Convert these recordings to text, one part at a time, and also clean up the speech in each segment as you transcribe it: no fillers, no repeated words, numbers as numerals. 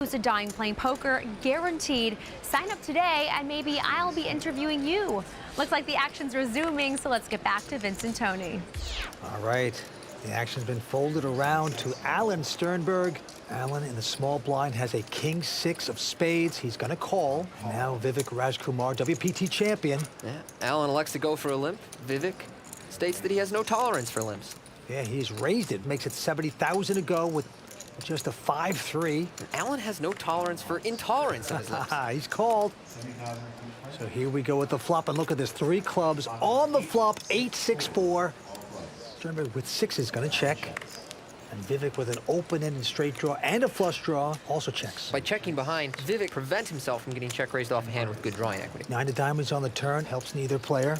Lucid Dying playing poker, guaranteed. Sign up today and maybe I'll be interviewing you. Looks like the action's resuming, so let's get back to Vince and Tony. All right, the action's been folded around to Alan Sternberg. Alan in the small blind has a king-6 of spades. He's gonna call. Now Vivek Rajkumar, WPT champion. Yeah, Alan elects to go for a limp. Vivek states that he has no tolerance for limps. Yeah, he's raised it, makes it 70,000 to go with just a 5-3. Alan has no tolerance for intolerance on his lips. He's called. So here we go with the flop, and look at this, 3 clubs on the flop, 8-6-4. Sternberg with 6 is gonna check. And Vivek with an open-ended straight draw and a flush draw also checks. By checking behind, Vivek prevents himself from getting check raised off a hand with good drawing equity. 9 of diamonds on the turn, helps neither player.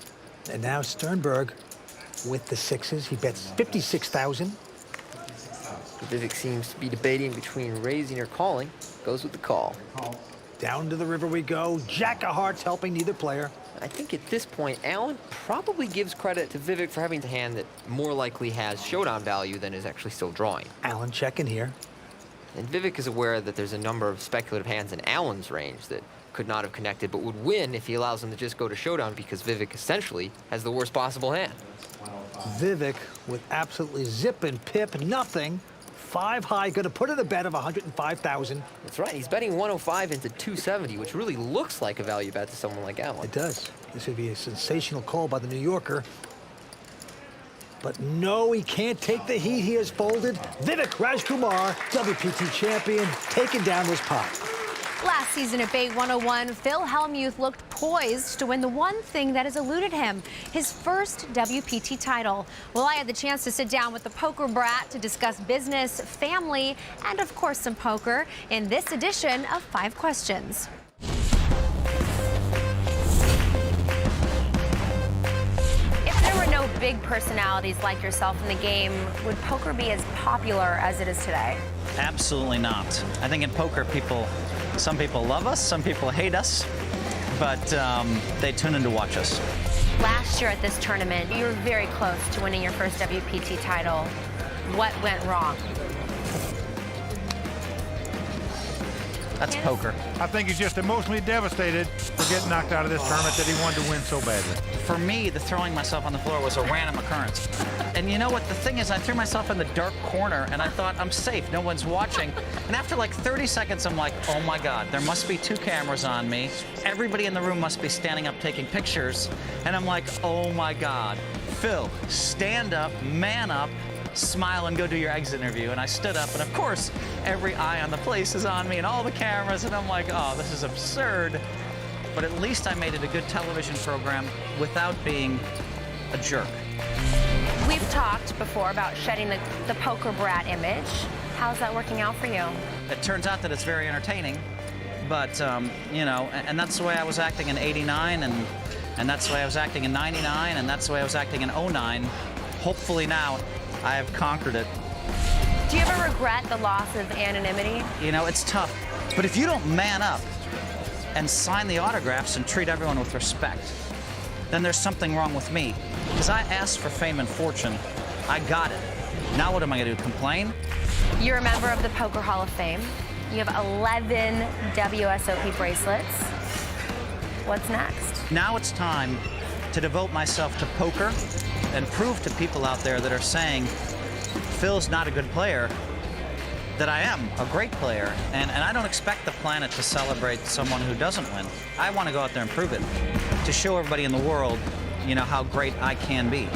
And now Sternberg with the 6s. He bets 56,000. Vivek seems to be debating between raising or calling. Goes with the call. Down to the river we go. Jack of hearts helping neither player. I think at this point, Alan probably gives credit to Vivek for having the hand that more likely has showdown value than is actually still drawing. Alan checking here. And Vivek is aware that there's a number of speculative hands in Alan's range that could not have connected but would win if he allows them to just go to showdown because Vivek essentially has the worst possible hand. Vivek with absolutely zip and pip, nothing. 5 high, gonna put in a bet of 105,000. That's right, he's betting 105 into 270, which really looks like a value bet to someone like Alan. It does. This would be a sensational call by the New Yorker. But no, he can't take the heat. He has folded. Vivek Rajkumar, WPT champion, taking down this pot. Last season at Bay 101, Phil Hellmuth looked poised to win the one thing that has eluded him, his first WPT title. Well, I had the chance to sit down with the poker brat to discuss business, family, and of course some poker in this edition of 5 Questions. If there were no big personalities like yourself in the game, would poker be as popular as it is today? Absolutely not. I think in poker, some people love us, some people hate us, but they tune in to watch us. Last year at this tournament, you were very close to winning your first WPT title. What went wrong? That's poker. I think he's just emotionally devastated for getting knocked out of this tournament that he wanted to win so badly. For me, the throwing myself on the floor was a random occurrence. And you know what? The thing is, I threw myself in the dark corner, and I thought, I'm safe. No one's watching. And after like 30 seconds, I'm like, oh my God, there must be 2 cameras on me. Everybody in the room must be standing up taking pictures. And I'm like, oh my God. Phil, stand up, man up, smile and go do your exit interview. And I stood up, and of course, every eye on the place is on me and all the cameras, and I'm like, oh, this is absurd. But at least I made it a good television program without being a jerk. We've talked before about shedding the poker brat image. How's that working out for you? It turns out that it's very entertaining, but, you know, and that's the way I was acting in '89, and that's the way I was acting in '99, and that's the way I was acting in '09. Hopefully now, I have conquered it. Do you ever regret the loss of anonymity? You know, it's tough. But if you don't man up and sign the autographs and treat everyone with respect, then there's something wrong with me. Because I asked for fame and fortune. I got it. Now what am I going to do, complain? You're a member of the Poker Hall of Fame. You have 11 WSOP bracelets. What's next? Now it's time to devote myself to poker and prove to people out there that are saying Phil's not a good player that I am a great player, and I don't expect the planet to celebrate someone who doesn't win. I want to go out there and prove it, to show everybody in the world, you know, how great I can be.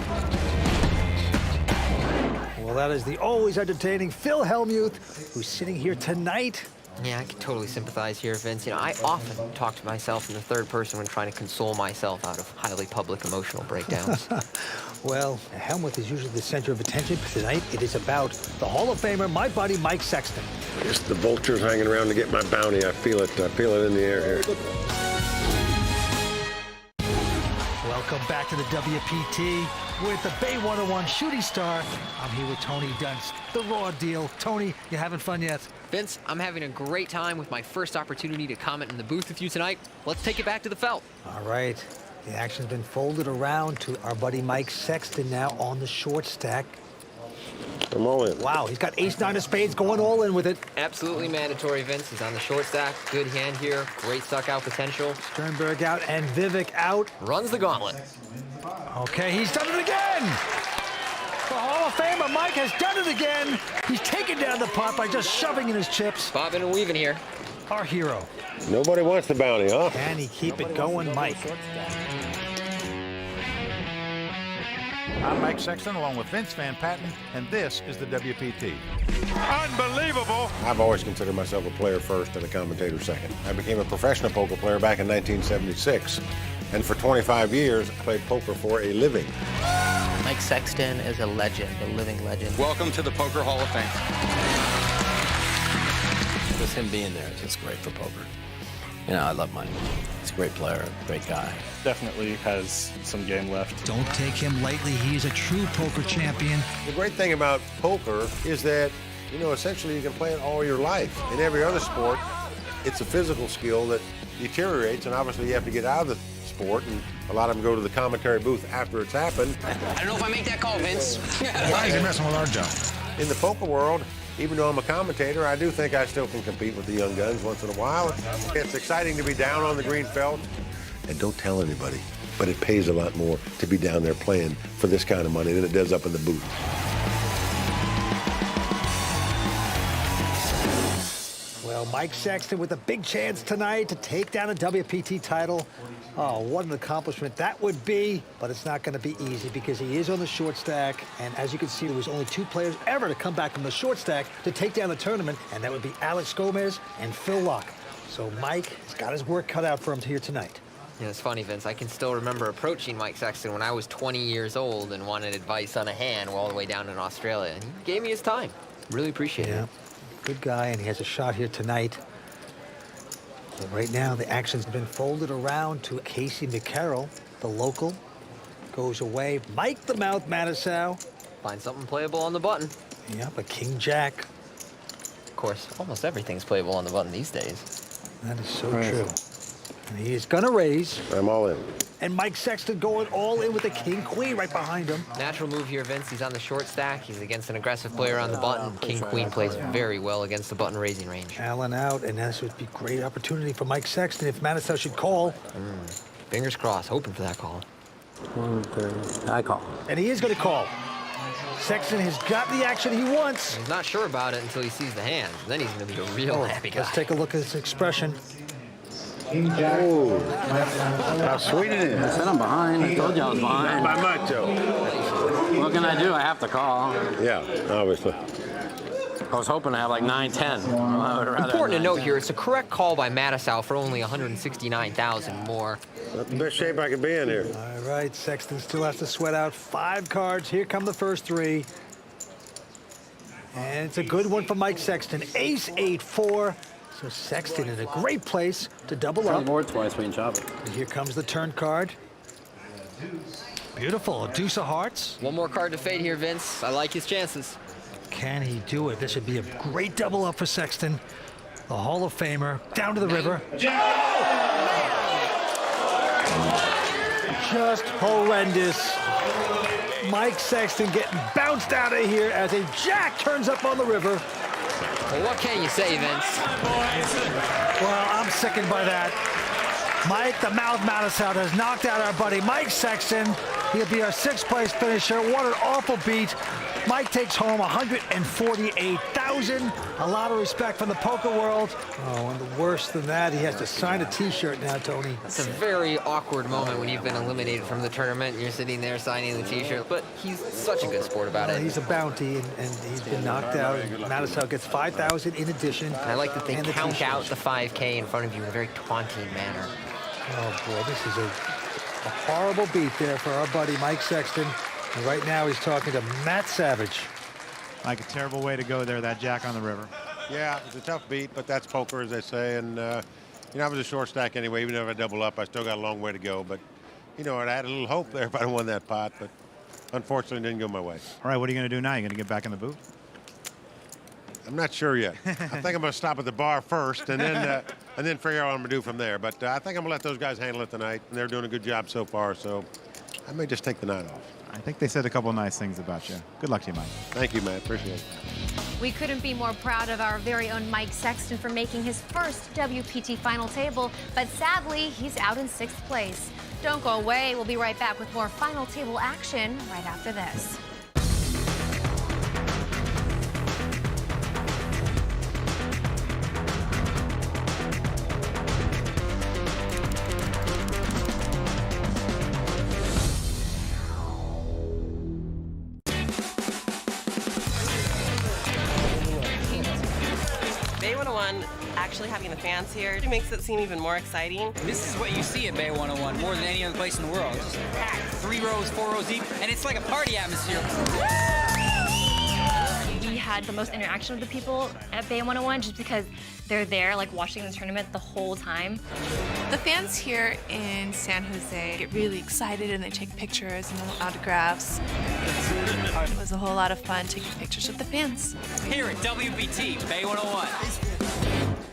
Well, that is the always entertaining Phil Hellmuth, who's sitting here tonight. Yeah, I can totally sympathize here, Vince. You know, I often talk to myself in the third person when trying to console myself out of highly public emotional breakdowns. Well, Hellmuth is usually the center of attention, but tonight it is about the Hall of Famer, my buddy Mike Sexton. Just the vultures hanging around to get my bounty. I feel it in the air here. Welcome back to the WPT with the Bay 101 shooting star. I'm here with Tony Dunst, the Raw Deal. Tony, you having fun yet? Vince, I'm having a great time with my first opportunity to comment in the booth with you tonight. Let's take it back to the felt. All right. The action's been folded around to our buddy Mike Sexton now on the short stack. I'm all in. Wow, he's got ace-9 of spades going all in with it. Absolutely mandatory, Vince. He's on the short stack. Good hand here. Great stuck-out potential. Sternberg out and Vivek out. Runs the gauntlet. Okay, he's done it again. The Hall of Famer Mike has done it again. He's taken down the pot by just shoving in his chips. Bobbing and weaving here. Our hero. Nobody wants the bounty, huh? Can he keep it going, Mike? I'm Mike Sexton along with Vince Van Patten, and this is the WPT. Unbelievable! I've always considered myself a player first and a commentator second. I became a professional poker player back in 1976, and for 25 years, I played poker for a living. Mike Sexton is a legend, a living legend. Welcome to the Poker Hall of Fame. Just him being there is just great for poker. You know, I love Mike. He's a great player, great guy. Definitely has some game left. Don't take him lightly. He is a true poker champion. The great thing about poker is that, you know, essentially you can play it all your life. In every other sport, it's a physical skill that deteriorates, and obviously you have to get out of the sport, and a lot of them go to the commentary booth after it's happened. I don't know if I make that call, Vince. Why is he messing with our job? In the poker world, even though I'm a commentator, I do think I still can compete with the young guns once in a while. It's exciting to be down on the green felt. And don't tell anybody, but it pays a lot more to be down there playing for this kind of money than it does up in the booth. Well, Mike Sexton with a big chance tonight to take down a WPT title. Oh, what an accomplishment that would be. But it's not going to be easy because he is on the short stack. And as you can see, there was only 2 players ever to come back from the short stack to take down the tournament. And that would be Alex Gomez and Phil Locke. So Mike has got his work cut out for him here tonight. Yeah, it's funny, Vince. I can still remember approaching Mike Sexton when I was 20 years old and wanted advice on a hand all the way down in Australia. And he gave me his time. Really appreciate it. Good guy, and he has a shot here tonight. So right now, the action's been folded around to Casey McCarroll, the local. Goes away. Mike the Mouth Matusow. Find something playable on the button. Yep, a king-jack. Of course, almost everything's playable on the button these days. That is so true. And he is going to raise. I'm all in. And Mike Sexton going all in with the king-queen right behind him. Natural move here, Vince. He's on the short stack. He's against an aggressive player on the button. King-queen plays very well against the button raising range. Allen out, and this would be a great opportunity for Mike Sexton if Matusow should call. Fingers crossed, hoping for that call. I call. And he is going to call. Sexton has got the action he wants. He's not sure about it until he sees the hand. Then he's going to be a real happy guy. Let's take a look at his expression. Ooh, how sweet it is. I said I'm behind. I told you I was behind. By much, Joe. What can I do? I have to call. Yeah, obviously. I was hoping to have like 9-10. Important to note here, it's a correct call by Matusow for only 169,000 more. Not the best shape I could be in here. All right, Sexton still has to sweat out 5 cards. Here come the first 3. And it's a good one for Mike Sexton. Ace 8-4. So Sexton in a great place to double up. Board twice, we can chop it. And here comes the turn card. Beautiful, a deuce of hearts. One more card to fade here, Vince. I like his chances. Can he do it? This would be a great double up for Sexton. The Hall of Famer, down to the river. Just horrendous. Mike Sexton getting bounced out of here as a jack turns up on the river. Well, what can you say, Vince? Well, I'm sickened by that. Mike the Mouth Matusow has knocked out our buddy Mike Sexton. He'll be our 6th place finisher. What an awful beat. Mike takes home $148,000. A lot of respect from the poker world. Oh, and the worse than that, he has to sign a T-shirt now, Tony. It's a very awkward moment when you've been eliminated from the tournament and you're sitting there signing the T-shirt. But he's such a good sport about it. He's a bounty, and he's been knocked out. And Matusow gets $5,000 in addition. I like that they and the count out T-shirt. the 5K in front of you in a very taunting manner. Oh, boy, this is a horrible beat there for our buddy Mike Sexton. And right now he's talking to Matt Savage. Like a terrible way to go there, that jack on the river. Yeah, it's a tough beat, but that's poker, as they say. And, you know, I was a short stack anyway. Even if I double up, I still got a long way to go. But, you know, I had a little hope there if I'd won that pot. But unfortunately, it didn't go my way. All right, what are you going to do now? You going to get back in the booth? I'm not sure yet. I think I'm going to stop at the bar first and then figure out what I'm going to do from there. But I think I'm going to let those guys handle it tonight. And they're doing a good job so far. So I may just take the night off. I think they said a couple nice things about you. Good luck to you, Mike. Thank you, man. Appreciate it. We couldn't be more proud of our very own Mike Sexton for making his first WPT final table, but sadly, he's out in 6th place. Don't go away. We'll be right back with more final table action right after this. Bay 101 actually having the fans here makes it seem even more exciting. This is what you see at Bay 101 more than any other place in the world. It's just packed, 3 rows, 4 rows deep, and it's like a party atmosphere. We had the most interaction with the people at Bay 101 just because they're there, like, watching the tournament the whole time. The fans here in San Jose get really excited and they take pictures and autographs. It was a whole lot of fun taking pictures with the fans. Here at WPT, Bay 101.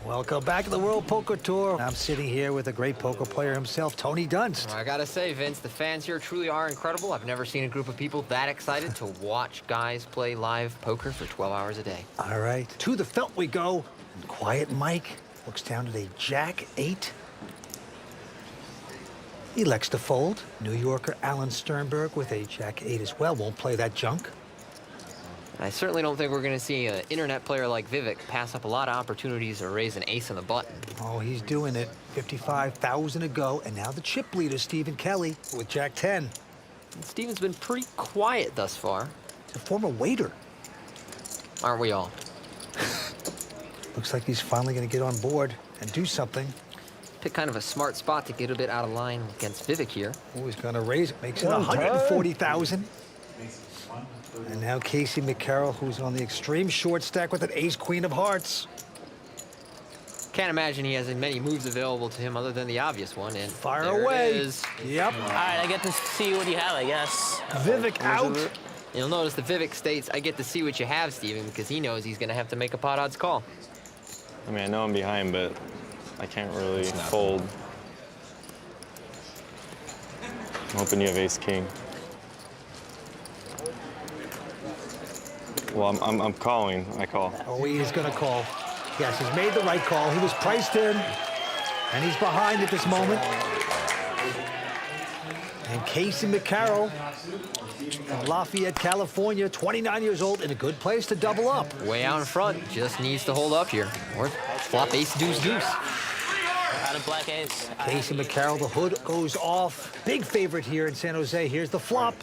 Welcome back to the World Poker Tour. I'm sitting here with a great poker player himself, Tony Dunst. I gotta say, Vince, the fans here truly are incredible. I've never seen a group of people that excited to watch guys play live poker for 12 hours a day. All right, to the felt we go. And quiet Mike looks down at a Jack-8. Elects to fold. New Yorker Alan Sternberg with a Jack-8 as well. Won't play that junk. I certainly don't think we're going to see an internet player like Vivek pass up a lot of opportunities or raise an ace on the button. Oh, he's doing it. 55,000 to go, and now the chip leader, Stephen Kelly, with Jack-10. And Stephen's been pretty quiet thus far. He's a former waiter. Aren't we all? Looks like he's finally going to get on board and do something. Pick kind of a smart spot to get a bit out of line against Vivek here. Oh, he's going to raise it. Makes it 140,000. And now Casey McCarroll, who's on the extreme short stack with an ace-queen of hearts. Can't imagine he has many moves available to him other than the obvious one. And fire there away. It is. Yep. All right, I get to see what you have, I guess. Vivek out. You'll notice that Vivek states, I get to see what you have, Steven, because he knows he's going to have to make a pot odds call. I mean, I know I'm behind, but I can't really fold. I'm hoping you have ace-king. Well, I'm calling. I call. Oh, he is going to call. Yes, he's made the right call. He was priced in, and he's behind at this moment. And Casey McCarroll from Lafayette, California, 29 years old, in a good place to double up. Way out in front, just needs to hold up here. Or flop ace, deuce, deuce. Out of black ace. Casey McCarroll, the hood goes off. Big favorite here in San Jose. Here's the flop.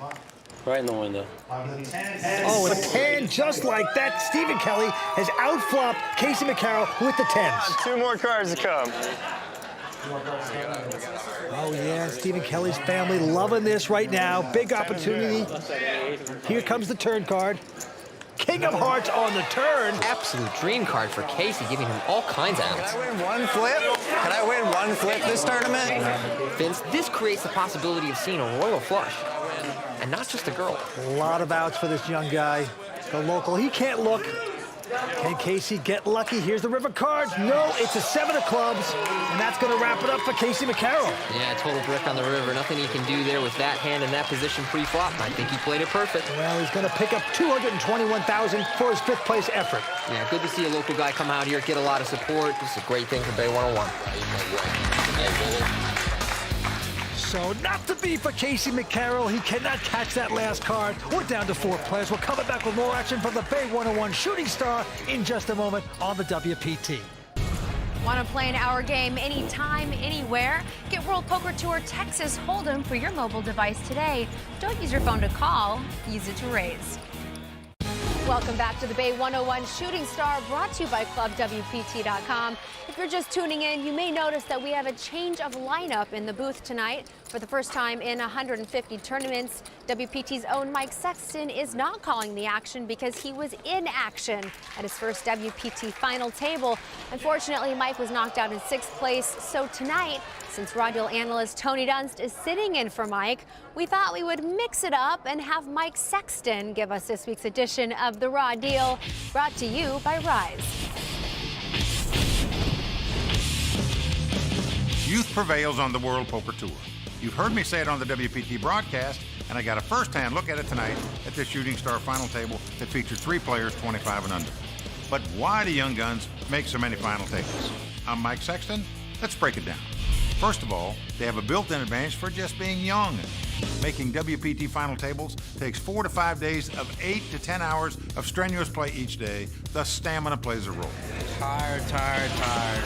Right in the window. Oh, a 10 just like that. Stephen Kelly has outflopped Casey McCarroll with the 10s. 2 more cards to come. Oh, yeah, Stephen Kelly's family loving this right now. Big opportunity. Here comes the turn card. King of hearts on the turn. Absolute dream card for Casey, giving him all kinds of outs. Can I win one flip? Can I win one flip this tournament? Vince, this creates the possibility of seeing a royal flush. And not just a girl. A lot of outs for this young guy. The local, he can't look. Can Casey get lucky? Here's the river cards. No, it's a 7 of clubs, and that's going to wrap it up for Casey McCarroll. Yeah, total brick on the river. Nothing he can do there with that hand in that position pre-flop. I think he played it perfect. Well, he's going to pick up $221,000 for his 5th place effort. Yeah, good to see a local guy come out here, get a lot of support. This is a great thing for Bay 101. So not to be for Casey McCarroll. He cannot catch that last card. We're down to 4 players. We're coming back with more action from the Bay 101 Shooting Star in just a moment on the WPT. Want to play an hour game anytime, anywhere? Get World Poker Tour Texas Hold'em for your mobile device today. Don't use your phone to call, use it to raise. Welcome back to the Bay 101 Shooting Star, brought to you by ClubWPT.com. If you're just tuning in, you may notice that we have a change of lineup in the booth tonight. For the first time in 150 tournaments, WPT's own Mike Sexton is not calling the action because he was in action at his first WPT final table. Unfortunately, Mike was knocked out in 6th place, so tonight, since Raw Deal analyst Tony Dunst is sitting in for Mike, we thought we would mix it up and have Mike Sexton give us this week's edition of the Raw Deal, brought to you by Rise. Youth prevails on the World Poker Tour. You've heard me say it on the WPT broadcast, and I got a first-hand look at it tonight at the Shooting Star final table that featured 3 players 25 and under. But why do young guns make so many final tables? I'm Mike Sexton. Let's break it down. First of all, they have a built-in advantage for just being young. Making WPT final tables takes 4 to 5 days of 8 to 10 hours of strenuous play each day, thus stamina plays a role. Tired.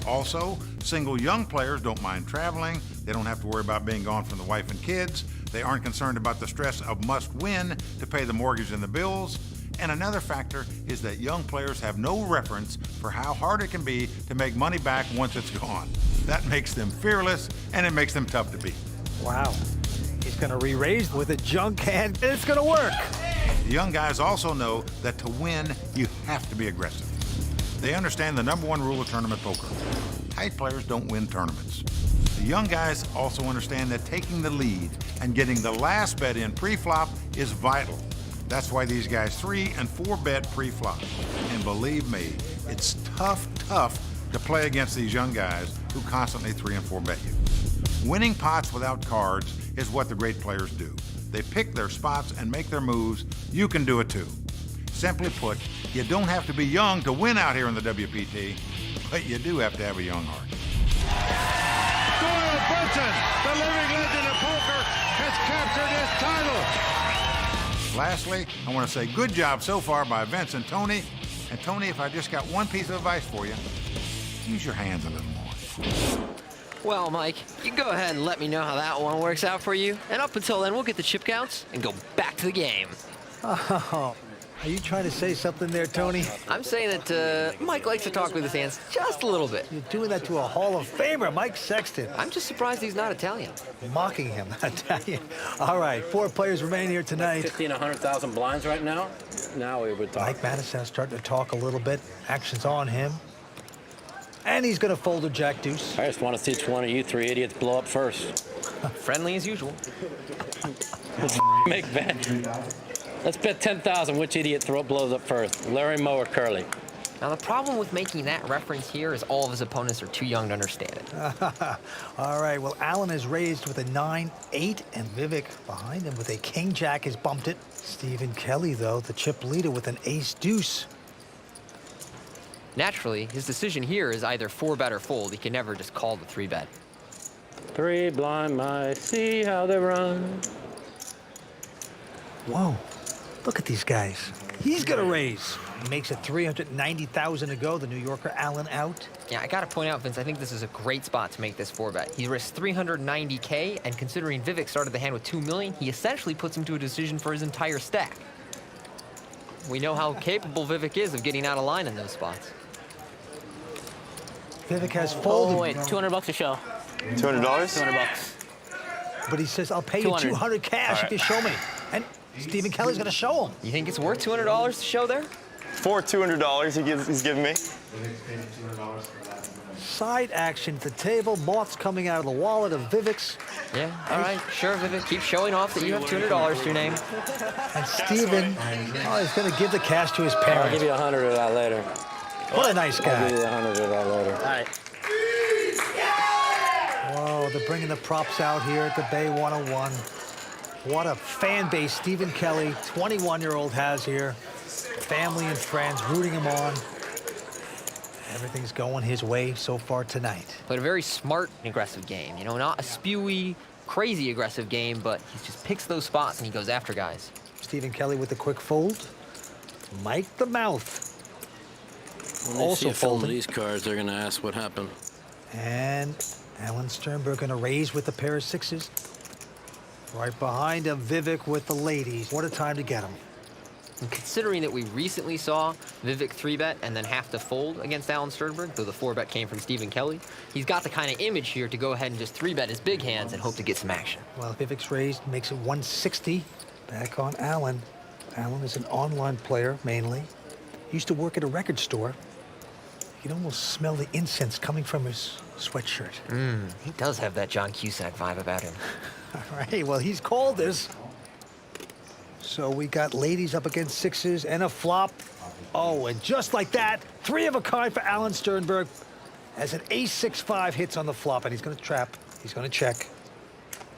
Also, single young players don't mind traveling. They don't have to worry about being gone from the wife and kids. They aren't concerned about the stress of must win to pay the mortgage and the bills. And another factor is that young players have no reference for how hard it can be to make money back once it's gone. That makes them fearless, and it makes them tough to beat. Wow. He's going to re-raise with a junk hand, and it's going to work. The young guys also know that to win, you have to be aggressive. They understand the #1 rule of tournament poker. Tight players don't win tournaments. The young guys also understand that taking the lead and getting the last bet in pre-flop is vital. That's why these guys 3 and 4 bet pre-flop. And believe me, it's tough to play against these young guys who constantly 3 and 4 bet you. Winning pots without cards is what the great players do. They pick their spots and make their moves. You can do it too. Simply put, you don't have to be young to win out here in the WPT, but you do have to have a young heart. Doyle Benson, the living legend of poker, has captured his title. Lastly, I want to say good job so far by Vince and Tony. And Tony, if I just got one piece of advice for you, use your hands a little more. Well, Mike, you go ahead and let me know how that one works out for you. And up until then, we'll get the chip counts and go back to the game. Oh, are you trying to say something there, Tony? I'm saying that Mike likes to talk with his hands just a little bit. You're doing that to a Hall of Famer, Mike Sexton. I'm just surprised he's not Italian. Mocking him, Italian. All right, 4 players remain here tonight. 15, 100,000 blinds right now. Now we would talk. Mike Matusow starting to talk a little bit. Action's on him. And he's going to fold a jack deuce. I just want to see each one of you 3 idiots blow up first. Friendly as usual. Let's make bet. Let's bet 10,000 which idiot blows up first, Larry, Moe, or Curly. Now, the problem with making that reference here is all of his opponents are too young to understand it. All right, well, Allen is raised with a 9-8, and Vivek behind him with a king-jack has bumped it. Stephen Kelly, though, the chip leader with an ace-deuce. Naturally, his decision here is either 4-bet or fold. He can never just call the 3-bet. 3 blind mice, see how they run. Whoa, look at these guys. He's going to raise. He makes it 390,000 to go. The New Yorker Allen out. Yeah, I got to point out, Vince, I think this is a great spot to make this 4-bet. He risks 390K, and considering Vivek started the hand with $2 million, he essentially puts him to a decision for his entire stack. We know how capable Vivek is of getting out of line in those spots. Vivek has folded. Oh, wait, $200 a show. $200? $200. But he says, I'll pay you 200 cash if you show me. And Stephen Kelly's going to show him. You think it's worth $200 to show there? For $200 he's giving me. Side action at the table. Moths coming out of the wallet of Vivek's. Yeah, all right, sure, Vivek. Keep showing off that you have $200 to your name. And Stephen, he's going to give the cash to his parents. I'll give you 100 of that later. What a nice guy. I'll give you 100 of that later. All right. Whoa, they're bringing the props out here at the Bay 101. What a fan base Stephen Kelly, 21-year-old, has here. Family and friends rooting him on. Everything's going his way so far tonight. Played a very smart and aggressive game. You know, not a spewy, crazy aggressive game, but he just picks those spots and he goes after guys. Stephen Kelly with the quick fold. Mike the Mouth. When they see a film of these cards, they're going to ask what happened. And Alan Sternberg going to raise with the pair of 6s. Right behind him, Vivek with the ladies. What a time to get him. And considering that we recently saw Vivek 3-bet and then have to fold against Alan Sternberg, though the 4-bet came from Stephen Kelly, he's got the kind of image here to go ahead and just 3-bet his big hands and hope to get some action. Well, Vivek's raised, makes it 160. Back on Alan. Alan is an online player, mainly. Used to work at a record store. You can almost smell the incense coming from his sweatshirt. He does have that John Cusack vibe about him. All right, well, he's called this. So we got ladies up against 6s and a flop. Oh, and just like that, 3 of a kind for Alan Sternberg as an ace 6-5 hits on the flop, and he's going to trap. He's going to check.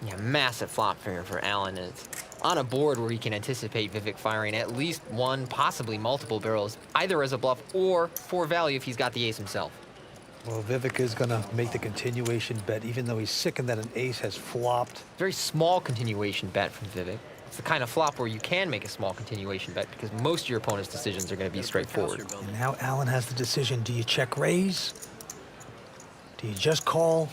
Yeah, massive flop here for Alan. It's on a board where he can anticipate Vivek firing at least one, possibly multiple barrels, either as a bluff or for value if he's got the ace himself. Well, Vivek is going to make the continuation bet, even though he's sickened that an ace has flopped. Very small continuation bet from Vivek. It's the kind of flop where you can make a small continuation bet because most of your opponent's decisions are going to be straightforward. And now Alan has the decision. Do you check raise? Do you just call?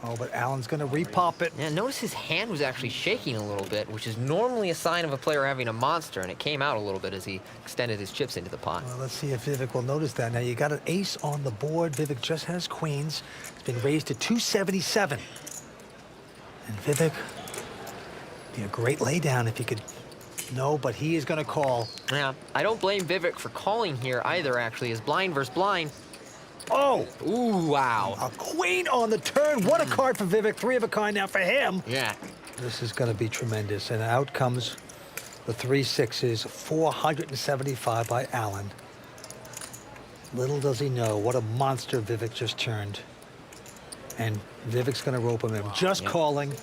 Oh, but Alan's going to repop it. Yeah, notice his hand was actually shaking a little bit, which is normally a sign of a player having a monster, and it came out a little bit as he extended his chips into the pot. Well, let's see if Vivek will notice that. Now, you got an ace on the board. Vivek just has queens. It's been raised to 277. And Vivek, be a great laydown if he could. No, but he is going to call. Yeah, I don't blame Vivek for calling here either, actually, as blind versus blind. Oh! Ooh, wow. A queen on the turn. What a card for Vivek. 3 of a kind now for him. Yeah. This is going to be tremendous. And out comes the 3 6s, 475 by Alan. Little does he know what a monster Vivek just turned. And Vivek's going to rope him in. Just calling.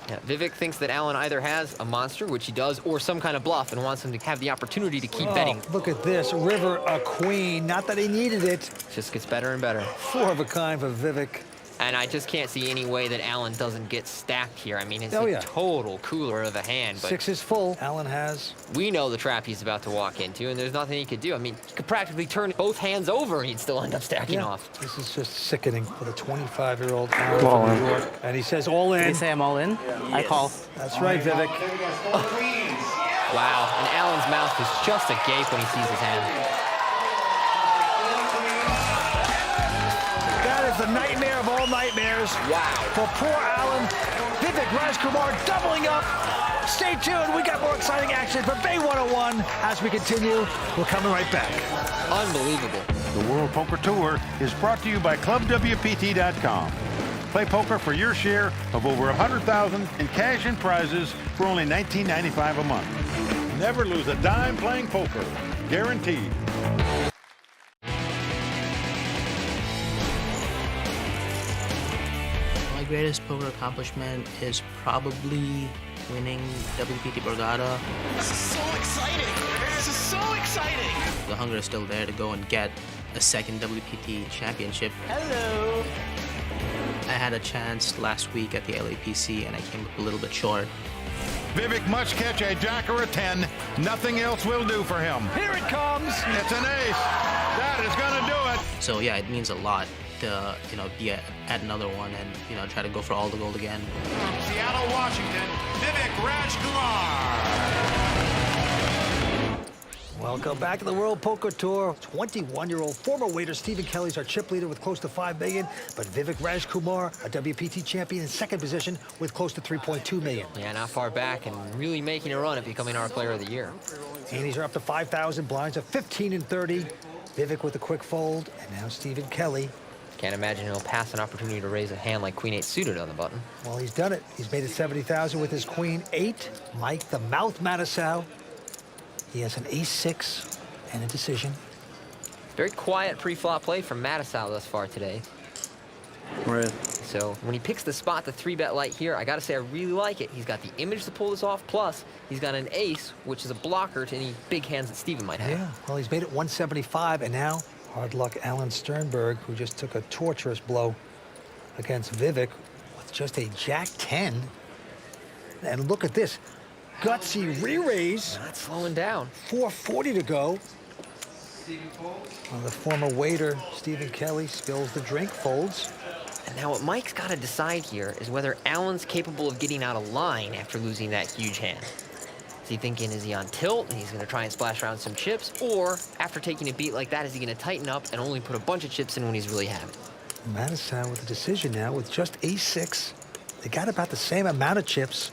Yeah, Vivek thinks that Alan either has a monster, which he does, or some kind of bluff, and wants him to have the opportunity to keep betting. Look at this. River, a queen. Not that he needed it. Just gets better and better. 4 of a kind for Vivek. And I just can't see any way that Alan doesn't get stacked here. I mean, it's a total cooler of a hand. But 6 is full. Alan has. We know the trap he's about to walk into, and there's nothing he could do. I mean, he could practically turn both hands over, and he'd still end up stacking off. This is just sickening for the 25-year-old Alan from New York. And he says all in. Did he say I'm all in? I call. That's right, Vivek. Wow, and Alan's mouth is just agape when he sees his hand. That is the nightmare of all nightmares. Wow. For poor Alan. Vivek Rajkumar doubling up. Stay tuned. We got more exciting action for Bay 101 as we continue. We're coming right back. Unbelievable. The World Poker Tour is brought to you by ClubWPT.com. Play poker for your share of over $100,000 in cash and prizes for only $19.95 a month. Never lose a dime playing poker. Guaranteed. My greatest poker accomplishment is probably winning WPT Borgata. This is so exciting! This is so exciting! The hunger is still there to go and get a second WPT championship. Hello! I had a chance last week at the LAPC and I came up a little bit short. Vivek must catch a jack or a 10. Nothing else will do for him. Here it comes. It's an ace. That is going to do it. So yeah, it means a lot to, be at another one and, try to go for all the gold again. From Seattle, Washington, Vivek Rajkumar. Welcome back to the World Poker Tour. 21-year-old former waiter Stephen Kelly's our chip leader with close to $5 million, but Vivek Rajkumar, a WPT champion in second position with close to $3.2 million. Yeah, not far back and really making a run at becoming our player of the year. Antes are up to 5,000, blinds of 15 and 30. Vivek with a quick fold, and now Stephen Kelly. Can't imagine he'll pass an opportunity to raise a hand like Queen 8 suited on the button. Well, he's done it. He's made it 70,000 with his Queen 8. Mike the Mouth Matusow. He has an ace-6 and a decision. Very quiet pre-flop play from Matusow thus far today. Right. So when he picks the spot, the 3-bet light here, I gotta say I really like it. He's got the image to pull this off, plus he's got an ace, which is a blocker to any big hands that Steven might have. Yeah, well, he's made it 175, and now hard luck Alan Sternberg, who just took a torturous blow against Vivek with just a jack-10. And look at this. Gutsy re-raise. Not slowing down. 440 to go. Well, the former waiter, Stephen Kelly, spills the drink, folds. And now what Mike's got to decide here is whether Alan's capable of getting out of line after losing that huge hand. Is he thinking, is he on tilt and he's going to try and splash around some chips? Or after taking a beat like that, is he going to tighten up and only put a bunch of chips in when he's really having it? Matusow with a decision now with just ace-6. They got about the same amount of chips.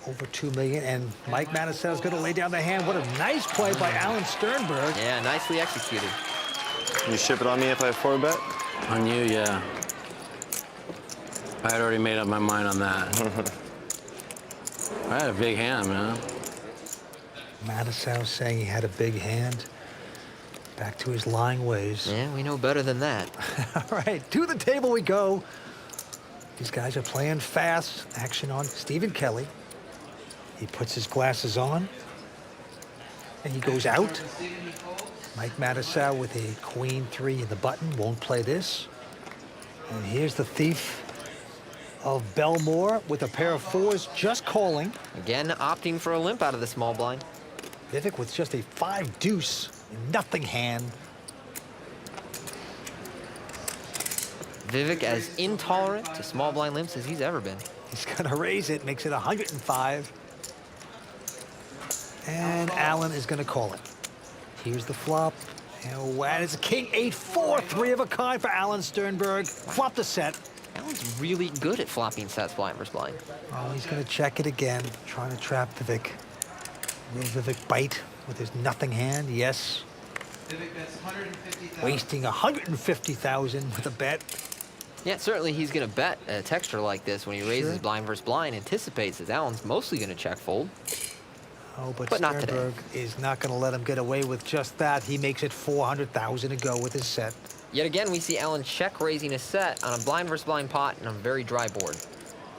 Over 2 million, and Mike Matusow is going to lay down the hand. What a nice play by Alan Sternberg. Yeah, nicely executed. You ship it on me if I have 4-bet? On you, yeah. I had already made up my mind on that. I had a big hand, man. Matusow saying he had a big hand. Back to his lying ways. Yeah, we know better than that. All right, to the table we go. These guys are playing fast. Action on Stephen Kelly. He puts his glasses on, and he goes out. Mike Matusow with a queen 3 in the button, won't play this. And here's the thief of Belmore with a pair of 4s, just calling. Again, opting for a limp out of the small blind. Vivek with just a 5 deuce, nothing hand. Vivek as intolerant to small blind limps as he's ever been. He's gonna raise it, makes it 105. And Allen is gonna call it. Here's the flop. And it's a king 8-4, 3 of a kind for Allen Sternberg. Flop the set. Allen's really good at flopping sets blind versus blind. Oh, he's gonna check it again, trying to trap Vivek. Will Vivek bite with his nothing hand? Yes. Wasting 150,000 with a bet. Yeah, certainly he's going to bet a texture like this when he raises blind versus blind, anticipates that Allen's mostly going to check fold. Oh, but Sternberg is not going to let him get away with just that. He makes it 400,000 to go with his set. Yet again, we see Allen check raising a set on a blind versus blind pot and a very dry board.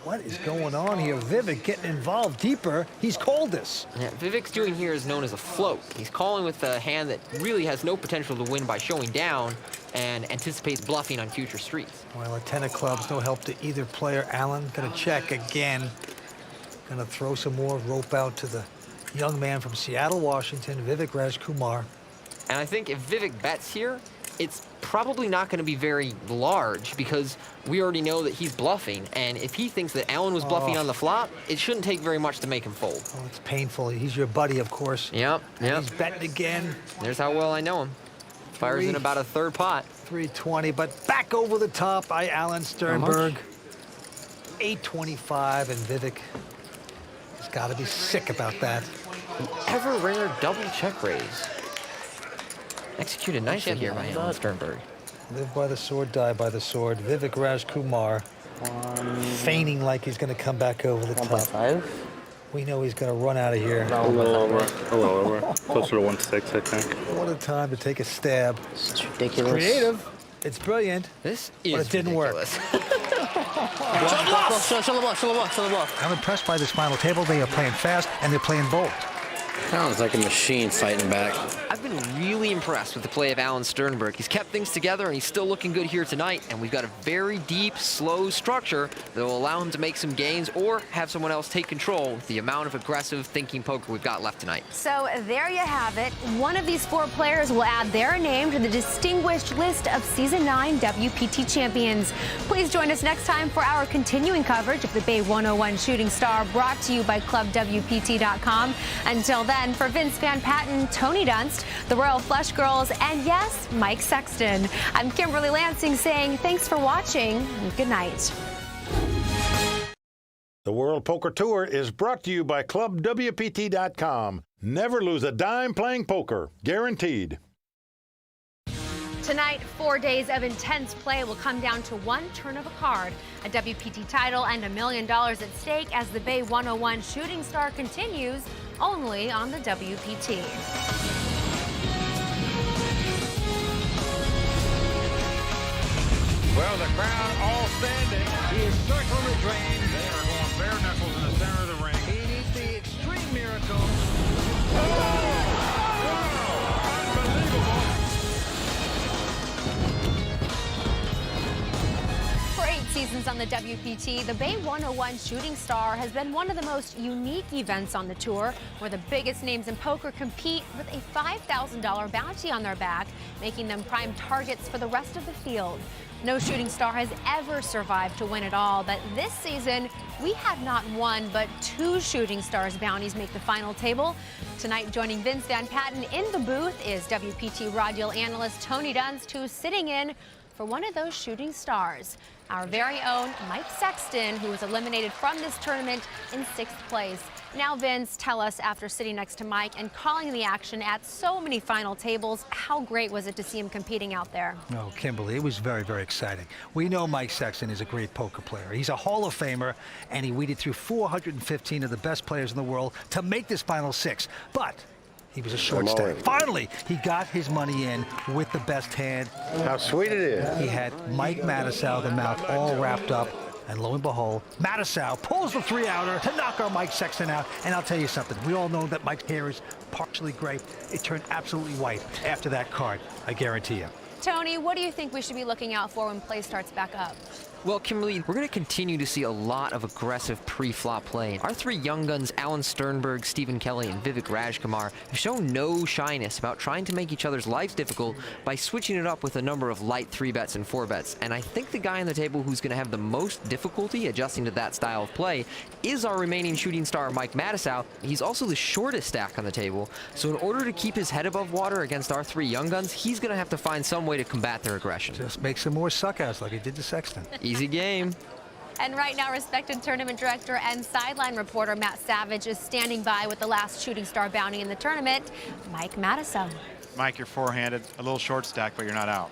What is going on here? Vivek getting involved deeper. He's called this. Yeah, Vivek's doing here is known as a float. He's calling with a hand that really has no potential to win by showing down and anticipates bluffing on future streets. Well, a 10 of clubs, no help to either player. Allen gonna check again. Gonna throw some more rope out to the young man from Seattle, Washington, Vivek Rajkumar. And I think if Vivek bets here, it's probably not going to be very large because we already know that he's bluffing. And if he thinks that Allen was bluffing on the flop, it shouldn't take very much to make him fold. Oh, it's painful. He's your buddy, of course. Yep, yep. He's betting again. There's how well I know him. Fires in about a third pot. 320, but back over the top by Allen Sternberg. 825, and Vivek has got to be sick about that. An ever rare double check raise. Executed nicely here by Allen Sternberg. Live by the sword, die by the sword. Vivek Rajkumar feigning like he's going to come back over the top. 1.5? We know he's going to run out of here. A little over. Closer to 1.6, I think. What a time to take a stab. It's ridiculous. It's creative. It's brilliant. This but is it didn't ridiculous. work. Show the bluff. I'm impressed by this final table. They are playing fast and they're playing bold. Sounds like a machine fighting back. I've been really impressed with the play of Allen Sternberg. He's kept things together and he's still looking good here tonight. And we've got a very deep, slow structure that will allow him to make some gains or have someone else take control with the amount of aggressive thinking poker we've got left tonight. So there you have it. One of these 4 players will add their name to the distinguished list of Season 9 WPT champions. Please join us next time for our continuing coverage of the Bay 101 Shooting Star, brought to you by ClubWPT.com. Until then, for Vince Van Patten, Tony Dunst, the Royal Flush Girls, and yes, Mike Sexton, I'm Kimberly Lansing saying thanks for watching and good night. The World Poker Tour is brought to you by ClubWPT.com. Never lose a dime playing poker. Guaranteed. Tonight, 4 days of intense play will come down to one turn of a card. A WPT title and $1 million at stake as the Bay 101 Shooting Star continues only on the WPT. Well, the crowd all standing. He is circling the drain. They are going bare knuckles in the center of the ring. He needs the extreme miracle. Unbelievable. For 8 seasons on the WPT, the Bay 101 Shooting Star has been one of the most unique events on the tour, where the biggest names in poker compete with a $5,000 bounty on their back, making them prime targets for the rest of the field. No shooting star has ever survived to win it all, but this season we had not one but 2 shooting stars bounties make the final table. Tonight, joining Vince Van Patten in the booth is WPT Raw Deal analyst Tony Dunst, who's sitting in for one of those shooting stars, our very own Mike Sexton, who was eliminated from this tournament in 6th place. Now, Vince, tell us, after sitting next to Mike and calling the action at so many final tables, how great was it to see him competing out there? No, Kimberly, it was very, very exciting. We know Mike Sexton is a great poker player. He's a Hall of Famer, and he weeded through 415 of the best players in the world to make this final 6. But he was a short stack. Finally, he got his money in with the best hand. How sweet it is. He had Mike Matusow, the mouth, all wrapped up. And lo and behold, Matusow pulls the 3-outer to knock our Mike Sexton out. And I'll tell you something, we all know that Mike's hair is partially gray. It turned absolutely white after that card, I guarantee you. Tony, what do you think we should be looking out for when play starts back up? Well, Kimberly, we're going to continue to see a lot of aggressive pre-flop play. Our three young guns, Alan Sternberg, Stephen Kelly, and Vivek Rajkumar, have shown no shyness about trying to make each other's lives difficult by switching it up with a number of light 3-bets and 4-bets. And I think the guy on the table who's going to have the most difficulty adjusting to that style of play is our remaining shooting star, Mike Matusow. He's also the shortest stack on the table, so in order to keep his head above water against our three young guns, he's going to have to find some way to combat their aggression. Just make some more suckouts like he did to Sexton. Easy game. And right now, respected tournament director and sideline reporter Matt Savage is standing by with the last shooting star bounty in the tournament, Mike Matusow. Mike, you're four-handed, a little short stack, but you're not out.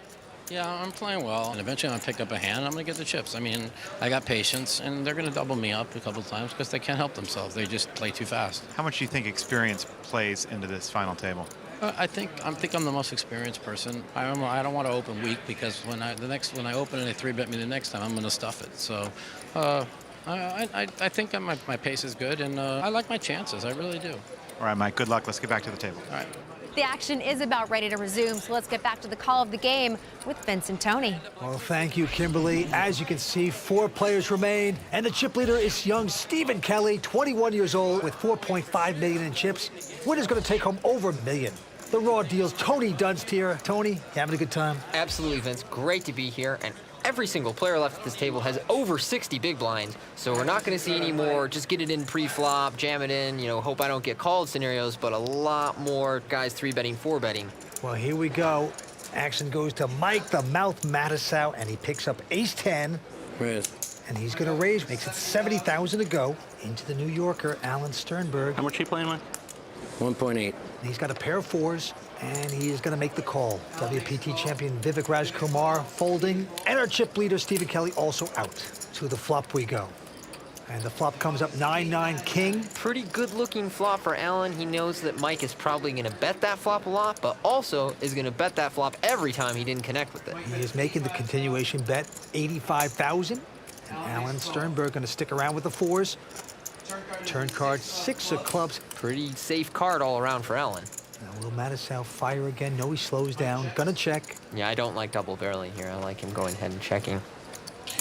Yeah, I'm playing well, and eventually I'm going to pick up a hand, I'm going to get the chips. I mean, I got patience, and they're going to double me up a couple of times because they can't help themselves. They just play too fast. How much do you think experience plays into this final table? I think I'm the most experienced person. I don't want to open weak because when I open and they 3-bet me the next time, I'm going to stuff it. So I think my pace is good, and I like my chances. I really do. All right, Mike, good luck. Let's get back to the table. All right. The action is about ready to resume, so let's get back to the call of the game with Vince and Tony. Well, thank you, Kimberly. As you can see, 4 players remain, and the chip leader is young Stephen Kelly, 21 years old, with $4.5 million in chips. Winner's going to take home over $1 million. The raw deals. Tony Dunst here. Tony, you having a good time? Absolutely, Vince. Great to be here. And every single player left at this table has over 60 big blinds. So we're not going to see any more just get it in pre-flop, jam it in, hope I don't get called scenarios, but a lot more guys 3-betting, 4-betting. Well, here we go. Action goes to Mike the Mouth Matusow, and he picks up ace-10. Raise. And he's going to raise. Makes it 70,000 to go into the New Yorker, Alan Sternberg. How much are you playing, Mike? 1.8. He's got a pair of 4s, and he is going to make the call. WPT champion Vivek Rajkumar folding, and our chip leader Stephen Kelly also out. To the flop we go. And the flop comes up 9-9 king. Pretty good-looking flop for Alan. He knows that Mike is probably going to bet that flop a lot, but also is going to bet that flop every time he didn't connect with it. He is making the continuation bet, 85,000. And Alan Sternberg going to stick around with the 4s. Turn card, 6 of clubs. Pretty safe card all around for Alan. Now, will Matusow fire again? No, he slows down. Gonna check. Yeah, I don't like double barreling here. I like him going ahead and checking.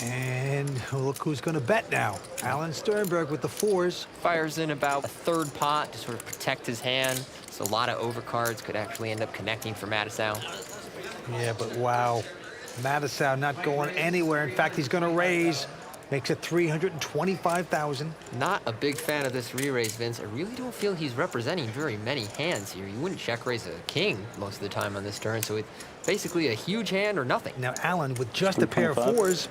And look who's gonna bet now. Alan Sternberg with the 4s. Fires in about a 3rd pot to sort of protect his hand. So a lot of overcards could actually end up connecting for Matusow. Yeah, but wow. Matusow not going anywhere. In fact, he's gonna raise. Makes it 325,000. Not a big fan of this re-raise, Vince. I really don't feel he's representing very many hands here. You wouldn't check raise a king most of the time on this turn, so it's basically a huge hand or nothing. Now, Alan with just a pair of 4s.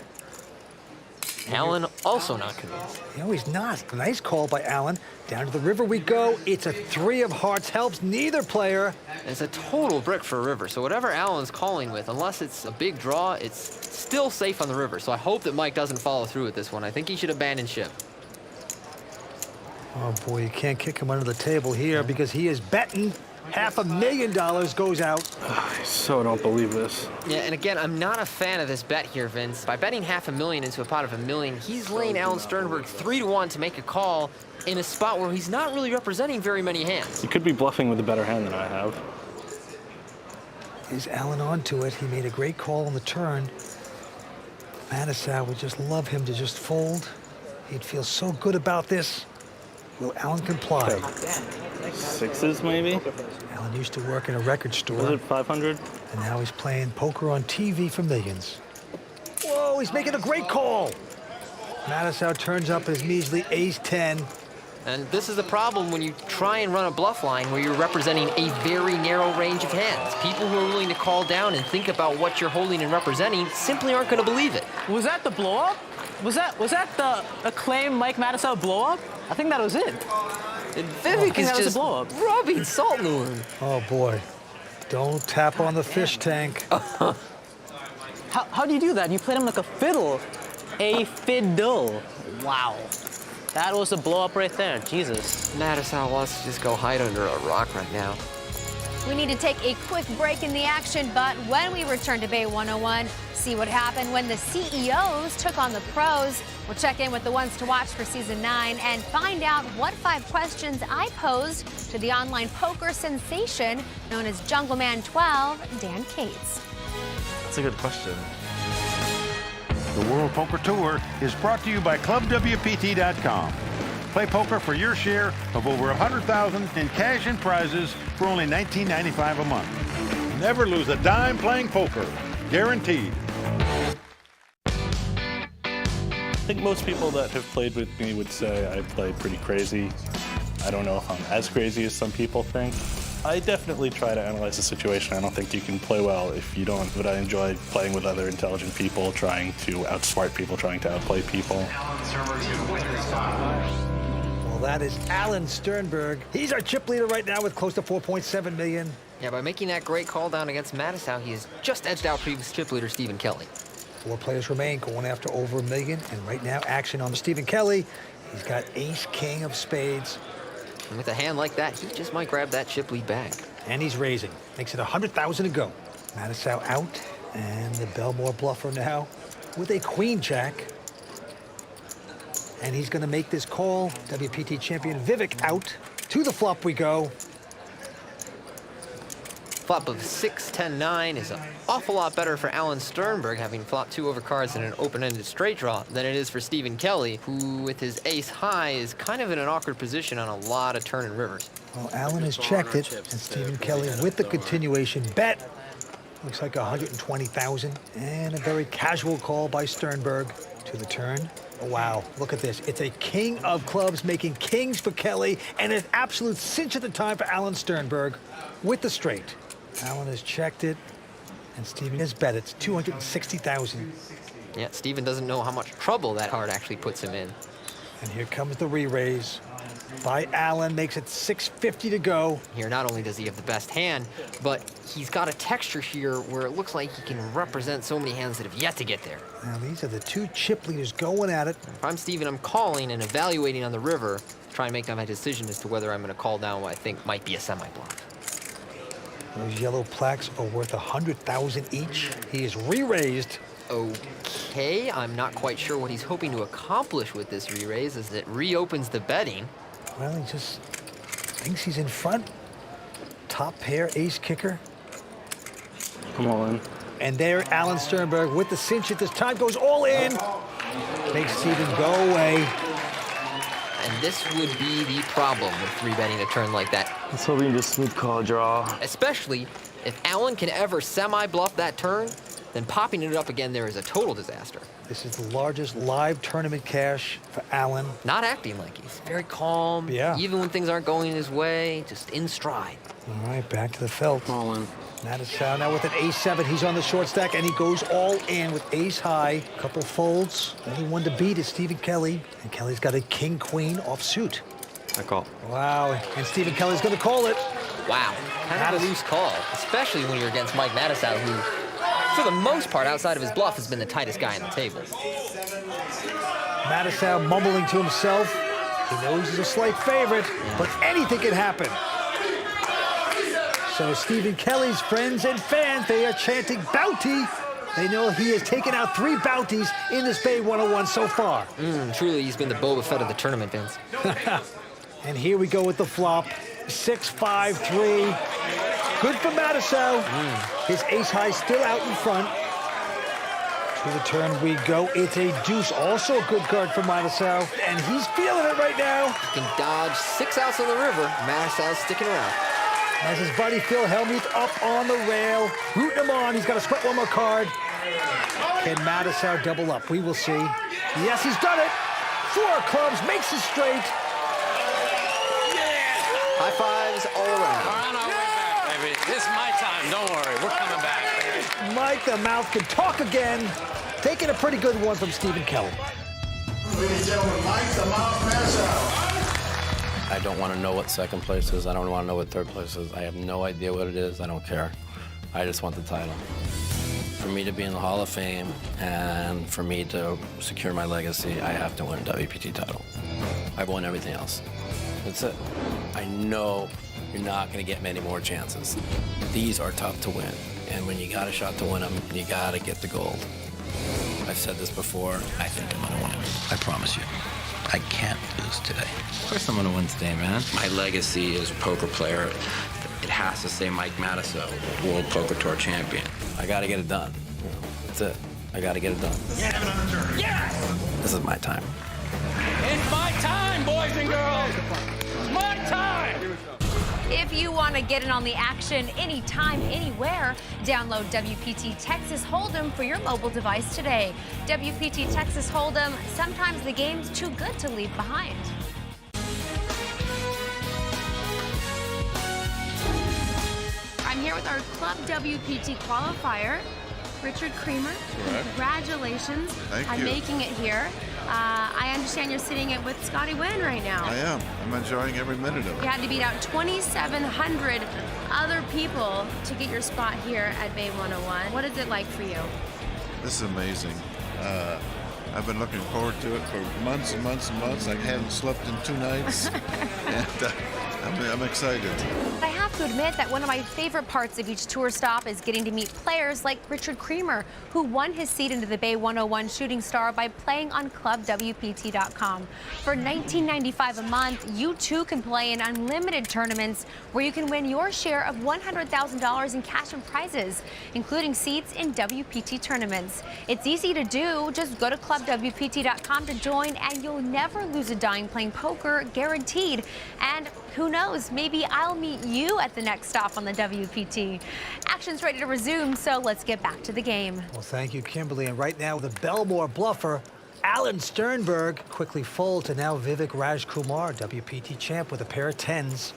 Alan also not convinced. No, he's not. Nice call by Alan. Down to the river we go. It's a 3 of hearts. Helps neither player. It's a total brick for a river, so whatever Alan's calling with, unless it's a big draw, it's still safe on the river. So I hope that Mike doesn't follow through with this one. I think he should abandon ship. Oh, boy, you can't kick him under the table here because he is betting. $500,000 goes out. I so don't believe this. Yeah, and again, I'm not a fan of this bet here, Vince. By betting $500,000 into a pot of $1 million, he's laying Alan Sternberg 3-1 to make a call in a spot where he's not really representing very many hands. You could be bluffing with a better hand than I have. Is Alan onto it? He made a great call on the turn. Matusow would just love him to just fold. He'd feel so good about this. Will Alan comply? 6s, maybe? Alan used to work in a record store. Was it 500? And now he's playing poker on TV for millions. Whoa, he's making a great call. Matusow turns up his measly ace-10. And this is the problem when you try and run a bluff line where you're representing a very narrow range of hands. People who are willing to call down and think about what you're holding and representing simply aren't going to believe it. Was that the blow-up? Was that the acclaimed Mike Matusow blow-up? I think that was it. And Vivek is just rubbing salt in the wound. Oh, boy. Don't tap on the fish tank. How do you do that? You played him like a fiddle. A fiddle. Wow. That was a blow-up right there. Jesus. Matusow wants to just go hide under a rock right now. We need to take a quick break in the action, but when we return to Bay 101, see what happened when the CEOs took on the pros. We'll check in with the ones to watch for season 9 and find out what 5 questions I posed to the online poker sensation known as Jungleman 12, Dan Cates. That's a good question. The World Poker Tour is brought to you by ClubWPT.com. Play poker for your share of over $100,000 in cash and prizes for only $19.95 a month. Never lose a dime playing poker. Guaranteed. I think most people that have played with me would say I play pretty crazy. I don't know if I'm as crazy as some people think. I definitely try to analyze the situation. I don't think you can play well if you don't, but I enjoy playing with other intelligent people, trying to outsmart people, trying to outplay people. Well, that is Alan Sternberg. He's our chip leader right now with close to 4.7 million. Yeah, by making that great call down against Matusow, he has just edged out previous chip leader Stephen Kelly. 4 players remain going after over $1 million, and right now action on Stephen Kelly. He's got ace king of spades. And with a hand like that, he just might grab that chip lead back. And he's raising. Makes it 100,000 to go. Matusow out, and the Belmore bluffer now with a queen jack. And he's going to make this call. WPT champion Vivek out. To the flop we go. Flop of 6-10-9 is an awful lot better for Alan Sternberg, having flopped 2 overcards in an open-ended straight draw, than it is for Stephen Kelly, who, with his ace high, is kind of in an awkward position on a lot of turn and rivers. Well, Alan has checked it, and Stephen Kelly with the continuation bet. Looks like 120,000, and a very casual call by Sternberg to the turn. Oh, wow, look at this. It's a king of clubs making kings for Kelly, and an absolute cinch at the time for Alan Sternberg with the straight. Alan has checked it, and Stephen has bet it. 260,000. Yeah, Stephen doesn't know how much trouble that card actually puts him in. And here comes the re-raise by Alan. Makes it 650 to go. Here, not only does he have the best hand, but he's got a texture here where it looks like he can represent so many hands that have yet to get there. Now, these are the 2 chip leaders going at it. If I'm Stephen, I'm calling and evaluating on the river, trying to make my decision as to whether I'm going to call down what I think might be a semi-bluff. Those yellow plaques are worth 100,000 each. He is re-raised. Okay, I'm not quite sure what he's hoping to accomplish with this re-raise, as it reopens the betting. Well, he just thinks he's in front. Top pair, ace kicker. Come on. And there, Alan Sternberg with the cinch at this time goes all in. Makes Stephen go away. And this would be the problem with 3-betting a turn like that. Let's hope we just smooth call draw. Especially if Alan can ever semi-bluff that turn, then popping it up again there is a total disaster. This is the largest live tournament cash for Alan. Not acting like he's very calm. Yeah. Even when things aren't going his way, just in stride. All right, back to the felt. All in. Matusow now with an ace-7. He's on the short stack, and he goes all in with ace-high. Couple folds. Only one to beat is Stephen Kelly. And Kelly's got a king-queen offsuit. I call. Wow, and Stephen Kelly's going to call it. Wow, kind of a loose call, especially when you're against Mike Matusow, who, for the most part, outside of his bluff, has been the tightest guy on the table. Matusow mumbling to himself. He knows he's a slight favorite, but anything can happen. So Stephen Kelly's friends and fans, they are chanting bounty. They know he has taken out 3 bounties in this Bay 101 so far. Truly, he's been the Boba Fett of the tournament, Vince. And here we go with the flop. 6-5-3. Good for Matusow. His ace-high still out in front. To the turn we go. It's a deuce, also a good card for Matusow. And he's feeling it right now. He can dodge 6 outs on the river. Matusow's sticking around. As his buddy Phil Hellmuth up on the rail, rooting him on. He's got to sweat one more card. Can Matusow double up? We will see. Yes, he's done it. 4 clubs, makes it straight. High fives all around. We're on our way back, baby. This is my time. Don't worry. We're coming back. Mike the Mouth can talk again. Taking a pretty good one from Stephen Kelly. Ladies and gentlemen, Mike the Mouth Matusow. I don't want to know what second place is. I don't want to know what third place is. I have no idea what it is. I don't care. I just want the title. For me to be in the Hall of Fame and for me to secure my legacy, I have to win a WPT title. I've won everything else. That's it. I know you're not going to get many more chances. These are tough to win. And when you got a shot to win them, you got to get the gold. I've said this before. I think I'm going to win. I promise you. I can't lose today. Of course I'm going to win today, man. My legacy as a poker player, it has to say Mike Matusow, World Poker Tour champion. I got to get it done. That's it. I got to get it done. Yes! This is my time. It's my time, boys and girls. My time. If you want to get in on the action anytime, anywhere, download WPT Texas Hold'em for your mobile device today. WPT Texas Hold'em, sometimes the game's too good to leave behind. I'm here with our Club WPT qualifier, Richard Creamer. Correct. Congratulations Thank on you. making it here. I understand you're sitting it with Scotty Wynn right now. I am. I'm enjoying every minute of You it. had to beat out 2,700 other people to get your spot here at Bay 101. What is it like for you? This is amazing. I've been looking forward to it for months and months and months. I hadn't slept in 2 nights, and I'm excited. I have to admit that one of my favorite parts of each tour stop is getting to meet players like Richard Creamer, who won his seat into the Bay 101 Shooting Star by playing on ClubWPT.com. For $19.95 a month, you too can play in unlimited tournaments where you can win your share of $100,000 in cash and prizes, including seats in WPT tournaments. It's easy to do. Just go to ClubWPT.com to join, and you'll never lose a dime playing poker, guaranteed. And who knows, maybe I'll meet you at the next stop on the WPT. Action's ready to resume, so let's get back to the game. Well, thank you, Kimberly. And right now, the Belmore bluffer, Alan Sternberg, quickly folds, and now Vivek Rajkumar, WPT champ, with a pair of 10s.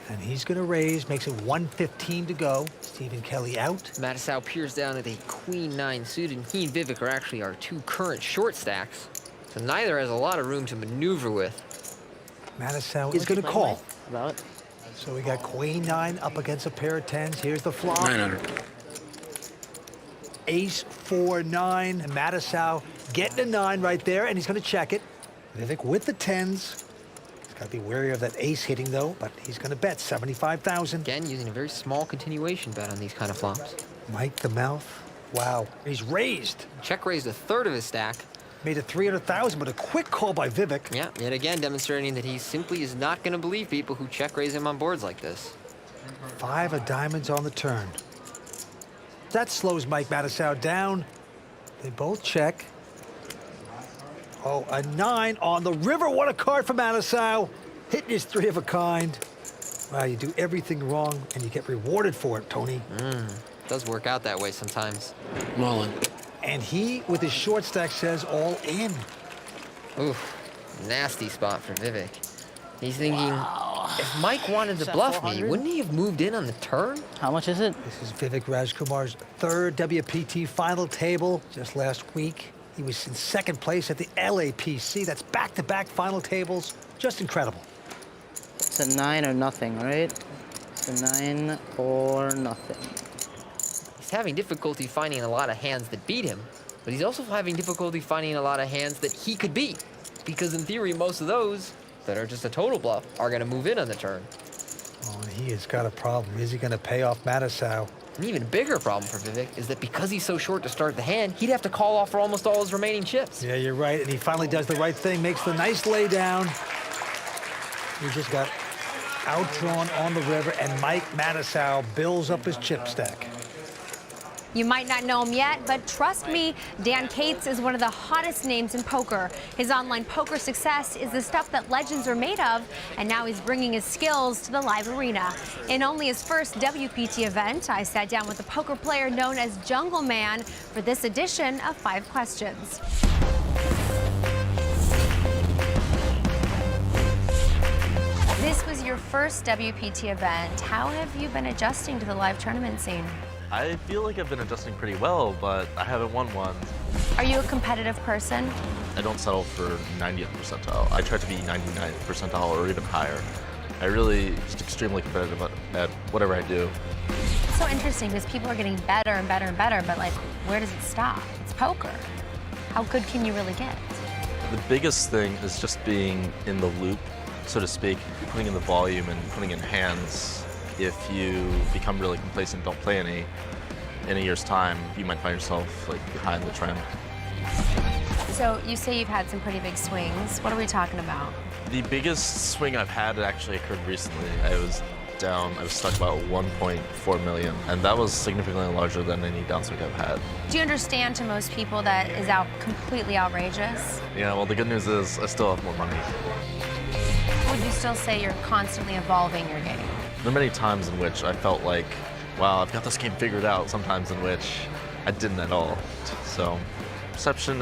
And he's going to raise, makes it 115 to go. Stephen Kelly out. Matusow peers down at a queen-9 suited, and he and Vivek are actually our 2 current short stacks, so neither has a lot of room to maneuver with. Matusow is going to call. So we got queen 9 up against a pair of 10s. Here's the flop. 900. Ace 4 9. And Matusow getting a 9 right there, and he's going to check it. Vivek with the 10s. He's got to be wary of that ace hitting though, but he's going to bet 75,000. Again, using a very small continuation bet on these kind of flops. Mike the mouth. Wow. He's raised. Check raised a third of his stack. Made it 300,000, but a quick call by Vivek. Yeah, yet again demonstrating that he simply is not going to believe people who check raise him on boards like this. 5 of diamonds on the turn. That slows Mike Matusow down. They both check. Oh, a 9 on the river. What a card for Matusow. Hitting his 3 of a kind. Wow, you do everything wrong and you get rewarded for it, Tony. Does work out that way sometimes. Mullen. And he, with his short stack, says all in. Oof, nasty spot for Vivek. He's thinking, if Mike wanted to bluff me, wouldn't he have moved in on the turn? How much is it? This is Vivek Rajkumar's 3rd WPT final table. Just last week, he was in 2nd place at the LAPC. That's back-to-back final tables. Just incredible. It's a 9 or nothing, right? It's a 9 or nothing. He's having difficulty finding a lot of hands that beat him, but he's also having difficulty finding a lot of hands that he could beat, because in theory, most of those that are just a total bluff are going to move in on the turn. Oh, he has got a problem. Is he going to pay off Matusow? An even bigger problem for Vivek is that because he's so short to start the hand, he'd have to call off for almost all his remaining chips. Yeah, you're right, and he finally does the right thing, makes the nice lay down. He just got outdrawn on the river, and Mike Matusow builds up his chip stack. You might not know him yet, but trust me, Dan Cates is one of the hottest names in poker. His online poker success is the stuff that legends are made of, and now he's bringing his skills to the live arena. In only his first WPT event, I sat down with a poker player known as Jungle Man for this edition of 5 Questions. This was your first WPT event. How have you been adjusting to the live tournament scene? I feel like I've been adjusting pretty well, but I haven't won one. Are you a competitive person? I don't settle for 90th percentile. I try to be 99th percentile or even higher. I really just extremely competitive at whatever I do. It's so interesting because people are getting better and better and better, but like, where does it stop? It's poker. How good can you really get? The biggest thing is just being in the loop, so to speak, putting in the volume and putting in hands if you become really complacent, don't play any, in a year's time, you might find yourself like behind the trend. So you say you've had some pretty big swings. What are we talking about? The biggest swing I've had actually occurred recently. I was stuck about 1.4 million, and that was significantly larger than any downswing I've had. Do you understand to most people that is completely outrageous? Yeah, well, the good news is I still have more money. Would you still say you're constantly evolving your game? There are many times in which I felt like, wow, I've got this game figured out, sometimes in which I didn't at all. So, perception,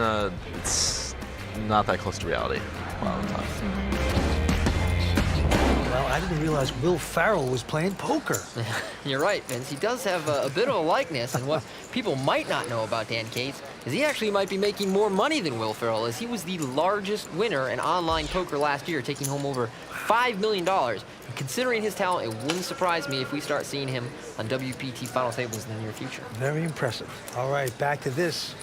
it's not that close to reality a lot of the time. Well, I didn't realize Will Ferrell was playing poker. You're right, Vince. He does have a bit of a likeness, and what people might not know about Dan Cates is he actually might be making more money than Will Ferrell, as he was the largest winner in online poker last year, taking home over $5 million. And considering his talent, it wouldn't surprise me if we start seeing him on WPT final tables in the near future. Very impressive. All right, back to this.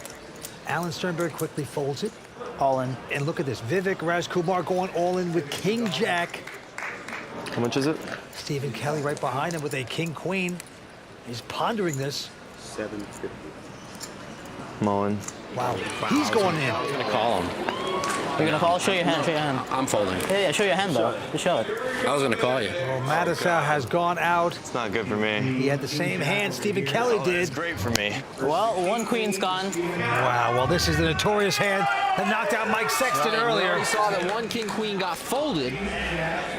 Alan Sternberg quickly folds it. All in. And look at this. Vivek Rajkumar going all in with King Jack. How much is it? Stephen Kelly right behind him with a King Queen. He's pondering this. 750. Mullen. Wow. He's going in. I'm gonna call him. You're gonna call? Show your hand. Show your hand. I'm folding. Yeah, show your hand though. Just show it. I was gonna call you. Well, Matusow has gone out. It's not good for me. He had the same hand Stephen Kelly did. It's great for me. Well, one queen's gone. Wow. Well, this is the notorious hand that knocked out Mike Sexton earlier. We saw that one King Queen got folded,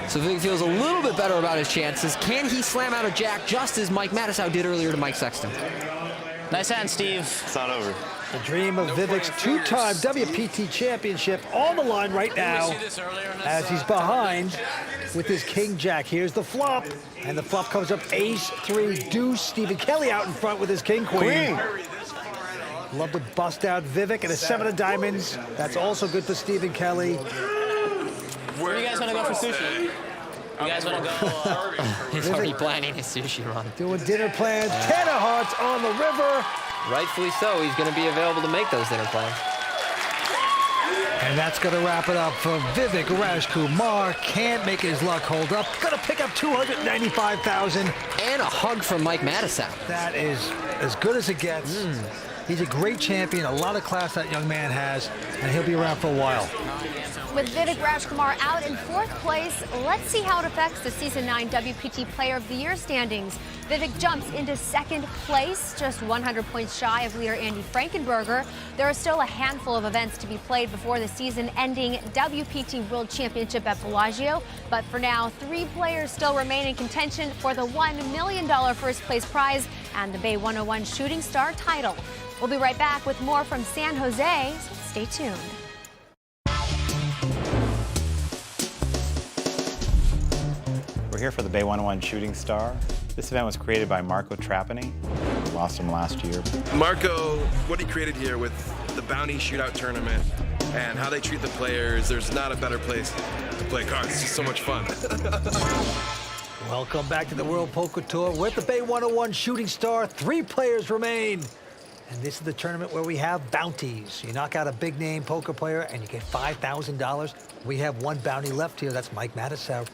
so Vivek feels a little bit better about his chances. Can he slam out a jack just as Mike Matusow did earlier to Mike Sexton? Nice hand, Steve. It's not over. The dream of Vivek's two-time WPT championship on the line right now as he's behind with his King Jack. Here's the flop, and the flop comes up ace, 3, deuce. Stephen Kelly out in front with his King Queen. Love to bust out Vivek and a 7 of diamonds. That's also good for Stephen Kelly. Where do you guys want to go for sushi? You guys want to go? He's already planning his sushi run. Doing dinner plans. 10 of hearts on the river. Rightfully so. He's going to be available to make those dinner plans. And that's going to wrap it up for Vivek Rajkumar. Can't make his luck hold up. Going to pick up $295,000. And a hug from Mike Matusow. That is as good as it gets. He's a great champion. A lot of class that young man has, and he'll be around for a while. With Vivek Rajkumar out in 4th place, let's see how it affects the Season 9 WPT Player of the Year standings. Vivek jumps into 2nd place, just 100 points shy of leader Andy Frankenberger. There are still a handful of events to be played before the season-ending WPT World Championship at Bellagio. But for now, 3 players still remain in contention for the $1 million first-place prize and the Bay 101 Shooting Star title. We'll be right back with more from San Jose, so stay tuned. We're here for the Bay 101 Shooting Star. This event was created by Marco Trapani. Lost him last year. Marco, what he created here with the Bounty Shootout Tournament and how they treat the players, there's not a better place to play cards. It's just so much fun. Welcome back to the World Poker Tour with the Bay 101 Shooting Star. 3 players remain. And this is the tournament where we have bounties. You knock out a big-name poker player and you get $5,000. We have 1 bounty left here. That's Mike Matusow.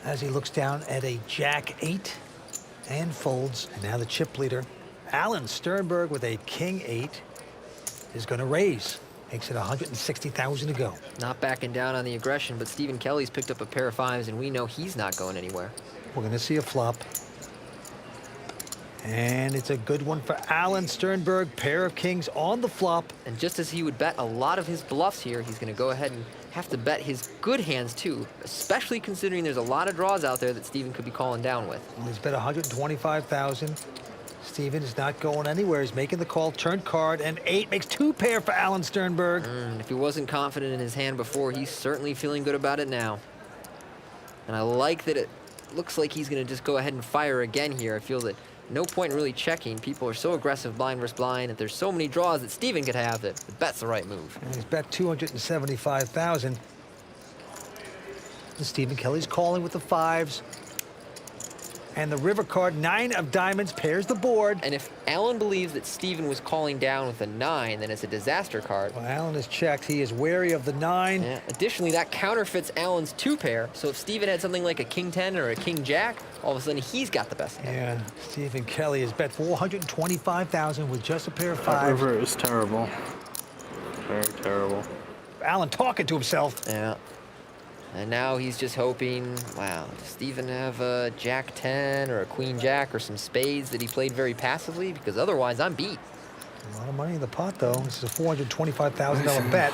As he looks down at a Jack 8 and folds. And now the chip leader, Alan Sternberg, with a King 8, is going to raise. Makes it $160,000 to go. Not backing down on the aggression, but Stephen Kelly's picked up a pair of 5s, and we know he's not going anywhere. We're going to see a flop. And it's a good one for Alan Sternberg. Pair of kings on the flop. And just as he would bet a lot of his bluffs here, he's going to go ahead and have to bet his good hands too, especially considering there's a lot of draws out there that Stephen could be calling down with. And he's bet $125,000. Stephen is not going anywhere. He's making the call. Turn card, and 8 makes 2 pair for Alan Sternberg. If he wasn't confident in his hand before, he's certainly feeling good about it now. And I like that it looks like he's going to just go ahead and fire again here. I feel that no point in really checking. People are so aggressive blind versus blind, and there's so many draws that Stephen could have that the bet's the right move. And he's bet $275,000. And Stephen Kelly's calling with the 5s. And the river card, 9 of diamonds, pairs the board. And if Alan believes that Steven was calling down with a 9, then it's a disaster card. Well, Alan has checked. He is wary of the 9. Yeah. Additionally, that counterfeits Alan's 2 pair. So if Steven had something like a king 10 or a king jack, all of a sudden he's got the best hand. Yeah, Stephen Kelly has bet $425,000 with just a pair of 5s. That river is terrible. Very terrible. Alan talking to himself. Yeah. And now he's just hoping, wow, does Steven have a jack 10 or a queen jack or some spades that he played very passively? Because otherwise, I'm beat. A lot of money in the pot, though. This is a $425,000 bet.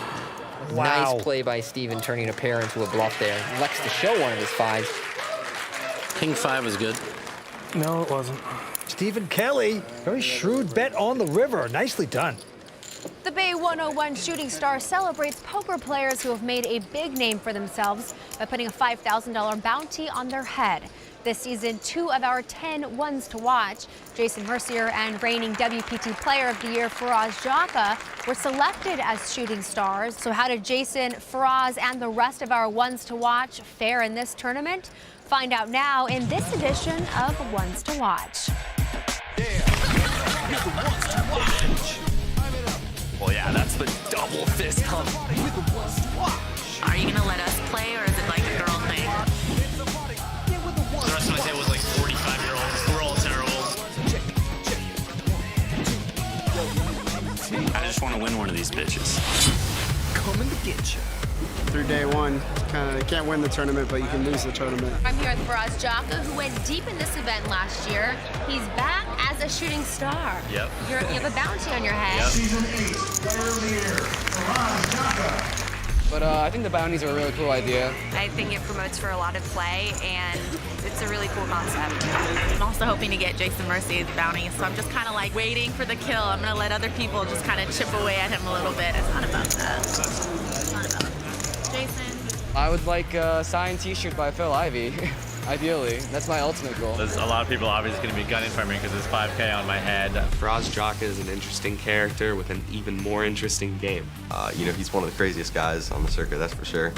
Wow. Nice play by Steven, turning a pair into a bluff there. He likes to show one of his 5s. King 5 is good. No, it wasn't. Stephen Kelly, very shrewd bet on the river. Nicely done. The Bay 101 shooting star celebrates poker players who have made a big name for themselves by putting a $5,000 bounty on their head. This season, 2 of our 10 ones to watch, Jason Mercier and reigning WPT Player of the Year Faraz Jaka, were selected as shooting stars. So how did Jason, Faraz, and the rest of our ones to watch fare in this tournament? Find out now in this edition of Ones to Watch. Well, yeah, that's the double fist pump. Are you gonna let us play, or is it like a girl thing? The rest of my table was like 45-year-olds. We're all terrible. I just want to win one of these bitches. Coming to get you. Through day one, you can't win the tournament, but you can lose the tournament. I'm here with Faraz Jaka, who went deep in this event last year. He's back as a shooting star. Yep. You have a bounty on your head. Yep. Season 8, Player of the Year, Faraz Jaka. But I think the bounties are a really cool idea. I think it promotes for a lot of play, and it's a really cool concept. I'm also hoping to get Jason Mercier's bounty, so I'm just kind of like waiting for the kill. I'm going to let other people just kind of chip away at him a little bit. It's not about that. It's not about that. Jason? I would like a signed t-shirt by Phil Ivey, ideally. That's my ultimate goal. There's a lot of people obviously going to be gunning for me because there's 5K on my head. Faraz Jaka is an interesting character with an even more interesting game. He's one of the craziest guys on the circuit, that's for sure.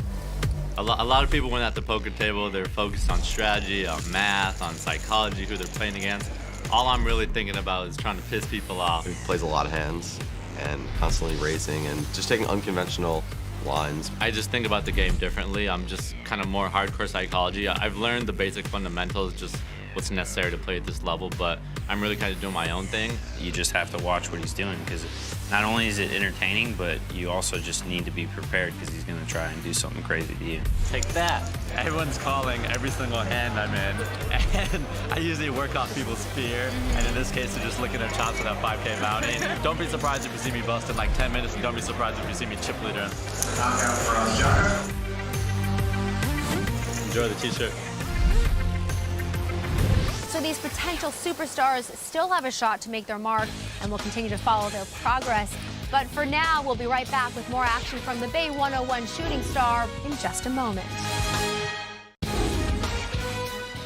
A lot of people went at the poker table. They're focused on strategy, on math, on psychology, who they're playing against. All I'm really thinking about is trying to piss people off. He plays a lot of hands and constantly raising and just taking unconventional lines. I just think about the game differently. I'm just kind of more hardcore psychology. I've learned the basic fundamentals, just what's necessary to play at this level, but I'm really kind of doing my own thing. You just have to watch what he's doing, because not only is it entertaining, but you also just need to be prepared, because he's going to try and do something crazy to you. Take that. Everyone's calling every single hand I'm in, and I usually work off people's fear, and in this case, they're just licking their chops with that 5K bounty. Don't be surprised if you see me bust in like 10 minutes, and don't be surprised if you see me chip leader. Enjoy the t-shirt. So these potential superstars still have a shot to make their mark, and we'll continue to follow their progress. But for now, we'll be right back with more action from the Bay 101 shooting star in just a moment.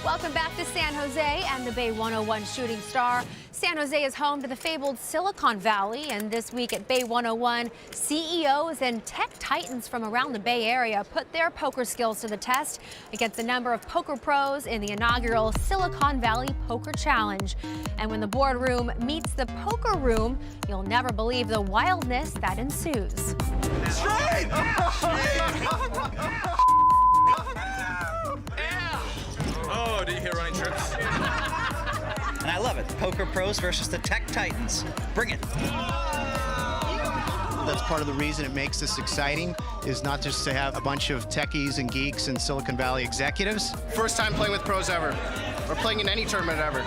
Welcome back to San Jose and the Bay 101 shooting star. San Jose is home to the fabled Silicon Valley, and this week at Bay 101, CEOs and tech titans from around the Bay Area put their poker skills to the test against a number of poker pros in the inaugural Silicon Valley Poker Challenge. And when the boardroom meets the poker room, you'll never believe the wildness that ensues. Straight! Oh, did you hear running trips? And I love it. Poker pros versus the tech titans. Bring it. That's part of the reason it makes this exciting, is not just to have a bunch of techies and geeks and Silicon Valley executives. First time playing with pros ever, or playing in any tournament ever.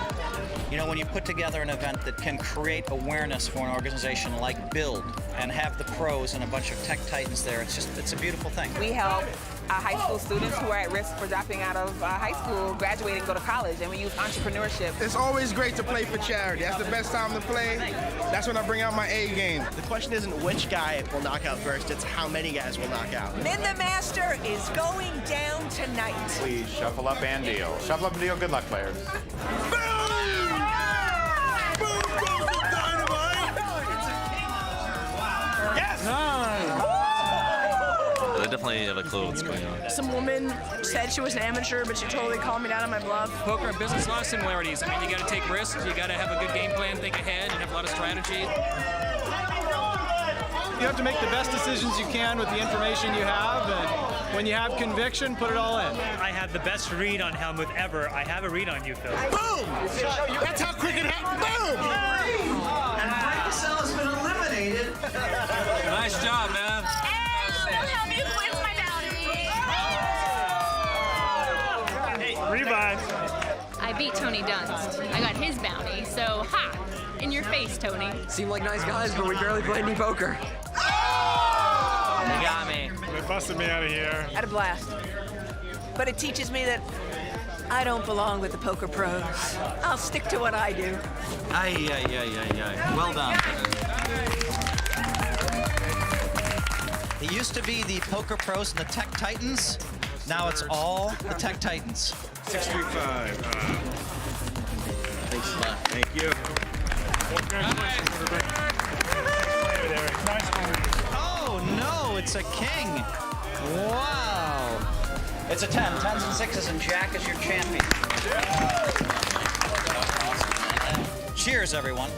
You know, when you put together an event that can create awareness for an organization like Build and have the pros and a bunch of tech titans there, it's a beautiful thing. We help high school students who are at risk for dropping out of high school, graduating, go to college, and we use entrepreneurship. It's always great to play for charity. That's the best time to play. That's when I bring out my A game. The question isn't which guy will knock out first, it's how many guys will knock out. Then the master is going down tonight. Please shuffle up and deal. Shuffle up and deal. Good luck, players. The definitely have a clue what's going on. Some woman said she was an amateur, but she totally called me down on my bluff. Poker and business, a lot of similarities. I mean, you got to take risks, you got to have a good game plan, think ahead, and have a lot of strategy. You have to make the best decisions you can with the information you have, and when you have conviction, put it all in. I have the best read on Hellmuth ever. I have a read on you, Phil. Boom! That's how quick it happened. Boom! And Matusow has been eliminated. Nice job, man. Hellmuth wins my bounty. Hey, revive. I beat Tony Dunst. I got his bounty, so ha! In your face, Tony. Seem like nice guys, but we barely played any poker. You got me. They busted me out of here. Had a blast. But it teaches me that I don't belong with the poker pros. I'll stick to what I do. Aye. Well done. It used to be the poker pros and the tech titans. Now it's all the tech titans. 635. Thanks a lot. Thank you. Oh no, it's a king. Wow. It's a 10. 10s and 6s, and Jack is your champion. Cheers, everyone.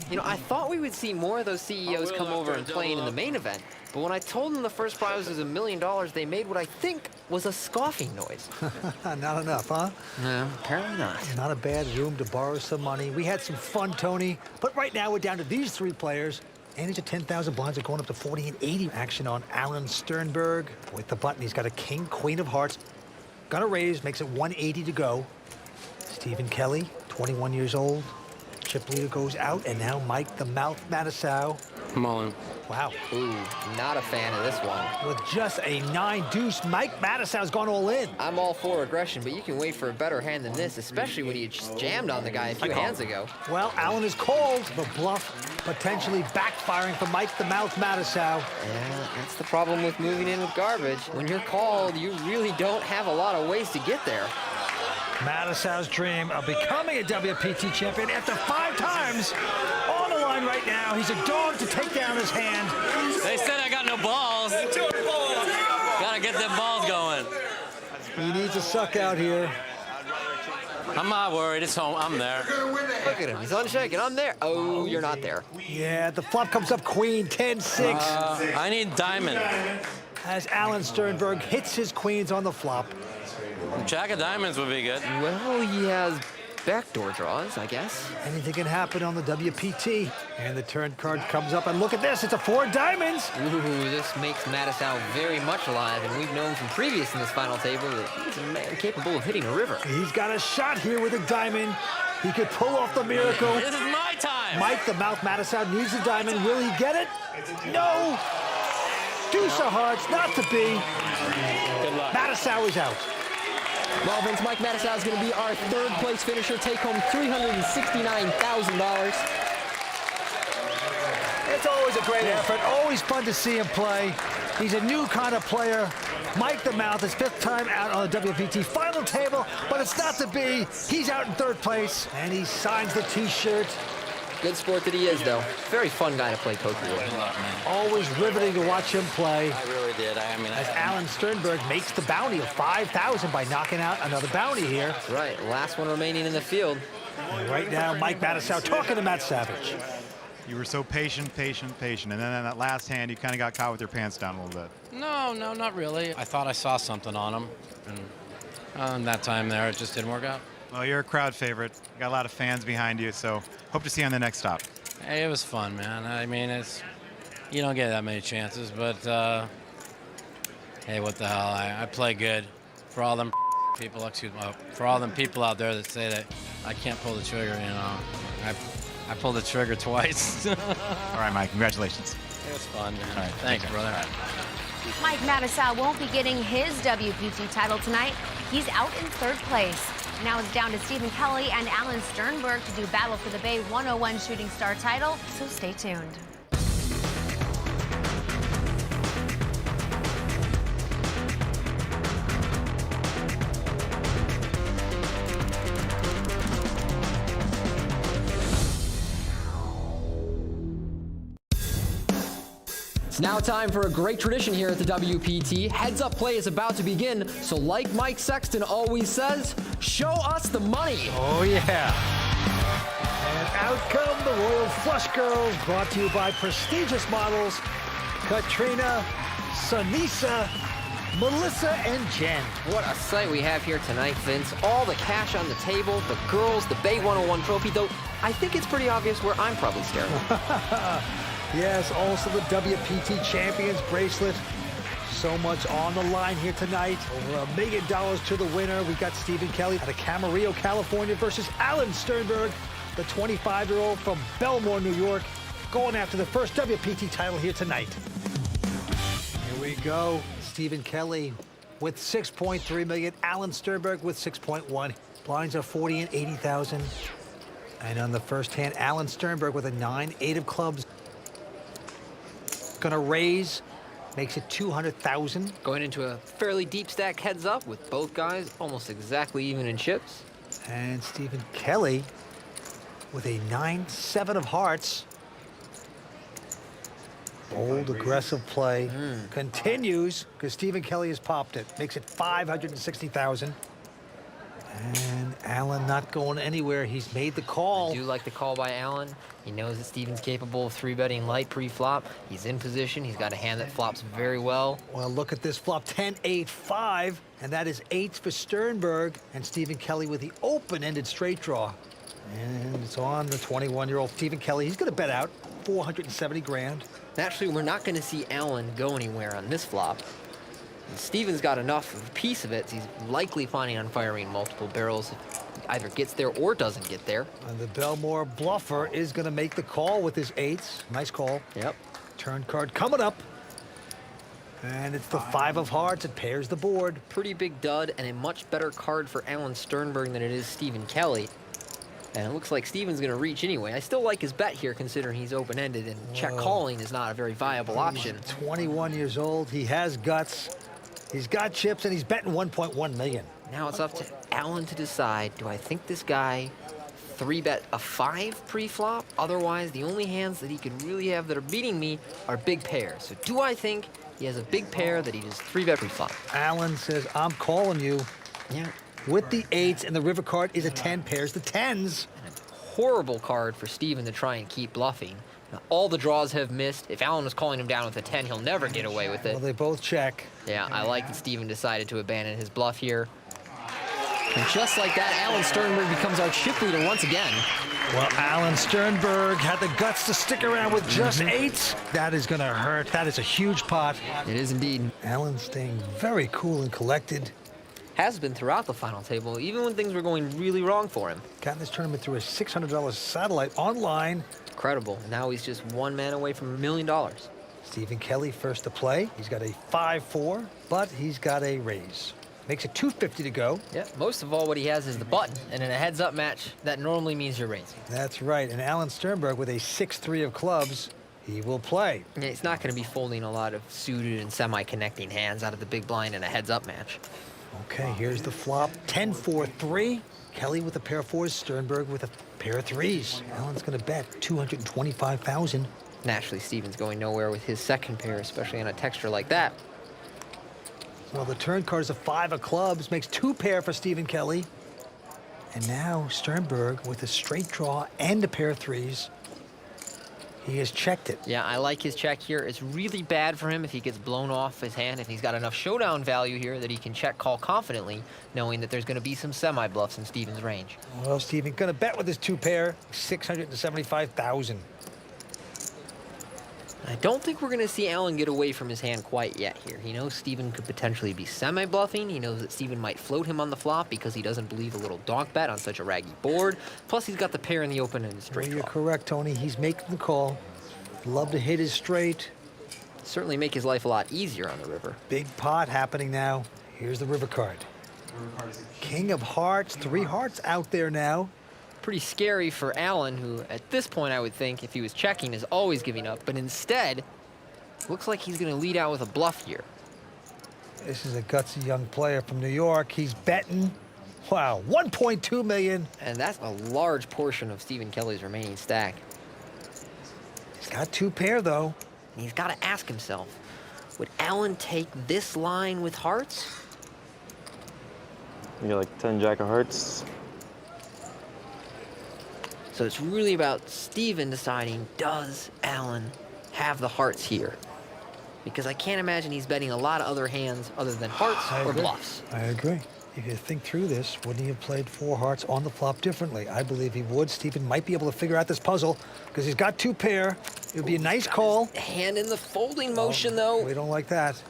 You know, I thought we would see more of those CEOs come over and playing in the main event, but when I told them the first prize was $1 million, they made what I think was a scoffing noise. Not enough, huh? No, apparently not. Not a bad room to borrow some money. We had some fun, Tony, but right now we're down to these three players. And he's at 10,000 blinds are going up to 40 and 80 action on Alan Sternberg. With the button, he's got a king, queen of hearts. Gonna raise, makes it 180 to go. Stephen Kelly, 21 years old. Chip leader goes out, and now Mike the Mouth Matusow. I'm all in. Wow. Ooh, not a fan of this one. With just a 9-deuce, Mike Matusow's gone all in. I'm all for aggression, but you can wait for a better hand than this, especially when you just jammed on the guy a few hands ago. Well, Alan is called. The bluff potentially backfiring for Mike the Mouth Matusow. Yeah, that's the problem with moving in with garbage. When you're called, you really don't have a lot of ways to get there. Matusow's dream of becoming a WPT champion after 5 times on the line right now. He's a dog to take down his hand. They said I got no balls. Gotta get them balls going. He needs a suck out here. I'm not worried. It's home. I'm there. Look at him. He's unshaken. I'm there. Oh, you're not there. Yeah, the flop comes up queen, 10-6. I need diamond. As Alan Sternberg hits his queens on the flop. Jack of diamonds would be good. Well, he has backdoor draws, I guess. Anything can happen on the WPT. And the turn card comes up, and look at this. It's a 4 diamonds. Ooh, this makes Matusow very much alive, and we've known from previous in this final table that he's a man capable of hitting a river. He's got a shot here with a diamond. He could pull off the miracle. This is my time. Mike the Mouth Matusow needs a diamond. Will he get it? No. Deuce of hearts, not to be. Good luck. Matusow is out. Well, Vince, Mike Matusow is going to be our 3rd place finisher, take home $369,000. It's always a great effort, always fun to see him play. He's a new kind of player. Mike the Mouth, his 5th time out on the WPT final table, but it's not to be. He's out in 3rd place, and he signs the T-shirt. Good sport that he is, though. Very fun guy to play poker with. Always riveting to watch him play. I really did. As Alan Sternberg makes the bounty of 5,000 by knocking out another bounty here. That's right. Last one remaining in the field. And right now, Mike Matusow talking to Matt Savage. You were so patient, and then in that last hand, you kind of got caught with your pants down a little bit. No, not really. I thought I saw something on him, and that time there, it just didn't work out. Well, you're a crowd favorite. You got a lot of fans behind you, so hope to see you on the next stop. Hey, it was fun, man. I mean, you don't get that many chances, but hey, what the hell? I play good. For all them people, for all them people out there that say that I can't pull the trigger, you know, I pulled the trigger twice. All right, Mike. Congratulations. It was fun, man. All right, thanks, brother. Mike Matusow won't be getting his WPT title tonight. He's out in 3rd place. Now it's down to Stephen Kelly and Alan Sternberg to do battle for the Bay 101 Shooting Star title, so stay tuned. now time for a great tradition here at the WPT. Heads-up play is about to begin, so like Mike Sexton always says, show us the money. Oh, yeah. And out come the Royal Flush Girls, brought to you by prestigious models Katrina, Sunisa, Melissa, and Jen. What a sight we have here tonight, Vince. All the cash on the table, the girls, the Bay 101 trophy, though I think it's pretty obvious where I'm probably staring. Yes, also the WPT Champions bracelet. So much on the line here tonight. Over $1 million to the winner. We got Stephen Kelly out of Camarillo, California versus Alan Sternberg, the 25-year-old from Belmore, New York, going after the first WPT title here tonight. Here we go. Stephen Kelly with 6.3 million. Alan Sternberg with 6.1. Blinds are 40 and 80,000. And on the first hand, Alan Sternberg with a 9-8 of clubs. Gonna raise, makes it 200,000. Going into a fairly deep stack heads up with both guys almost exactly even in chips. And Stephen Kelly with a 9-7 of hearts. Bold, aggressive play. Continues, because Stephen Kelly has popped it. Makes it 560,000. And Alan not going anywhere. He's made the call. I do like the call by Alan. He knows that Stephen's capable of 3-betting light pre-flop. He's in position. He's got a hand that flops very well. Well, look at this flop, 10-8-5, and that is 8s for Sternberg, and Stephen Kelly with the open-ended straight draw. And it's on the 21-year-old Stephen Kelly. He's going to bet out 470 grand. Naturally, we're not going to see Alan go anywhere on this flop. And Stephen's got enough of a piece of it. He's likely planning on firing multiple barrels. Either gets there or doesn't get there. And the Belmore bluffer is going to make the call with his 8s. Nice call. Yep. Turn card coming up. And it's the 5 of hearts. It pairs the board. Pretty big dud and a much better card for Alan Sternberg than it is Stephen Kelly. And it looks like Stephen's going to reach anyway. I still like his bet here considering he's open-ended and check calling is not a very viable option. 21 years old. He has guts. He's got chips and he's betting 1.1 million. Now it's up to Alan to decide, do I think this guy 3-bet a 5 pre-flop? Otherwise, the only hands that he could really have that are beating me are big pairs. So do I think he has a big pair that he just 3-bet pre-flop? Alan says, I'm calling you. Yeah. With the 8s, and the river card is a 10, pairs the 10s. And a horrible card for Stephen to try and keep bluffing. Now, all the draws have missed. If Alan was calling him down with a 10, he'll never get away with it. Well, they both check. Yeah, I like that Stephen decided to abandon his bluff here. And just like that, Alan Sternberg becomes our chip leader once again. Well, Alan Sternberg had the guts to stick around with just 8s. That is going to hurt. That is a huge pot. It is indeed. Alan staying very cool and collected. Has been throughout the final table, even when things were going really wrong for him. Got in this tournament through a $600 satellite online. Incredible. Now he's just one man away from $1 million. Stephen Kelly first to play. He's got a 5-4, but he's got a raise. Makes it 250 to go. Yeah, most of all, what he has is the button. And in a heads-up match, that normally means you're raising. That's right. And Alan Sternberg with a 6-3 of clubs, he will play. Yeah, he's not going to be folding a lot of suited and semi-connecting hands out of the big blind in a heads-up match. Okay, here's the flop. 10-4-3. Kelly with a pair of 4s, Sternberg with a pair of 3s. Alan's going to bet 225,000. Naturally, Stephen's going nowhere with his second pair, especially on a texture like that. Well, the turn card is a 5 of clubs, makes 2 pair for Stephen Kelly. And now Sternberg with a straight draw and a pair of 3s. He has checked it. Yeah, I like his check here. It's really bad for him if he gets blown off his hand, if he's got enough showdown value here that he can check call confidently, knowing that there's going to be some semi-bluffs in Stephen's range. Well, Stephen going to bet with his 2 pair, 675,000. I don't think we're going to see Alan get away from his hand quite yet here. He knows Stephen could potentially be semi-bluffing. He knows that Stephen might float him on the flop because he doesn't believe a little donk bet on such a raggy board. Plus, he's got the pair in the open and straight draw. You're correct, Tony. He's making the call. Love to hit his straight. Certainly make his life a lot easier on the river. Big pot happening now. Here's the river card. King of hearts, 3 hearts out there now. Pretty scary for Alan, who at this point I would think if he was checking is always giving up, but instead looks like he's going to lead out with a bluff here. This is a gutsy young player from New York. He's betting, wow, 1.2 million. And that's a large portion of Stephen Kelly's remaining stack. He's got 2 pair though. And he's got to ask himself, would Allen take this line with hearts? You got like 10 jack of hearts. So it's really about Steven deciding, does Allen have the hearts here? Because I can't imagine he's betting a lot of other hands other than hearts or bluffs. I agree. If you think through this, wouldn't he have played 4 hearts on the flop differently? I believe he would. Steven might be able to figure out this puzzle because he's got 2 pair. It would be a nice call. Hand in the folding motion, though. We don't like that.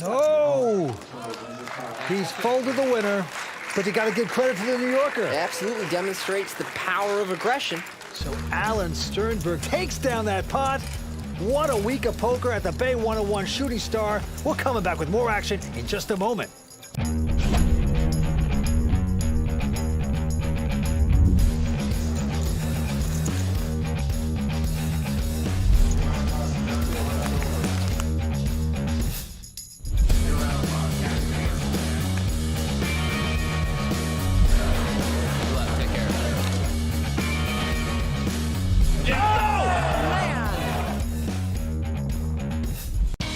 No! He's folded the winner, but you got to give credit to the New Yorker. It absolutely demonstrates the power of aggression. So Alan Sternberg takes down that pot. What a week of poker at the Bay 101 Shooting Star. We're coming back with more action in just a moment.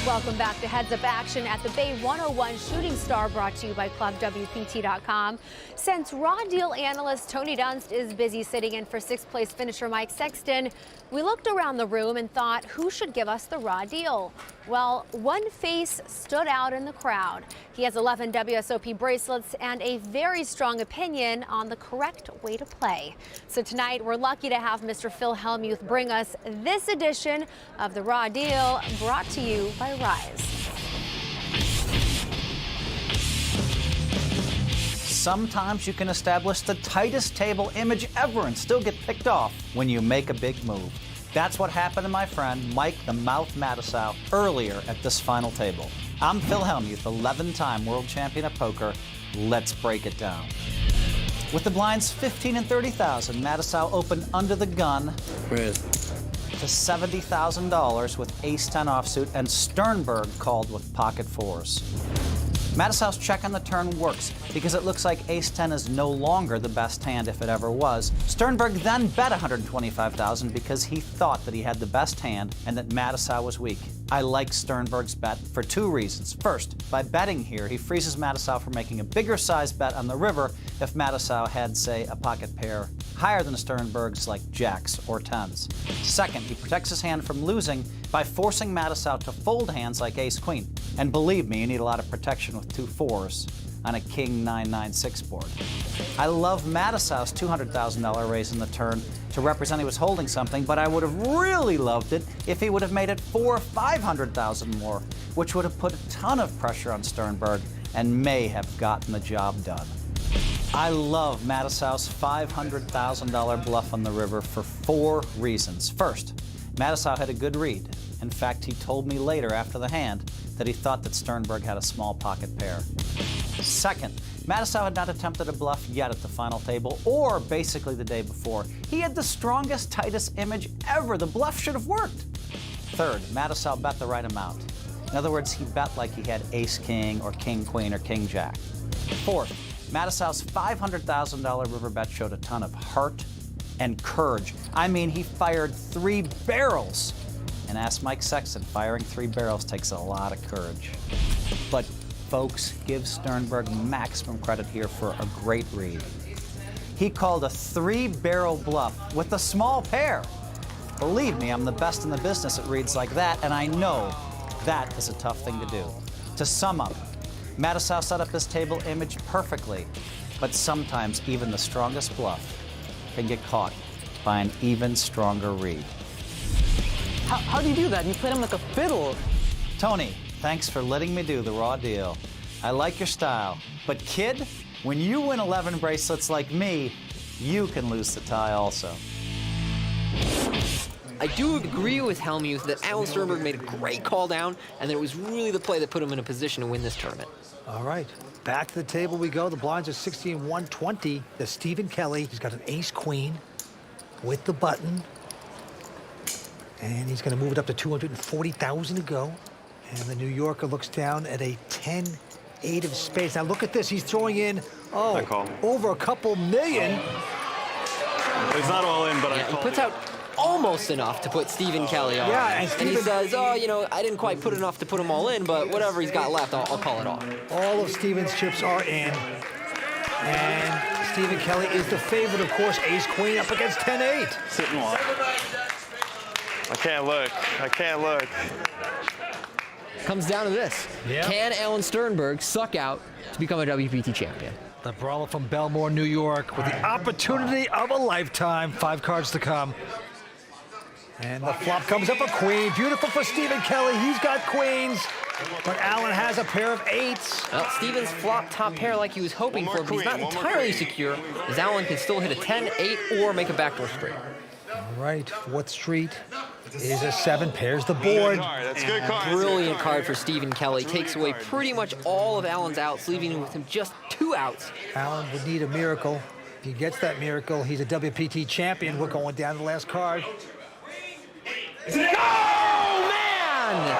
Welcome back to Heads Up Action at the Bay 101 Shooting Star, brought to you by ClubWPT.com. Since raw deal analyst Tony Dunst is busy sitting in for 6th place finisher Mike Sexton, we looked around the room and thought, who should give us the raw deal? Well, one face stood out in the crowd. He has 11 WSOP bracelets and a very strong opinion on the correct way to play. So tonight, we're lucky to have Mr. Phil Hellmuth bring us this edition of the Raw Deal, brought to you by Rise. Sometimes you can establish the tightest table image ever and still get picked off when you make a big move. That's what happened to my friend Mike the Mouth Matusow earlier at this final table. I'm Phil Hellmuth, 11-time world champion of poker. Let's break it down. With the blinds 15 and 30,000, Matusow opened under the gun to $70,000 with ace-10 offsuit, and Sternberg called with pocket 4s. Matusow's check on the turn works because it looks like ace-10 is no longer the best hand if it ever was. Sternberg then bet $125,000 because he thought that he had the best hand and that Matusow was weak. I like Sternberg's bet for 2 reasons. First, by betting here, he freezes Matusow from making a bigger size bet on the river if Matusow had, say, a pocket pair higher than Sternberg's, like jacks or 10s. Second, he protects his hand from losing by forcing Matusow to fold hands like ace-queen. And believe me, you need a lot of protection with 2 4s on a king 9-9-6 board. I love Matusow's $200,000 raise in the turn to represent he was holding something, but I would have really loved it if he would have made it $400,000 or $500,000 more, which would have put a ton of pressure on Sternberg and may have gotten the job done. I love Matusow's $500,000 bluff on the river for 4 reasons. First, Matusow had a good read. In fact, he told me later after the hand that he thought that Sternberg had a small pocket pair. Second, Matusow had not attempted a bluff yet at the final table, or basically the day before. He had the strongest, tightest image ever. The bluff should have worked. Third, Matusow bet the right amount. In other words, he bet like he had ace-king or king-queen or king-jack. Fourth, Matusow's $500,000 river bet showed a ton of heart and courage. I mean, he fired 3 barrels. And ask Mike Sexton, firing 3 barrels takes a lot of courage. But folks, give Sternberg maximum credit here for a great read. He called a 3-barrel bluff with a small pair. Believe me, I'm the best in the business at reads like that, and I know that is a tough thing to do. To sum up, Matusow set up his table image perfectly, but sometimes even the strongest bluff can get caught by an even stronger read. How do you do that? You played him like a fiddle. Tony, thanks for letting me do the raw deal. I like your style, but kid, when you win 11 bracelets like me, you can lose the tie also. I do agree with Hellmuth that Alan Sternberg made a great call down, and that it was really the play that put him in a position to win this tournament. All right, back to the table we go. The blinds are 60 and 120. There's Stephen Kelly. He's got an ace-queen with the button. And he's going to move it up to 240,000 to go. And the New Yorker looks down at a 10-8 of spades. Now look at this. He's throwing in, over a couple million. It's not all in, but I he puts out almost enough to put Stephen Kelly on. Yeah, and he says, oh, you know, I didn't quite put enough to put them all in, but whatever he's got left, I'll call it off. All of Stephen's chips are in. And Stephen Kelly is the favorite, of course. Ace-Queen up against 10-8. Sit and watch. I can't look. I can't look. Comes down to this. Yep. Can Alan Sternberg suck out to become a WPT champion? The brawler from Belmore, New York, with the opportunity of a lifetime. 5 cards to come. And the flop comes up a queen. Beautiful for Stephen Kelly. He's got queens. But Alan has a pair of 8s. Well, Stephen's flop top pair like he was hoping for, but he's not entirely secure, as Alan can still hit a 10, 8, or make a backdoor straight. All right, 4th Street is a 7, pairs the board. That's a good card. Brilliant card for Stephen Kelly. Takes away pretty much all of Alan's outs, leaving him with him just 2 outs. Alan would need a miracle. If he gets that miracle, he's a WPT champion. We're going down to the last card. Oh, man!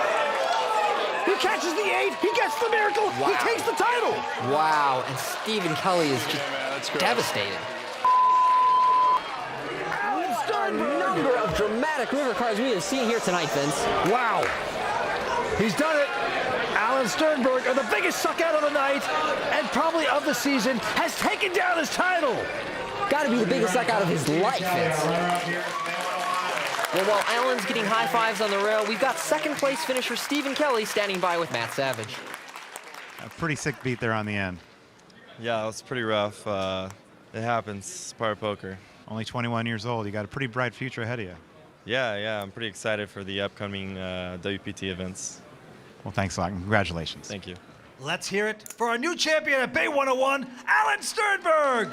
He catches the 8. He gets the miracle. Wow. He takes the title. Wow, and Stephen Kelly is just devastated. A number of dramatic river cards we have seen here tonight, Vince. Wow. He's done it. Alan Sternberg, the biggest suck out of the night and probably of the season, has taken down his title. Got to be the biggest suck out of his life, Vince. Well, while Alan's getting high fives on the rail, we've got 2nd place finisher Stephen Kelly standing by with Matt Savage. A pretty sick beat there on the end. Yeah, it was pretty rough. It happens. It's part of poker. Only 21 years old. You got a pretty bright future ahead of you. Yeah, I'm pretty excited for the upcoming WPT events. Well, thanks a lot. Congratulations. Thank you. Let's hear it for our new champion at Bay 101, Alan Sternberg.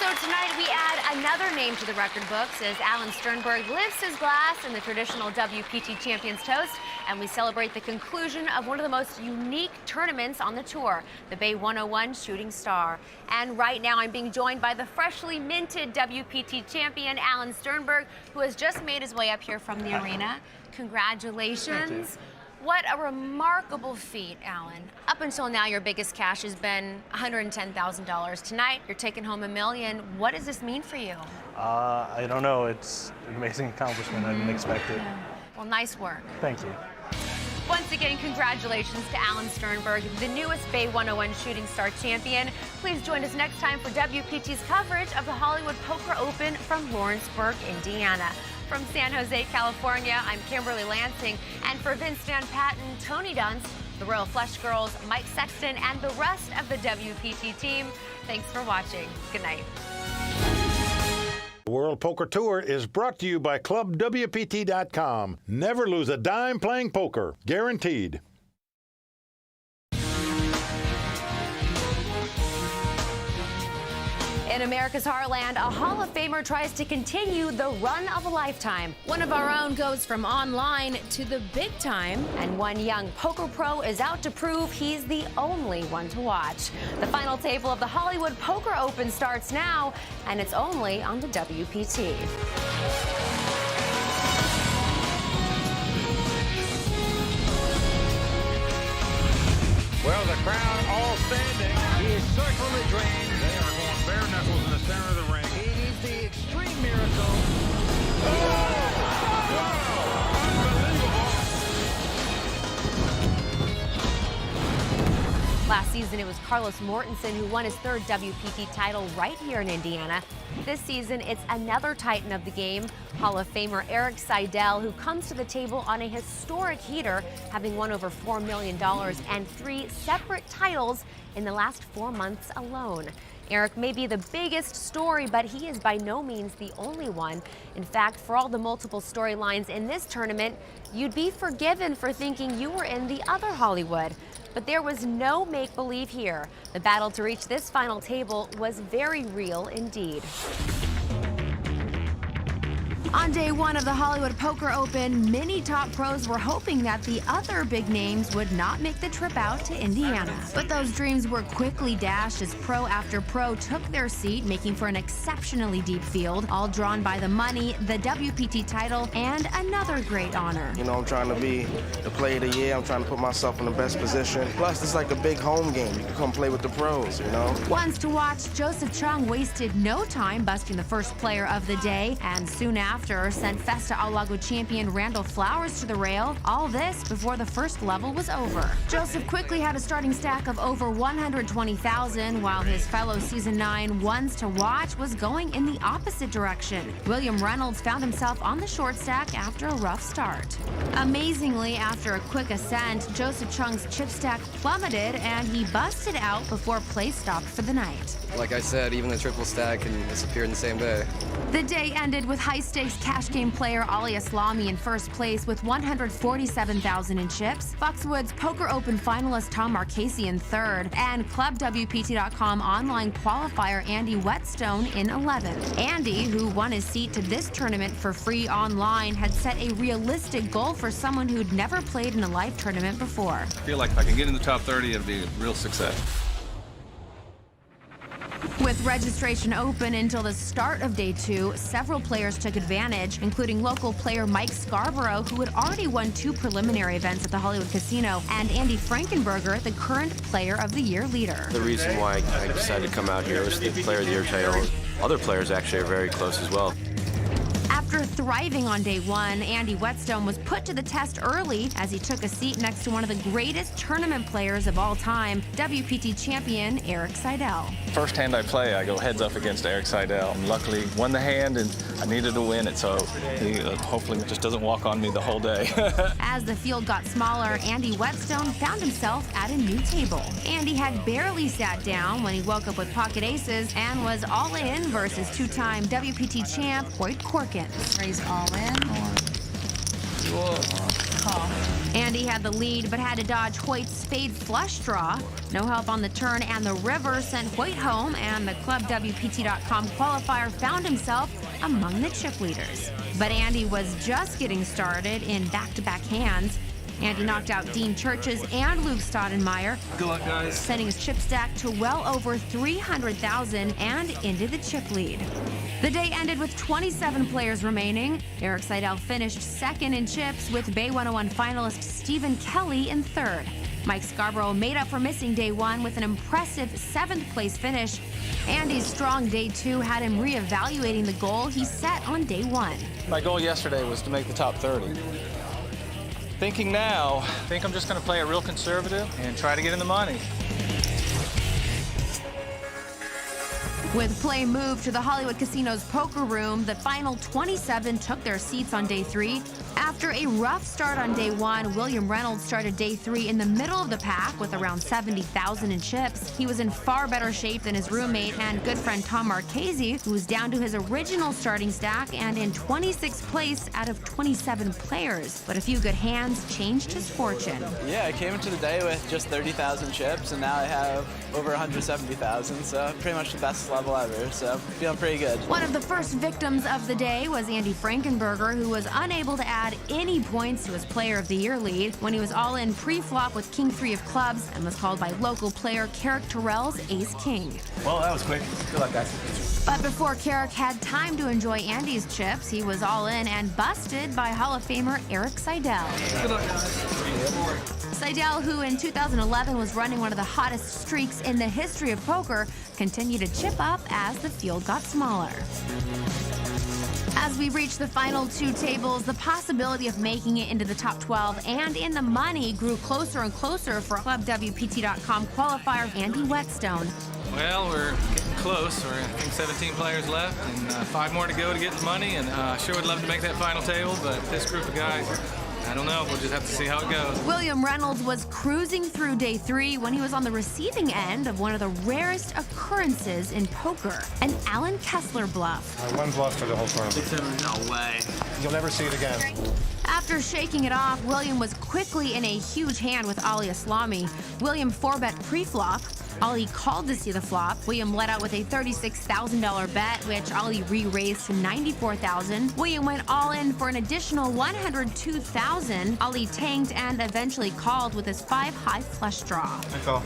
So tonight we add another name to the record books as Alan Sternberg lifts his glass in the traditional WPT Champions Toast, and we celebrate the conclusion of one of the most unique tournaments on the tour, the Bay 101 Shooting Star. And right now I'm being joined by the freshly minted WPT champion, Alan Sternberg, who has just made his way up here from the arena. Congratulations. What a remarkable feat, Alan. Up until now, your biggest cash has been $110,000. Tonight, you're taking home $1 million. What does this mean for you? I don't know. It's an amazing accomplishment. I didn't expect it. Yeah. Well, nice work. Thank you. Once again, congratulations to Alan Sternberg, the newest Bay 101 Shooting Star champion. Please join us next time for WPT's coverage of the Hollywood Poker Open from Lawrenceburg, Indiana. From San Jose, California, I'm Kimberly Lansing. And for Vince Van Patten, Tony Dunst, the Royal Flush Girls, Mike Sexton, and the rest of the WPT team, thanks for watching. Good night. The World Poker Tour is brought to you by ClubWPT.com. Never lose a dime playing poker. Guaranteed. In America's Heartland, a Hall of Famer tries to continue the run of a lifetime. One of our own goes from online to the big time, and one young poker pro is out to prove he's the only one to watch. The final table of the Hollywood Poker Open starts now, and it's only on the WPT. Well, the crowd all standing. He is circling the drain. They are going bare knuckles in the center of the ring. He needs the extreme miracle. Last season, it was Carlos Mortensen who won his 3rd WPT title right here in Indiana. This season, it's another titan of the game, Hall of Famer Eric Seidel, who comes to the table on a historic heater, having won over $4 million and 3 separate titles in the last 4 months alone. Eric may be the biggest story, but he is by no means the only one. In fact, for all the multiple storylines in this tournament, you'd be forgiven for thinking you were in the other Hollywood. But there was no make-believe here. The battle to reach this final table was very real indeed. On day one of the Hollywood Poker Open, many top pros were hoping that the other big names would not make the trip out to Indiana. But those dreams were quickly dashed as pro after pro took their seat, making for an exceptionally deep field, all drawn by the money, the WPT title, and another great honor. You know, I'm trying to be the player of the year. I'm trying to put myself in the best position. Plus, it's like a big home game. You can come play with the pros, you know? Once to watch, Joseph Chung wasted no time busting the first player of the day, and soon after sent Festa Al Lago champion Randall Flowers to the rail. All this before the first level was over. Joseph quickly had a starting stack of over 120,000, while his fellow Season 9 ones to watch was going in the opposite direction. William Reynolds found himself on the short stack after a rough start. Amazingly, after a quick ascent, Joseph Chung's chip stack plummeted and he busted out before play stopped for the night. Like I said, even the triple stack can disappear in the same day. The day ended with high-stakes cash game player Ali Aslami in first place with 147,000 in chips, Foxwoods Poker Open finalist Tom Marchese in third, and ClubWPT.com online qualifier Andy Whetstone in 11th. Andy, who won his seat to this tournament for free online, had set a realistic goal for someone who'd never played in a live tournament before. I feel like if I can get in the top 30, it'll be a real success. With registration open until the start of day two, several players took advantage, including local player Mike Scarborough, who had already won 2 preliminary events at the Hollywood Casino, and Andy Frankenberger, the current Player of the Year leader. The reason why I decided to come out here was the Player of the Year title. Other players actually are very close as well. After thriving on day one, Andy Whetstone was put to the test early as he took a seat next to one of the greatest tournament players of all time, WPT champion Erik Seidel. First hand I play, I go heads up against Erik Seidel. And luckily, won the hand, and I needed to win it, so he hopefully just doesn't walk on me the whole day. As the field got smaller, Andy Whetstone found himself at a new table. Andy had barely sat down when he woke up with pocket aces and was all in versus 2-time WPT champ Hoyt Corkins. Raise all in or call. Andy had the lead, but had to dodge Hoyt's spade flush draw. No help on the turn, and the river sent Hoyt home, and the ClubWPT.com qualifier found himself among the chip leaders. But Andy was just getting started in back-to-back hands. Andy knocked out Dean Churches and Luke Stoudemire. Good luck, guys. Sending his chip stack to well over 300,000 and into the chip lead. The day ended with 27 players remaining. Erik Seidel finished second in chips with Bay 101 finalist Stephen Kelly in third. Mike Scarborough made up for missing day one with an impressive 7th place finish. Andy's strong day two had him reevaluating the goal he set on day one. My goal yesterday was to make the top 30. Thinking now, I think I'm just going to play it real conservative and try to get in the money. With play moved to the Hollywood Casino's poker room, the final 27 took their seats on day three. After a rough start on day one, William Reynolds started day three in the middle of the pack with around 70,000 in chips. He was in far better shape than his roommate and good friend Tom Marchese, who was down to his original starting stack and in 26th place out of 27 players. But a few good hands changed his fortune. Yeah, I came into the day with just 30,000 chips, and now I have over 170,000, so pretty much the best level ever, so feeling pretty good. One of the first victims of the day was Andy Frankenberger, who was unable to add any points to his Player of the Year lead when he was all in pre-flop with King 3 of clubs and was called by local player Carrick Terrell's Ace King. Well, that was quick. Good luck, guys. But before Carrick had time to enjoy Andy's chips, he was all in and busted by Hall of Famer Erik Seidel. Good luck, guys. Seidel, who in 2011 was running one of the hottest streaks in the history of poker, continued to chip up as the field got smaller. As we reach the final two tables, the possibility of making it into the top 12 and in the money grew closer and closer for ClubWPT.com qualifier Andy Whetstone. Well, we're getting close. We're, I think, 17 players left and 5 more to go to get the money, and sure would love to make that final table, but this group of guys, I don't know. We'll just have to see how it goes. William Reynolds was cruising through day three when he was on the receiving end of one of the rarest occurrences in poker, an Alan Kessler bluff. One bluff for the whole tournament. No way. You'll never see it again. After shaking it off, William was quickly in a huge hand with Ali Aslami. William 4-bet pre-flop. Ollie called to see the flop. William led out with a $36,000 bet, which Ollie re-raised to $94,000. William went all in for an additional $102,000. Ollie tanked and eventually called with his 5-high flush draw. I call.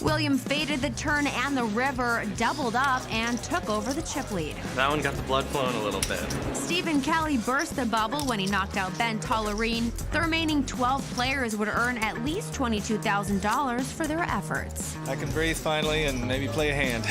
William faded the turn and the river, doubled up, and took over the chip lead. That one got the blood flowing a little bit. Stephen Kelly burst the bubble when he knocked out Ben Tollerine. The remaining 12 players would earn at least $22,000 for their efforts. I can breathe finally and maybe play a hand.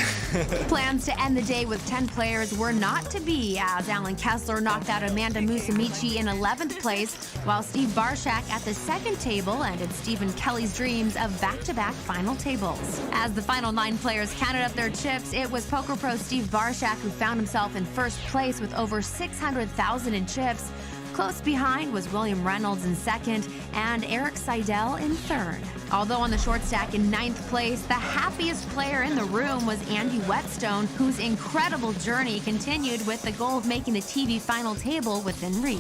Plans to end the day with 10 players were not to be, as Alan Kessler knocked out Amanda Musumeci in 11th place, while Steve Barshak at the second table ended Stephen Kelly's dreams of back-to-back final tables. As the final 9 players counted up their chips, it was poker pro Steve Barshak who found himself in first place with over $600,000 in chips. Close behind was William Reynolds in second and Eric Seidel in third. Although on the short stack in 9th place, the happiest player in the room was Andy Whetstone, whose incredible journey continued with the goal of making the TV final table within reach.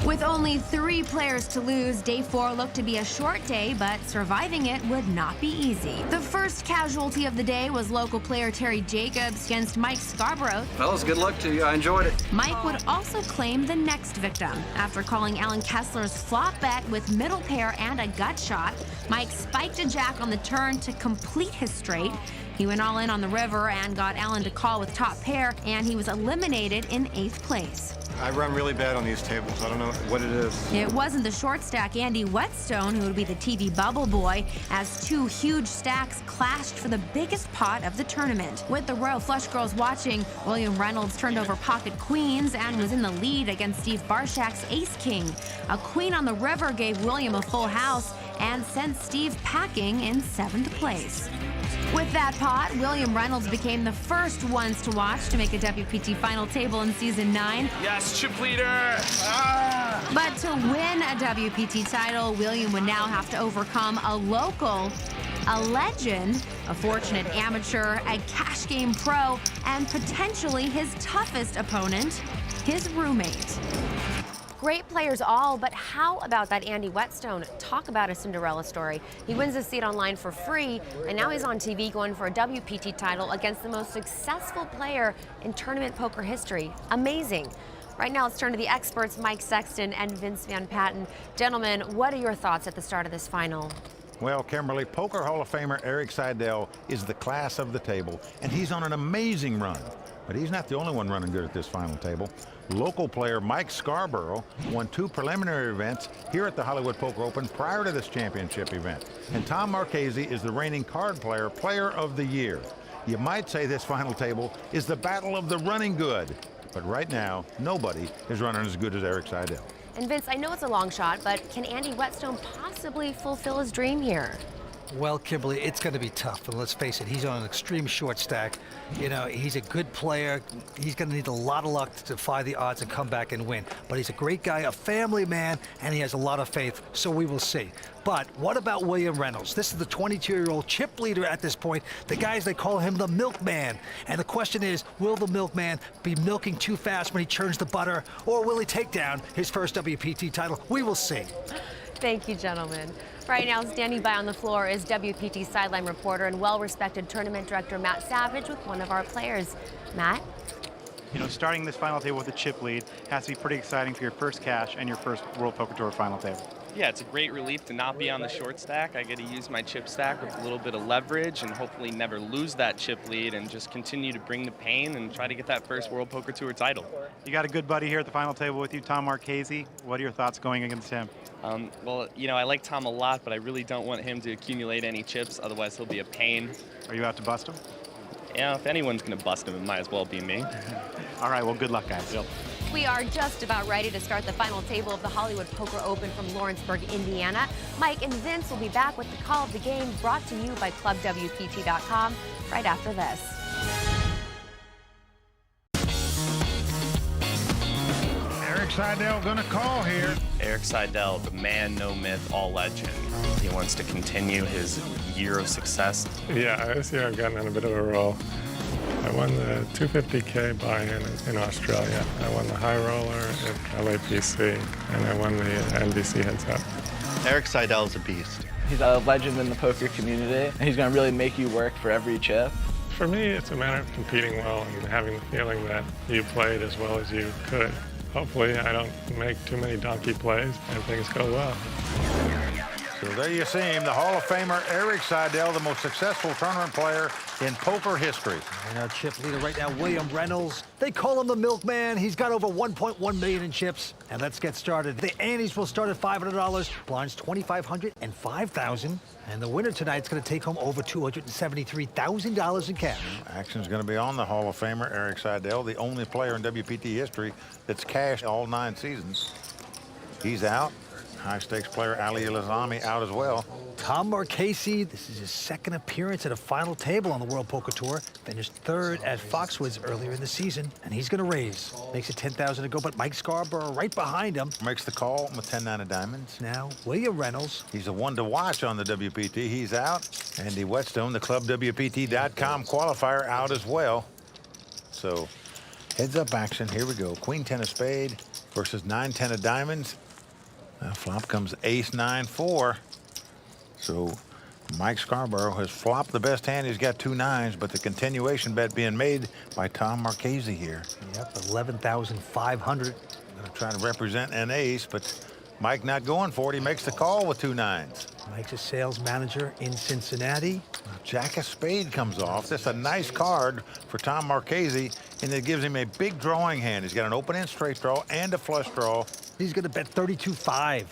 With only 3 players to lose, day 4 looked to be a short day, but surviving it would not be easy. The first casualty of the day was local player Terry Jacobs against Mike Scarborough. Fellas, good luck to you. I enjoyed it. Mike would also claim the next victim. After calling Alan Kessler's flop bet with middle pair and a gut shot, Mike spiked a jack on the turn to complete his straight. He went all in on the river and got Alan to call with top pair, and he was eliminated in 8th place. I run really bad on these tables. I don't know what it is. It wasn't the short stack Andy Whetstone who would be the TV bubble boy, as 2 huge stacks clashed for the biggest pot of the tournament. With the Royal Flush girls watching, William Reynolds turned over pocket queens and was in the lead against Steve Barshak's ace-king. A queen on the river gave William a full house and sent Steve packing in 7th place. With that pot, William Reynolds became the first ones to watch to make a WPT final table in season 9. Yes, chip leader! But to win a WPT title, William would now have to overcome a local, a legend, a fortunate amateur, a cash game pro, and potentially his toughest opponent, his roommate. Great players all, but how about that Andy Whetstone? Talk about a Cinderella story. He wins a seat online for free, and now he's on TV going for a WPT title against the most successful player in tournament poker history. Amazing. Right now, let's turn to the experts, Mike Sexton and Vince Van Patten. Gentlemen, what are your thoughts at the start of this final? Well, Kimberly, Poker Hall of Famer Eric Seidel is the class of the table, and he's on an amazing run. But he's not the only one running good at this final table. Local player Mike Scarborough won 2 preliminary events here at the Hollywood Poker Open prior to this championship event. And Tom Marchese is the reigning card player of the year. You might say this final table is the battle of the running good. But right now, nobody is running as good as Eric Seidel. And Vince, I know it's a long shot, but can Andy Whetstone possibly fulfill his dream here? Well, Kimberly, it's going to be tough, and let's face it, he's on an extreme short stack. You know, he's a good player. He's going to need a lot of luck to defy the odds and come back and win. But he's a great guy, a family man, and he has a lot of faith, so we will see. But what about William Reynolds? This is the 22-year-old chip leader at this point. The guys, they call him the milkman. And the question is, will the milkman be milking too fast when he churns the butter, or will he take down his first WPT title? We will see. Thank you, gentlemen. Right now, standing by on the floor is WPT sideline reporter and well-respected tournament director Matt Savage with one of our players. Matt? You know, starting this final table with a chip lead has to be pretty exciting for your first cash and your first World Poker Tour final table. Yeah, it's a great relief to not be on the short stack. I get to use my chip stack with a little bit of leverage and hopefully never lose that chip lead and just continue to bring the pain and try to get that first World Poker Tour title. You got a good buddy here at the final table with you, Tom Marchese. What are your thoughts going against him? Well, you know, I like Tom a lot, but I really don't want him to accumulate any chips, otherwise he'll be a pain. Are you out to bust him? Yeah, if anyone's going to bust him, it might as well be me. All right, well, good luck, guys. Yep. We are just about ready to start the final table of the Hollywood Poker Open from Lawrenceburg, Indiana. Mike and Vince will be back with the call of the game, brought to you by ClubWPT.com right after this. Eric Seidel gonna call here. Eric Seidel, the man, no myth, all legend. He wants to continue his year of success. Yeah, this year I've gotten on a bit of a roll. I won the 250K buy-in in Australia. I won the high roller at LAPC, and I won the NBC heads up. Eric Seidel's a beast. He's a legend in the poker community, and he's going to really make you work for every chip. For me, it's a matter of competing well and having the feeling that you played as well as you could. Hopefully, I don't make too many donkey plays and things go well. So there you see him, the Hall of Famer Eric Seidel, the most successful tournament player in poker history. And our chip leader right now, William Reynolds. They call him the milkman. He's got over 1.1 million in chips. And let's get started. The antes will start at $500, blinds $2,500 and $5,000. And the winner tonight's going to take home over $273,000 in cash. Action's going to be on the Hall of Famer Eric Seidel, the only player in WPT history that's cashed all 9 seasons. He's out. High-stakes player Ali Elazami out as well. Tom Marchese, this is his second appearance at a final table on the World Poker Tour. Finished 3rd at Foxwoods earlier in the season, and he's going to raise. Makes it 10,000 to go, but Mike Scarborough right behind him. Makes the call with 10-9 of diamonds. Now, William Reynolds. He's the one to watch on the WPT. He's out. Andy Whetstone, the ClubWPT.com qualifier, out as well. So, heads-up action. Here we go. Queen-10 of spade versus 9-10 of diamonds. Flop comes ace-9-4. So Mike Scarborough has flopped the best hand. He's got 2 9s, but the continuation bet being made by Tom Marchese here. Yep, 11,500. Gonna try to represent an ace, but Mike not going for it. He makes the call with 2 9s. Mike's a sales manager in Cincinnati. Jack of spade comes off. That's a nice card for Tom Marchese, and it gives him a big drawing hand. He's got an open-end straight draw and a flush draw. He's going to bet 32.5.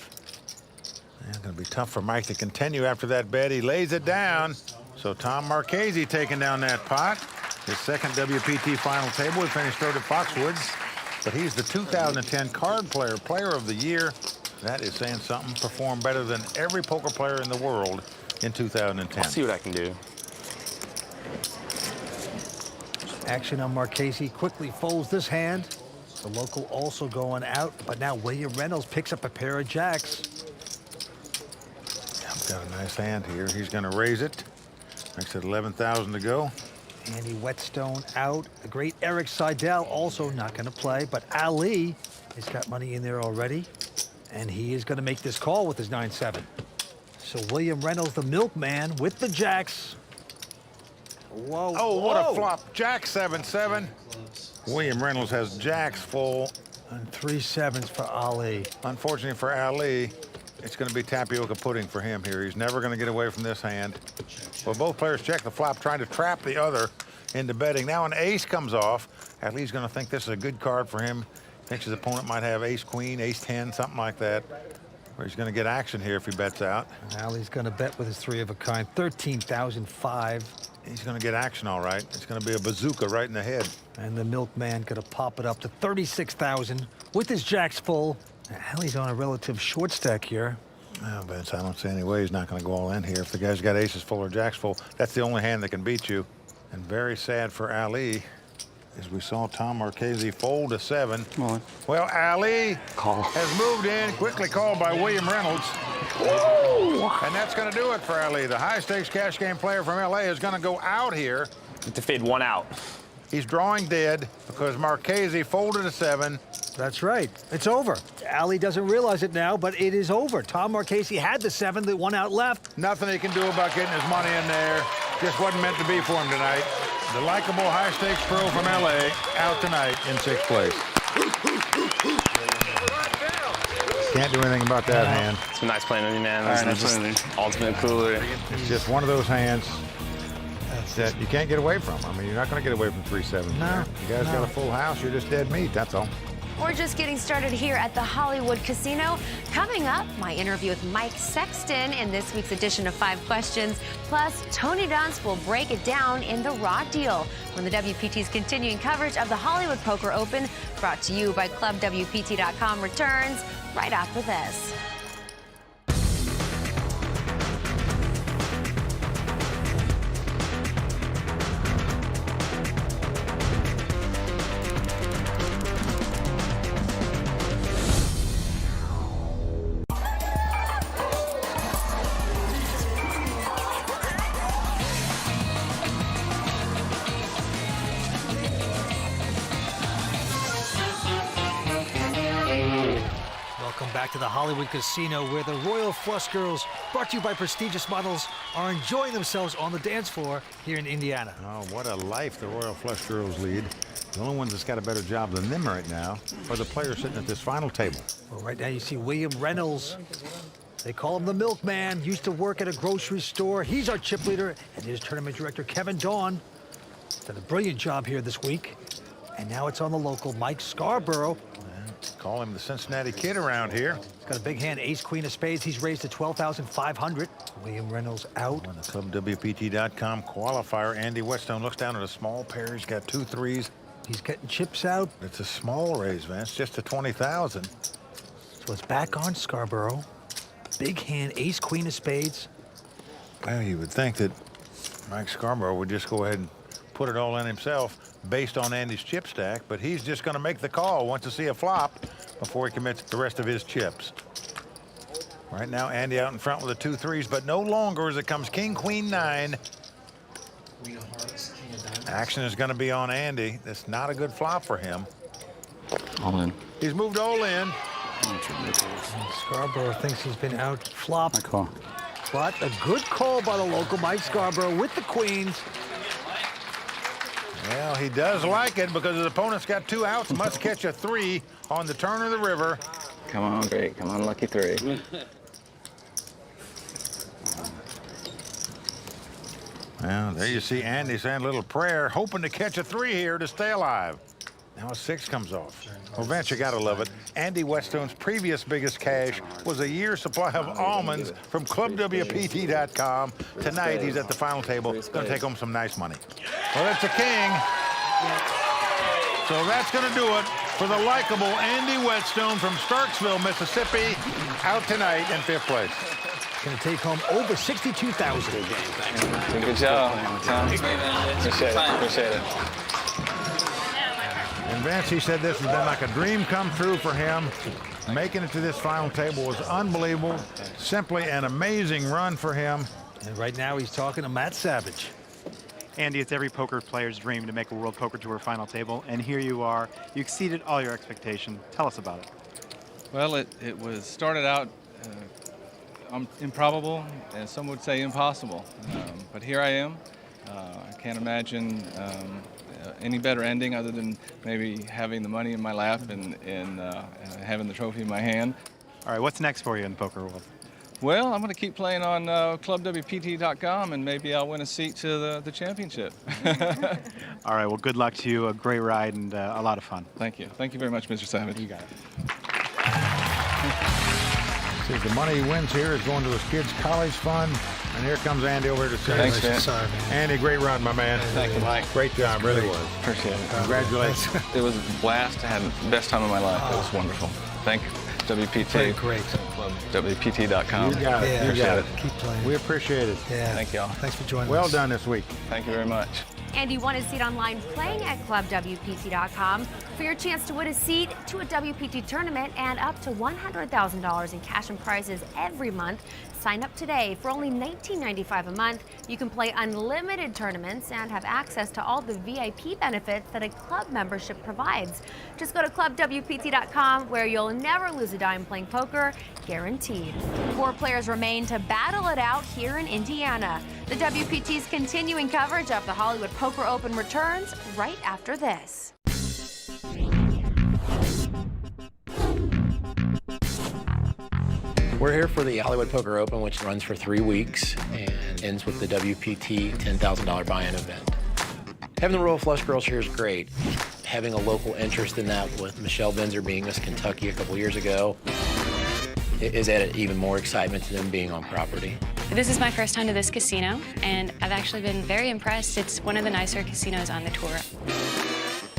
It's going to be tough for Mike to continue after that bet. He lays it down. So Tom Marchese taking down that pot. His second WPT final table. He finished 3rd at Foxwoods. But he's the 2010 card player of the year. That is saying something. Performed better than every poker player in the world in 2010. I'll see what I can do. Action on Marchese. Quickly folds this hand. The local also going out, but now William Reynolds picks up a pair of jacks. Got a nice hand here. He's going to raise it. Makes it 11,000 to go. Andy Whetstone out. The great Eric Seidel also not going to play, but Ali has got money in there already, and he is going to make this call with his 9-7. So William Reynolds, the milkman, with the jacks. Whoa! Oh, what a flop! Jack 7-7. William Reynolds has jacks full. And 3 7s for Ali. Unfortunately for Ali, it's going to be tapioca pudding for him here. He's never going to get away from this hand. Well, both players check the flop, trying to trap the other into betting. Now an ace comes off. Ali's going to think this is a good card for him. Thinks his opponent might have ace-queen, ace-10, something like that. Where he's going to get action here if he bets out. And Ali's going to bet with his 3 of a kind, 13,005. He's going to get action all right. It's going to be a bazooka right in the head. And the milkman going to pop it up to 36,000 with his jacks full. Ali's on a relative short stack here. Well, Vince, I don't see any way he's not going to go all in here. If the guy's got aces full or jacks full, that's the only hand that can beat you. And very sad for Ali, as we saw Tom Marchese fold a 7. Come on. Well, Ali has moved in, quickly called by William Reynolds. Woo! And that's going to do it for Ali. The high-stakes cash game player from LA is going to go out here. To fade 1 out. He's drawing dead because Marchese folded a 7. That's right. It's over. Ali doesn't realize it now, but it is over. Tom Marchese had the 7, the 1 out left. Nothing he can do about getting his money in there. Just wasn't meant to be for him tonight. The likable high-stakes pro from LA out tonight in 6th place. Can't do anything about that hand. It's been nice playing with you, man. It's just ultimate cooler. It's just one of those hands that you can't get away from. I mean, you're not going to get away from 3-7. No. You guys got a full house. You're just dead meat. That's all. We're just getting started here at the Hollywood Casino. Coming up, my interview with Mike Sexton in this week's edition of 5 Questions. Plus, Tony Dunst will break it down in the Raw Deal when the WPT's continuing coverage of the Hollywood Poker Open, brought to you by ClubWPT.com, returns right after this. back to the Hollywood Casino where the Royal Flush Girls, brought to you by prestigious models, are enjoying themselves on the dance floor here in Indiana. Oh, what a life the Royal Flush Girls lead. The only ones that's got a better job than them right now are the players sitting at this final table. Well, right now you see William Reynolds. They call him the milkman. Used to work at a grocery store. He's our chip leader, and his tournament director, Kevin Dawn, done a brilliant job here this week. And now it's on the local Mike Scarborough. Call him the Cincinnati Kid around here. He's got a big hand, ace, queen of spades. He's raised to 12,500. William Reynolds out. On the ClubWPT.com qualifier, Andy Whetstone looks down at a small pair. He's got 2 threes. He's getting chips out. It's a small raise, Vance, just to 20,000. So it's back on Scarborough. Big hand, ace, queen of spades. Well, you would think that Mike Scarborough would just go ahead and put it all in himself based on Andy's chip stack, but he's just going to make the call, wants to see a flop before he commits the rest of his chips. Right now, Andy out in front with the 2 threes, but no longer as it comes king, queen, 9. Action is going to be on Andy. That's not a good flop for him. All in. He's moved all in. Scarborough thinks he's been out flop. I call. But a good call by the local Mike Scarborough with the queens. Well, he does like it because his opponent's got 2 outs, must catch a 3 on the turn of the river. Come on, great. Come on, lucky 3. Well, there you see Andy saying a little prayer, hoping to catch a 3 here to stay alive. Now a 6 comes off. Well, Vance, you gotta love it. Andy Whetstone's previous biggest cash was a year's supply of almonds from ClubWPT.com. Tonight, he's at the final table, gonna take home some nice money. Well, that's a king. So that's gonna do it for the likable Andy Whetstone from Starksville, Mississippi, out tonight in 5th place. Going to take home over 62,000. Good job, Tom. Appreciate it. And Vance, he said this has been like a dream come true for him. Making it to this final table was unbelievable. Simply an amazing run for him. And right now he's talking to Matt Savage. Andy, it's every poker player's dream to make a World Poker Tour final table, and here you are. You exceeded all your expectation. Tell us about it. Well, it was started out improbable, and some would say impossible. But here I am. I can't imagine any better ending other than maybe having the money in my lap and having the trophy in my hand. All right, what's next for you in the poker world? Well, I'm going to keep playing on ClubWPT.com, and maybe I'll win a seat to the championship. All right, well, good luck to you. A great ride and a lot of fun. Thank you. Thank you very much, Mr. Savage. You got it. See, the money he wins here is going to his kids' college fund. And here comes Andy over to say, Thanks, man. Sorry, man. Andy, great run, my man. Thank you, Mike. Great job, really was. Appreciate it. Congratulations. It was a blast. I had the best time of my life. It was wonderful. Thank you, WPT. Great. WPT.com. You got it. Yeah, You got it. Keep playing. We appreciate it. Yeah. Thank y'all. Thanks for joining us. Well done this week. Thank you very much. Andy won his seat online playing at ClubWPT.com. For your chance to win a seat to a WPT tournament and up to $100,000 in cash and prizes every month, sign up today. For only $19.95 a month, you can play unlimited tournaments and have access to all the VIP benefits that a club membership provides. Just go to ClubWPT.com, where you'll never lose a dime playing poker, guaranteed. 4 players remain to battle it out here in Indiana. The WPT's continuing coverage of the Hollywood Poker Open returns right after this. We're here for the Hollywood Poker Open, which runs for 3 weeks and ends with the WPT $10,000 buy-in event. Having the Royal Flush Girls here is great. Having a local interest in that with Michelle Benzer being Miss Kentucky a couple years ago, it has added even more excitement to them being on property. This is my first time to this casino, and I've actually been very impressed. It's one of the nicer casinos on the tour.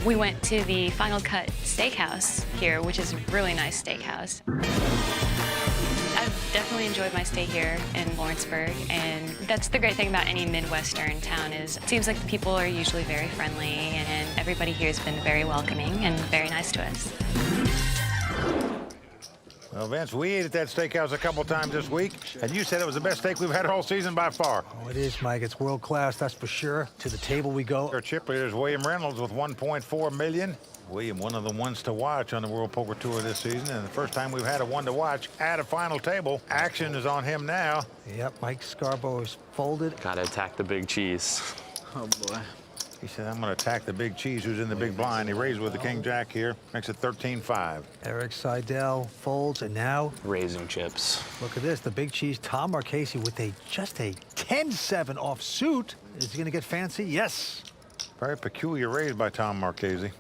We went to the Final Cut Steakhouse here, which is a really nice steakhouse. I've definitely enjoyed my stay here in Lawrenceburg, and that's the great thing about any Midwestern town is it seems like the people are usually very friendly, and everybody here has been very welcoming and very nice to us. Well, Vince, we ate at that steakhouse a couple times this week, and you said it was the best steak we've had all season by far. Oh, it is, Mike. It's world class, that's for sure. To the table we go. Our chip leader is William Reynolds with $1.4 million. William, one of the ones to watch on the World Poker Tour this season, and the first time we've had a one to watch at a final table. Action is on him now. Yep, Mike Scarborough is folded. Gotta attack the big cheese. Oh, boy. He said, I'm going to attack the big cheese who's in the big blind. He raised with the king-jack here. Makes it 13-5. Eric Seidel folds, and now raising chips. Look at this, the big cheese, Tom Marchese with just a 10-7 offsuit. Is he going to get fancy? Yes. Very peculiar raise by Tom Marchese.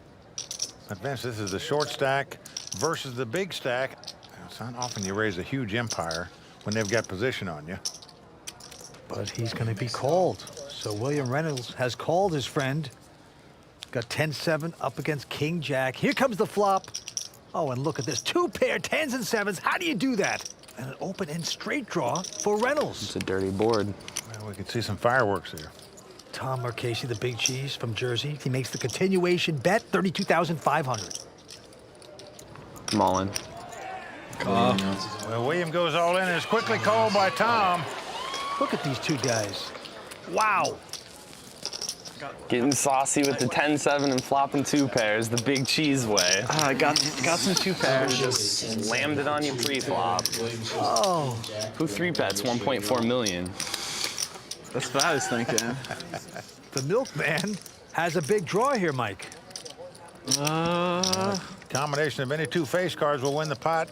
But Vince, this is the short stack versus the big stack. It's not often you raise a huge empire when they've got position on you. But he's going to be called. So William Reynolds has called his friend. Got 10-7 up against king jack. Here comes the flop. Oh, and look at this. 2 pair 10s and 7s. How do you do that? And an open end straight draw for Reynolds. It's a dirty board. Well, we can see some fireworks here. Tom Marchese, the big cheese from Jersey. He makes the continuation bet, 32,500. I'm all in. Well, William goes all in and is quickly called by Tom. Look at these two guys. Wow. Getting saucy with the 10-7 and flopping 2 pairs, the big cheese way. I got some 2 pairs. Just slammed it on you pre-flop. Oh. Who 3-bets 1.4 million? That's what I was thinking. The milkman has a big draw here, Mike. Combination of any 2 face cards will win the pot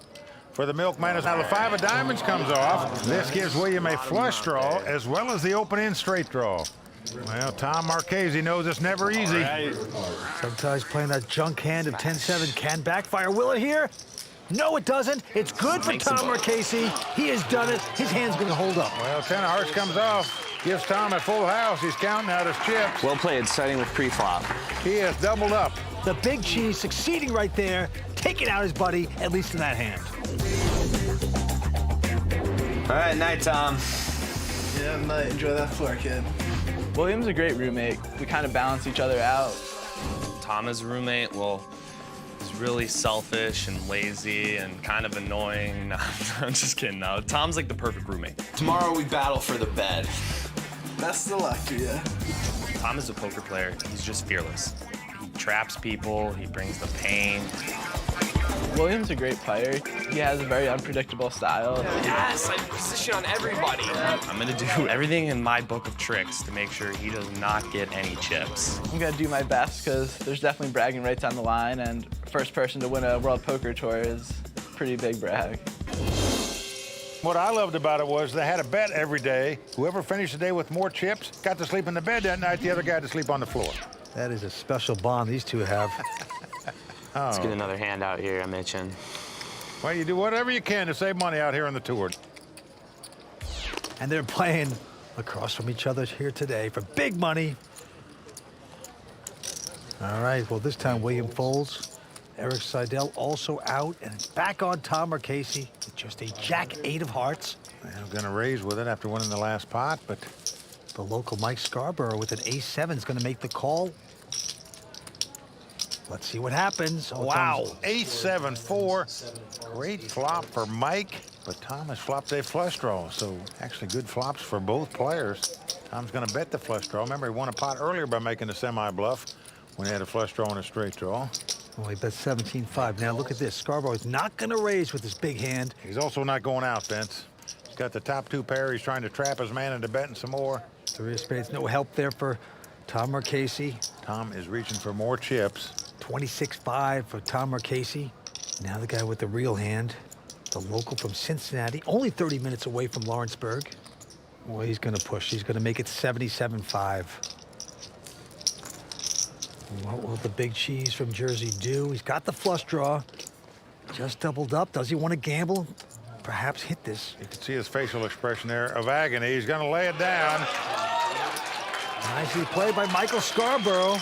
for the milkman. As now the 5 of diamonds comes off. This gives William a flush draw as well as the open-end straight draw. Well, Tom Marchese knows it's never easy. Sometimes playing that junk hand of 10-7 can backfire. Will it here? No, it doesn't. It's good for Tom Marchese. He has done it. His hand's going to hold up. Well, 10 of hearts comes off. Gives Tom a full house. He's counting out his chips. Well played, starting with pre-flop. He has doubled up. The big cheese succeeding right there, taking out his buddy, at least in that hand. All right, night, Tom. Yeah, night. Enjoy that floor, kid. William's a great roommate. We kind of balance each other out. Tom as a roommate, well, he's really selfish and lazy and kind of annoying. No, I'm just kidding. No, Tom's like the perfect roommate. Tomorrow we battle for the bed. Best of luck to you. Tom is a poker player. He's just fearless. He traps people. He brings the pain. William's a great player. He has a very unpredictable style. Yes, I position on everybody. I'm gonna do everything in my book of tricks to make sure he does not get any chips. I'm gonna do my best because there's definitely bragging rights on the line, and first person to win a World Poker Tour is a pretty big brag. What I loved about it was they had a bet every day. Whoever finished the day with more chips got to sleep in the bed that night, the other guy to sleep on the floor. That is a special bond these two have. Let's get another hand out here, I'm itching. Well, you do whatever you can to save money out here on the tour. And they're playing across from each other here today for big money. All right, well, this time William folds. Eric Seidel also out, and it's back on Tom Marchese with just a jack-8 of hearts. I'm going to raise with it after winning the last pot, but the local Mike Scarborough with an ace-7 is going to make the call. Let's see what happens. Oh, wow, ace-7, 4. Great flop for Mike, but Tom has flopped a flush draw, so actually good flops for both players. Tom's going to bet the flush draw. Remember, he won a pot earlier by making a semi-bluff when he had a flush draw and a straight draw. Well, he bet 17-5. Now look at this. Scarborough is not going to raise with his big hand. He's also not going out, Vince. He's got the top 2 pair. He's trying to trap his man into betting some more. 3 of spades. No help there for Tom Marchese. Tom is reaching for more chips. 26-5 for Tom Marchese. Now the guy with the real hand, the local from Cincinnati, only 30 minutes away from Lawrenceburg. Well, he's going to push. He's going to make it 77-5. What will the big cheese from Jersey do? He's got the flush draw. Just doubled up. Does he want to gamble? Perhaps hit this. You can see his facial expression there of agony. He's going to lay it down. Nicely played by Michael Scarborough.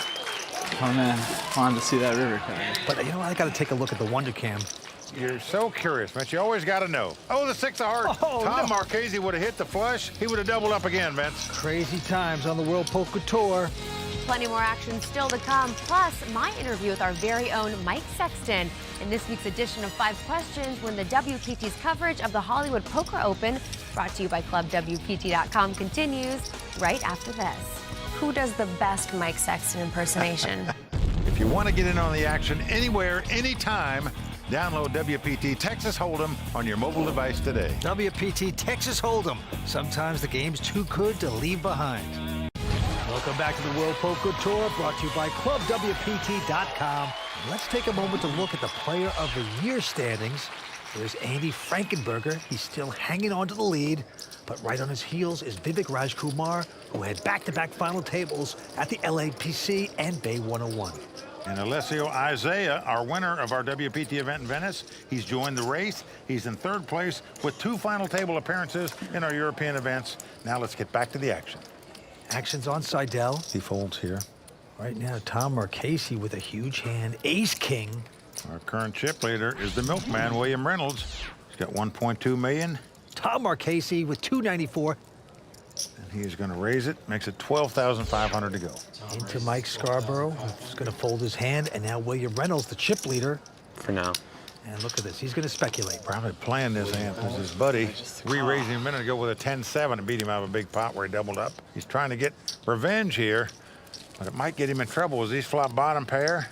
Oh, man. Wanted to see that river card. But, you know, I got to take a look at the Wonder Cam. You're so curious, Vince. You always got to know. Oh, the 6 of hearts. Oh, Tom Marchese would have hit the flush. He would have doubled up again, Vince. Crazy times on the World Poker Tour. Plenty more action still to come, plus my interview with our very own Mike Sexton in this week's edition of 5 Questions when the WPT's coverage of the Hollywood Poker Open, brought to you by ClubWPT.com, continues right after this. Who does the best Mike Sexton impersonation? If you want to get in on the action anywhere, anytime, download WPT Texas Hold'em on your mobile device today. WPT Texas Hold'em. Sometimes the game's too good to leave behind. Welcome back to the World Poker Tour, brought to you by ClubWPT.com. Let's take a moment to look at the Player of the Year standings. There's Andy Frankenberger. He's still hanging on to the lead, but right on his heels is Vivek Rajkumar, who had back-to-back final tables at the LAPC and Bay 101. And Alessio Isaiah, our winner of our WPT event in Venice, he's joined the race. He's in third place with 2 final table appearances in our European events. Now let's get back to the action. Action's on Seidel. He folds here. Right now, Tom Marchese with a huge hand, ace-king. Our current chip leader is the milkman, William Reynolds. He's got 1.2 million. Tom Marchese with 294. And he's going to raise it, makes it 12,500 to go. Into Mike Scarborough, who's going to fold his hand, and now William Reynolds, the chip leader. For now. And look at this, he's going to speculate. Probably playing this hand because his buddy re-raised him a minute ago with a 10-7 and beat him out of a big pot where he doubled up. He's trying to get revenge here, but it might get him in trouble as he's flop bottom pair.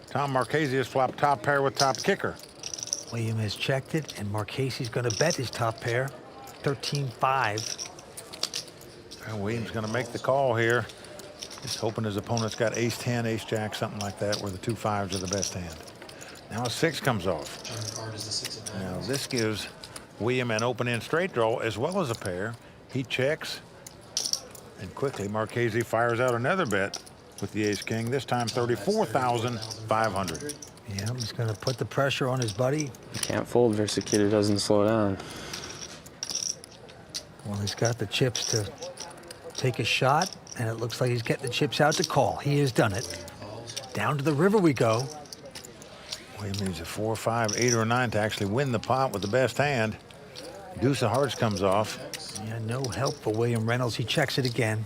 Tom Marchese has flopped top pair with top kicker. William has checked it, and Marchese's going to bet his top pair, 13-5. And William's going to make the call here. Just hoping his opponent's got ace-10, ace-jack, something like that, where the 2 5s are the best hand. Now a 6 comes off. Now this gives William an open-end straight draw as well as a pair. He checks, and quickly Marchese fires out another bet with the ace-king, this time 34,500. Yeah, he's going to put the pressure on his buddy. You can't fold versus a kid who doesn't slow down. Well, he's got the chips to take a shot, and it looks like he's getting the chips out to call. He has done it. Down to the river we go. William needs a 4, 5, 8, or 9 to actually win the pot with the best hand. Deuce of hearts comes off. Yeah, no help for William Reynolds. He checks it again.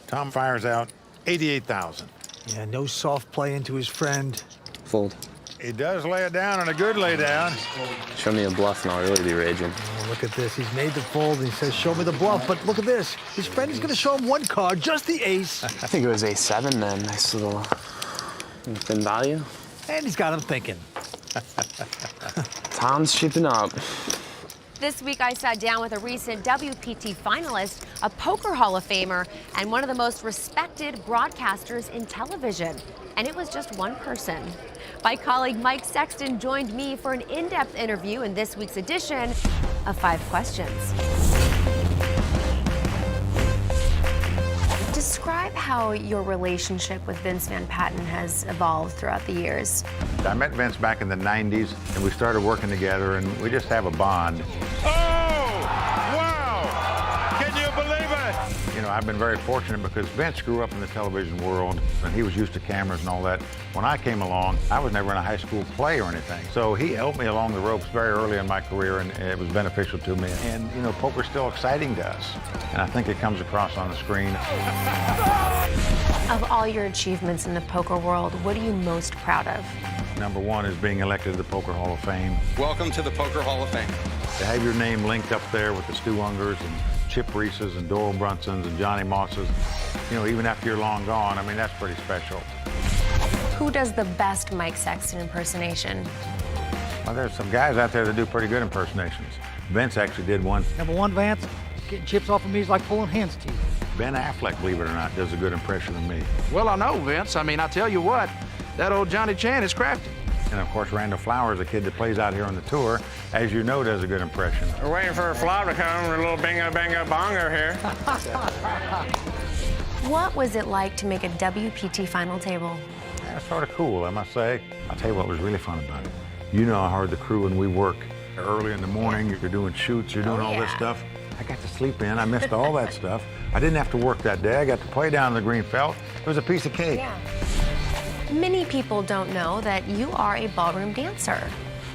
Tom fires out 88,000. Yeah, no soft play into his friend. Fold. He does lay it down, and a good lay down. Show me a bluff and I'll really be raging. Oh, look at this. He's made the fold. He says, show me the bluff. But look at this. His friend is going to show him 1 card, just the ace. I think it was ace-7 then. Nice little thin value. And he's got him thinking. Tom's shipping up. This week, I sat down with a recent WPT finalist, a poker Hall of Famer, and one of the most respected broadcasters in television. And it was just one person. My colleague Mike Sexton joined me for an in-depth interview in this week's edition of 5 Questions. Describe how your relationship with Vince Van Patten has evolved throughout the years. I met Vince back in the 90s, and we started working together, and we just have a bond. Oh, wow! Can you believe it? You know, I've been very fortunate because Vince grew up in the television world, and he was used to cameras and all that. When I came along, I was never in a high school play or anything. So he helped me along the ropes very early in my career, and it was beneficial to me. And, you know, poker's still exciting to us, and I think it comes across on the screen. Of all your achievements in the poker world, what are you most proud of? Number 1 is being elected to the Poker Hall of Fame. Welcome to the Poker Hall of Fame. To have your name linked up there with the Stu Ungers and Chip Reeses and Doyle Brunsons and Johnny Mosses, you know, even after you're long gone, I mean, that's pretty special. Who does the best Mike Sexton impersonation? Well, there's some guys out there that do pretty good impersonations. Vince actually did one. Number 1, Vance, getting chips off of me is like pulling hen's teeth. Ben Affleck, believe it or not, does a good impression of me. Well, I know, Vince. I mean, I tell you what, that old Johnny Chan is crafty. And of course, Randall Flowers, a kid that plays out here on the tour, as you know, does a good impression. We're waiting for a flop to come. We're a little bingo, bango, bongo here. What was it like to make a WPT final table? That's sort of cool, I must say. I'll tell you what was really fun about it. You know how hard the crew and we work early in the morning. You're doing shoots, you're doing all this stuff. I got to sleep in. I missed all that stuff. I didn't have to work that day. I got to play down the green felt. It was a piece of cake. Yeah. Many people don't know that you are a ballroom dancer.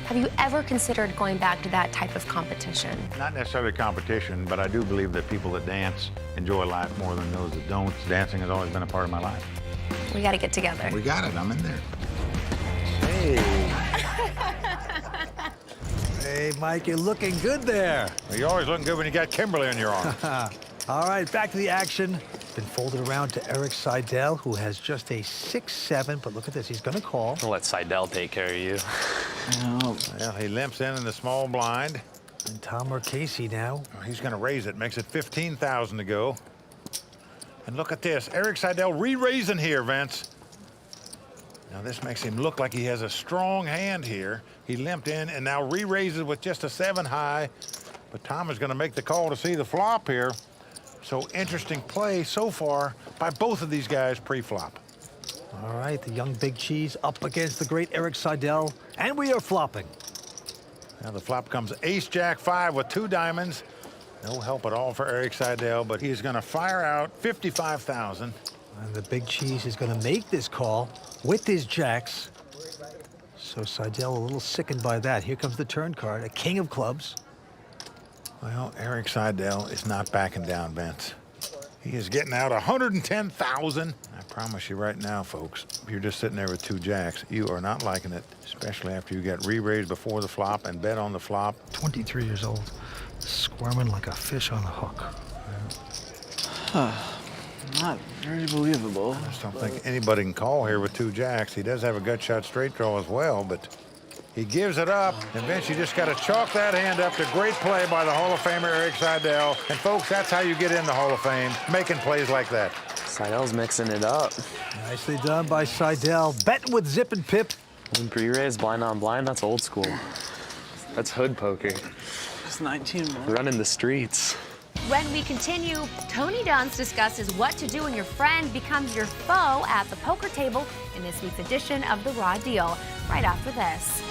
Have you ever considered going back to that type of competition? Not necessarily competition, but I do believe that people that dance enjoy life more than those that don't. Dancing has always been a part of my life. We got to get together. We got it. I'm in there. Hey. Hey, Mike, you're looking good there. Well, you're always looking good when you got Kimberly on your arm. All right, back to the action. been folded around to Eric Seidel, who has just a 6-7, but look at this, he's gonna call. I'll let Seidel take care of you. Well, he limps in the small blind. And Tom Marchese now. He's gonna raise it, makes it 15,000 to go. And look at this, Eric Seidel re-raising here, Vince. Now this makes him look like he has a strong hand here. He limped in and now re-raises with just a 7 high. But Tom is gonna make the call to see the flop here. So interesting play so far by both of these guys pre-flop. All right, the young big cheese up against the great Eric Seidel, and we are flopping. Now the flop comes ace-jack 5 with 2 diamonds. No help at all for Eric Seidel, but he's gonna fire out 55,000. And the big cheese is gonna make this call with his jacks. So Seidel a little sickened by that. Here comes the turn card, a king of clubs. Well, Eric Seidel is not backing down, Vince. He is getting out 110,000. I promise you right now, folks, if you're just sitting there with 2 jacks, you are not liking it, especially after you get re-raised before the flop and bet on the flop. 23 years old, squirming like a fish on a hook. Not very believable. I just don't think anybody can call here with 2 jacks. He does have a gut shot straight draw as well, but he gives it up. And Vince, you just got to chalk that hand up to great play by the Hall of Famer Eric Seidel. And folks, that's how you get in the Hall of Fame, making plays like that. Seidel's mixing it up. Nicely done by Seidel. Betting with Zip and Pip. Pre-raise, blind on blind, that's old school. That's hood poker. Just 19 minutes. Running the streets. When we continue, Tony Dunst discusses what to do when your friend becomes your foe at the poker table in this week's edition of The Raw Deal, right after this.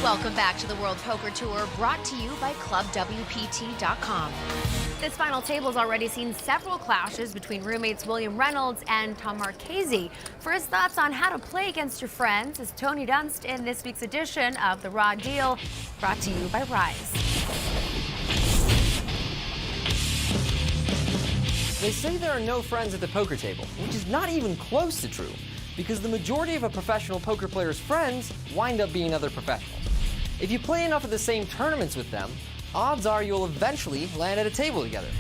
Welcome back to the World Poker Tour, brought to you by ClubWPT.com. This final table has already seen several clashes between roommates William Reynolds and Tom Marchese. For his thoughts on how to play against your friends is Tony Dunst in this week's edition of The Raw Deal, brought to you by Rise. They say there are no friends at the poker table, which is not even close to true, because the majority of a professional poker player's friends wind up being other professionals. If you play enough of the same tournaments with them, odds are you'll eventually land at a table together.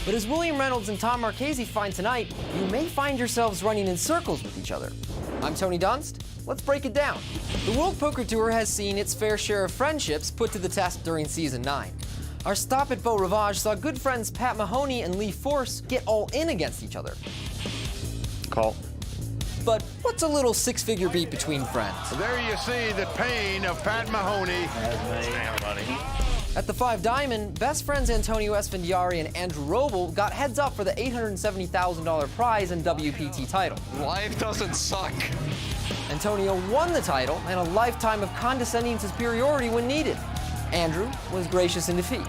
But as William Reynolds and Tom Marchese find tonight, you may find yourselves running in circles with each other. I'm Tony Dunst. Let's break it down. The World Poker Tour has seen its fair share of friendships put to the test during Season 9. Our stop at Beau Rivage saw good friends Pat Mahoney and Lee Force get all in against each other. Call. But what's a little 6-figure beat between friends? There you see the pain of Pat Mahoney. At the 5 Diamond, best friends Antonio Esfandiari and Andrew Roble got heads up for the $870,000 prize and WPT title. Life doesn't suck. Antonio won the title and a lifetime of condescending superiority when needed. Andrew was gracious in defeat.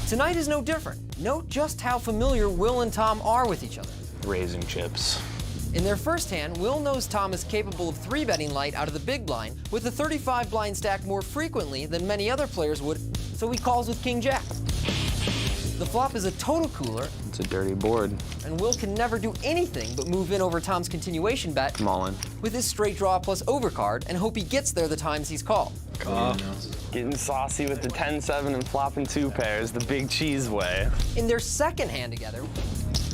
Tonight is no different. Note just how familiar Will and Tom are with each other. Raising chips. In their first hand, Will knows Tom is capable of 3-betting light out of the big blind with a 35 blind stack more frequently than many other players would, so he calls with King Jack. The flop is a total cooler. It's a dirty board. And Will can never do anything but move in over Tom's continuation bet. Come on. With his straight draw plus overcard and hope he gets there the times he's called. Getting saucy with the 10-7 and flopping 2 pairs, the big cheese way. In their second hand together,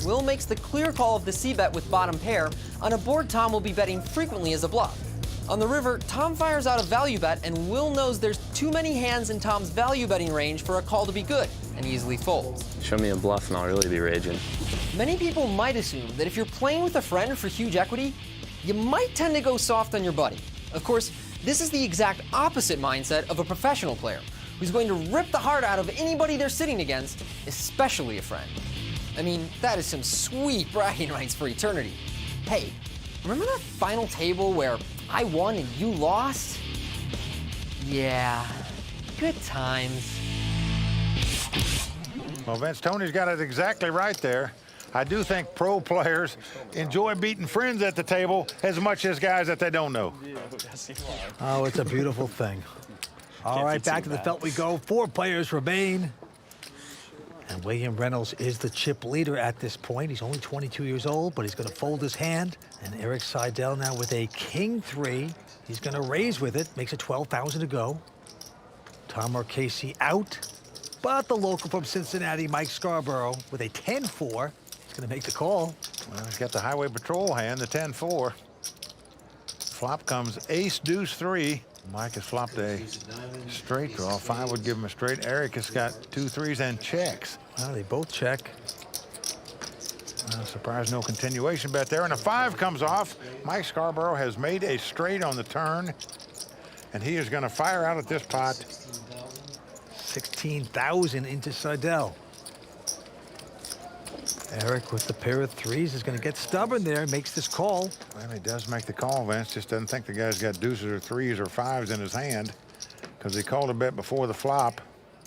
Will makes the clear call of the C-bet with bottom pair on a board Tom will be betting frequently as a bluff. On the river, Tom fires out a value bet, and Will knows there's too many hands in Tom's value betting range for a call to be good, and easily folds. Show me a bluff and I'll really be raging. Many people might assume that if you're playing with a friend for huge equity, you might tend to go soft on your buddy. Of course, this is the exact opposite mindset of a professional player, who's going to rip the heart out of anybody they're sitting against, especially a friend. I mean, that is some sweet bragging rights for eternity. Hey, remember that final table where I won and you lost? Yeah, good times. Well, Vince, Tony's got it exactly right there. I do think pro players enjoy beating friends at the table as much as guys that they don't know. Oh, it's a beautiful thing. All right, back to the felt we go. 4 players remain. And William Reynolds is the chip leader at this point. He's only 22 years old, but he's going to fold his hand. And Eric Seidel now with a king 3. He's going to raise with it, makes it 12,000 to go. Tom Marchese out. But the local from Cincinnati, Mike Scarborough, with a 10-4, is going to make the call. Well, he's got the highway patrol hand, the 10-4. Flop comes ace, deuce, 3. Mike has flopped a straight draw. 5 would give him a straight. Eric has got 2 3s and checks. Well, they both check. Surprise, no continuation bet there. And a 5 comes off. Mike Scarborough has made a straight on the turn. And he is going to fire out at this pot. 16,000 into Seidel. Eric with the pair of 3s is going to get stubborn there, makes this call. Well, he does make the call, Vince. Just doesn't think the guy's got deuces or 3s or 5s in his hand because he called a bet before the flop.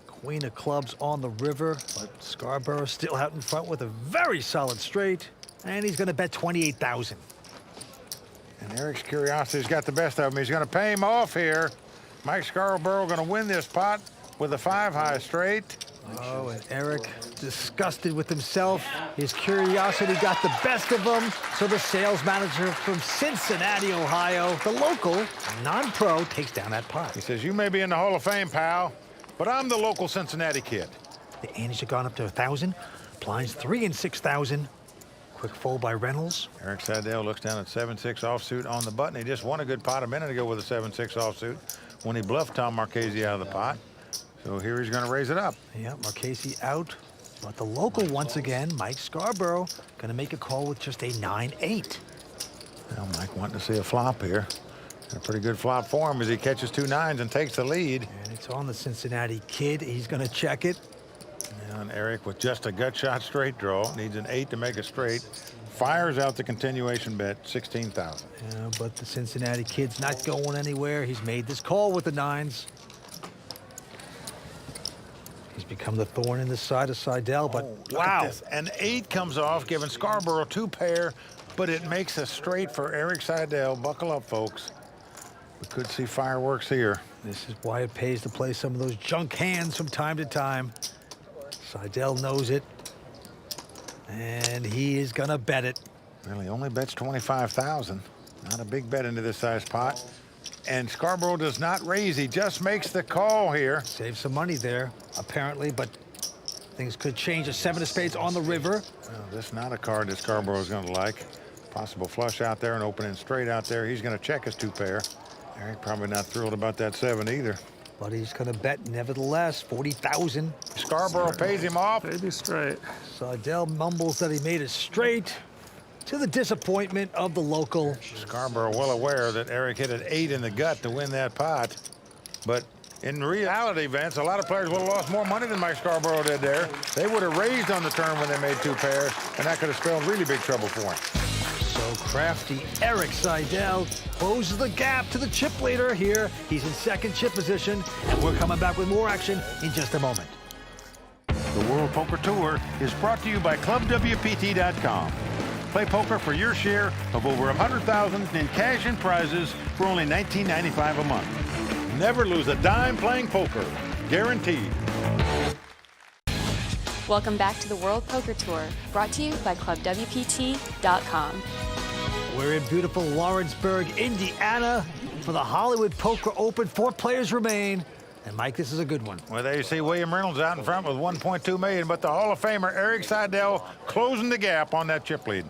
Queen of clubs on the river, but Scarborough still out in front with a very solid straight, and he's going to bet 28,000. And Eric's curiosity's got the best of him. He's going to pay him off here. Mike Scarborough going to win this pot with a 5-high straight. Oh, and Eric, disgusted with himself. His curiosity got the best of him. So the sales manager from Cincinnati, Ohio, the local, non-pro, takes down that pot. He says, you may be in the Hall of Fame, pal, but I'm the local Cincinnati kid. The antes have gone up to 1,000. Blinds 3 and 6,000. Quick fold by Reynolds. Eric Seidel looks down at 7-6 offsuit on the button. He just won a good pot a minute ago with a 7-6 offsuit when he bluffed Tom Marchese out of the pot. So here he's going to raise it up. Yeah, Marchese out. But the local, once again, Mike Scarborough, going to make a call with just a 9-8. Well, Mike wanting to see a flop here. A pretty good flop for him as he catches 2 9s and takes the lead. And it's on the Cincinnati kid. He's going to check it. And Eric with just a gut shot straight draw. Needs an 8 to make a straight. Fires out the continuation bet, 16,000. Yeah, but the Cincinnati kid's not going anywhere. He's made this call with the 9s. He's become the thorn in the side of Seidel, but wow. An 8 comes off, giving Scarborough 2 pair, but it makes a straight for Eric Seidel. Buckle up, folks. We could see fireworks here. This is why it pays to play some of those junk hands from time to time. Seidel knows it, and he is gonna bet it. Well, he only bets 25,000. Not a big bet into this size pot. And Scarborough does not raise. He just makes the call here. Save some money there, apparently, but things could change. A 7 of spades on the river. Well, this is not a card that Scarborough is going to like. Possible flush out there and opening straight out there. He's going to check his 2 pair. Eric probably not thrilled about that 7 either. But he's going to bet nevertheless, 40,000. Scarborough pays him off. Maybe straight. Seidel mumbles that he made it straight, to the disappointment of the local. Scarborough well aware that Eric hit an 8 in the gut to win that pot. But in reality, Vince, a lot of players would have lost more money than Mike Scarborough did there. They would have raised on the turn when they made 2 pairs, and that could have spelled really big trouble for him. So crafty Eric Seidel closes the gap to the chip leader here. He's in second chip position, and we're coming back with more action in just a moment. The World Poker Tour is brought to you by ClubWPT.com. Play poker for your share of over $100,000 in cash and prizes for only $19.95 a month. Never lose a dime playing poker. Guaranteed. Welcome back to the World Poker Tour, brought to you by ClubWPT.com. We're in beautiful Lawrenceburg, Indiana for the Hollywood Poker Open. 4 players remain. And, Mike, this is a good one. Well, there you see William Reynolds out in front with $1.2 million, but the Hall of Famer Eric Seidel closing the gap on that chip lead.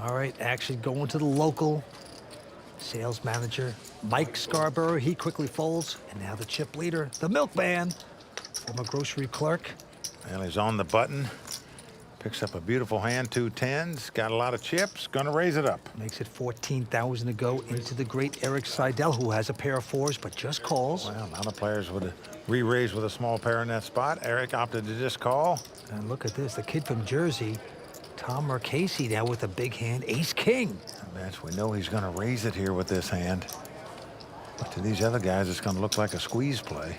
All right, action going to the local sales manager, Mike Scarborough. He quickly folds. And now the chip leader, the milkman, former grocery clerk. Well, he's on the button. Picks up a beautiful hand, 2 10s. Got a lot of chips. Going to raise it up. Makes it 14,000 to go into the great Eric Seidel, who has a pair of 4s, but just calls. Well, a lot of players would re-raise with a small pair in that spot. Eric opted to just call. And look at this, the kid from Jersey, Tom Marchese, now with a big hand, ace-king. Vince, we know he's going to raise it here with this hand. But to these other guys, it's going to look like a squeeze play.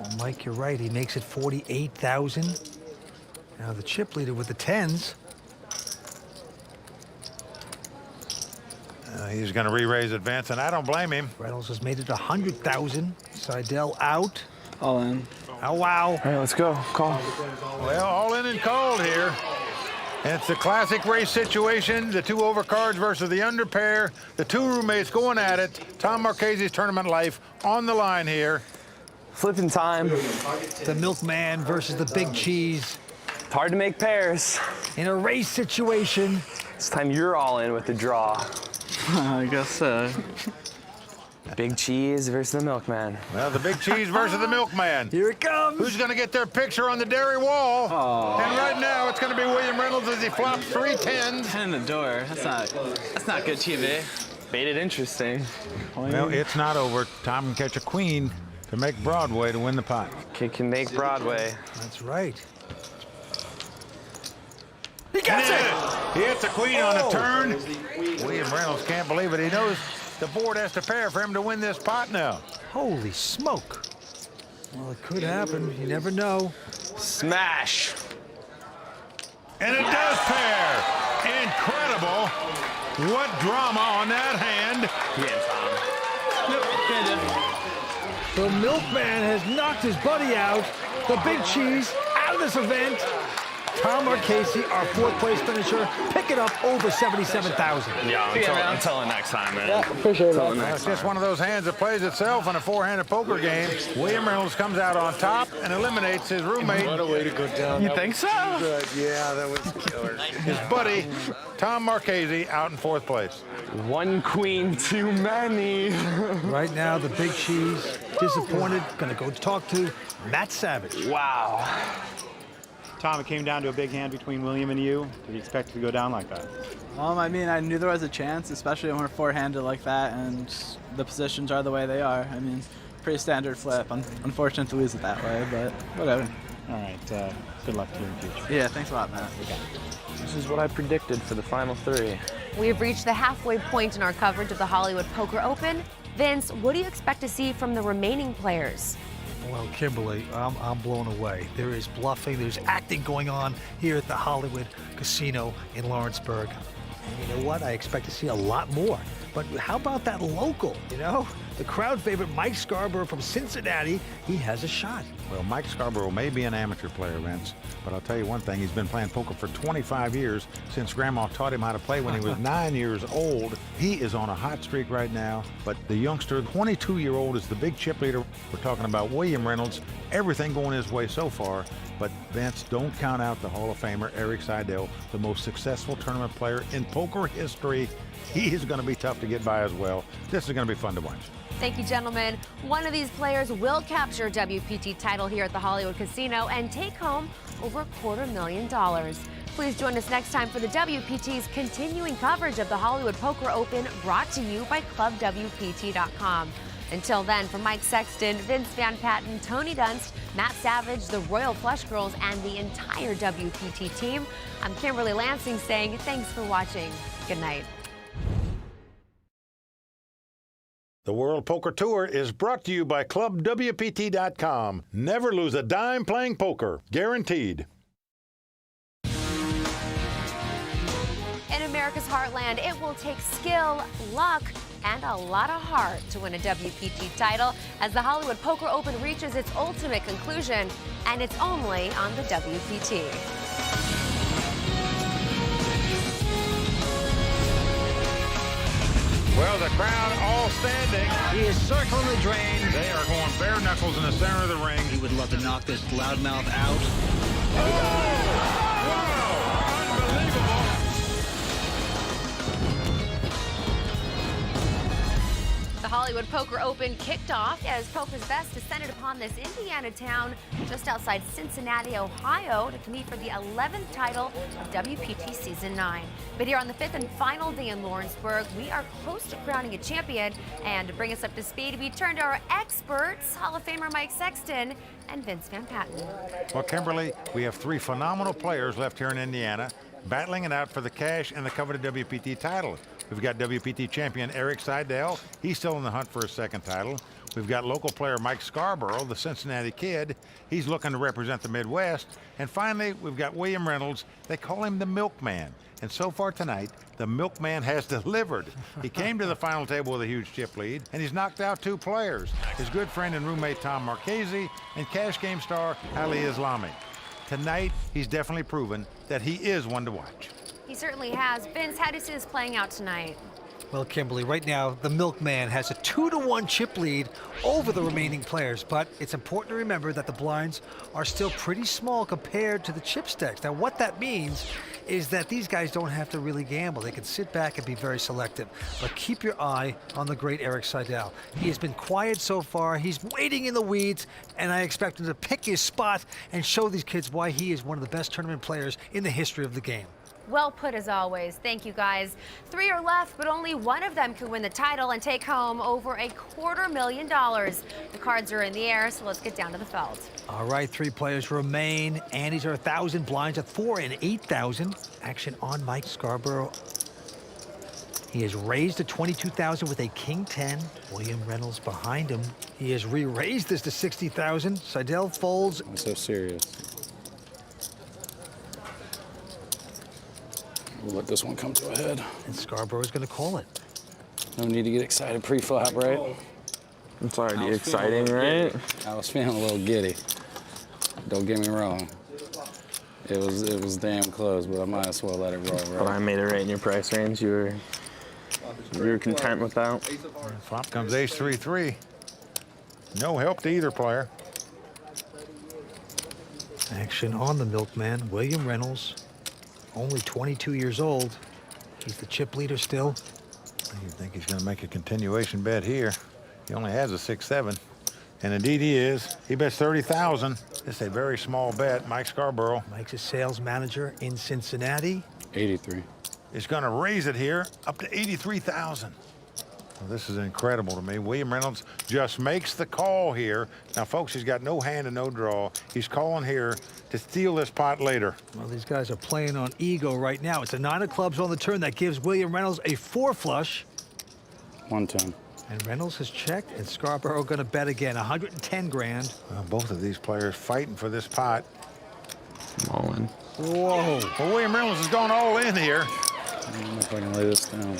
Well, Mike, you're right. He makes it 48,000. Now the chip leader with the 10s. He's going to re-raise it, Vince, and I don't blame him. Reynolds has made it 100,000. Seidel out. All in. Oh, wow. All right, let's go. Call. Well, all in and called here. And it's the classic race situation. The 2 overcards versus the under pair. The 2 roommates going at it. Tom Marchese's tournament life on the line here. Flipping time. The milkman versus the big cheese. It's hard to make pairs. In a race situation. This time you're all in with the draw. I guess so. Big cheese versus the milkman. Well, the big cheese versus the milkman. Here it comes. Who's going to get their picture on the dairy wall? Aww. And right now, it's going to be William Reynolds as he flops 3 10s. 10 in the door. That's not good TV. Made it interesting. Well, it's not over. Tom can catch a queen to make Broadway to win the pot. Kid can make Broadway. That's right. He gets it! He hits a queen on a turn. William Reynolds can't believe it. He knows the board has to pair for him to win this pot now. Holy smoke. Well, it could happen. You never know. Smash. And it does pair. Incredible. What drama on that hand. The milkman has knocked his buddy out. The big cheese out of this event. Tom Marchese, our 4th place finisher, picking up over 77,000. Yeah, until the next time, man. Yeah, appreciate it. It's just one of those hands that plays itself in a 4-handed poker game. William Reynolds comes out on top and eliminates his roommate. What a way to go down. You think so? Good. Yeah, that was killer. His buddy, Tom Marchese, out in 4th place. 1 queen too many. Right now, the big cheese, disappointed, gonna go talk to Matt Savage. Wow. Tom, it came down to a big hand between William and you. Did you expect it to go down like that? I mean, I knew there was a chance, especially when we're 4-handed like that, and the positions are the way they are. I mean, pretty standard flip. Unfortunate to lose it that way, but whatever. All right, good luck to you in the future. Yeah, thanks a lot, Matt. This is what I predicted for the final 3. We have reached the halfway point in our coverage of the Hollywood Poker Open. Vince, what do you expect to see from the remaining players? Well, Kimberly, I'm blown away. There is bluffing, there's acting going on here at the Hollywood Casino in Lawrenceburg. And you know what? I expect to see a lot more. But how about that local, you know? The crowd favorite Mike Scarborough from Cincinnati, he has a shot. Well, Mike Scarborough may be an amateur player, Vince, but I'll tell you one thing, he's been playing poker for 25 years since Grandma taught him how to play when he was 9 years old. He is on a hot streak right now, but the youngster, 22-year-old, is the big chip leader. We're talking about William Reynolds, everything going his way so far, but Vince, don't count out the Hall of Famer Eric Seidel, the most successful tournament player in poker history. He is going to be tough to get by as well. This is going to be fun to watch. Thank you, gentlemen. One of these players will capture a WPT title here at the Hollywood Casino and take home over $250,000. Please join us next time for the WPT's continuing coverage of the Hollywood Poker Open, brought to you by ClubWPT.com. Until then, for Mike Sexton, Vince Van Patten, Tony Dunst, Matt Savage, the Royal Flush Girls, and the entire WPT team, I'm Kimberly Lansing saying thanks for watching. Good night. The World Poker Tour is brought to you by ClubWPT.com. Never lose a dime playing poker. Guaranteed. In America's heartland, it will take skill, luck, and a lot of heart to win a WPT title as the Hollywood Poker Open reaches its ultimate conclusion, and it's only on the WPT. Well, the crowd all standing. He is circling the drain. They are going bare knuckles in the center of the ring. He would love to knock this loudmouth out. The Hollywood Poker Open kicked off as Poker's Best descended upon this Indiana town just outside Cincinnati, Ohio, to compete for the 11th title of WPT Season 9. But here on the 5th and final day in Lawrenceburg, we are close to crowning a champion. And to bring us up to speed, we turn to our experts, Hall of Famer Mike Sexton and Vince Van Patten. Well, Kimberly, we have 3 phenomenal players left here in Indiana, battling it out for the cash and the coveted WPT title. We've got WPT champion Eric Seidel. He's still in the hunt for his 2nd title. We've got local player Mike Scarborough, the Cincinnati kid. He's looking to represent the Midwest. And finally, we've got William Reynolds. They call him the Milkman. And so far tonight, the Milkman has delivered. He came to the final table with a huge chip lead, and he's knocked out 2 players, his good friend and roommate Tom Marchese and cash game star Ali Islami. Tonight, he's definitely proven that he is one to watch. He certainly has. Vince, how do you see this playing out tonight? Well, Kimberly, right now, the Milkman has a 2-to-1 chip lead over the remaining players, but it's important to remember that the blinds are still pretty small compared to the chip stacks. Now, what that means is that these guys don't have to really gamble. They can sit back and be very selective, but keep your eye on the great Erik Seidel. He has been quiet so far. He's waiting in the weeds, and I expect him to pick his spot and show these kids why he is one of the best tournament players in the history of the game. Well put as always. Thank you guys. 3 are left, but only one of them can win the title and take home over $250,000. The cards are in the air, so let's get down to the felt. All right, 3 players remain. Andes are 1,000, blinds at 4 and 8,000. Action on Mike Scarborough. He has raised to 22,000 with a king 10. William Reynolds behind him. He has re-raised this to 60,000. Seidel folds. I'm so serious. We'll let this one come to a head. And Scarborough's going to call it. No need to get excited pre-flop, right? It's already exciting, right? I was feeling a little giddy. Don't get me wrong. It was damn close, but I might as well let it roll, right? But I made it right in your price range. You were content with that? And flop comes ace 3-3. No help to either player. Action on the Milkman, William Reynolds. Only 22 years old. He's the chip leader still. You think he's going to make a continuation bet here. He only has a 6-7. And indeed he is. He bets 30,000. It's a very small bet. Mike Scarborough. Mike's a sales manager in Cincinnati. 83. Is going to raise it here up to 83,000. Well, this is incredible to me. William Reynolds just makes the call here. Now, folks, he's got no hand and no draw. He's calling here to steal this pot later. Well, these guys are playing on ego right now. It's a 9 of clubs on the turn that gives William Reynolds a 4 flush. 110. And Reynolds has checked, and Scarborough going to bet again, 110 grand. Well, both of these players fighting for this pot. All in. Whoa. Well, William Reynolds has gone all in here. I don't know if I can lay this down.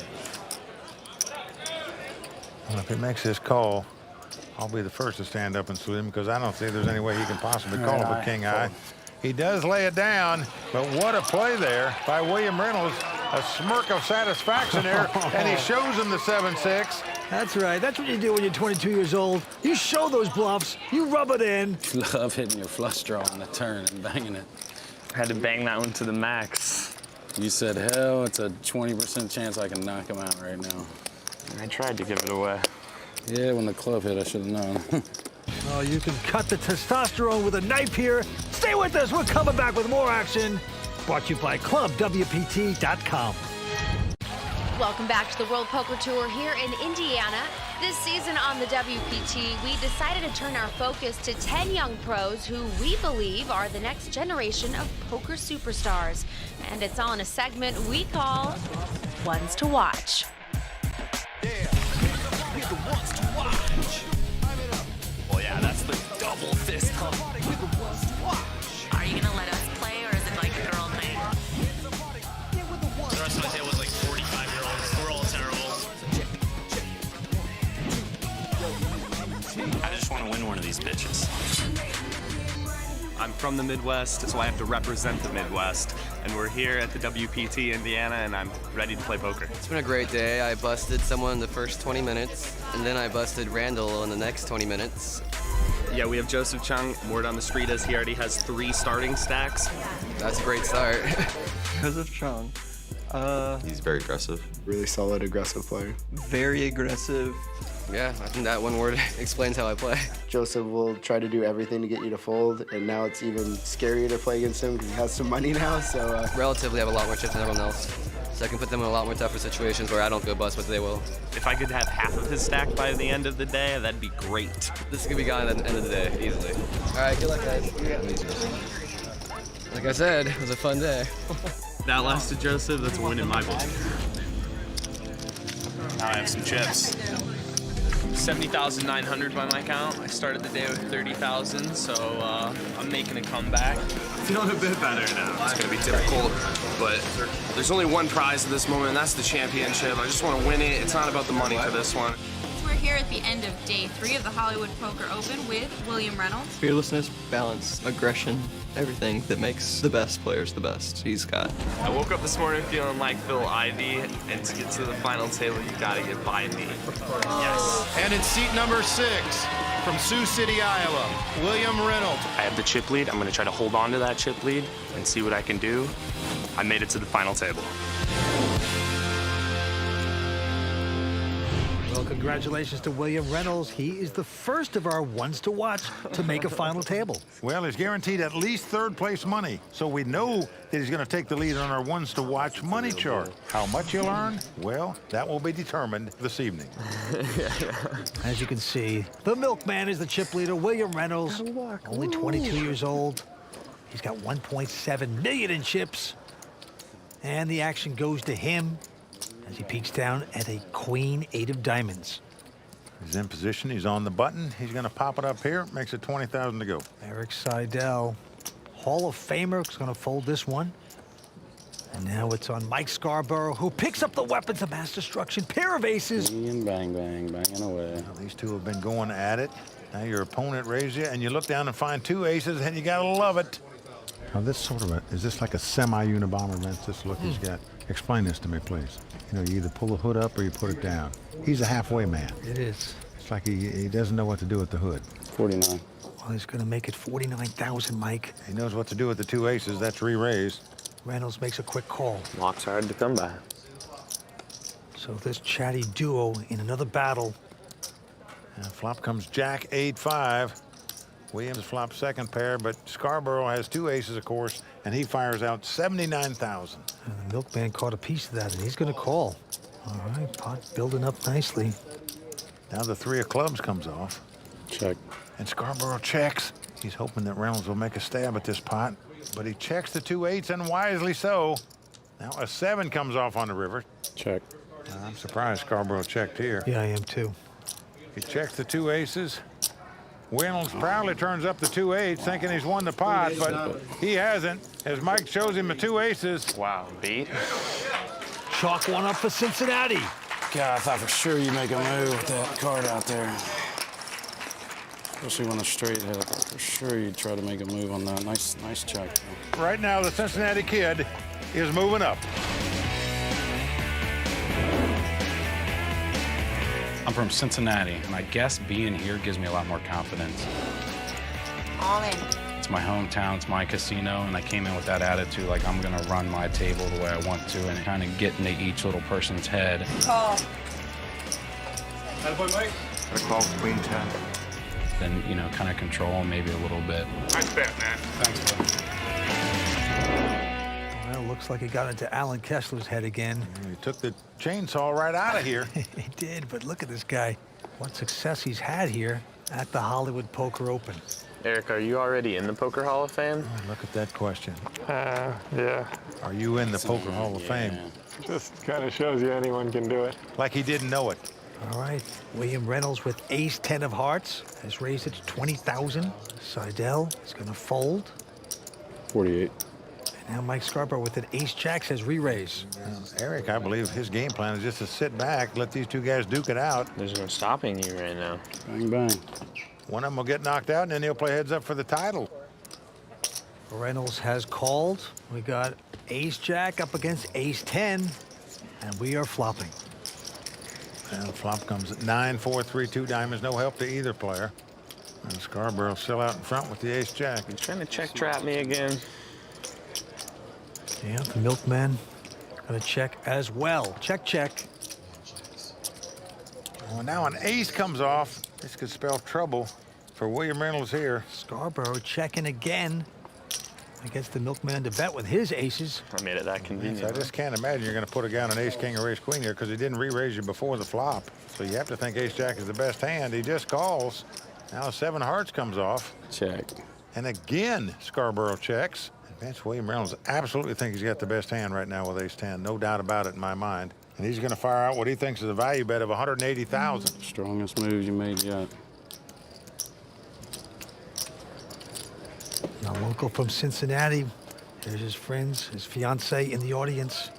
Well, if he makes his call, I'll be the first to stand up and salute him because I don't see there's any way he can possibly call up a king eye. He does lay it down, but what a play there by William Reynolds. A smirk of satisfaction there, and he shows him the 7-6. That's right. That's what you do when you're 22 years old. You show those bluffs. You rub it in. Love hitting your flush draw on the turn and banging it. Had to bang that one to the max. You said, hell, it's a 20% chance I can knock him out right now. I tried to give it away. Yeah, when the club hit, I should have known. Oh, you can cut the testosterone with a knife here. Stay with us. We're coming back with more action. Brought to you by ClubWPT.com. Welcome back to the World Poker Tour here in Indiana. This season on the WPT, we decided to turn our focus to 10 young pros who we believe are the next generation of poker superstars. And it's all in a segment we call Ones to Watch. Oh yeah, that's the double fist pump. Are you gonna let us play, or is it like a girl thing? The rest of the table was like 45-year-olds. We're all terrible. I just want to win one of these bitches. I'm from the Midwest, so I have to represent the Midwest. And we're here at the WPT Indiana, and I'm ready to play poker. It's been a great day. I busted someone in the first 20 minutes, and then I busted Randall in the next 20 minutes. Yeah, we have Joseph Chung. Word on the street is he already has 3 starting stacks. That's a great start. Joseph Chung. He's very aggressive. Really solid, aggressive player. Very aggressive. Yeah, I think that one word explains how I play. Joseph will try to do everything to get you to fold, and now it's even scarier to play against him because he has some money now, so... Relatively, I have a lot more chips than everyone else. So I can put them in a lot more tougher situations where I don't go bust, but they will. If I could have half of his stack by the end of the day, that'd be great. This could be gone at the end of the day, easily. All right, good luck, guys. Like I said, it was a fun day. That lasted, Joseph. That's a win in my book. Now I have some chips. 70,900 by my count. I started the day with 30,000, so I'm making a comeback. Feeling a bit better now. It's gonna be difficult, but there's only one prize at this moment, and that's the championship. I just want to win it. It's not about the money for this one. It's working here at the end of day 3 of the Hollywood Poker Open with William Reynolds. Fearlessness, balance, aggression, everything that makes the best players the best. He's got. I woke up this morning feeling like Phil Ivey, and to get to the final table, you gotta get by me. Yes. And it's seat number 6 from Sioux City, Iowa, William Reynolds. I have the chip lead. I'm going to try to hold on to that chip lead and see what I can do. I made it to the final table. Well, congratulations to William Reynolds. He is the first of our ones to watch to make a final table. Well, he's guaranteed at least third-place money, so we know that he's going to take the lead on our ones to watch money chart. How much he'll earn? Well, that will be determined this evening. As you can see, the milkman is the chip leader, William Reynolds, only 22 years old. He's got 1.7 million in chips, and the action goes to him as he peeks down at a queen 8 of diamonds. He's in position. He's on the button. He's going to pop it up here. Makes it 20,000 to go. Erik Seidel, Hall of Famer, is going to fold this one. And now it's on Mike Scarborough, who picks up the weapons of mass destruction. Pair of aces. And bang, bang, banging away. Now, these two have been going at it. Now your opponent raises you, and you look down and find 2 aces, and you got to love it. Now, this sort of is this like a semi-Unabomber event, this look he's got? Explain this to me, please. You know, you either pull the hood up or you put it down. He's a halfway man. It is. It's like he doesn't know what to do with the hood. 49. Well, he's going to make it 49,000, Mike. He knows what to do with the 2 aces. That's re-raise. Reynolds makes a quick call. Lock's hard to come by. So this chatty duo in another battle. Now, flop comes Jack 8-5. Williams flops second pair, but Scarborough has 2 aces, of course, and he fires out 79,000. And the milkman caught a piece of that, and he's going to call. All right, pot building up nicely. Now the 3 of clubs comes off. Check. And Scarborough checks. He's hoping that Reynolds will make a stab at this pot, but he checks the 2 8s, and wisely so. Now a 7 comes off on the river. Check. I'm surprised Scarborough checked here. Yeah, I am too. He checks the 2 aces. Reynolds proudly turns up the 2 8s, thinking he's won the pot, but he hasn't, as Mike shows him the 2 aces. Wow, beat. Chalk one up for Cincinnati. God, I thought for sure you'd make a move with that card out there. Especially when a straight hit. I thought for sure you'd try to make a move on that. Nice check. Right now, the Cincinnati Kid is moving up. I'm from Cincinnati, and I guess being here gives me a lot more confidence. All in. It's my hometown, it's my casino, and I came in with that attitude, like I'm gonna run my table the way I want to, and kind of get into each little person's head. Call. Attaboy, Mike. Gotta call queen 10. Then, you know, kind of control them maybe a little bit. Nice bet, man. Thanks, bud. Well, looks like he got into Alan Kessler's head again. He took the chainsaw right out of here. He did, but look at this guy. What success he's had here at the Hollywood Poker Open. Eric, are you already in the Poker Hall of Fame? Oh, look at that question. Yeah. Are you in the Poker Hall of Fame? Just kind of shows you anyone can do it. Like he didn't know it. All right, William Reynolds with ace 10 of hearts has raised it to 20,000. Seidel is going to fold. 48. And now Mike Scarborough with an ace jack says re-raise. Eric, I believe his game plan is just to sit back, let these 2 guys duke it out. There's no stopping you right now. Bang, bang. One of them will get knocked out, and then he'll play heads up for the title. Reynolds has called. We got ace jack up against ace 10, and we are flopping. And the flop comes at 9, 4, 3, 2 diamonds. No help to either player. And Scarborough still out in front with the ace jack. He's trying to check trap me again. Yeah, the milkman gonna check as well. Check, check. Well, now an ace comes off. This could spell trouble for William Reynolds here. Scarborough checking again. I guess the milkman to bet with his aces. I made it that convenient. So I just can't imagine you're going to put a guy on an ace king or ace queen here because he didn't re-raise you before the flop. So you have to think ace jack is the best hand. He just calls. Now 7 hearts comes off. Check. And again, Scarborough checks. Vince William Reynolds absolutely thinks he's got the best hand right now with ace 10. No doubt about it in my mind. And he's going to fire out what he thinks is a value bet of 180,000. Strongest move you made yet. A local from Cincinnati. There's his friends, his fiance in the audience.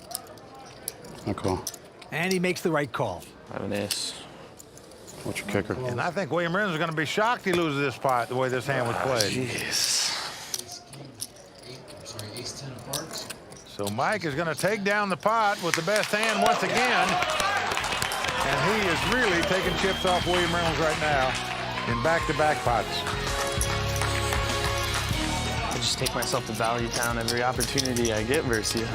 No call. And he makes the right call. I have an ace. What's your kicker? And I think William Reynolds is going to be shocked he loses this pot the way this hand was played. Jeez. So Mike is going to take down the pot with the best hand once again. And he is really taking chips off William Reynolds right now in back-to-back pots. I just take myself to Value Town every opportunity I get versus you.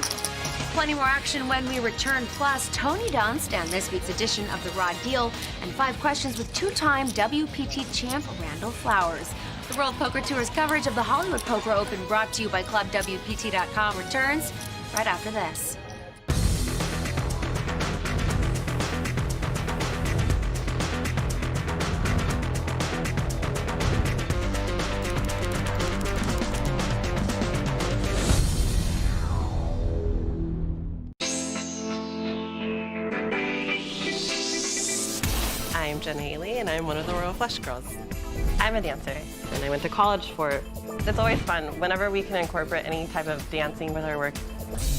Plenty more action when we return. Plus, Tony Dunst and this week's edition of The Raw Deal, and 5 questions with 2-time WPT champ Randall Flowers. The World Poker Tour's coverage of the Hollywood Poker Open, brought to you by ClubWPT.com, returns right after this. I'm Jen Haley, and I'm one of the Royal Flush Girls. I'm a dancer, and I went to college for it. It's always fun whenever we can incorporate any type of dancing with our work.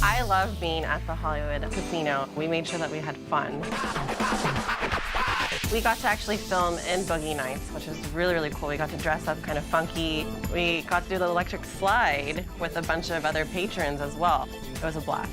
I love being at the Hollywood Casino. We made sure that we had fun. We got to actually film in Boogie Nights, which is really, really cool. We got to dress up kind of funky. We got to do the electric slide with a bunch of other patrons as well. It was a blast.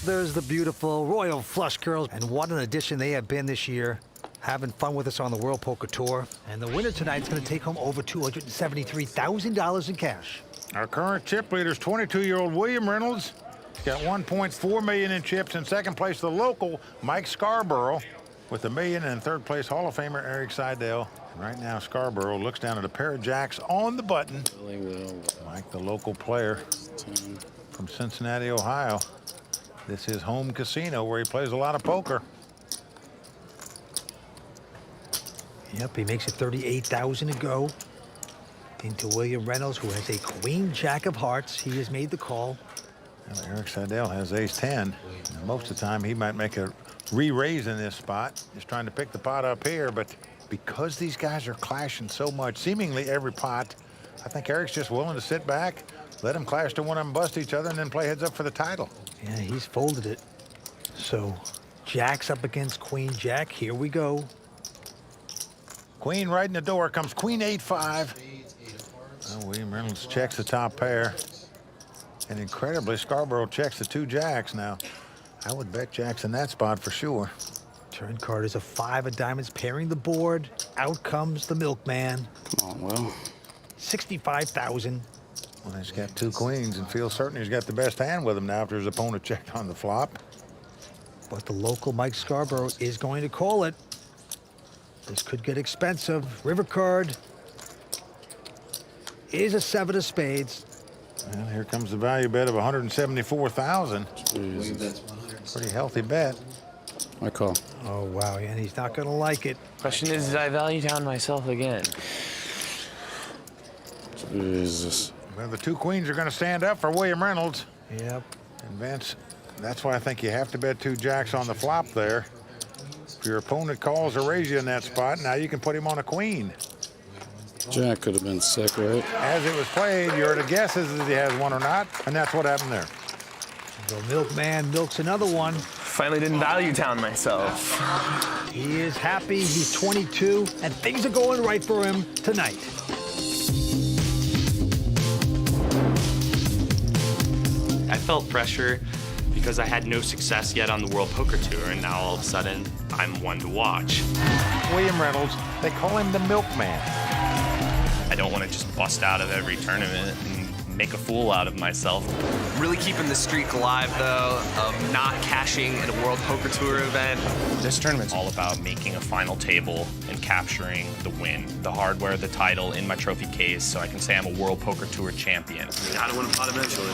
There's the beautiful Royal Flush Girls, and what an addition they have been this year, having fun with us on the World Poker Tour. And the winner tonight is going to take home over $273,000 in cash. Our current chip leader is 22-year-old William Reynolds. He's got $1.4 million in chips. In second place, the local Mike Scarborough with $1 million, and in third place, Hall of Famer Eric Seidel. And right now, Scarborough looks down at a pair of jacks on the button. Mike, the local player from Cincinnati, Ohio. This is home casino where he plays a lot of poker. Yep, he makes it $38,000 to go into William Reynolds, who has a queen jack of hearts. He has made the call. Well, Eric Seidel has ace-10. Most of the time, he might make a re-raise in this spot. Just trying to pick the pot up here, but because these guys are clashing so much, seemingly every pot, I think Eric's just willing to sit back, let them clash to one of them, bust each other, and then play heads up for the title. Yeah, he's folded it. So, jack's up against queen jack. Here we go. Queen right in the door. Comes queen 8-5. Well, William Reynolds checks the top pair. And incredibly, Scarborough checks the 2 jacks. Now, I would bet jacks in that spot for sure. Turn card is a 5 of diamonds, pairing the board. Out comes the milkman. Come on, Will. 65,000. Well, he's got 2 queens and feels certain he's got the best hand with him now after his opponent checked on the flop. But the local Mike Scarborough is going to call it. This could get expensive. River card is a 7 of spades. And here comes the value bet of $174,000. Pretty healthy bet. My call. Oh, wow, and he's not going to like it. Question is, did I value down myself again? Jesus. Well, the 2 queens are going to stand up for William Reynolds. Yep. And Vince, that's why I think you have to bet 2 jacks on the flop there. If your opponent calls or raises you in that spot, now you can put him on a queen. Jack could have been sick, right? As it was played, you're to guess if he has one or not, and that's what happened there. The milkman milks another one. Finally didn't value down myself. He is happy. He's 22, and things are going right for him tonight. I felt pressure because I had no success yet on the World Poker Tour, and now all of a sudden, I'm one to watch. William Reynolds, they call him the milkman. I don't want to just bust out of every tournament and make a fool out of myself. Really keeping the streak alive, though, of not cashing in a World Poker Tour event. This tournament's all about making a final table and capturing the win, the hardware, the title in my trophy case, so I can say I'm a World Poker Tour champion. Gotta win a pot eventually.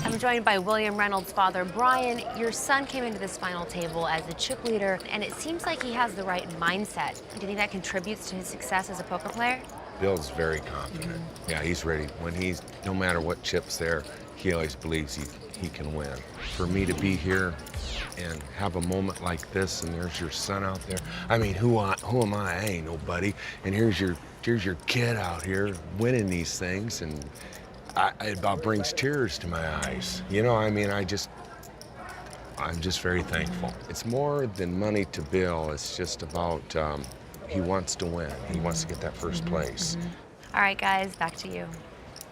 I'm joined by William Reynolds' father, Brian. Your son came into this final table as the chip leader, and it seems like he has the right mindset. Do you think that contributes to his success as a poker player? Bill's very confident. Yeah, he's ready. No matter what chip's there, he always believes he can win. For me to be here and have a moment like this, and there's your son out there. I mean, who am I? I ain't nobody. And here's your kid out here winning these things, and it about brings tears to my eyes. You know, I mean, I'm just very thankful. It's more than money to Bill. It's just about he wants to win. He wants to get that first place. All right, guys, back to you.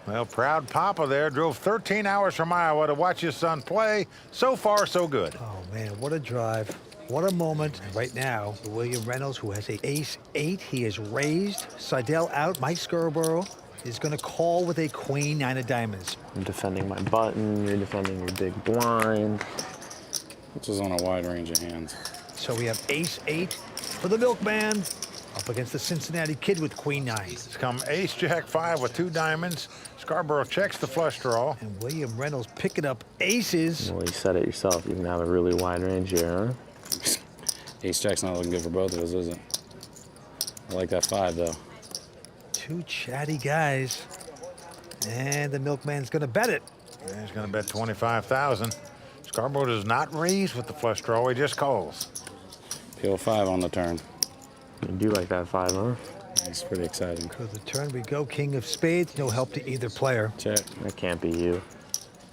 Well, proud Papa there drove 13 hours from Iowa to watch his son play. So far, so good. Oh, man, what a drive. What a moment. And right now, William Reynolds, who has a ace-8, he is raised. Seidel out. Mike Scarborough is going to call with a queen, 9 of diamonds. I'm defending my button. You're defending your big blind. Which is on a wide range of hands. So we have ace-8 for the milkman up against the Cincinnati kid with queen 9. It's come ace-jack-5 with 2 diamonds. Scarborough checks the flush draw. And William Reynolds picking up aces. Well, you said it yourself. You can have a really wide range here, huh? Ace-jack's not looking good for both of us, is it? I like that 5, though. 2 chatty guys. And the milkman's going to bet it. Yeah, he's going to bet 25,000. Scarborough does not raise with the flush draw. He just calls. PO5 on the turn. You do like that 5, huh? It's pretty exciting. To the turn we go. King of spades. No help to either player. Check. That can't be you.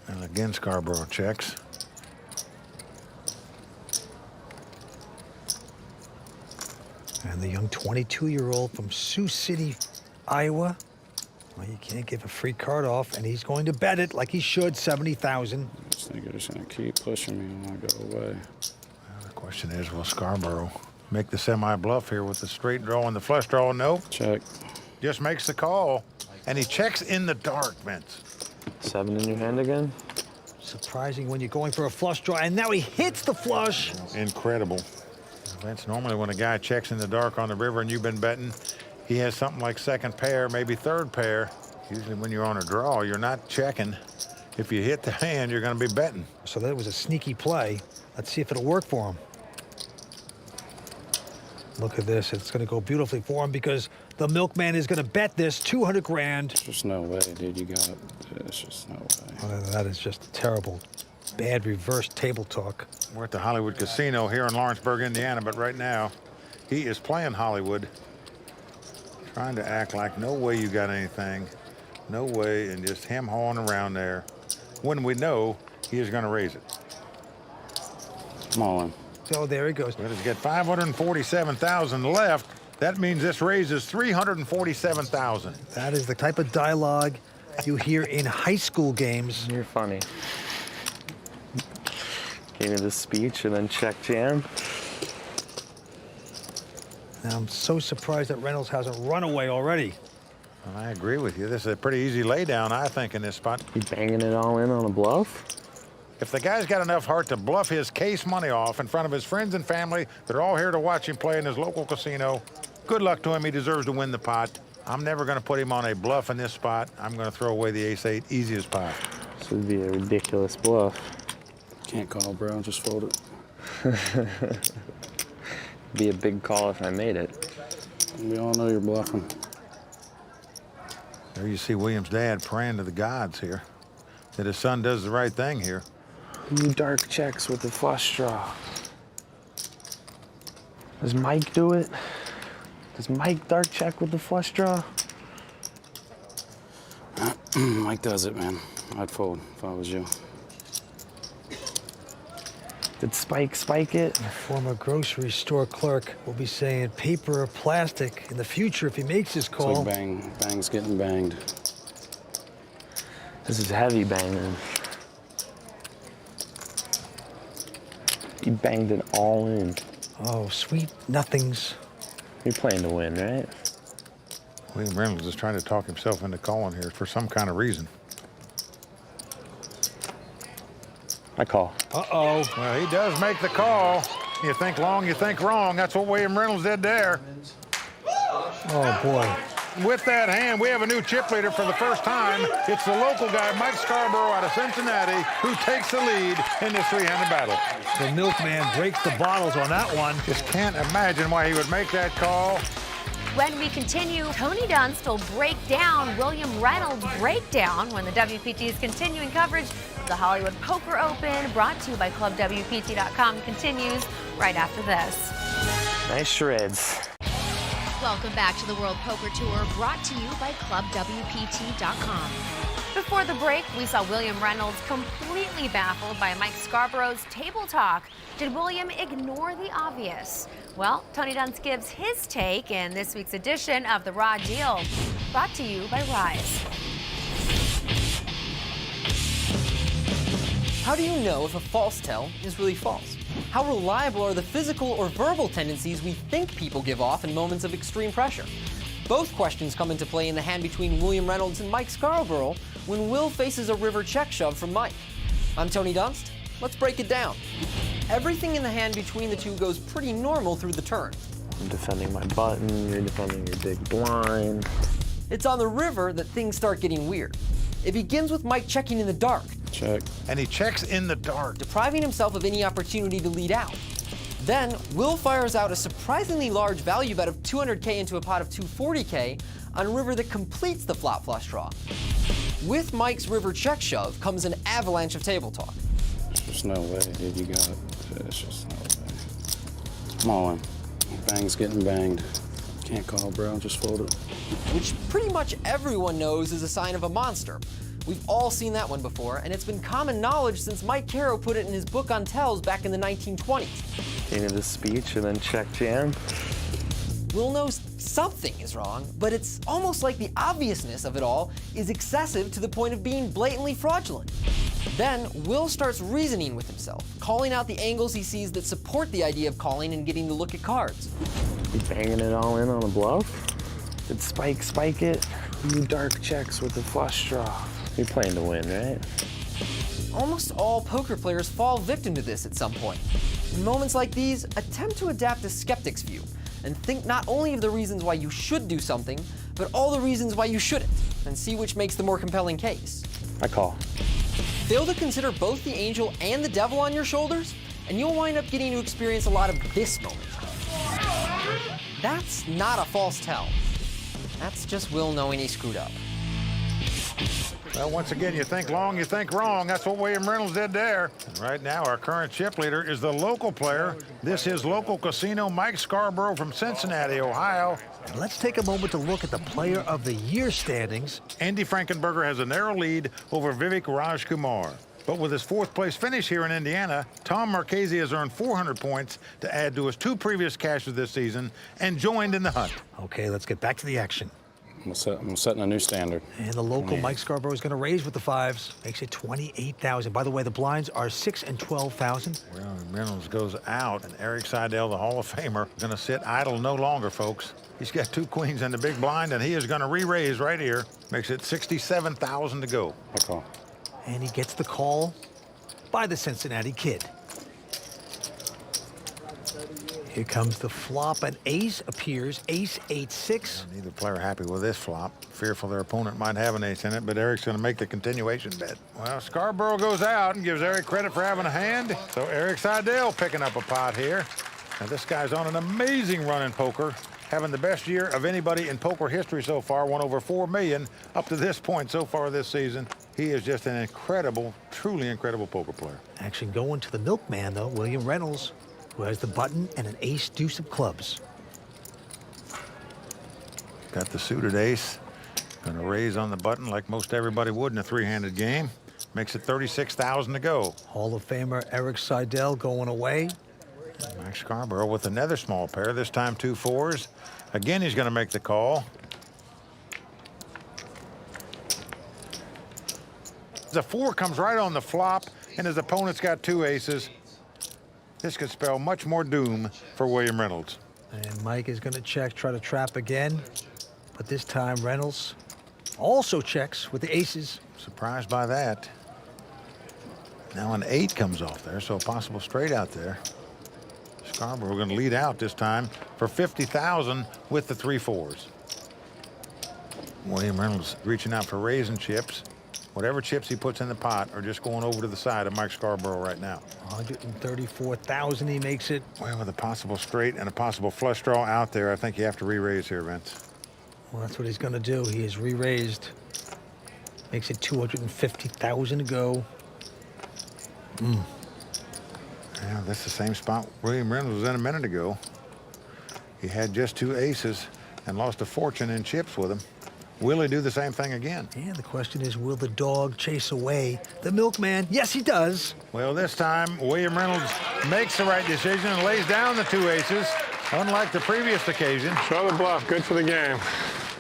And again, Scarborough checks. And the young 22-year-old from Sioux City, Iowa. Well, you can't give a free card off, and he's going to bet it like he should, 70,000. This nigga just gonna keep pushing me and I go away. Well, the question is, will Scarborough make the semi-bluff here with the straight draw and the flush draw? No. Check. Just makes the call, and he checks in the dark, Vince. 7 in your hand again? Surprising when you're going for a flush draw, and now he hits the flush. Incredible. Vince, normally when a guy checks in the dark on the river and you've been betting, he has something like second pair, maybe third pair. Usually when you're on a draw, you're not checking. If you hit the hand, you're going to be betting. So that was a sneaky play. Let's see if it'll work for him. Look at this. It's going to go beautifully for him because the milkman is going to bet this 200 grand. There's just no way, dude. You got it. There's just no way. Oh, that is just terrible. Bad reverse table talk. We're at the Hollywood Casino here in Lawrenceburg, Indiana, but right now he is playing Hollywood, trying to act like no way you got anything, no way, and just him hawing around there when we know he is going to raise it. Come on. So there he goes. But he's got 547,000 left. That means this raises 347,000. That is the type of dialogue you hear in high school games. You're funny. Gave me this speech and then check jam. Now, I'm so surprised that Reynolds hasn't run away already. Well, I agree with you. This is a pretty easy laydown, I think, in this spot. You banging it all in on a bluff? If the guy's got enough heart to bluff his case money off in front of his friends and family that are all here to watch him play in his local casino, good luck to him. He deserves to win the pot. I'm never going to put him on a bluff in this spot. I'm going to throw away the ace-8, easiest pot. This would be a ridiculous bluff. Can't call, bro. Just fold it. Be a big call if I made it. We all know you're bluffing. There you see William's dad praying to the gods here that his son does the right thing here. You dark checks with the flush draw. Does Mike do it? Does Mike dark check with the flush draw? Mike does it, man. I'd fold if I was you. Did Spike spike it? A former grocery store clerk will be saying paper or plastic in the future if he makes his call. It's like bang, bang's getting banged. This is heavy banging. He banged it all in. Oh, sweet nothings. You're playing to win, right? William Reynolds is trying to talk himself into calling here for some kind of reason. I call. Uh-oh. Well, he does make the call. You think long, you think wrong. That's what William Reynolds did there. Oh, boy. With that hand, we have a new chip leader for the first time. It's the local guy, Mike Scarborough out of Cincinnati, who takes the lead in this three-handed battle. The milkman breaks the bottles on that one. Just can't imagine why he would make that call. When we continue, Tony Dunst will break down William Reynolds' breakdown when the WPT's continuing coverage of the Hollywood Poker Open, brought to you by ClubWPT.com, continues right after this. Nice shreds. Welcome back to the World Poker Tour, brought to you by ClubWPT.com. Before the break, we saw William Reynolds completely baffled by Mike Scarborough's table talk. Did William ignore the obvious? Well, Tony Dunst gives his take in this week's edition of The Raw Deal, brought to you by Rise. How do you know if a false tell is really false? How reliable are the physical or verbal tendencies we think people give off in moments of extreme pressure? Both questions come into play in the hand between William Reynolds and Mike Scarborough when Will faces a river check shove from Mike. I'm Tony Dunst. Let's break it down. Everything in the hand between the two goes pretty normal through the turn. I'm defending my button, you're defending your big blind. It's on the river that things start getting weird. It begins with Mike checking in the dark. Check. And he checks in the dark, depriving himself of any opportunity to lead out. Then, Will fires out a surprisingly large value bet of 200K into a pot of 240K on a river that completes the flop flush draw. With Mike's river check shove comes an avalanche of table talk. There's no way, dude. You got it. It's just no way. I'm all in. Bang's getting banged. Can't call, bro. Just fold it. Which pretty much everyone knows is a sign of a monster. We've all seen that one before, and it's been common knowledge since Mike Carroll put it in his book on tells back in the 1920s. King of the speech and then check jam. Will knows something is wrong, but it's almost like the obviousness of it all is excessive to the point of being blatantly fraudulent. Then, Will starts reasoning with himself, calling out the angles he sees that support the idea of calling and getting to look at cards. You banging it all in on a bluff? Did Spike spike it? You dark checks with the flush draw. You're playing to win, right? Almost all poker players fall victim to this at some point. In moments like these, attempt to adapt a skeptic's view and think not only of the reasons why you should do something, but all the reasons why you shouldn't, and see which makes the more compelling case. I call. Fail to consider both the angel and the devil on your shoulders, and you'll wind up getting to experience a lot of this moment. That's not a false tell. That's just Will knowing he screwed up. Well, once again, you think long, you think wrong. That's what William Reynolds did there. And right now, our current chip leader is the local player. This is local casino Mike Scarborough from Cincinnati, Ohio. And let's take a moment to look at the Player of the Year standings. Andy Frankenberger has a narrow lead over Vivek Rajkumar. But with his fourth place finish here in Indiana, Tom Marchese has earned 400 points to add to his 2 previous cashes this season and joined in the hunt. Okay, let's get back to the action. I'm setting a new standard. And the local Mike Scarborough is going to raise with the 5s. Makes it 28,000. By the way, the blinds are 6 and 12,000. Well, Reynolds goes out, and Eric Seidel, the Hall of Famer, going to sit idle no longer, folks. He's got 2 queens in the big blind, and he is going to re-raise right here. Makes it 67,000 to go. I call. And he gets the call by the Cincinnati Kid. Here comes the flop. An ace appears. Ace 8-6. Neither player happy with this flop. Fearful their opponent might have an ace in it, but Eric's going to make the continuation bet. Well, Scarborough goes out and gives Eric credit for having a hand. So Eric Seidel picking up a pot here. Now this guy's on an amazing run in poker, having the best year of anybody in poker history so far. Won over $4 million up to this point so far this season. He is just an incredible, truly incredible poker player. Action going to the milkman, though, William Reynolds, who has the button and an ace deuce of clubs. Got the suited ace. Going to raise on the button like most everybody would in a 3-handed game. Makes it 36,000 to go. Hall of Famer Eric Seidel going away. Mike Scarborough with another small pair, this time 2 4s. Again, he's going to make the call. The 4 comes right on the flop, and his opponent's got 2 aces. This could spell much more doom for William Reynolds. And Mike is going to check, try to trap again. But this time, Reynolds also checks with the aces. Surprised by that. Now an 8 comes off there, so a possible straight out there. Scarborough going to lead out this time for 50,000 with the 3 4s. William Reynolds reaching out for raising chips. Whatever chips he puts in the pot are just going over to the side of Mike Scarborough right now. 134,000 he makes it. Well, with a possible straight and a possible flush draw out there, I think you have to re-raise here, Vince. Well, that's what he's going to do. He is re-raised. Makes it 250,000 to go. Yeah, that's the same spot William Reynolds was in a minute ago. He had just 2 aces and lost a fortune in chips with them. Will he do the same thing again? And the question is, will the dog chase away the milkman? Yes, he does. Well, this time, William Reynolds makes the right decision and lays down the 2 aces, unlike the previous occasion. Show the bluff. Good for the game.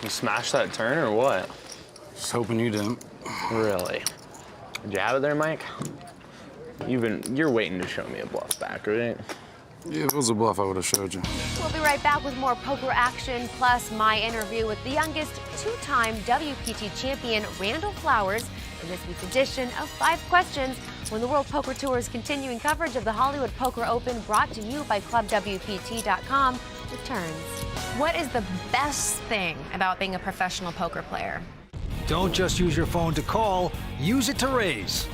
You smashed that turn or what? Just hoping you didn't. Really? Did you have it there, Mike? You're waiting to show me a bluff back, right? Yeah, if it was a bluff, I would have showed you. We'll be right back with more poker action, plus my interview with the youngest 2-time WPT champion, Randall Flowers, in this week's edition of 5 Questions, when the World Poker Tour's continuing coverage of the Hollywood Poker Open, brought to you by ClubWPT.com, returns. What is the best thing about being a professional poker player? Don't just use your phone to call, use it to raise.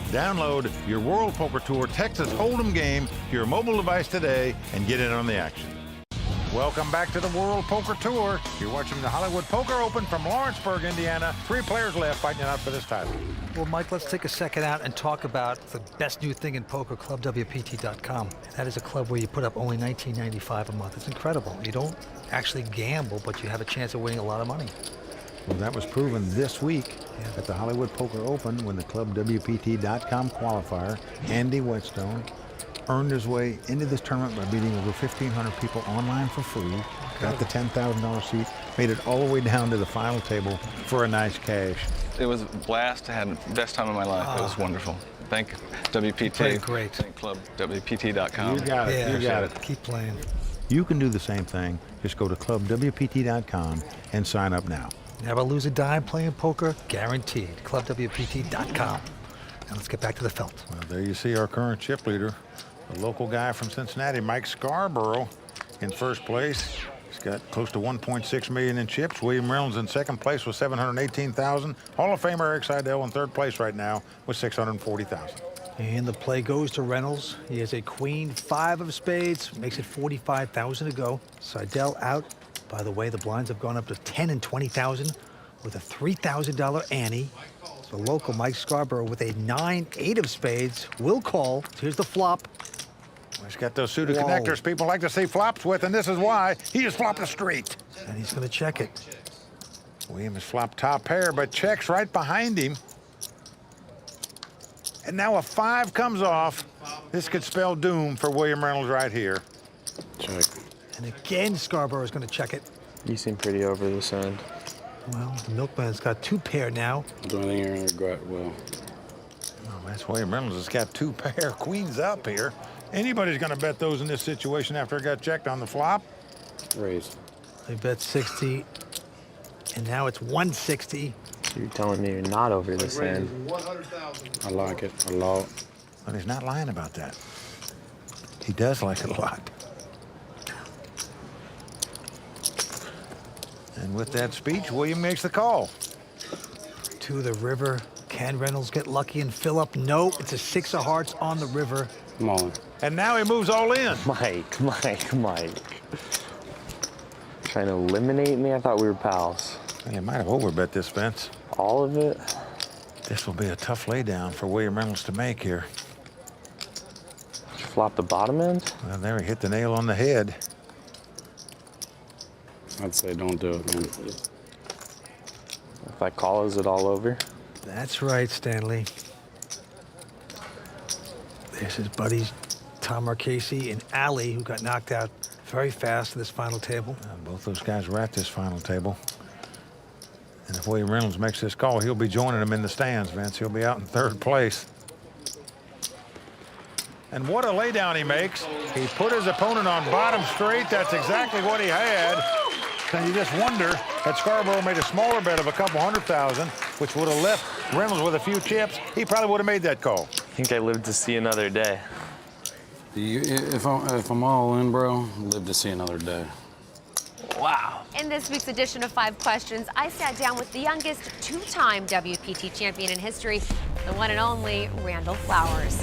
Download your World Poker Tour Texas Hold'em game to your mobile device today and get in on the action. Welcome back to the World Poker Tour. You're watching the Hollywood Poker Open from Lawrenceburg, Indiana. 3 players left fighting it out for this title. Well, Mike, let's take a second out and talk about the best new thing in poker, ClubWPT.com. That is a club where you put up only $19.95 a month. It's incredible. You don't actually gamble, but you have a chance of winning a lot of money. Well, that was proven this week at the Hollywood Poker Open when the ClubWPT.com qualifier, Andy Whetstone, earned his way into this tournament by beating over 1,500 people online for free, got the $10,000 seat, made it all the way down to the final table for a nice cash. It was a blast. I had the best time of my life. It was wonderful. Thank WPT. Great. Thank ClubWPT.com. You got it. You got it. Keep playing. You can do the same thing. Just go to ClubWPT.com and sign up now. Never lose a dime playing poker, guaranteed. ClubWPT.com. Now let's get back to the felt. Well, there you see our current chip leader, the local guy from Cincinnati, Mike Scarborough, in first place. He's got close to $1.6 million in chips. William Reynolds in second place with $718,000. Hall of Famer Eric Seidel in third place right now with $640,000. And the play goes to Reynolds. He has a queen, 5 of spades, makes it $45,000 to go. Seidel out. By the way, the blinds have gone up to 10 and 20,000 with a $3,000 ante. So local Mike Scarborough with a 9-8 of spades will call. Here's the flop. He's got those suited connectors people like to see flops with, and this is why. He just flopped a straight. And he's going to check it. William has flopped top pair, but checks right behind him. And now a 5 comes off. This could spell doom for William Reynolds right here. Check. And again, Scarborough is going to check it. You seem pretty over this end. Well, the milkman's got 2 pair now. Do anything you're going to regret, Will. Oh, that's William Reynolds has got 2 pair queens up here. Anybody's going to bet those in this situation after it got checked on the flop. Raise. They bet 60, and now it's 160. You're telling me you're not over this end. I like it a lot. But he's not lying about that. He does like it a lot. And with that speech, William makes the call. To the river. Can Reynolds get lucky and fill up? No, it's a 6 of hearts on the river. Come on. And now he moves all in. Mike. Trying to eliminate me? I thought we were pals. You might have overbet this, Vince. All of it? This will be a tough laydown for William Reynolds to make here. Did you flop the bottom end? Well, there he hit the nail on the head. I'd say don't do it, man. If I call, is it all over? That's right, Stanley. There's his buddies, Tom Marchese and Ali, who got knocked out very fast in this final table. Both those guys were at this final table. And if William Reynolds makes this call, he'll be joining them in the stands, Vince. He'll be out in third place. And what a laydown he makes. He put his opponent on bottom straight. That's exactly what he had. And you just wonder, had Scarborough made a smaller bet of a couple $100,000, which would have left Reynolds with a few chips, he probably would have made that call. I think I lived to see another day. If I'm all in, bro, live to see another day. Wow. In this week's edition of 5 Questions, I sat down with the youngest 2-time WPT champion in history, the one and only Randall Flowers.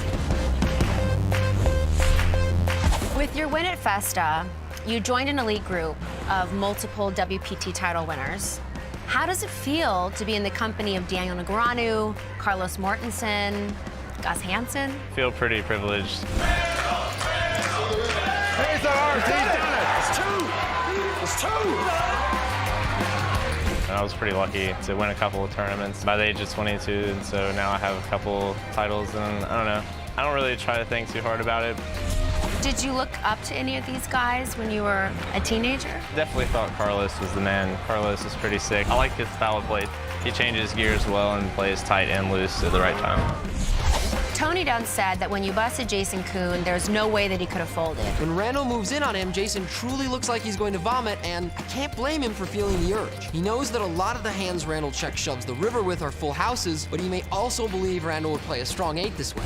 With your win at Festa, you joined an elite group of multiple WPT title winners. How does it feel to be in the company of Daniel Negreanu, Carlos Mortensen, Gus Hansen? Feel pretty privileged. Here's the heart. He's done it. It's 2. And I was pretty lucky to win a couple of tournaments by the age of 22, and so now I have a couple titles, and I don't know. I don't really try to think too hard about it. Did you look up to any of these guys when you were a teenager? Definitely thought Carlos was the man. Carlos is pretty sick. I like his style of play. He changes gears well and plays tight and loose at the right time. Tony Dunn said that when you busted Jason Kuhn, there's no way that he could have folded. When Randall moves in on him, Jason truly looks like he's going to vomit, and I can't blame him for feeling the urge. He knows that a lot of the hands Randall check shoves the river with are full houses, but he may also believe Randall would play a strong 8 this way.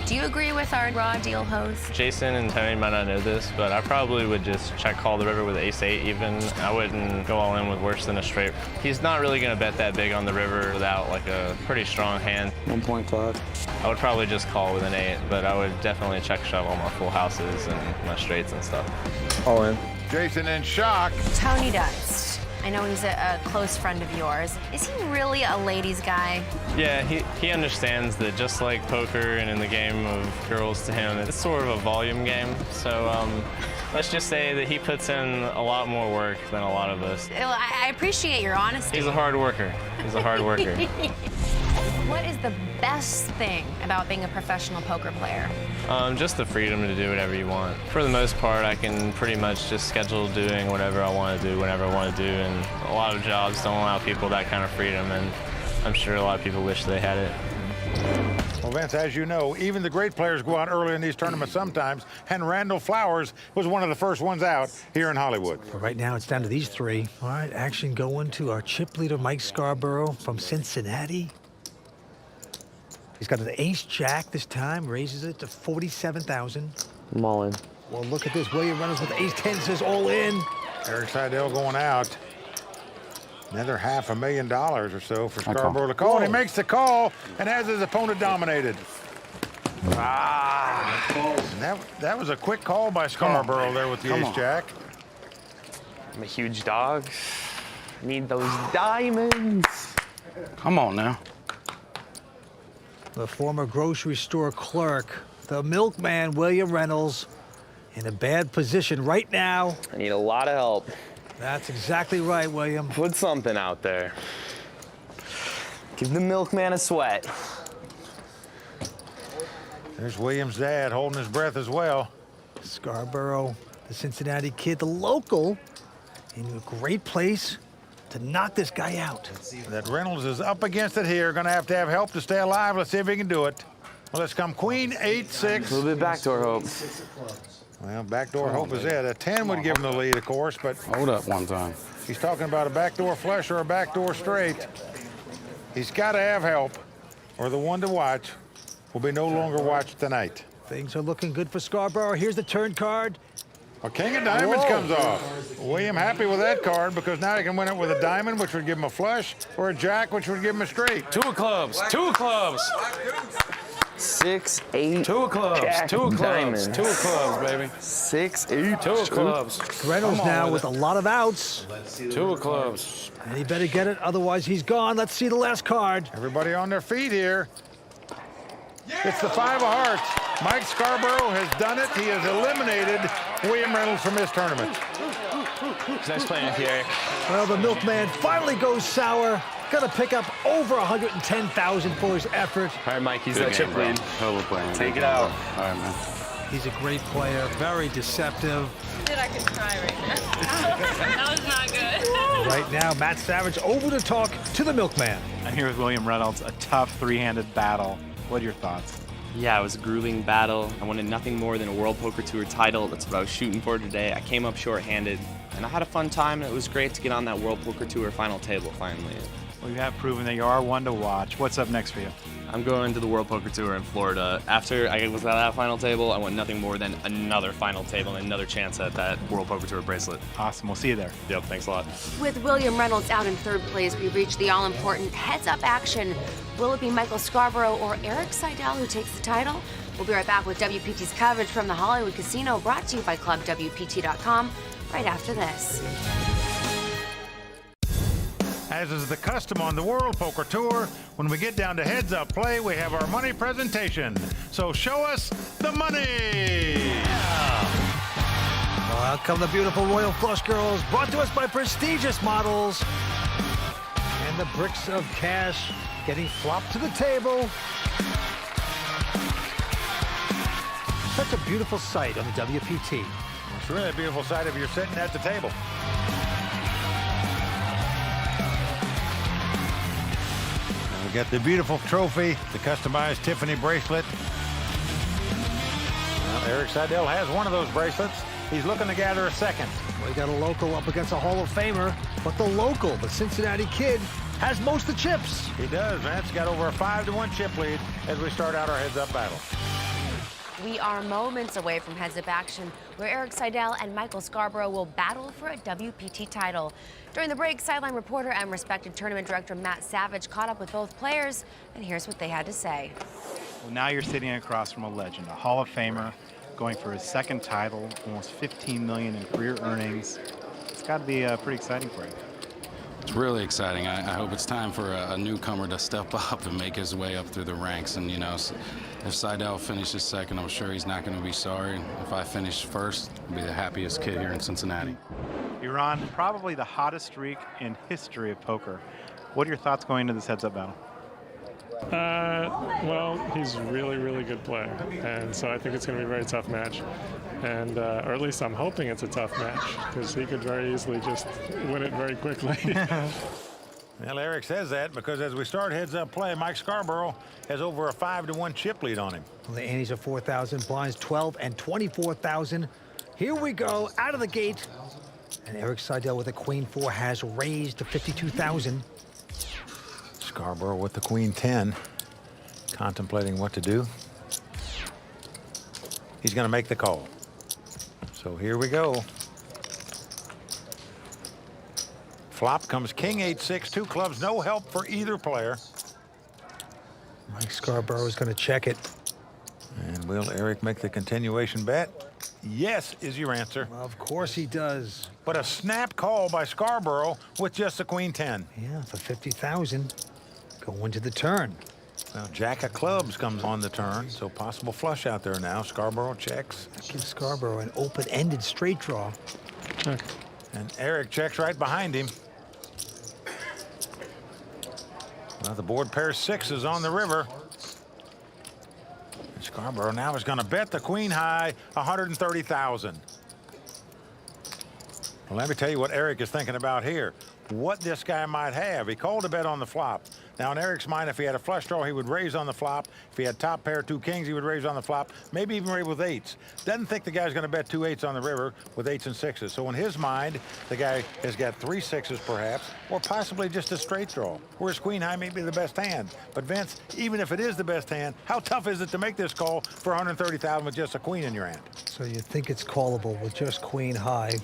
Do you agree with our raw deal host? Jason and Tony might not know this, but I probably would just check call the river with ace-8 even. I wouldn't go all in with worse than a straight. He's not really going to bet that big on the river without like a pretty strong hand. 1.5. I would probably just call with an 8, but I would definitely check shove all my full houses and my straights and stuff. All in. Jason in shock. Tony Dunst. I know he's a close friend of yours. Is he really a ladies' guy? Yeah, he understands that just like poker and in the game of girls to him, it's sort of a volume game. So let's just say that he puts in a lot more work than a lot of us. I appreciate your honesty. He's a hard worker. He's a hard worker. What is the best thing about being a professional poker player? Just the freedom to do whatever you want. For the most part, I can pretty much just schedule doing whatever I want to do, whenever I want to do, and a lot of jobs don't allow people that kind of freedom, and I'm sure a lot of people wish they had it. Well, Vince, as you know, even the great players go out early in these tournaments sometimes, and Randall Flowers was one of the first ones out here in Hollywood. But right now, it's down to these three. All right, action going to our chip leader, Mike Scarborough from Cincinnati. He's got an ace-jack this time, raises it to 47,000. I'm all in. Well, look at this. William Reynolds with ace-10 says all in. Eric Seidel going out. Another $500,000 or so for Scarborough to call. And he makes the call and has his opponent dominated. And that was a quick call by Scarborough there with the ace-jack. I'm a huge dog. Need those diamonds. Come on now. The former grocery store clerk, the milkman, William Reynolds, in a bad position right now. I need a lot of help. That's exactly right, William. Put something out there. Give the milkman a sweat. There's William's dad holding his breath as well. Scarborough, the Cincinnati kid, the local, in a great place to knock this guy out. That Reynolds is up against it here. Gonna have to have help to stay alive. Let's see if he can do it. Well, let's come queen, 8-6. A little bit backdoor hope. Well, backdoor hope is it. A 10 would give him the lead, of course, but... Hold up one time. He's talking about a backdoor flush or a backdoor straight. He's got to have help, or the one to watch will be no longer watched tonight. Things are looking good for Scarborough. Here's the turn card. A king of diamonds comes off. William happy with that card because now he can win it with a diamond, which would give him a flush, or a jack, which would give him a straight. 2 of clubs. 2 of clubs. 6, 8. 2 of clubs. Jack, 2 of clubs. diamonds. 2 of clubs, baby. 6, 8. 2 of clubs. Reynolds now with a lot of outs. 2 of clubs. And he better get it, otherwise he's gone. Let's see the last card. Everybody on their feet here. It's the 5 of hearts. Mike Scarborough has done it. He has eliminated William Reynolds from this tournament. Nice playing with you, Eric. Well, the milkman finally goes sour. Gonna pick up over 110,000 for his effort. All right, Mike, he's that chip lead. Take it out. All right, man. He's a great player, very deceptive. Dude, I could cry right now. That was not good. Right now, Matt Savage over to talk to the milkman. I'm here with William Reynolds, a tough three-handed battle. What are your thoughts? Yeah, it was a grueling battle. I wanted nothing more than a World Poker Tour title. That's what I was shooting for today. I came up short-handed, and I had a fun time, and it was great to get on that World Poker Tour final table finally. Well, you have proven that you are one to watch. What's up next for you? I'm going to the World Poker Tour in Florida. After I was at that final table, I want nothing more than another final table and another chance at that World Poker Tour bracelet. Awesome. We'll see you there. Yep, thanks a lot. With William Reynolds out in third place, we've reached the all-important heads-up action. Will it be Michael Scarborough or Eric Seidel who takes the title? We'll be right back with WPT's coverage from the Hollywood Casino, brought to you by ClubWPT.com, right after this. As is the custom on the World Poker Tour, when we get down to heads-up play, we have our money presentation. So show us the money! Well, out come the beautiful Royal Flush Girls, brought to us by prestigious models. And the bricks of cash getting flopped to the table. Such a beautiful sight on the WPT. It's really a beautiful sight if you're sitting at the table. We got the beautiful trophy, the customized Tiffany bracelet. Well, Eric Seidel has one of those bracelets. He's looking to gather a second. We got a local up against a Hall of Famer, but the local, the Cincinnati kid, has most of the chips. He does, Vance. Got over a 5-1 chip lead as we start out our heads-up battle. We are moments away from heads-up action, where Eric Seidel and Michael Scarborough will battle for a WPT title. During the break, sideline reporter and respected tournament director Matt Savage caught up with both players, and here's what they had to say. Well, now you're sitting across from a legend, a Hall of Famer, going for his second title, almost $15 million in career earnings. It's got to be pretty exciting for you. It's really exciting. I hope it's time for a newcomer to step up and make his way up through the ranks. And, you know, if Seidel finishes second, I'm sure he's not going to be sorry. If I finish first, I'll be the happiest kid here in Cincinnati. You're on probably the hottest streak in history of poker. What are your thoughts going into this heads-up battle? Well, he's a really, really good player, and so I think it's going to be a very tough match. And, or at least I'm hoping it's a tough match, because he could very easily just win it very quickly. Well, Eric says that because as we start heads-up play, Mike Scarborough has over a 5-1 chip lead on him. Well, the antes are 4,000, blinds 12 and 24,000. Here we go, out of the gate. And Eric Seidel with a queen 4 has raised to 52,000. Scarborough with the queen 10, contemplating what to do. He's going to make the call. So here we go. Flop comes king 8-6, 2 clubs, no help for either player. Mike Scarborough is going to check it. And will Eric make the continuation bet? Yes is your answer. Of course he does. But a snap call by Scarborough with just a queen 10. Yeah, for 50,000. Going to the turn. Well, jack of clubs comes on the turn, so possible flush out there now. Scarborough checks. That gives Scarborough an open-ended straight draw. Check. And Eric checks right behind him. Well, the board pair 6s on the river. And Scarborough now is going to bet the queen high, 130,000. Well, let me tell you what Eric is thinking about here. What this guy might have. He called a bet on the flop. Now, in Eric's mind, if he had a flush draw, he would raise on the flop. If he had top pair 2 kings, he would raise on the flop. Maybe even raise with 8s. Doesn't think the guy's going to bet 2 8s on the river with 8s and 6s. So in his mind, the guy has got 3 6s perhaps, or possibly just a straight draw. Whereas queen high may be the best hand. But Vince, even if it is the best hand, how tough is it to make this call for 130,000 with just a queen in your hand? So you think it's callable with just queen high.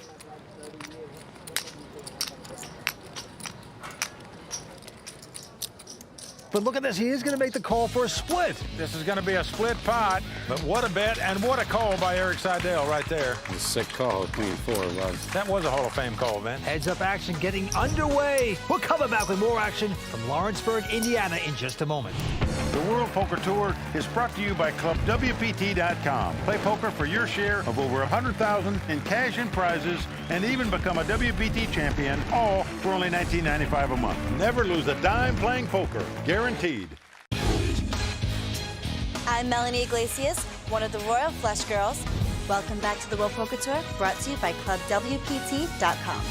But look at this, he is going to make the call for a split. This is going to be a split pot, but what a bet and what a call by Eric Seidel right there. A sick call, queen 4, love. That was a Hall of Fame call, man. Heads up action getting underway. We're coming back with more action from Lawrenceburg, Indiana in just a moment. The World Poker Tour is brought to you by ClubWPT.com. Play poker for your share of over 100,000 in cash and prizes, and even become a WPT champion, all for only $19.95 a month. Never lose a dime playing poker, guaranteed. I'm Melanie Iglesias, one of the Royal Flush Girls. Welcome back to the World Poker Tour, brought to you by ClubWPT.com.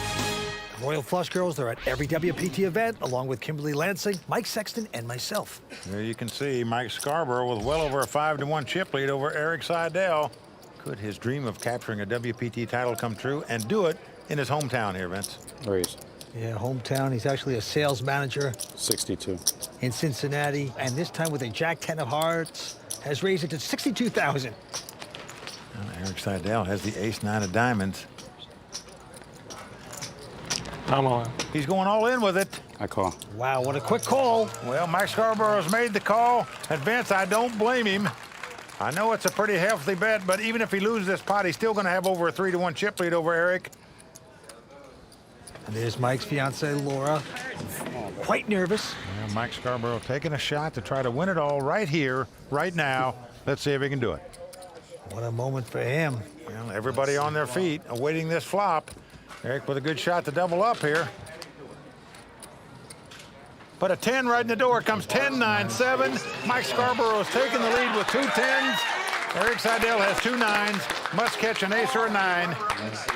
Royal Flush Girls, they're at every WPT event, along with Kimberly Lansing, Mike Sexton, and myself. There you can see Mike Scarborough with well over a 5-1 chip lead over Eric Seidel. Could his dream of capturing a WPT title come true and do it in his hometown here, Vince? Raise. Yeah, hometown. He's actually a sales manager. 62. In Cincinnati, and this time with a Jack 10 of hearts, has raised it to 62,000. Well, Eric Seidel has the ace 9 of diamonds. I'm all in. He's going all in with it. I call. Wow, what a quick call. Well, Mike Scarborough's made the call, and Vince, I don't blame him. I know it's a pretty healthy bet, but even if he loses this pot, he's still going to have over a 3-1 chip lead over Eric. And there's Mike's fiancée, Laura, quite nervous. Well, Mike Scarborough taking a shot to try to win it all right here, right now. Let's see if he can do it. What a moment for him. Well, everybody on their feet, awaiting this flop. Eric with a good shot to double up here. But a 10 right in the door comes 10-9-7. Mike Scarborough is taking the lead with 2 10s. Eric Seidel has 2 9s. Must catch an ace or a 9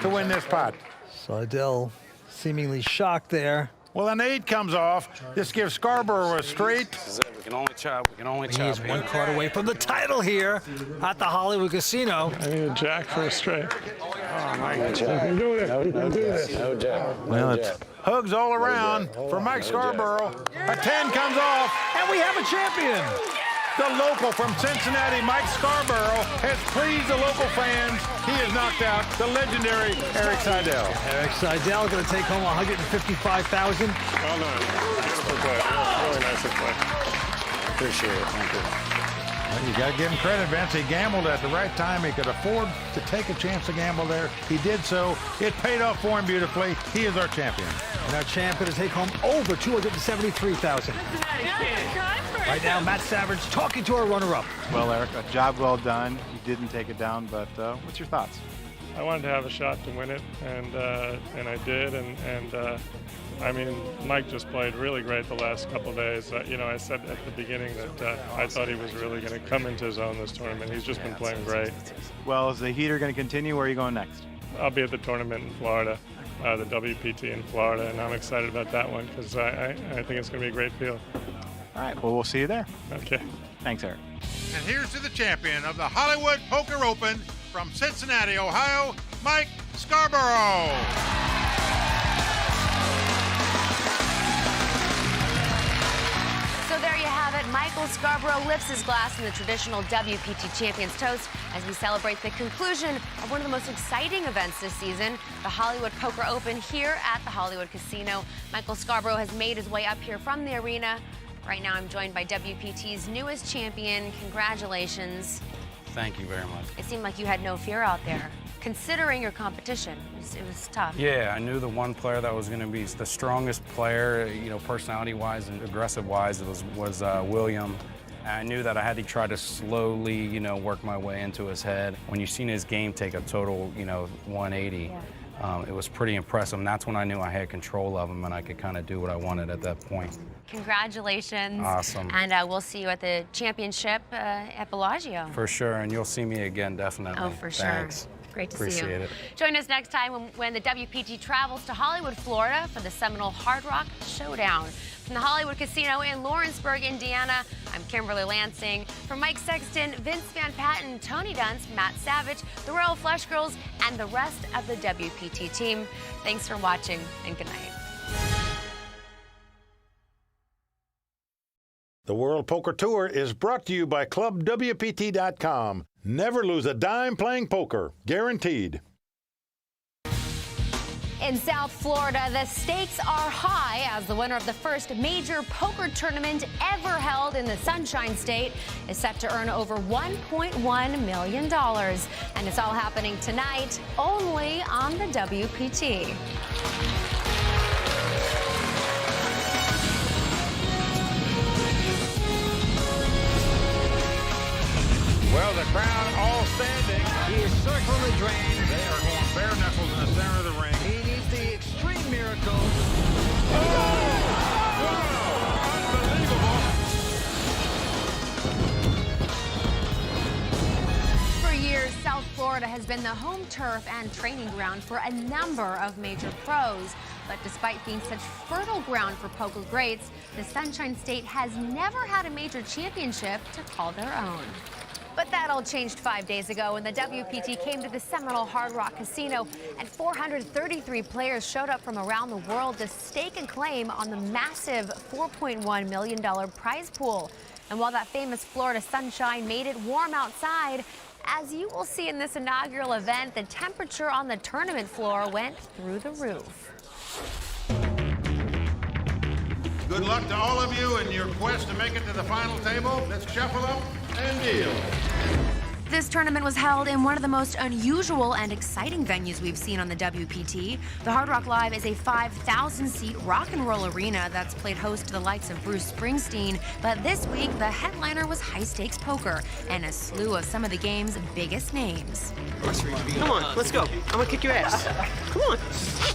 to win this pot. Seidel seemingly shocked there. Well, an 8 comes off. This gives Scarborough a straight. We can only chop. We can only chop. He's one card away from the title here at the Hollywood Casino. I need a jack for a straight. Oh, my God. You can do it. You can do this. No jack. Well, it's hugs all around for Mike Scarborough. A 10 comes off, and we have a champion. The local from Cincinnati, Mike Scarborough, has pleased the local fans. He has knocked out the legendary Eric Seidel. Eric Seidel going to take home $155,000. Well done. Beautiful play. Really nice play. Appreciate it. Thank you. Well, you got to give him credit, Vince. He gambled at the right time. He could afford to take a chance to gamble there. He did so. It paid off for him beautifully. He is our champion. And our champ going to take home over $273,000. Right now, Matt Savage talking to our runner-up. Well, Eric, a job well done. You didn't take it down, but what's your thoughts? I wanted to have a shot to win it, and I did. I mean, Mike just played really great the last couple of days. You know, I said at the beginning that I thought he was really going to come into his own this tournament. He's just been playing great. Well, is the heater going to continue? Where are you going next? I'll be at the tournament in Florida, the WPT in Florida, and I'm excited about that one because I think it's going to be a great field. All right, well, we'll see you there. Okay. Thanks, Eric. And here's to the champion of the Hollywood Poker Open from Cincinnati, Ohio, Mike Scarborough. So there you have it. Michael Scarborough lifts his glass in the traditional WPT Champions Toast as we celebrate the conclusion of one of the most exciting events this season, the Hollywood Poker Open here at the Hollywood Casino. Michael Scarborough has made his way up here from the arena. Right now, I'm joined by WPT's newest champion. Congratulations. Thank you very much. It seemed like you had no fear out there, considering your competition. It was tough. Yeah, I knew the one player that was going to be the strongest player, you know, personality-wise and aggressive-wise, was William. I knew that I had to try to slowly, you know, work my way into his head. When you seen his game take a total, you know, 180, it was pretty impressive. And that's when I knew I had control of him and I could kind of do what I wanted at that point. Congratulations. Awesome. And we'll see you at the championship at Bellagio. For sure, and you'll see me again, definitely. Oh, for sure. Thanks. Great to see you. Appreciate it. Join us next time when the WPT travels to Hollywood, Florida for the seminal Hard Rock Showdown. From the Hollywood Casino in Lawrenceburg, Indiana, I'm Kimberly Lansing. For Mike Sexton, Vince Van Patten, Tony Dunst, Matt Savage, the Royal Flush Girls, and the rest of the WPT team, thanks for watching and good night. The World Poker Tour is brought to you by ClubWPT.com. Never lose a dime playing poker. Guaranteed. In South Florida, the stakes are high as the winner of the first major poker tournament ever held in the Sunshine State is set to earn over $1.1 million. And it's all happening tonight only on the WPT. Well, the crowd all standing. He is circling the drain. They are going bare knuckles in the center of the ring. He needs the extreme miracle. For years, South Florida has been the home turf and training ground for a number of major pros. But despite being such fertile ground for poker greats, the Sunshine State has never had a major championship to call their own. But that all changed 5 days ago when the WPT came to the seminal Hard Rock Casino, and 433 players showed up from around the world to stake a claim on the massive $4.1 million prize pool. And while that famous Florida sunshine made it warm outside, as you will see in this inaugural event, the temperature on the tournament floor went through the roof. Good luck to all of you in your quest to make it to the final table. Let's shuffle up and deal. This tournament was held in one of the most unusual and exciting venues we've seen on the WPT. The Hard Rock Live is a 5,000-seat rock and roll arena that's played host to the likes of Bruce Springsteen. But this week, the headliner was high-stakes poker and a slew of some of the game's biggest names. Come on, let's go. I'm gonna kick your ass. Come on.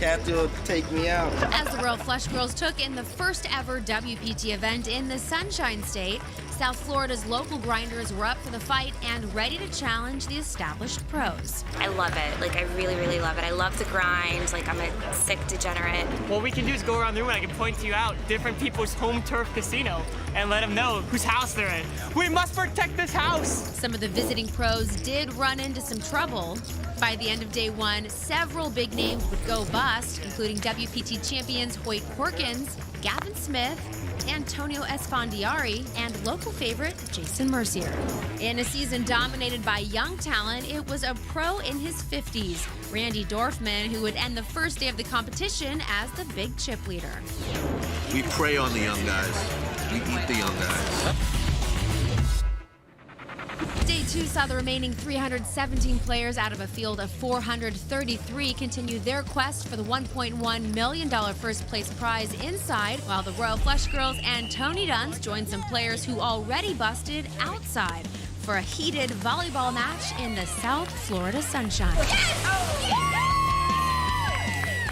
Have to take me out. As the Royal Flush Girls took in the first ever WPT event in the Sunshine State, South Florida's local grinders were up for the fight and ready to challenge the established pros. I love it. Like, I really, really love it. I love to grind. Like, I'm a sick degenerate. What we can do is go around the room and I can point you out different people's home turf casino and let them know whose house they're in. We must protect this house. Some of the visiting pros did run into some trouble. By the end of day one, several big names would go bust, including WPT champions Hoyt Corkins, Gavin Smith, Antonio Esfandiari, and local favorite Jason Mercier. In a season dominated by young talent, it was a pro in his 50s, Randy Dorfman, who would end the first day of the competition as the big chip leader. We prey on the young guys. We eat the young guys. Day two saw the remaining 317 players out of a field of 433 continue their quest for the $1.1 million first place prize inside, while the Royal Flush Girls and Tony Duns joined some players who already busted outside for a heated volleyball match in the South Florida sunshine.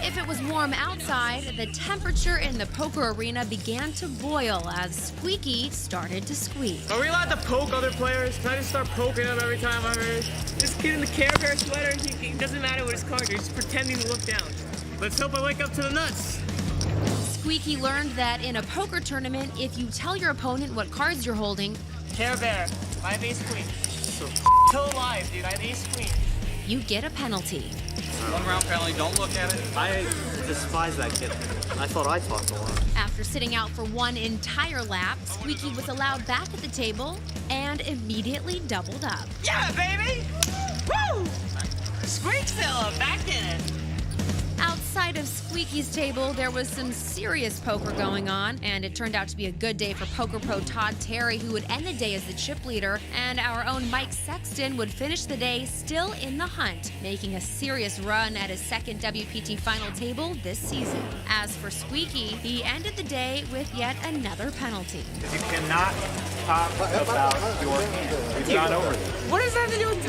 If it was warm outside, the temperature in the poker arena began to boil as Squeaky started to squeak. Are we allowed to poke other players? Can I just start poking them every time I'm ready? This kid in the Care Bear sweater, he doesn't matter what his cards are, he's just pretending to look down. Let's hope I wake up to the nuts. Squeaky learned that in a poker tournament, if you tell your opponent what cards you're holding, Care Bear, I have ace queen. Still alive, dude, I have ace queen. You get a penalty. 1 round penalty, don't look at it. I despise that kid. I thought I talked a lot. After sitting out for one entire lap, Squeaky was allowed back at the table and immediately doubled up. Yeah, baby! Woo! Squeakzilla, back in it. Outside of Squeaky's table, there was some serious poker going on, and it turned out to be a good day for poker pro Todd Terry, who would end the day as the chip leader, and our own Mike Sexton would finish the day still in the hunt, making a serious run at his second WPT final table this season. As for Squeaky, he ended the day with yet another penalty. You cannot talk about your hand. We've gone over this. What does that have to do with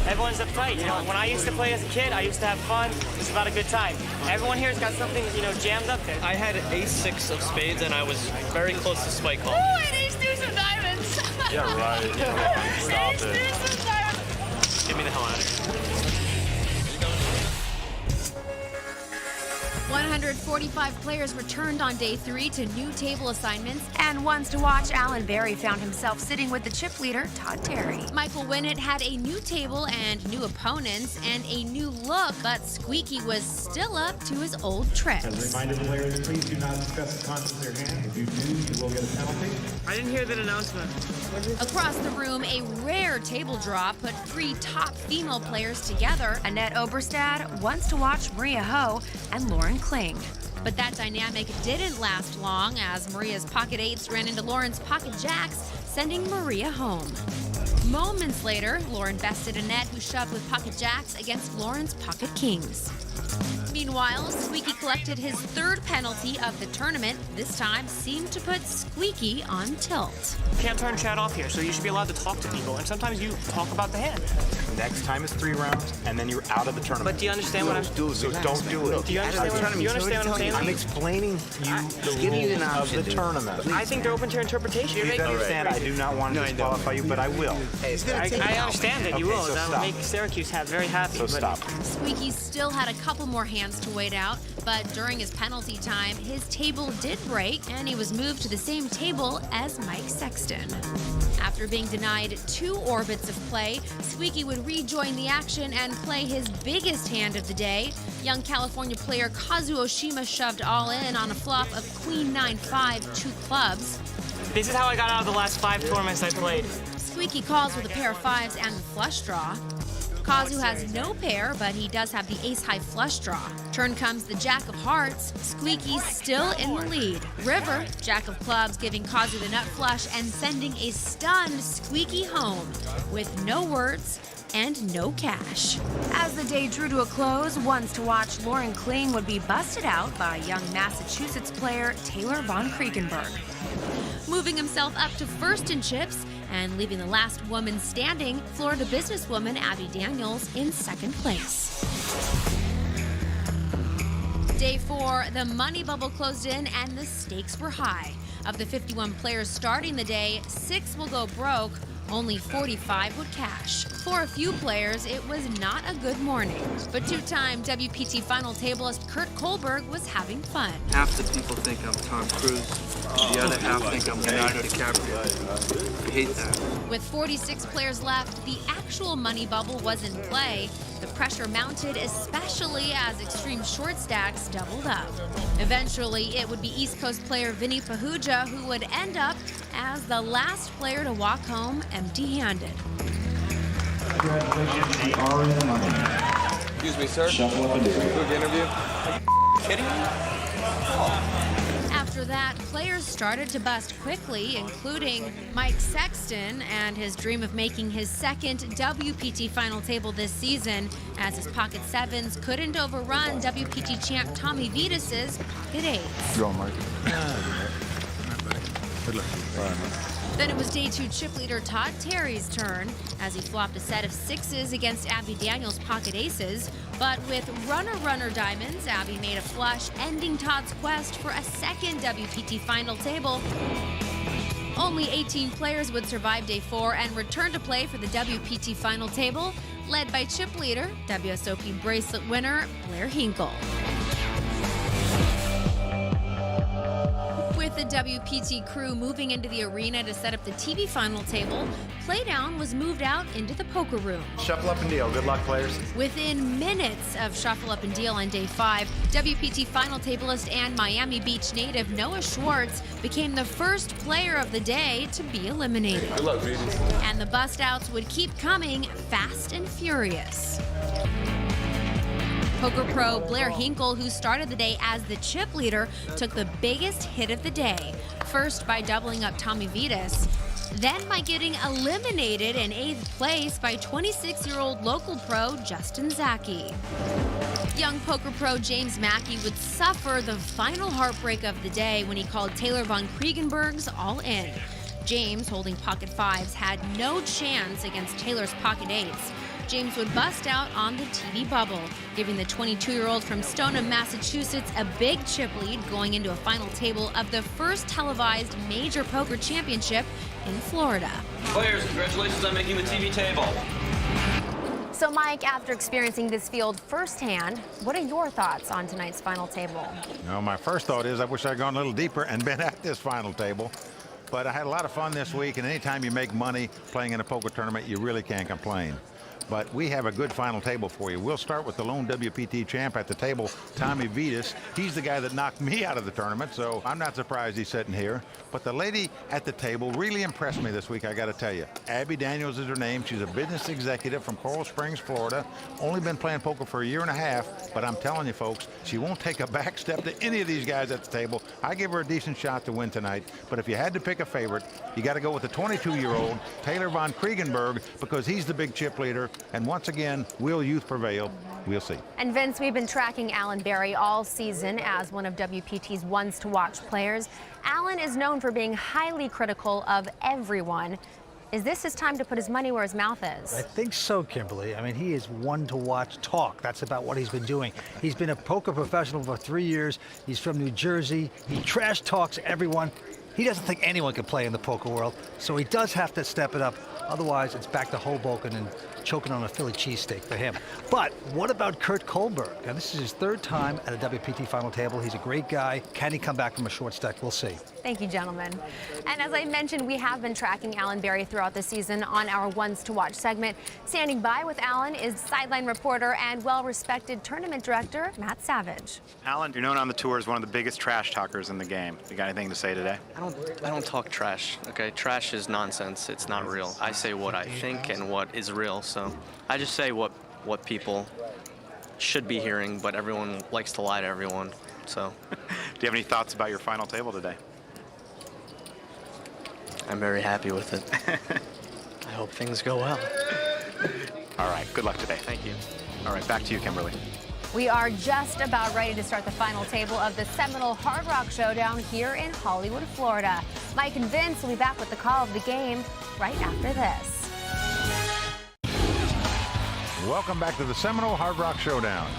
Everyone's uptight. You know, when I used to play as a kid, I used to have fun. It's about a good time. Everyone here's got something, jammed up there. I had ace-6 of spades, and I was very close to spike call. Oh, and ace-deuce of diamonds. Yeah, right. Stop it. Ace-deuce of diamonds. Get me the hell out of here. 145 players returned on day 3 to new table assignments, and ones to watch, Alan Berry found himself sitting with the chip leader, Todd Terry. Michael Winnett had a new table and new opponents and a new look, but Squeaky was still up to his old tricks. As a reminder, players, please do not discuss the contents of your hand. If you do, you will get a penalty. I didn't hear that announcement. Across the room, a rare table draw put 3 top female players together. Annette Oberstad, ones to watch, Maria Ho, and Lauren Kling. But that dynamic didn't last long, as Maria's pocket 8s ran into Lauren's pocket jacks, sending Maria home. Moments later, Lauren bested Annette, who shoved with pocket jacks against Lauren's pocket kings. Meanwhile, Squeaky collected his 3rd penalty of the tournament. This time seemed to put Squeaky on tilt. You can't turn chat off here, so you should be allowed to talk to people, and sometimes you talk about the hand. Next time is 3 rounds, and then you're out of the tournament. But do you understand what I'm So don't do it. Do you understand what I'm saying? I'm explaining the rules of the tournament. I think they're open to your interpretation. Please understand, I do not want to disqualify you, but I will. I understand that you will. So that will make Syracuse very happy. So stop. Squeaky still had a couple more hands to wait out, but during his penalty time, his table did break, and he was moved to the same table as Mike Sexton. After being denied 2 orbits of play, Squeaky would rejoin the action and play his biggest hand of the day. Young California player Kazu Oshima shoved all in on a flop of Queen 9-5, 2 clubs. This is how I got out of the last 5 tournaments I played. Squeaky calls with a pair of 5s and the flush draw. Kazu has no pair, but he does have the ace-high flush draw. Turn comes the jack of hearts. Squeaky's still in the lead. River, jack of clubs, giving Kazu the nut flush and sending a stunned Squeaky home with no words and no cash. As the day drew to a close, ones to watch Lauren Kling would be busted out by young Massachusetts player Taylor von Kriegenberg. Moving himself up to first in chips and leaving the last woman standing, Florida businesswoman Abby Daniels in second place. Day 4, the money bubble closed in and the stakes were high. Of the 51 players starting the day, 6 will go broke. Only 45 would cash. For a few players, it was not a good morning. But two-time WPT final tableist Kurt Kohlberg was having fun. Half the people think I'm Tom Cruise. The other half think I'm Leonardo DiCaprio. I hate that. With 46 players left, the actual money bubble was in play. The pressure mounted, especially as extreme short stacks doubled up. Eventually, it would be East Coast player Vinny Pahuja who would end up as the last player to walk home empty-handed. Congratulations, you are in the money. Excuse me, sir. Shuffle up and do it. Quick interview. Are you kidding me? After that, players started to bust quickly, including Mike Sexton and his dream of making his second WPT final table this season, as his pocket sevens couldn't overrun WPT champ Tommy Vitas's pocket eights. Go on, Mike. Good luck. All right, man. Then it was day 2 chip leader Todd Terry's turn as he flopped a set of 6s against Abby Daniels' pocket aces. But with runner diamonds, Abby made a flush, ending Todd's quest for a second WPT final table. Only 18 players would survive day 4 and return to play for the WPT final table, led by chip leader, WSOP bracelet winner Blair Hinkle. With the WPT crew moving into the arena to set up the TV final table, playdown was moved out into the poker room. Shuffle up and deal. Good luck, players. Within minutes of shuffle up and deal on day 5, WPT final tableist and Miami Beach native Noah Schwartz became the first player of the day to be eliminated. Good luck, baby. And the bust outs would keep coming fast and furious. Poker pro Blair Hinkle, who started the day as the chip leader, took the biggest hit of the day. First by doubling up Tommy Vitas, then by getting eliminated in 8th place by 26-year-old local pro Justin Zaki. Young poker pro James Mackey would suffer the final heartbreak of the day when he called Taylor von Kriegenberg's all in. James, holding pocket 5s, had no chance against Taylor's pocket 8s. James would bust out on the TV bubble, giving the 22-year-old from Stoneham, Massachusetts, a big chip lead going into a final table of the first televised major poker championship in Florida. Players, congratulations on making the TV table. So, Mike, after experiencing this field firsthand, what are your thoughts on tonight's final table? Well, my first thought is I wish I'd gone a little deeper and been at this final table. But I had a lot of fun this week, and anytime you make money playing in a poker tournament, you really can't complain. But we have a good final table for you. We'll start with the lone WPT champ at the table, Tommy Vitas. He's the guy that knocked me out of the tournament, so I'm not surprised he's sitting here. But the lady at the table really impressed me this week, I got to tell you. Abby Daniels is her name. She's a business executive from Coral Springs, Florida. Only been playing poker for 1.5 years, but I'm telling you, folks, she won't take a back step to any of these guys at the table. I give her a decent shot to win tonight, but if you had to pick a favorite, you got to go with the 22-year-old Taylor von Kriegenberg, because he's the big chip leader. And once again, will youth prevail? We'll see. And Vince, we've been tracking Alan Berry all season as one of WPT's ones to watch players. Alan is known for being highly critical of everyone. Is this his time to put his money where his mouth is? I think so, Kimberly. I mean, he is one to watch talk. That's about what he's been doing. He's been a poker professional for 3 years. He's from New Jersey. He trash talks everyone. He doesn't think anyone can play in the poker world, so he does have to step it up. Otherwise, it's back to Hoboken and choking on a Philly cheesesteak for him. But what about Kurt Kohlberg? Now, this is his 3rd time at a WPT final table. He's a great guy. Can he come back from a short stack? We'll see. Thank you, gentlemen. And as I mentioned, we have been tracking Alan Berry throughout the season on our Ones to Watch segment. Standing by with Alan is sideline reporter and well-respected tournament director, Matt Savage. Alan, you're known on the tour as one of the biggest trash talkers in the game. You got anything to say today? I don't talk trash, okay? Trash is nonsense. It's not real. I say what I think and what is real, so So I just say what people should be hearing, but everyone likes to lie to everyone. So do you have any thoughts about your final table today? I'm very happy with it. I hope things go well. All right, good luck today. Thank you. All right, back to you, Kimberly. We are just about ready to start the final table of the seminal Hard Rock Showdown here in Hollywood, Florida. Mike and Vince will be back with the call of the game right after this. Welcome back to the seminal Hard Rock Showdown.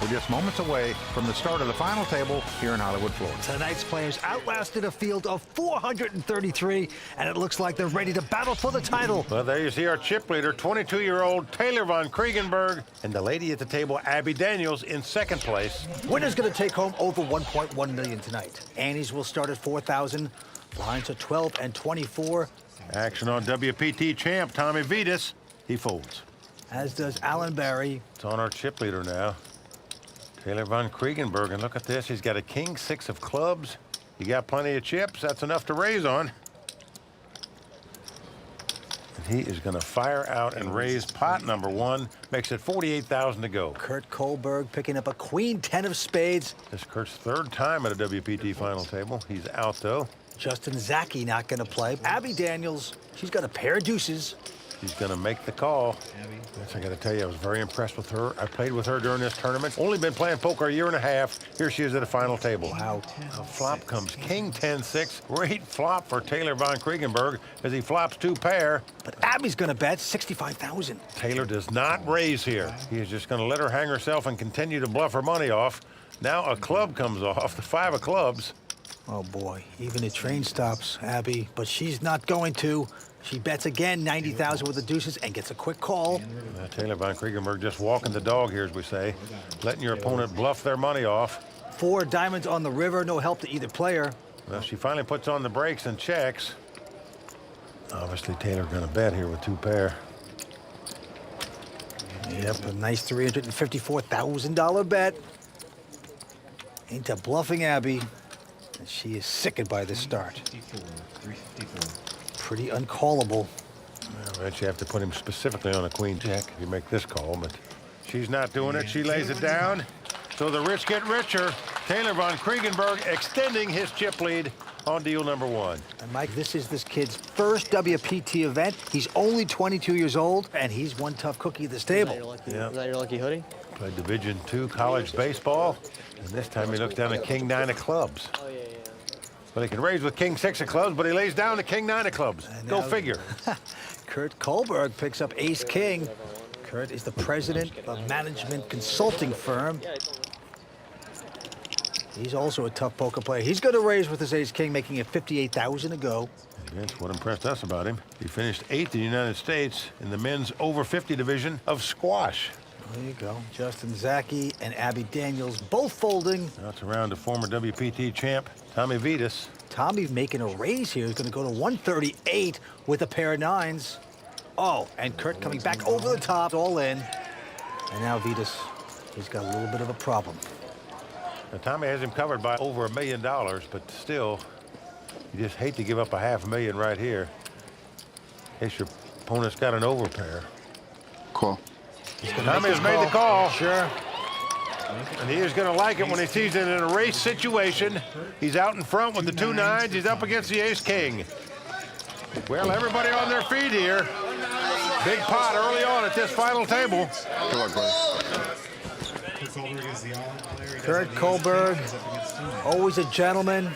We're just moments away from the start of the final table here in Hollywood, Florida. Tonight's players outlasted a field of 433, and it looks like they're ready to battle for the title. Well, there you see our chip leader, 22-year-old Taylor von Kriegenberg, and the lady at the table, Abby Daniels, in second place. Winner's going to take home over $1.1 million tonight. Annie's will start at $4,000. Lines are 12 and 24. Action on WPT champ Tommy Vitas. He folds. As does Alan Barry. It's on our chip leader now. Taylor von Kriegenberg, and look at this. He's got a king, 6 of clubs. You got plenty of chips. That's enough to raise on. And he is going to fire out and raise pot number 1. Makes it $48,000 to go. Kurt Kohlberg picking up a queen, 10 of spades. This is Kurt's 3rd time at a WPT final table. He's out, though. Justin Zaki not going to play. Abby Daniels, she's got a pair of deuces. She's going to make the call. Yes, I got to tell you, I was very impressed with her. I played with her during this tournament. Only been playing poker a year and a half. Here she is at a final table. Wow. A flop comes king 10-6. Great flop for Taylor von Kriegenberg as he flops 2 pair. But Abby's going to bet $65,000. Taylor does not raise here. He is just going to let her hang herself and continue to bluff her money off. Now a club comes off, the 5 of clubs. Oh, boy. Even the train stops, Abby. But she's not going to. She bets again, $90,000 with the deuces, and gets a quick call. Taylor von Kriegenberg just walking the dog here, as we say. Letting your opponent bluff their money off. 4 diamonds on the river, no help to either player. Well, she finally puts on the brakes and checks. Obviously, Taylor going to bet here with 2 pair. Yep, a nice $354,000 bet. Into bluffing Abby. And she is sickened by this start. Pretty uncallable. Well, right, you have to put him specifically on a queen jack if you make this call, but she's not doing it. She lays it down. So the rich get richer. Taylor von Kriegenberg extending his chip lead on deal number 1. And Mike, this is this kid's first WPT event. He's only 22 years old, and he's one tough cookie at this table. Is that your lucky hoodie? Played Division II college baseball, and this time he looks down at king 9 of clubs. Oh, yeah. Well, he can raise with king 6 of clubs, but he lays down to king 9 of clubs. Go figure. Kurt Kohlberg picks up ace king. Kurt is the president of a management consulting firm. He's also a tough poker player. He's going to raise with his ace king, making it $58,000 to go. That's what impressed us about him. He finished 8th in the United States in the men's over 50 division of squash. There you go. Justin Zaki and Abby Daniels both folding. That's around to former WPT champ Tommy Vitas. Tommy making a raise here. He's going to go to 138 with a pair of 9s. Oh, and Kurt coming back over the top, all in. And now Vitas, he's got a little bit of a problem. Now, Tommy has him covered by over $1 million, but still, you just hate to give up a $500,000 right here. In case your opponent's got an overpair. Cool. Tommy has made the call. Sure. And he is going to like it when he sees it in a race situation. He's out in front with the 2 9s. He's up against the ace-king. Well, everybody on their feet here. Big pot early on at this final table. Good luck, buddy. Kurt Kohlberg, always a gentleman.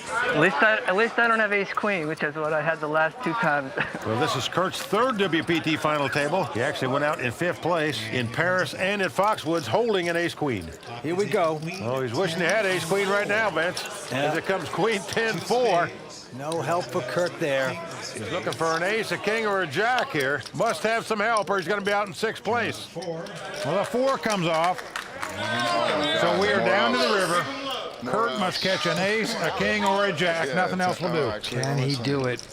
At least I don't have ace-queen, which is what I had the last 2 times. Well, this is Kurt's 3rd WPT final table. He actually went out in 5th place in Paris and at Foxwoods holding an ace-queen. Here we go. Oh, he's wishing he had ace-queen right now, Vince. Yeah. As it comes queen 10-4. No help for Kurt there. He's looking for an ace, a king, or a jack here. Must have some help or he's going to be out in 6th place. Well, a 4 comes off. So we are down to the river. Kurt must catch an ace, a king, or a jack. Nothing else will do. Can he do it?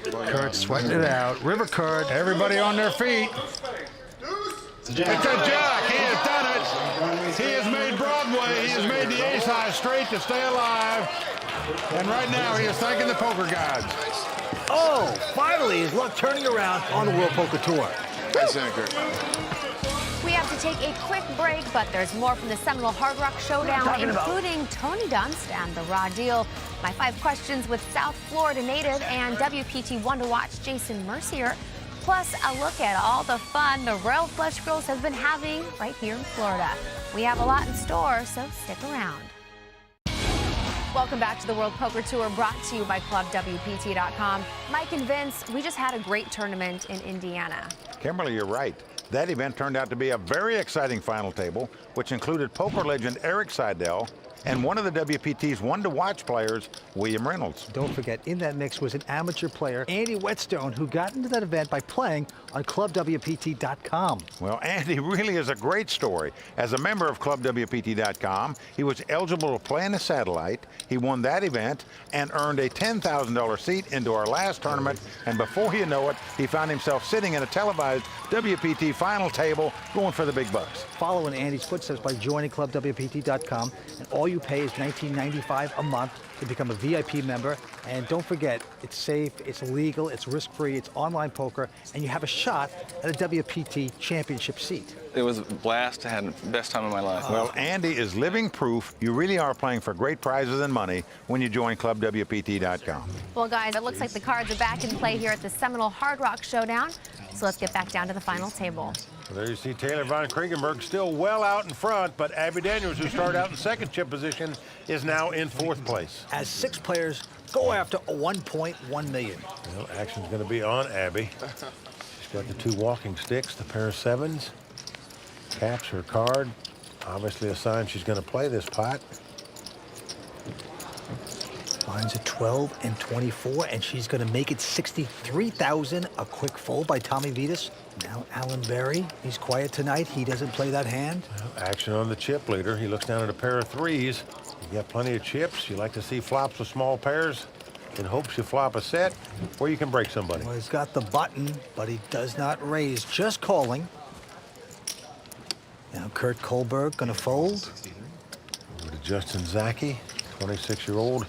Kurt sweating it out. River Kurt. Everybody on their feet. It's a jack. He has done it. He has made Broadway. He has made the ace high straight to stay alive. And right now he is thanking the poker gods. Oh, finally his luck turning around on the World Poker Tour. Thanks, Anchor. We have to take a quick break, but there's more from the Seminole Hard Rock Showdown, including Tony Dunst and the Raw Deal. My 5 questions with South Florida native and WPT One to Watch Jason Mercier. Plus, a look at all the fun the Royal Flush Girls have been having right here in Florida. We have a lot in store, so stick around. Welcome back to the World Poker Tour, brought to you by ClubWPT.com. Mike and Vince, we just had a great tournament in Indiana. Kimberly, you're right. That event turned out to be a very exciting final table, which included poker legend Eric Seidel and one of the WPT's one-to-watch players, William Reynolds. Don't forget, in that mix was an amateur player, Andy Whetstone, who got into that event by playing on ClubWPT.com. Well, Andy really is a great story. As a member of ClubWPT.com, he was eligible to play in a satellite. He won that event and earned a $10,000 seat into our last tournament. And before you know it, he found himself sitting in a televised WPT final table going for the big bucks. Follow in Andy's footsteps by joining ClubWPT.com, and all you pay is $19.95 a month to become a VIP member. And don't forget, it's safe, it's legal, it's risk-free, it's online poker, and you have a shot at a WPT championship seat. It was a blast. I had the best time of my life. Well, Andy is living proof you really are playing for great prizes and money when you join ClubWPT.com. Well, guys, it looks like the cards are back in play here at the Seminole Hard Rock Showdown. So let's get back down to the final table. Well, there you see Taylor von Kriegenberg still well out in front, but Abby Daniels, who started out in second chip position, is now in 4th place. As 6 players go after a $1.1 million. Well, action's going to be on Abby. She's got the 2 walking sticks, the pair of 7s. Caps her card. Obviously a sign she's going to play this pot. Lines at 12 and 24, and she's going to make it 63,000. A quick fold by Tommy Vitas. Now Alan Berry. He's quiet tonight. He doesn't play that hand. Well, action on the chip leader. He looks down at a pair of 3s. You got plenty of chips. You like to see flops with small pairs. In hopes you flop a set where you can break somebody. Well, he's got the button, but he does not raise. Just calling. Now Kurt Kohlberg going to fold. Over to Justin Zaki, 26-year-old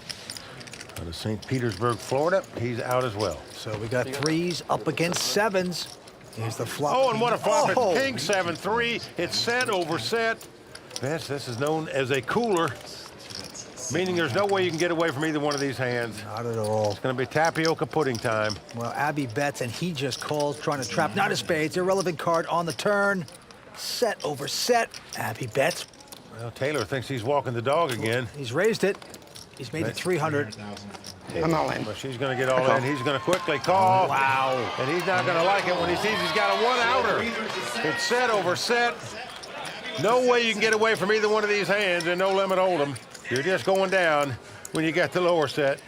out of St. Petersburg, Florida. He's out as well. So we got 3s up against 7s. Here's the flop. Oh, and what a flop. Oh. It's King 7-3. It's set over set. Vince, this is known as a cooler, meaning there's no way you can get away from either one of these hands. Not at all. It's going to be tapioca pudding time. Well, Abby bets, and he just calls, trying to trap. Not a spades. Irrelevant card on the turn. Set over set. Abby bets. Well, Taylor thinks he's walking the dog again. He's raised it. He's made it 300. I'm all in. Well, she's going to get all in. He's going to quickly call. Wow. And he's not going to like it when he sees he's got a 1-outer. It's set over set. No way you can get away from either one of these hands, and no limit hold'em. You're just going down when you get the lower set.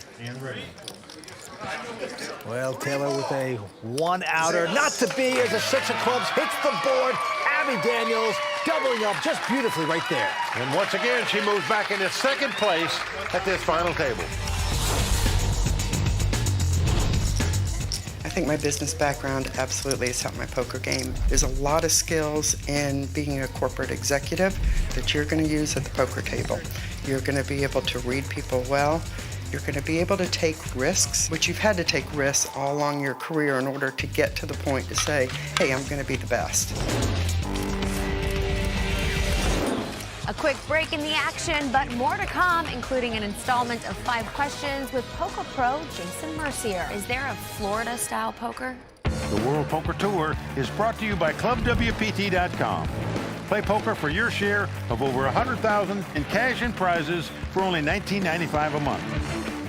Well, Taylor with a 1-outer. Not to be, as a 6 of clubs hits the board. Abby Daniels doubling up just beautifully right there. And once again, she moves back into 2nd place at this final table. I think my business background absolutely has helped my poker game. There's a lot of skills in being a corporate executive that you're going to use at the poker table. You're going to be able to read people well. You're going to be able to take risks, which you've had to take risks all along your career in order to get to the point to say, hey, I'm going to be the best. A quick break in the action, but more to come, including an installment of 5 questions with poker pro Jason Mercier. Is there a Florida-style poker? The World Poker Tour is brought to you by ClubWPT.com. Play poker for your share of over $100,000 in cash and prizes for only $19.95 a month.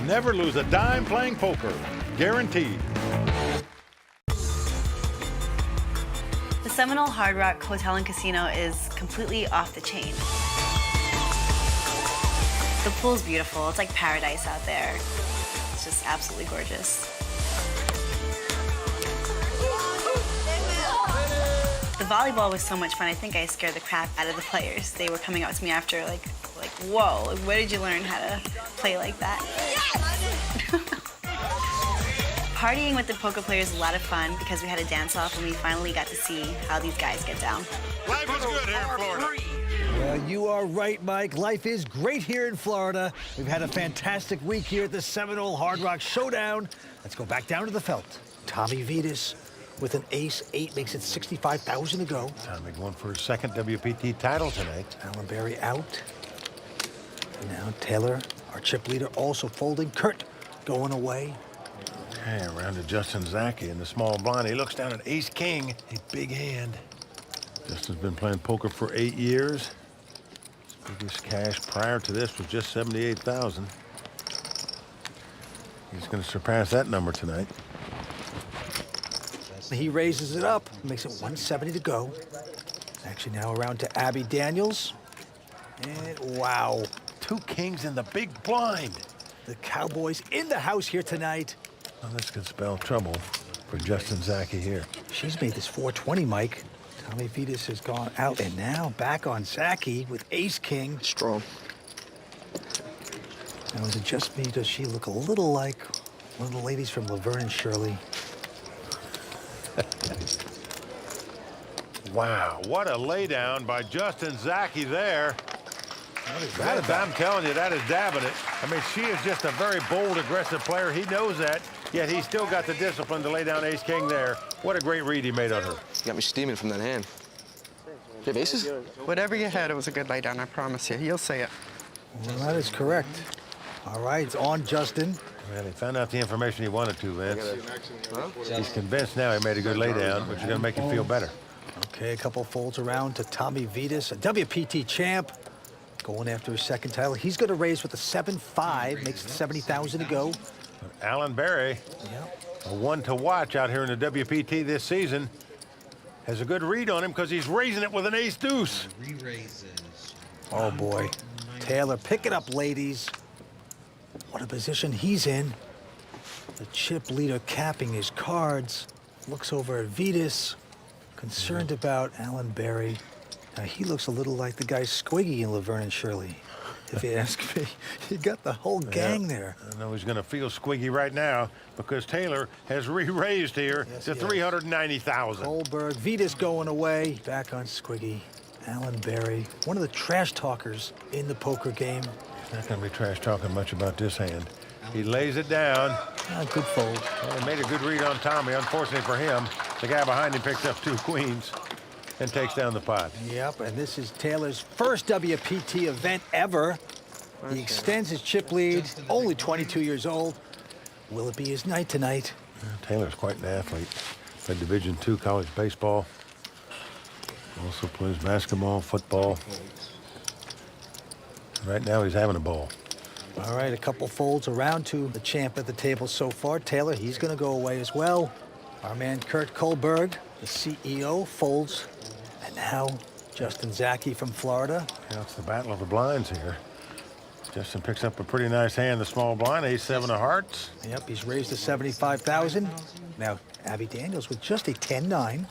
Never lose a dime playing poker. Guaranteed. The Seminole Hard Rock Hotel and Casino is completely off the chain. The pool's beautiful. It's like paradise out there. It's just absolutely gorgeous. The volleyball was so much fun. I think I scared the crap out of the players. They were coming up to me after like whoa, where did you learn how to play like that? Partying with the poker players is a lot of fun because we had a dance-off and we finally got to see how these guys get down. Life is good here in Florida. Well, you are right, Mike. Life is great here in Florida. We've had a fantastic week here at the Seminole Hard Rock Showdown. Let's go back down to the felt. Tommy Vitas with an ace-8 makes it 65,000 to go. Tommy going for his second WPT title tonight. Alan Berry out. Now Taylor, our chip leader, also folding. Kurt going away. Okay, around to Justin Zaki in the small blind. He looks down at ace-king, a big hand. Justin's been playing poker for 8 years. His biggest cash prior to this was just 78,000. He's going to surpass that number tonight. He raises it up, makes it 170 to go. Action now around to Abby Daniels. And wow. 2 kings in the big blind. The Cowboys in the house here tonight. Well, this could spell trouble for Justin Zaki here. She's made this 420, Mike. Tommy Vitas has gone out, and now back on Zaki with ace-king. Strong. Now, is it just me? Does she look a little like one of the ladies from Laverne and Shirley? Wow, what a laydown by Justin Zaki there. What is that about? I'm telling you, that is dabbing it. I mean, she is just a very bold, aggressive player. He knows that, yet he's still got the discipline to lay down ace-king there. What a great read he made on her. You got me steaming from that hand. Do you have aces? Whatever you had, it was a good laydown, I promise you. You'll see it. Well, that is correct. All right, it's on Justin. Well, he found out the information he wanted to, Vince. He's convinced now he made a good laydown, which is going to make him feel better. Okay, a couple folds around to Tommy Vitas, a WPT champ, going after his second title. He's going to raise with a 7-5, makes it 70,000 to go. Alan Berry, a one to watch out here in the WPT this season, has a good read on him because he's raising it with an ace-deuce. Oh, boy. Taylor, pick it up, ladies. What a position he's in. The chip leader capping his cards. Looks over at Vitas, concerned about Alan Berry. Now, he looks a little like the guy Squiggy in Laverne and Shirley, if you ask me. He got the whole gang there. I know he's going to feel Squiggy right now because Taylor has re-raised here to 390,000. Goldberg, Vitas going away. Back on Squiggy. Alan Berry, one of the trash talkers in the poker game. He's not going to be trash talking much about this hand. He lays it down. Good fold. Well, he made a good read on Tommy. Unfortunately for him, the guy behind him picks up 2 queens and takes down the pot. Yep, and this is Taylor's first WPT event ever. He extends his chip lead, only 22 years old. Will it be his night tonight? Taylor's quite an athlete. Played Division II college baseball. Also plays basketball, football. Right now, he's having a ball. All right, a couple folds around to the champ at the table so far. Taylor, he's going to go away as well. Our man Kurt Kohlberg, the CEO, folds. And now, Justin Zaki from Florida. Yeah, it's the battle of the blinds here. Justin picks up a pretty nice hand, the small blind, ace-7 of hearts. Yep, he's raised to 75,000. Now, Abby Daniels with just a 10-9.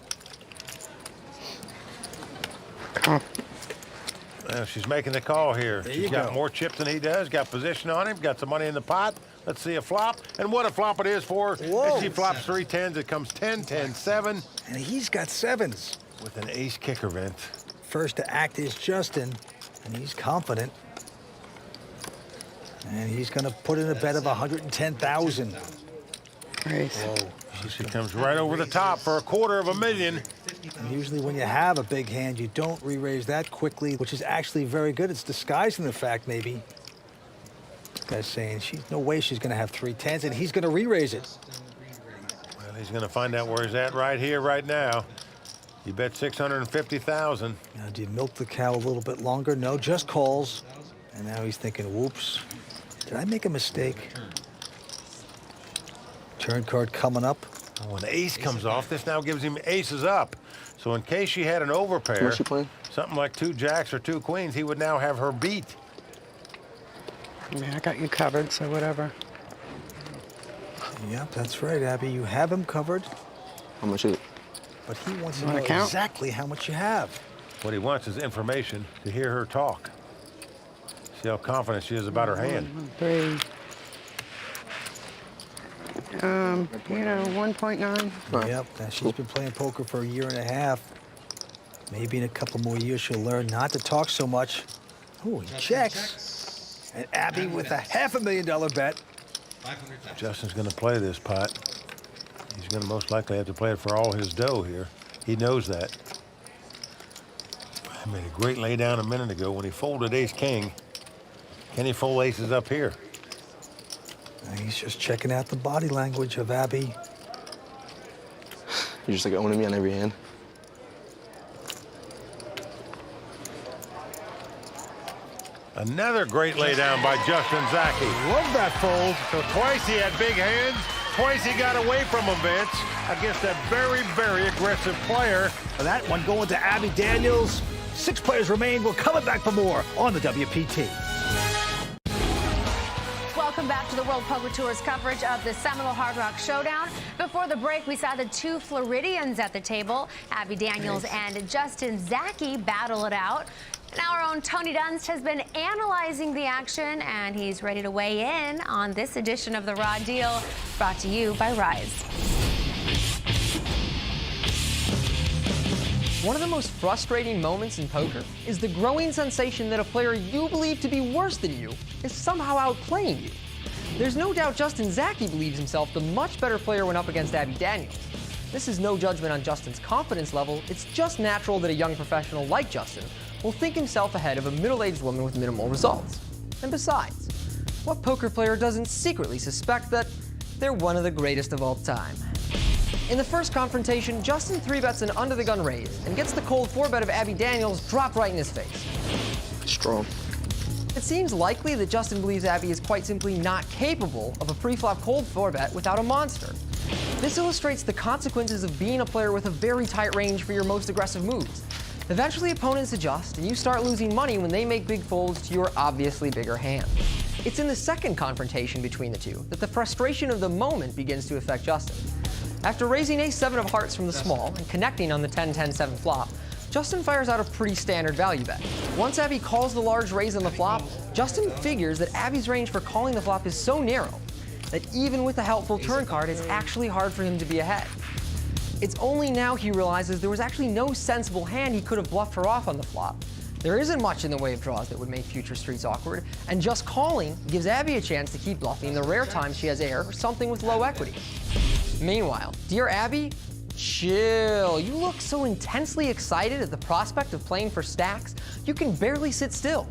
She's making the call here. She's got go. more chips than he does, got position on him, got some money in the pot. Let's see a flop. And what a flop it is for her. Whoa. As she flops 3 10s, it comes 10, 10, 7. And he's got 7s. With an ace kicker, Vince. First to act is Justin, and he's confident. And he's going to put in a bet of 110,000. Nice. Whoa. She comes right over the top for $250,000. And usually when you have a big hand, you don't re-raise that quickly, which is actually very good. It's disguising the fact, maybe. This guy's saying no way she's going to have 3 10s, and he's going to re-raise it. Well, he's going to find out where he's at right here, right now. You bet 650,000. Now, do you milk the cow a little bit longer? No, just calls. And now he's thinking, whoops, did I make a mistake? Turn card coming up. Oh, when the ace comes off, this now gives him aces up. So in case she had an overpair, What's she playing? something like 2 jacks or 2 queens, he would now have her beat. Yeah, I got you covered, so whatever. Yep, that's right, Abby. You have him covered. How much is it? But he wants to You know wanna count? exactly how much you have. What he wants is information to hear her talk. See how confident she is about her hand. 3. 1.9. Yep, now she's been playing poker for 1.5 years. Maybe in a couple more years she'll learn not to talk so much. Oh, he checks. And Abby with a $500,000 bet. Justin's going to play this pot. He's going to most likely have to play it for all his dough here. He knows that. I made a great lay down a minute ago when he folded ace-king. Can he fold aces up here? He's just checking out the body language of Abby. You're just like owning me on every hand. Another great lay down by Justin Zaki. Love that fold. So twice he had big hands, twice he got away from him, Vince, against a very, very aggressive player. That one going to Abby Daniels. 6 players remain. We're coming back for more on the WPT. Welcome back to the World Poker Tour's coverage of the Seminole Hard Rock Showdown. Before the break, we saw the 2 Floridians at the table. Abby Daniels and Justin Zaki battle it out. Now our own Tony Dunst has been analyzing the action, and he's ready to weigh in on this edition of The Raw Deal, brought to you by Rise. One of the most frustrating moments in poker is the growing sensation that a player you believe to be worse than you is somehow outplaying you. There's no doubt Justin Zaki believes himself the much better player when up against Abby Daniels. This is no judgment on Justin's confidence level. It's just natural that a young professional like Justin will think himself ahead of a middle-aged woman with minimal results. And besides, what poker player doesn't secretly suspect that they're one of the greatest of all time? In the first confrontation, Justin 3-bets an under-the-gun raise and gets the cold 4-bet of Abby Daniels dropped right in his face. Strong. It seems likely that Justin believes Abby is quite simply not capable of a pre-flop cold 4-bet without a monster. This illustrates the consequences of being a player with a very tight range for your most aggressive moves. Eventually, opponents adjust, and you start losing money when they make big folds to your obviously bigger hand. It's in the second confrontation between the two that the frustration of the moment begins to affect Justin. After raising ace-7 of hearts from the small and connecting on the 10-10-7 flop, Justin fires out a pretty standard value bet. Once Abby calls the large raise on the flop, Justin figures that Abby's range for calling the flop is so narrow that even with a helpful turn card, it's actually hard for him to be ahead. It's only now he realizes there was actually no sensible hand he could have bluffed her off on the flop. There isn't much in the way of draws that would make future streets awkward, and just calling gives Abby a chance to keep bluffing the rare times she has air or something with low equity. Meanwhile, dear Abby, chill. You look so intensely excited at the prospect of playing for stacks, you can barely sit still.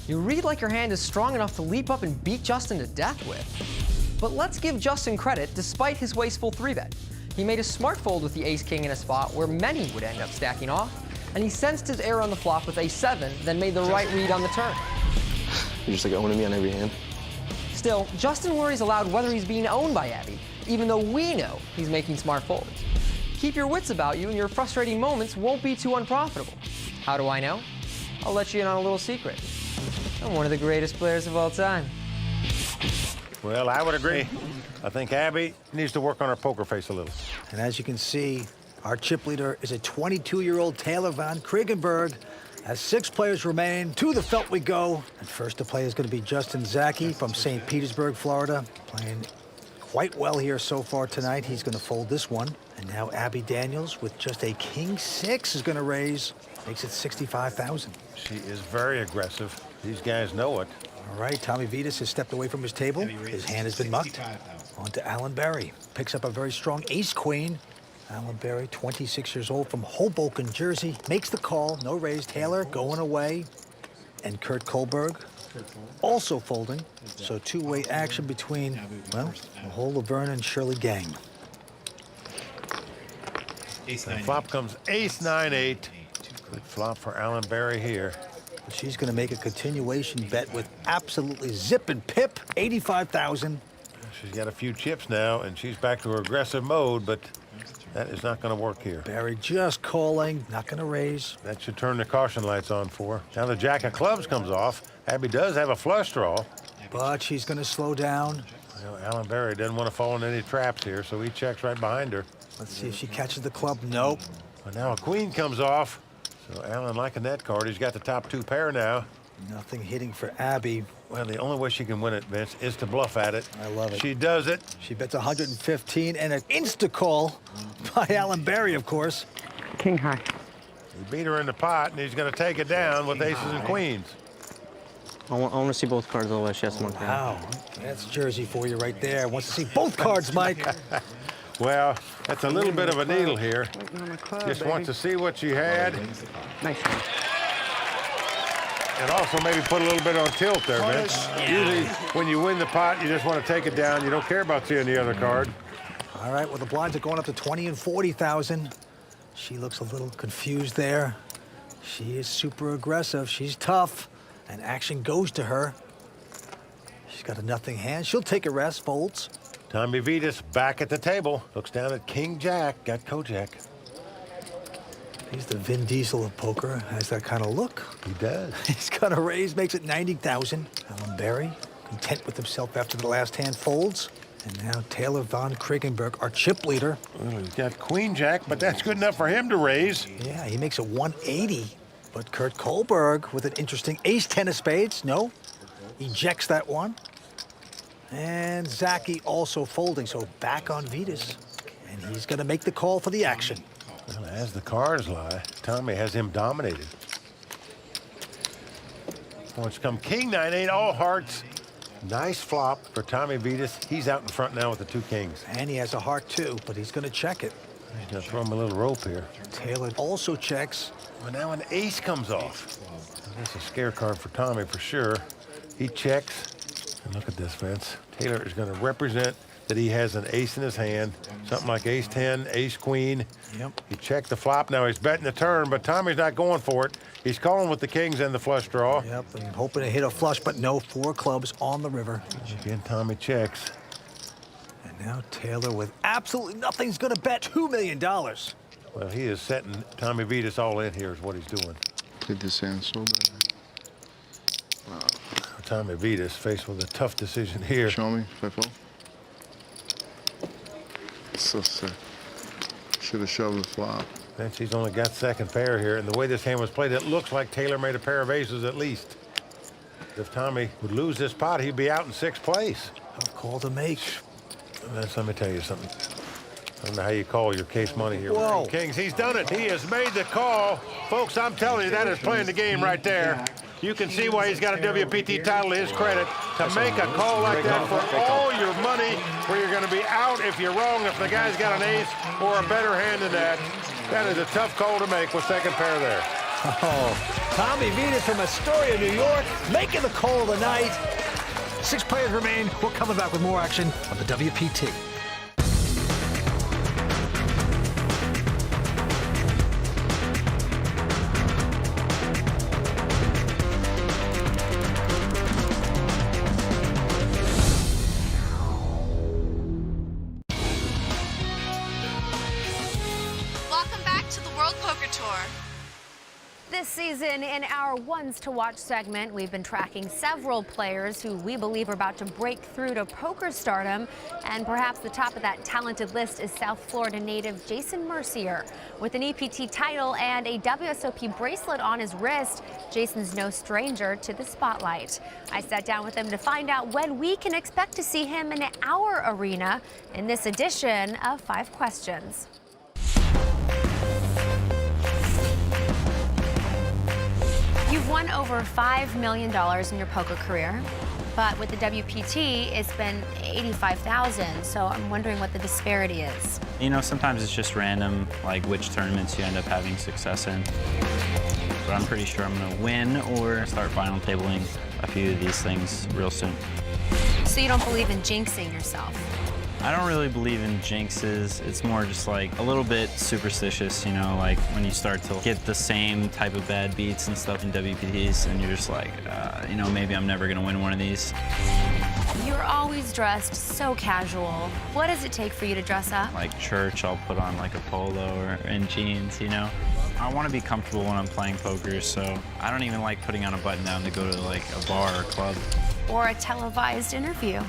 You read like your hand is strong enough to leap up and beat Justin to death with. But let's give Justin credit despite his wasteful 3-bet. He made a smart fold with the ace-king in a spot where many would end up stacking off, and he sensed his error on the flop with ace-7, then made the right read on the turn. You're just like owning me on every hand. Still, Justin worries aloud whether he's being owned by Abby, even though we know he's making smart folds. Keep your wits about you and your frustrating moments won't be too unprofitable. How do I know? I'll let you in on a little secret. I'm one of the greatest players of all time. Well, I would agree. I think Abby needs to work on her poker face a little. And as you can see, our chip leader is a 22-year-old Taylor Van Kriegenberg. As 6 players remain, to the felt we go. And first to play is going to be Justin Zaki from St. Petersburg, Florida, playing quite well here so far tonight. He's going to fold this one. And now Abby Daniels with just a king-6 is going to raise. Makes it 65,000. She is very aggressive. These guys know it. All right, Tommy Vitas has stepped away from his table. His hand has been mucked. On to Alan Berry. Picks up a very strong ace-queen. Alan Berry, 26 years old, from Hoboken, Jersey. Makes the call. No raise. Taylor going away. And Kurt Kohlberg also folding. So two-way action between, well, the whole Laverne and Shirley gang. The flop comes ace-9-8. Good flop for Alan Berry here. She's going to make a continuation bet with absolutely zip and pip, 85,000. She's got a few chips now, and she's back to her aggressive mode, but that is not going to work here. Barry just calling, not going to raise. That should turn the caution lights on for her. Now the jack of clubs comes off. Abby does have a flush draw. But she's going to slow down. Well, Alan Berry doesn't want to fall into any traps here, so he checks right behind her. Let's see if she catches the club. Nope. But now a queen comes off. So Alan liking that card. He's got the top 2 pair now. Nothing hitting for Abby. Well, the only way she can win it, Vince, is to bluff at it. I love it. She does it. She bets 115 and an insta-call by Alan Berry, of course. King high. He beat her in the pot, and he's going to take it down with aces and queens. I want to see both cards, otherwise she has to mark down. Wow, that's Jersey for you right there. Wants to see both cards, Mike. Well, that's a little bit of a needle here. Just want to see what you had. Nice. And also maybe put a little bit on tilt there, Vince. Usually when you win the pot, you just want to take it down. You don't care about seeing the other card. All right, well, the blinds are going up to 20 and 40,000. She looks a little confused there. She is super aggressive. She's tough, and action goes to her. She's got a nothing hand. She'll take a rest, folds. Tommy Vitas back at the table. Looks down at King Jack, got Kojak. He's the Vin Diesel of poker, has that kind of look. He does. He's got a raise, makes it 90,000. Alan Berry, content with himself after the last hand, folds. And now Taylor von Kriegenberg, our chip leader. Well, he's got Queen Jack, but that's good enough for him to raise. Yeah, he makes it 180. But Kurt Kohlberg with an interesting ace-10 of spades. No, ejects that one. And Zaki also folding, so back on Vitas. And he's going to make the call for the action. Well, as the cards lie, Tommy has him dominated. Once come King 9-8, all hearts. Nice flop for Tommy Vitas. He's out in front now with the 2 kings. And he has a heart too, but he's going to check it. He's going to throw him a little rope here. Taylor also checks. Well, now an ace comes off. That's a scare card for Tommy for sure. He checks. And look at this, Vince. Taylor is going to represent that he has an ace in his hand. Something like ace-10, ace-queen. Yep. He checked the flop. Now he's betting the turn, but Tommy's not going for it. He's calling with the kings and the flush draw. Yep, and hoping to hit a flush, but no, 4 clubs on the river. Again, Tommy checks. And now Taylor with absolutely nothing's going to bet $2 million. Well, he is setting Tommy Vitas all in here is what he's doing. Played this hand so bad. Wow. Tommy Vitas faced with a tough decision here. Show me if I fall. So sick. Should have shoved the flop. Vince, he's only got second pair here, and the way this hand was played, it looks like Taylor made a pair of aces at least. If Tommy would lose this pot, he'd be out in 6th place. Tough call to make. Vince, let me tell you something. I don't know how you call your case money here. Whoa. Kings, he's done it. He has made the call. Folks, I'm telling you, that is playing the game right there. You can see why he's got a WPT title to his credit. To make a call like that for all your money, where you're going to be out if you're wrong, if the guy's got an ace or a better hand than that. That is a tough call to make with second pair there. Oh, Tommy Vitas from Astoria, New York, making the call of the night. 6 players remain. We're coming back with more action on the WPT. This season, in our Ones to Watch segment, we've been tracking several players who we believe are about to break through to poker stardom. And perhaps the top of that talented list is South Florida native Jason Mercier. With an EPT title and a WSOP bracelet on his wrist, Jason's no stranger to the spotlight. I sat down with him to find out when we can expect to see him in our arena in this edition of 5 Questions. You've won over $5 million in your poker career, but with the WPT, it's been $85,000. So I'm wondering what the disparity is. You know, sometimes it's just random, like which tournaments you end up having success in. But I'm pretty sure I'm gonna win or start final tabling a few of these things real soon. So you don't believe in jinxing yourself? I don't really believe in jinxes. It's more just like a little bit superstitious, you know, like when you start to get the same type of bad beats and stuff in WPTs and you're just like, you know, maybe I'm never gonna win one of these. You're always dressed so casual. What does it take for you to dress up? Like church, I'll put on like a polo or in jeans, you know. I want to be comfortable when I'm playing poker, so I don't even like putting on a button down to go to like a bar or club. Or a televised interview.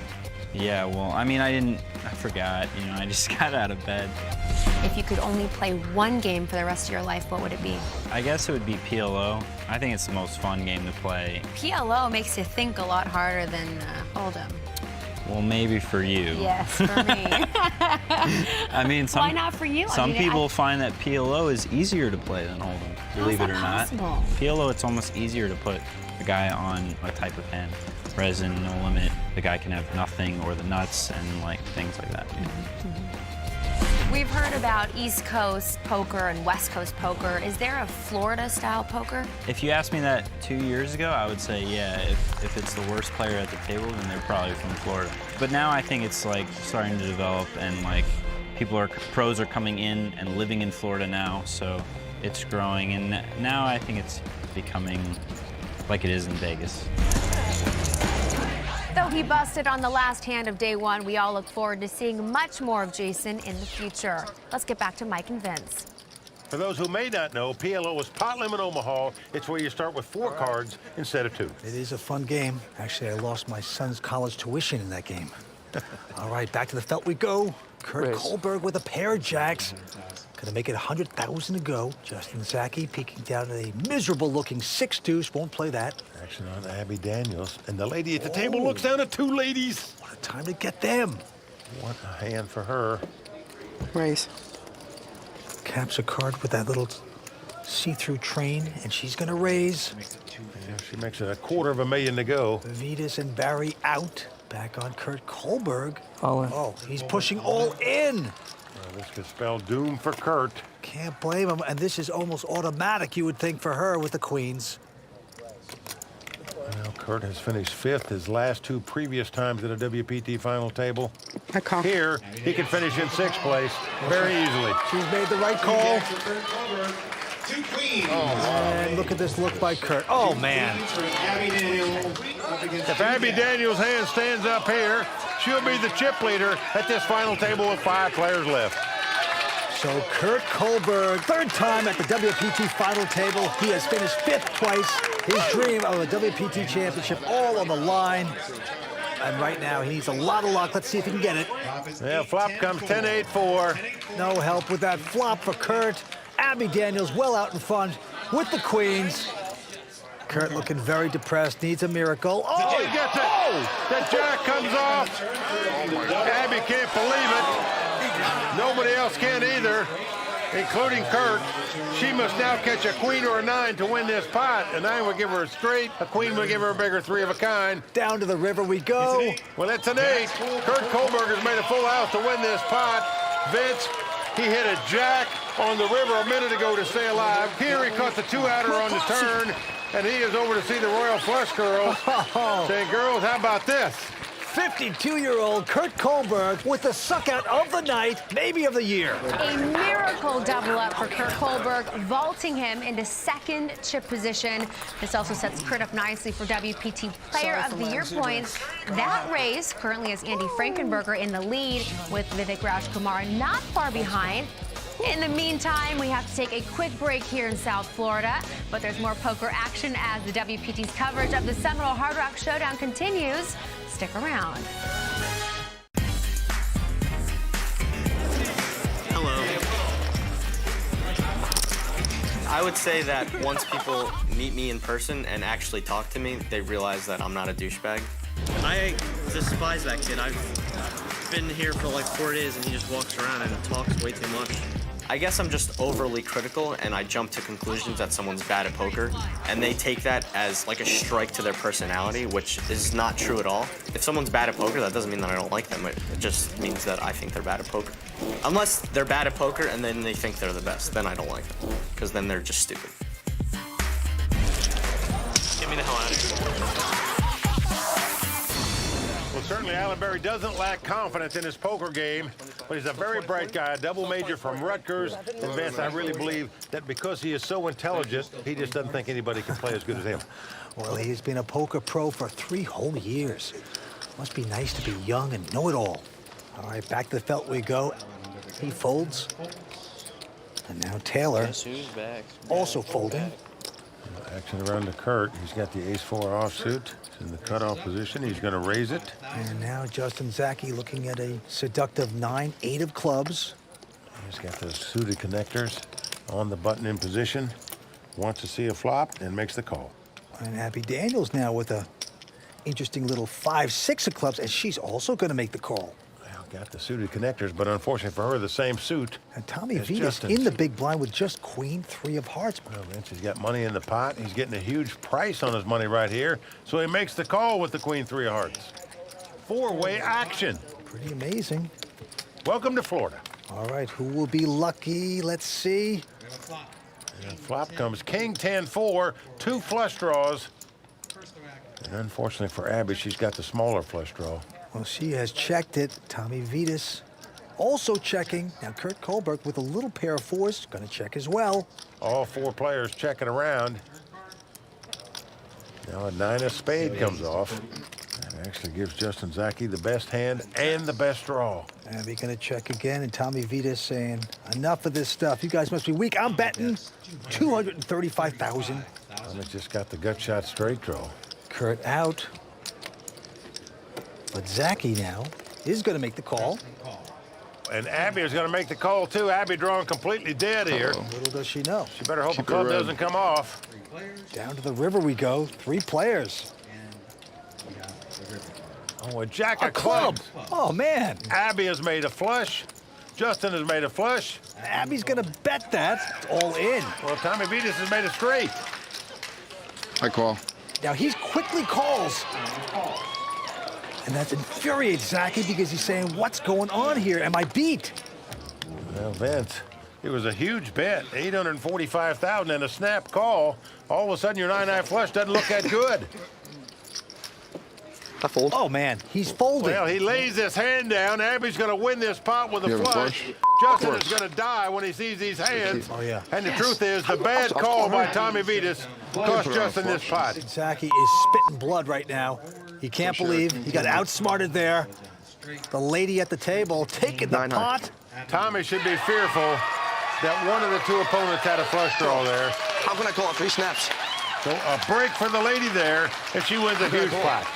Yeah, well, I mean, I forgot, you know, I just got out of bed. If you could only play one game for the rest of your life, what would it be? I guess it would be PLO. I think it's the most fun game to play. PLO makes you think a lot harder than Hold'em. Well, maybe for you. Yes, for me. I mean, why not for you? Some people find that PLO is easier to play than Hold'em, believe it or not. PLO, it's almost easier to put a guy on a type of hand. Whereas in No Limit, the guy can have nothing or the nuts and like things like that. We've heard about East Coast poker and West Coast poker. Is there a Florida-style poker? If you asked me that 2 years ago, I would say, yeah, if it's the worst player at the table, then they're probably from Florida. But now I think it's like starting to develop, and like pros are coming in and living in Florida now, so it's growing. And now I think it's becoming like it is in Vegas. Though he busted on the last hand of day one, we all look forward to seeing much more of Jason in the future. Let's get back to Mike and Vince. For those who may not know, PLO is pot limit Omaha. It's where you start with 4 cards instead of 2. It is a fun game. Actually, I lost my son's college tuition in that game. All right, back to the felt we go. Kurt Kohlberg with a pair of jacks. Gonna make it 100,000 to go. Justin Zaki peeking down at a miserable-looking 6-deuce. Won't play that. Action on Abby Daniels. And the lady at the table looks down at 2 ladies. What a time to get them. What a hand for her. Raise. Caps a card with that little see-through train, and she's gonna raise. Yeah, she makes it $250,000 to go. Vitas and Barry out. Back on Kurt Kohlberg. All in. Oh, he's pushing all in. This could spell doom for Kurt. Can't blame him, and this is almost automatic, you would think, for her with the queens. Well, Kurt has finished 5th his last 2 previous times at a WPT final table. I Here, he can finish in 6th place very easily. She's made the right call. 2 queens. And look at this look by Kurt. Oh, man. If Abby Daniels' hand stands up here, she'll be the chip leader at this final table with 5 players left. So Kurt Kohlberg, 3rd time at the WPT final table. He has finished 5th twice. His dream of a WPT championship all on the line. And right now, he needs a lot of luck. Let's see if he can get it. Yeah, flop comes 10-8-4. No help with that flop for Kurt. Abby Daniels well out in front with the queens. Kurt looking very depressed, needs a miracle. Oh, he gets it. The jack comes off. Abby can't believe it. Nobody else can either, including Kurt. She must now catch a queen or a 9 to win this pot. A 9 would give her a straight. A queen would give her a bigger 3 of a kind. Down to the river we go. Well, it's an 8. Kurt Kohlberg has made a full house to win this pot. Vince, he hit a jack on the river a minute ago to stay alive. Here he caught the 2-outer on the turn, and he is over to see the Royal Flush girls. Saying, girls, how about this? 52-year-old Kurt Kohlberg with the suck-out of the night, maybe of the year. A miracle double up for Kurt Kohlberg, vaulting him into 2nd chip position. This also sets Kurt up nicely for WPT Player of the Year points. That race currently has Andy Frankenberger in the lead, with Vivek Rajkumar not far behind. In the meantime, we have to take a quick break here in South Florida, but there's more poker action as the WPT's coverage of the Seminole Hard Rock Showdown continues. Stick around. Hello. I would say that once people meet me in person and actually talk to me, they realize that I'm not a douchebag. I despise that kid. I've been here for like 4 days and he just walks around and talks way too much. I guess I'm just overly critical and I jump to conclusions that someone's bad at poker, and they take that as like a strike to their personality, which is not true at all. If someone's bad at poker, that doesn't mean that I don't like them. It just means that I think they're bad at poker. Unless they're bad at poker and then they think they're the best, then I don't like them, because then they're just stupid. Get me the hell out of here. Well, certainly Alan Berry doesn't lack confidence in his poker game, but he's a very bright guy, a double major from Rutgers. And Vince, I really believe that because he is so intelligent, he just doesn't think anybody can play as good as him. Well, he's been a poker pro for 3 whole years. Must be nice to be young and know it all. All right, back to the felt we go. He folds. And now Taylor also folding. Action around to Kurt. He's got the ace-4 offsuit. It's in the cutoff position. He's going to raise it. And now Justin Zaki looking at a seductive 9, 8 of clubs. He's got those suited connectors on the button in position. Wants to see a flop and makes the call. And Abby Daniels now with a interesting little 5, 6 of clubs, and she's also going to make the call. Got the suited connectors, but unfortunately for her, the same suit. And Tommy Vitas in the big blind with just queen, 3 of hearts. Well, Vince, he's got money in the pot. He's getting a huge price on his money right here, so he makes the call with the queen, 3 of hearts. 4-way action. Pretty amazing. Welcome to Florida. All right, who will be lucky? Let's see. And flop comes king 10-4, 2 flush draws. And unfortunately for Abby, she's got the smaller flush draw. Well, she has checked it. Tommy Vitas also checking. Now Kurt Kohlberg with a little pair of fours, going to check as well. All 4 players checking around. Now a 9 of spade comes off. That actually gives Justin Zaki the best hand and the best draw. Abby going to check again, and Tommy Vitas saying, enough of this stuff. You guys must be weak. I'm betting 235,000. Tommy just got the gut shot straight draw. Kurt out. But Zaki now is going to make the call. And Abby is going to make the call, too. Abby drawing completely dead here. Little does she know. She better hope the club doesn't come off. Down to the river we go. 3 players. Oh, a jack of clubs. Oh, man. Abby has made a flush. Justin has made a flush. Abby's going to bet that. It's all in. Well, Tommy Vitas has made a straight. I call. Now he quickly calls. And that infuriates Zaki because he's saying, what's going on here? Am I beat? Well, Vince, it was a huge bet. 845,000 and a snap call. All of a sudden, your 9-9 flush doesn't look that good. I fold. Oh, man, he's folding. Well, he lays this hand down. Abby's going to win this pot with a flush. Justin is going to die when he sees these hands. Oh, yeah. And the truth is, the bad call by Tommy Vitas cost Justin this pot. Zaki is spitting blood right now. He can't believe he got outsmarted there. The lady at the table taking the pot. Tommy should be fearful that one of the 2 opponents had a flush draw there. How can I call it 3 snaps? So a break for the lady there, and she wins a huge pot.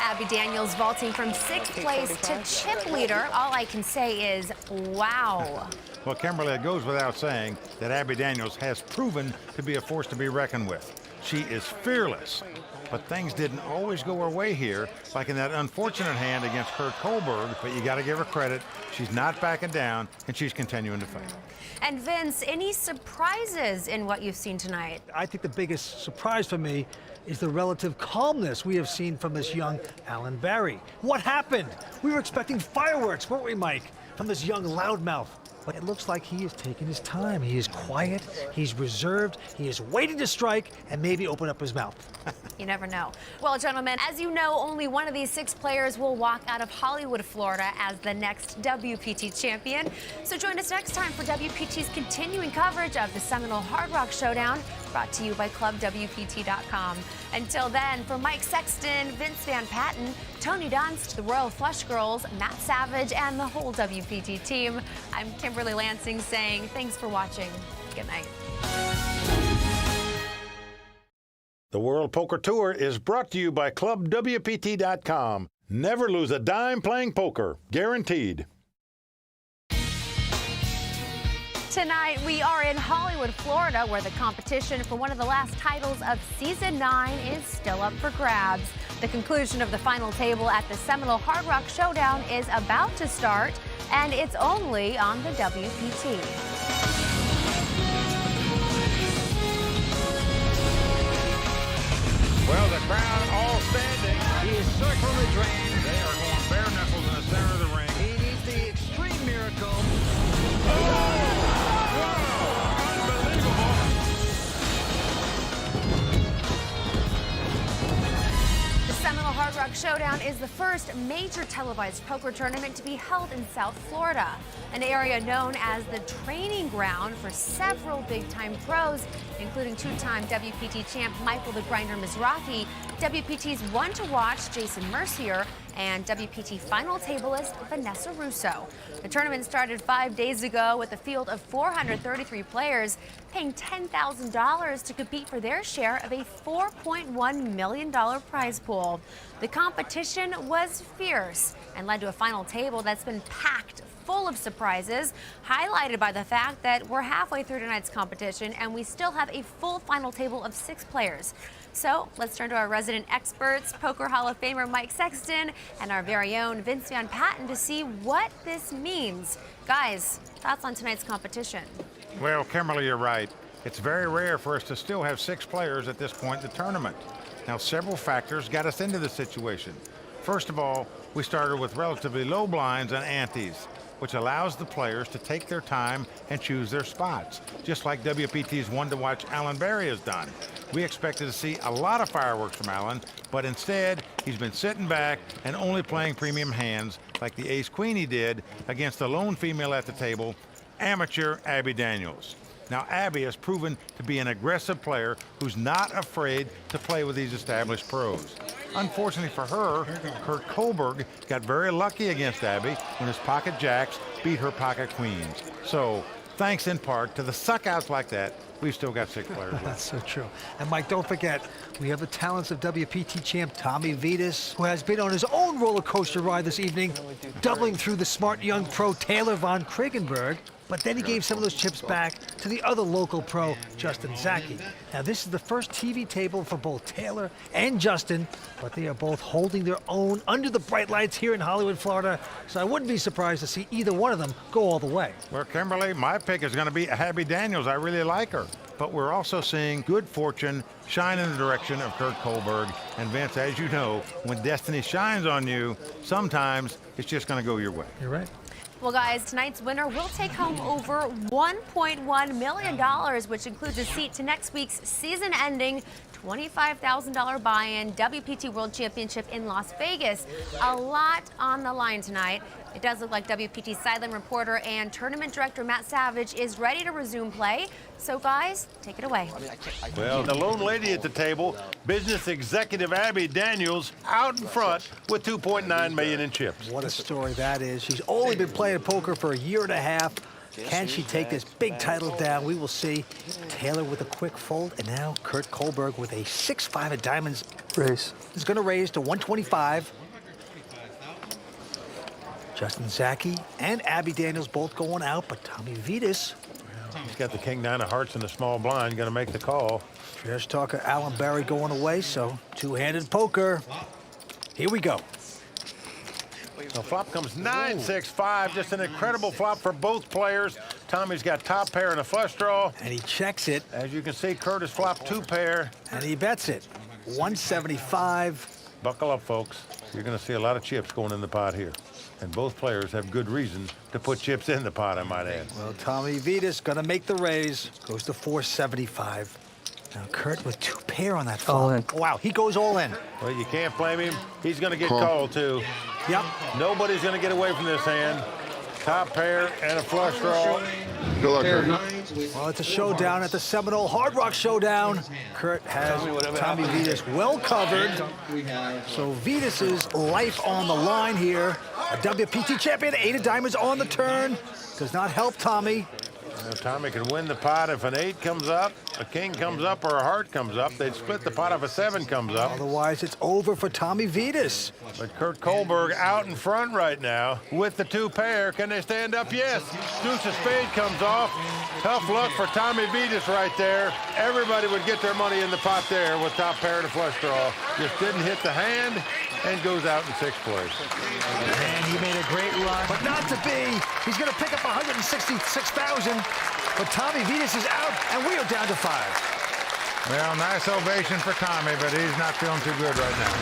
Abby Daniels vaulting from 6th place to chip leader. All I can say is, wow. Well, Kimberly, it goes without saying that Abby Daniels has proven to be a force to be reckoned with. She is fearless. But things didn't always go her way here, like in that unfortunate hand against Kurt Kohlberg. But you got to give her credit. She's not backing down, and she's continuing to fight. And Vince, any surprises in what you've seen tonight? I think the biggest surprise for me is the relative calmness we have seen from this young Alan Barry. What happened? We were expecting fireworks, weren't we, Mike? From this young loudmouth. But it looks like he is taking his time. He is quiet, he's reserved, he is waiting to strike and maybe open up his mouth. You never know. Well, gentlemen, as you know, only one of these 6 players will walk out of Hollywood, Florida as the next WPT champion. So join us next time for WPT's continuing coverage of the Seminole Hard Rock Showdown, brought to you by ClubWPT.com. Until then, for Mike Sexton, Vince Van Patten, Tony Dunst, the Royal Flush Girls, Matt Savage, and the whole WPT team, I'm Kimberly Lansing saying thanks for watching. Good night. The World Poker Tour is brought to you by ClubWPT.com. Never lose a dime playing poker. Guaranteed. Tonight, we are in Hollywood, Florida, where the competition for one of the last titles of Season 9 is still up for grabs. The conclusion of the final table at the Seminole Hard Rock Showdown is about to start, and it's only on the WPT. Well, the crowd all standing. He is circling the drain. They are going bare knuckles in the center of the ring. He needs the extreme miracle. The Seminole Hard Rock Showdown is the first major televised poker tournament to be held in South Florida, an area known as the training ground for several big-time pros, including 2-time WPT champ Michael the Grinder Mizrahi, WPT's one-to-watch Jason Mercier, and WPT final tableist Vanessa Russo. The tournament started 5 days ago with a field of 433 players paying $10,000 to compete for their share of a $4.1 million prize pool. The competition was fierce and led to a final table that's been packed full of surprises, highlighted by the fact that we're halfway through tonight's competition and we still have a full final table of 6 players. So let's turn to our resident experts, Poker Hall of Famer Mike Sexton and our very own Vince Van Patten to see what this means. Guys, thoughts on tonight's competition? Well, Kimberly, you're right. It's very rare for us to still have 6 players at this point in the tournament. Now, several factors got us into this situation. First of all, we started with relatively low blinds and antes. which allows the players to take their time and choose their spots, just like WPT's one to watch Alan Barry has done. We expected to see a lot of fireworks from Alan, but instead he's been sitting back and only playing premium hands like the ace-queen he did against the lone female at the table, amateur Abby Daniels. Now, Abby has proven to be an aggressive player who's not afraid to play with these established pros. Unfortunately for her, Kurt Kohlberg got very lucky against Abby when his pocket jacks beat her pocket queens. So, thanks in part to the suckouts like that, we've still got 6 players left. That's so true. And Mike, don't forget, we have the talents of WPT champ Tommy Vitas, who has been on his own roller coaster ride this evening, doubling through the smart young pro Taylor von Kriegenberg. But then he gave some of those chips back to the other local pro, Justin Zaki. Now, this is the first TV table for both Taylor and Justin, but they are both holding their own under the bright lights here in Hollywood, Florida, so I wouldn't be surprised to see either one of them go all the way. Well, Kimberly, my pick is going to be Abby Daniels. I really like her. But we're also seeing good fortune shine in the direction of Kurt Kohlberg. And Vince, as you know, when destiny shines on you, sometimes it's just going to go your way. You're right. Well, guys, tonight's winner will take home over $1.1 million, which includes a seat to next week's season-ending $25,000 buy-in WPT World Championship in Las Vegas. A lot on the line tonight. It does look like WPT sideline reporter and tournament director Matt Savage is ready to resume play. So, guys, take it away. Well, the lone lady at the table, business executive Abby Daniels, out in front with $2.9 million in chips. What a story that is. She's only been playing poker for a year and a half. Can she take this big title down? We will see. Taylor with a quick fold, and now Kurt Kohlberg with a 6-5 of diamonds. Raise. Is going to raise to 125. Justin Zaki and Abby Daniels both going out, but Tommy Vitas. He's got the king-9 of hearts in the small blind, going to make the call. Trash talker Alan Barry going away, so two-handed poker. Here we go. The flop comes 9-6-5, just an incredible flop for both players. Tommy's got top pair and a flush draw. And he checks it. As you can see, Curtis flopped 2 pair. And he bets it. 175. Buckle up, folks. You're going to see a lot of chips going in the pot here. And both players have good reason to put chips in the pot, I might add. Well, Tommy Vitas going to make the raise. Goes to 475. Now, Kurt with 2 pair on that flop. All in. Wow, he goes all in. Well, you can't blame him. He's going to get called, too. Yep. Nobody's going to get away from this hand. Top pair and a flush draw. Good luck, Kurt. Well, it's a showdown at the Seminole Hard Rock Showdown. Kurt has Tommy Vitas well covered. So Vitas's life on the line here. A WPT champion, 8 of diamonds on the turn. Does not help Tommy. Now, Tommy can win the pot if an 8 comes up, a king comes up, or a heart comes up. They'd split the pot if a 7 comes up. Otherwise, it's over for Tommy Vitas. But Kurt Kohlberg out in front right now with the 2 pair. Can they stand up? Yes. Deuce of spade comes off. Tough luck for Tommy Vitas right there. Everybody would get their money in the pot there with top pair and a flush draw. Just didn't hit the hand and goes out in 6th place. And he made a great run, but not to be. He's going to pick up 166,000. But Tommy Vitas is out, and we are down to 5. Well, nice ovation for Tommy, but he's not feeling too good right now.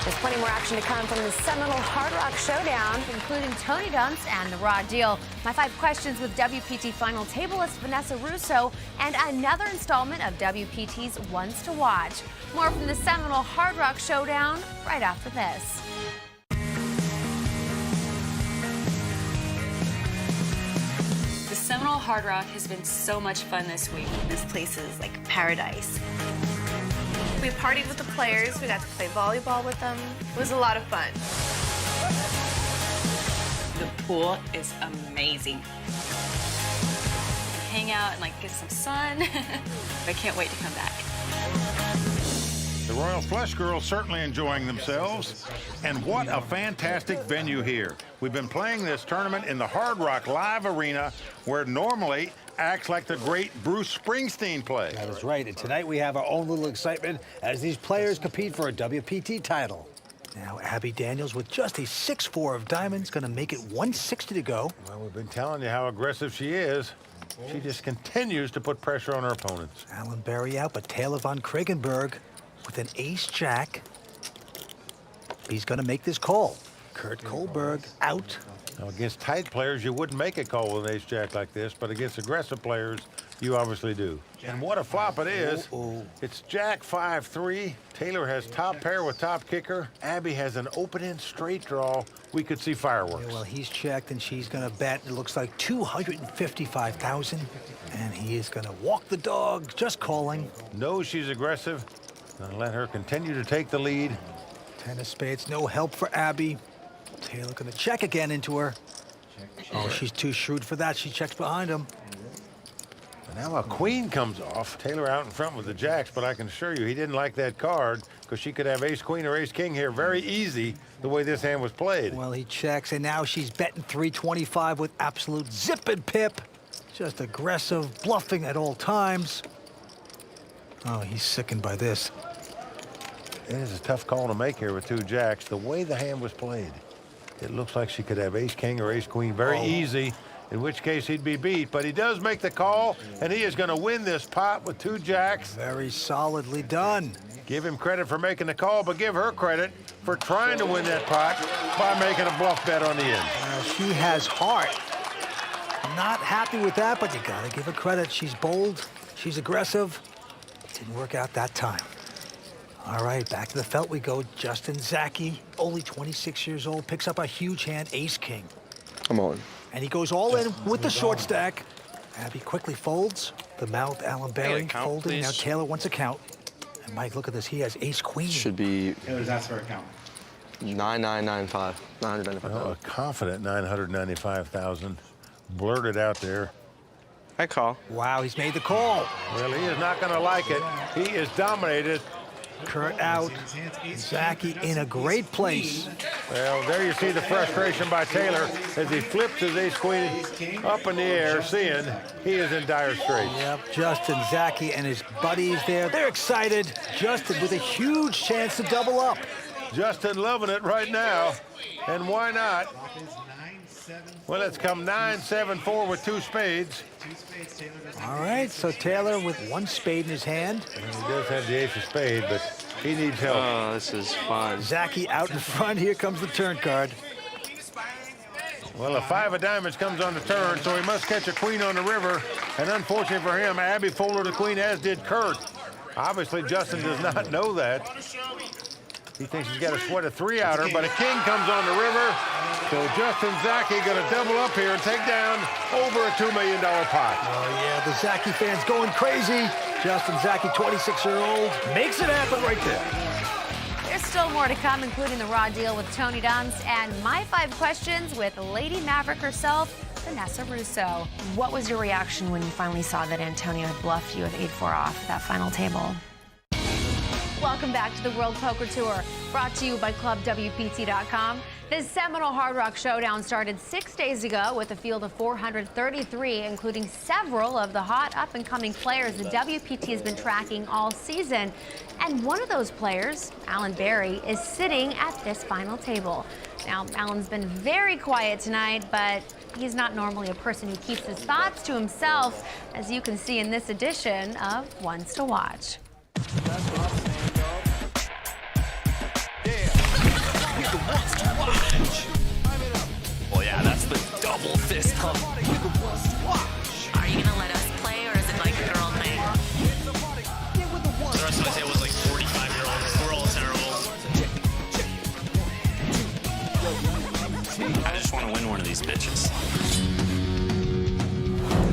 There's plenty more action to come from the Seminole Hard Rock Showdown, including Tony Dunst and the Raw Deal. My 5 questions with WPT final tableist Vanessa Russo, and another installment of WPT's Ones to Watch. More from the Seminole Hard Rock Showdown right after this. The Seminole Hard Rock has been so much fun this week. This place is like paradise. We partied with the players. We got to play volleyball with them. It was a lot of fun. The pool is amazing. Hang out and get some sun. I can't wait to come back. The Royal Flush Girls certainly enjoying themselves. And what a fantastic venue here. We've been playing this tournament in the Hard Rock Live Arena, where normally acts like the great Bruce Springsteen plays. That is right. And tonight we have our own little excitement as these players compete for a WPT title. Now, Abby Daniels with just a 6-4 of diamonds, going to make it 160 to go. Well, we've been telling you how aggressive she is. She just continues to put pressure on her opponents. Alan Barry out, but Taylor von Kriegenberg with an ace-jack. He's going to make this call. Kurt Kohlberg out. Now, against tight players, you wouldn't make a call with an ace-jack like this, but against aggressive players, you obviously do. And what a flop it is. It's Jack 5-3. Taylor has top pair with top kicker. Abby has an open-end straight draw. We could see fireworks. Yeah, well, he's checked, and she's going to bet. It looks like $255,000. And he is going to walk the dog, just calling. Knows she's aggressive. Gonna let her continue to take the lead. 10 of spades, no help for Abby. Taylor going to check again into her. Oh, she's too shrewd for that. She checks behind him. And now a queen comes off. Taylor out in front with the jacks, but I can assure you he didn't like that card because she could have ace-queen or ace-king here very easy the way this hand was played. Well, he checks, and now she's betting 325 with absolute zip and pip. Just aggressive, bluffing at all times. Oh, he's sickened by this. It is a tough call to make here with two jacks. The way the hand was played, it looks like she could have ace-king or ace-queen very easy, in which case he'd be beat. But he does make the call, and he is going to win this pot with two jacks. Very solidly done. Give him credit for making the call, but give her credit for trying to win that pot by making a bluff bet on the end. Well, she has heart. Not happy with that, but you got to give her credit. She's bold. She's aggressive. Didn't work out that time. All right, back to the felt we go. Justin Zaki, only 26 years old, picks up a huge hand, ace-king. I'm on. And he goes all in with the short stack. Abby quickly folds. The mouth, Alan Berry folding. Now Taylor wants a count. And Mike, look at this. He has ace-queen. Should be Taylor's asked for a count. 9995. 995. Oh, a confident 995,000. Blurted out there. I call. Wow, he's made the call. Well, he is not going to like it. He is dominated. Kurt out. Zaki in a great place. Well, there you see the frustration by Taylor as he flips his ace-queen up in the air, seeing he is in dire straits. Yep, Justin Zaki and his buddies there. They're excited. Justin with a huge chance to double up. Justin loving it right now. And why not? Well, it's come 9-7-4 with two spades. All right, so Taylor with one spade in his hand. And he does have the ace of spade, but he needs help. Oh, this is fun. Zaki out in front. Here comes the turn card. Well, a 5 of diamonds comes on the turn, so he must catch a queen on the river. And unfortunately for him, Abby folded a queen, as did Kurt. Obviously, Justin does not know that. He thinks he's got to sweat a 3-outer, but a king comes on the river. So Justin Zaki going to double up here and take down over a $2 million pot. Oh, yeah, the Zaki fans going crazy. Justin Zaki, 26-year-old, makes it happen right there. There's still more to come, including the raw deal with Tony Dunst and my 5 questions with Lady Maverick herself, Vanessa Russo. What was your reaction when you finally saw that Antonio had bluffed you with 8-4 off that final table? Welcome back to the World Poker Tour, brought to you by ClubWPT.com. This seminal Hard Rock Showdown started 6 days ago with a field of 433, including several of the hot up-and-coming players the WPT has been tracking all season. And one of those players, Alan Berry, is sitting at this final table. Now, Alan's been very quiet tonight, but he's not normally a person who keeps his thoughts to himself, as you can see in this edition of Ones to Watch. Oh yeah, that's the double fist pump. Are you gonna let us play, or is it like a girl thing? The rest of the table was like 45-year-olds. We're all terrible. I just want to win one of these bitches.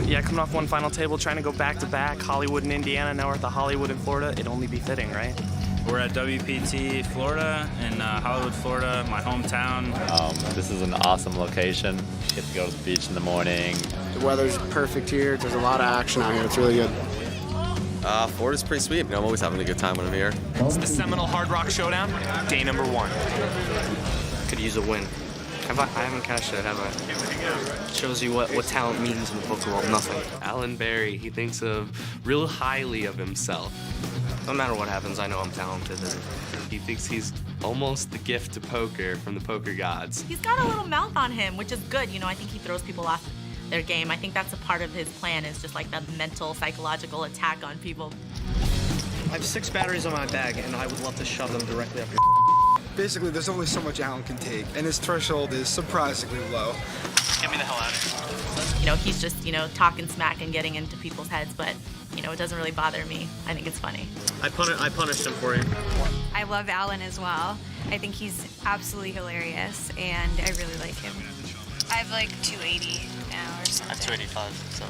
Yeah, coming off one final table, trying to go back-to-back, Hollywood and Indiana, now we're at the Hollywood in Florida. It'd only be fitting, right? We're at WPT, Florida, in Hollywood, Florida, my hometown. This is an awesome location. Get to go to the beach in the morning. The weather's perfect here. There's a lot of action out here. It's really good. Florida's pretty sweet. I'm always having a good time when I'm here. It's the seminal Hard Rock Showdown, day number 1. Could use a win. I haven't cashed it, have I? Shows you what talent means in the poker world. Nothing. Alan Berry, he thinks of real highly of himself. No matter what happens, I know I'm talented. He thinks he's almost the gift to poker from the poker gods. He's got a little mouth on him, which is good. You know, I think he throws people off their game. I think that's a part of his plan, is just like the mental, psychological attack on people. I have 6 batteries on my bag, and I would love to shove them directly up your Basically, there's only so much Alan can take, and his threshold is surprisingly low. Get me the hell out of here. You know, he's just, talking smack and getting into people's heads, but, it doesn't really bother me. I think it's funny. I punished him for you. I love Alan as well. I think he's absolutely hilarious, and I really like him. I have like 280 now or something. I have 285, so.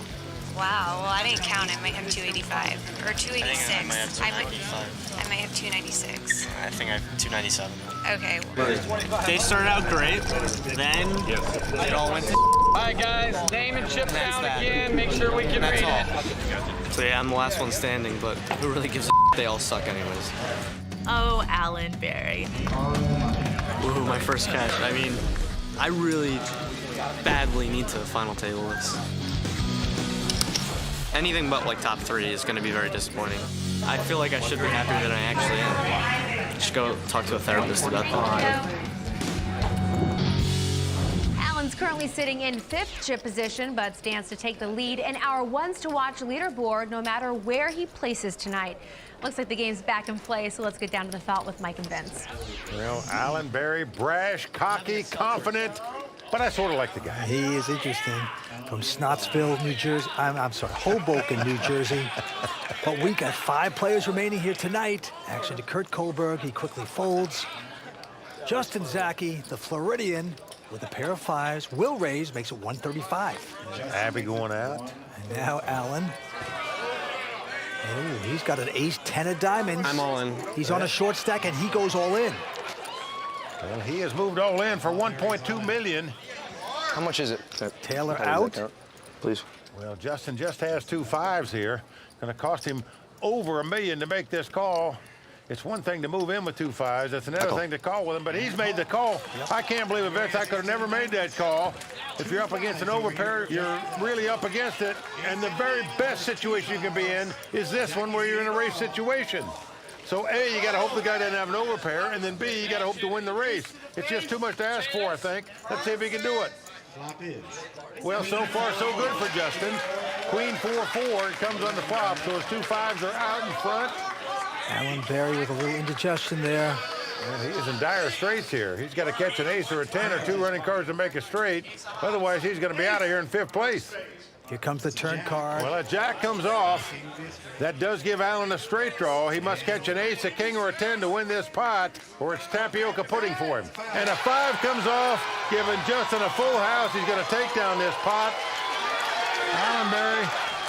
Wow, well, I didn't count. I might have 285 or 286. I might have 295. I might have 296. I think I have 297. Okay. They started out great, then it all went to. All right, guys, name and chip down again. Make sure we can read it. So yeah, I'm the last one standing, but who really gives a They all suck anyways. Oh, Alan Berry. Ooh, my first cash. I mean, I really badly need to final table this. Anything but like top 3 is going to be very disappointing. I feel like I should be happier than I actually am. I should go talk to a therapist about that. Alan's currently sitting in 5th chip position, but stands to take the lead in our ones to watch leaderboard no matter where he places tonight. Looks like the game's back in play, so let's get down to the felt with Mike and Vince. Well, Alan Berry, brash, cocky, confident, but I sort of like the guy. He is interesting. From Snotsville, New Jersey. I'm sorry, Hoboken, New Jersey. But we got 5 players remaining here tonight. Action to Kurt Kohlberg. He quickly folds. Justin Zaki, the Floridian, with a pair of 5s. Will raise, makes it 135. Abby going out. And now Alan. Oh, he's got an ace-10 of diamonds. I'm all in. He's on a short stack, and he goes all in. Well, he has moved all in for $1.2 million. How much is it? Taylor out. Please. Well, Justin just has 2 5s here. Going to cost him over $1 million to make this call. It's one thing to move in with 2 5s. It's another thing to call with him, but he's made the call. I can't believe it, Vince. I could have never made that call. If you're up against an overpair, you're really up against it. And the very best situation you can be in is this one where you're in a race situation. So, A, you got to hope the guy doesn't have an overpair, and then B, you got to hope to win the race. It's just too much to ask for, I think. Let's see if he can do it. Well, so far, so good for Justin. Queen 4-4, it comes on the flop, so his 2 5s are out in front. Alan Berry with a little indigestion there. Well, he is in dire straits here. He's got to catch an ace or a 10 or 2 running cards to make a straight. Otherwise, he's going to be out of here in 5th place. Here comes the turn card. Well, a jack comes off. That does give Alan a straight draw. He must catch an ace, a king, or a 10 to win this pot, or it's tapioca pudding for him. And a 5 comes off, giving Justin a full house. He's going to take down this pot. Alan Berry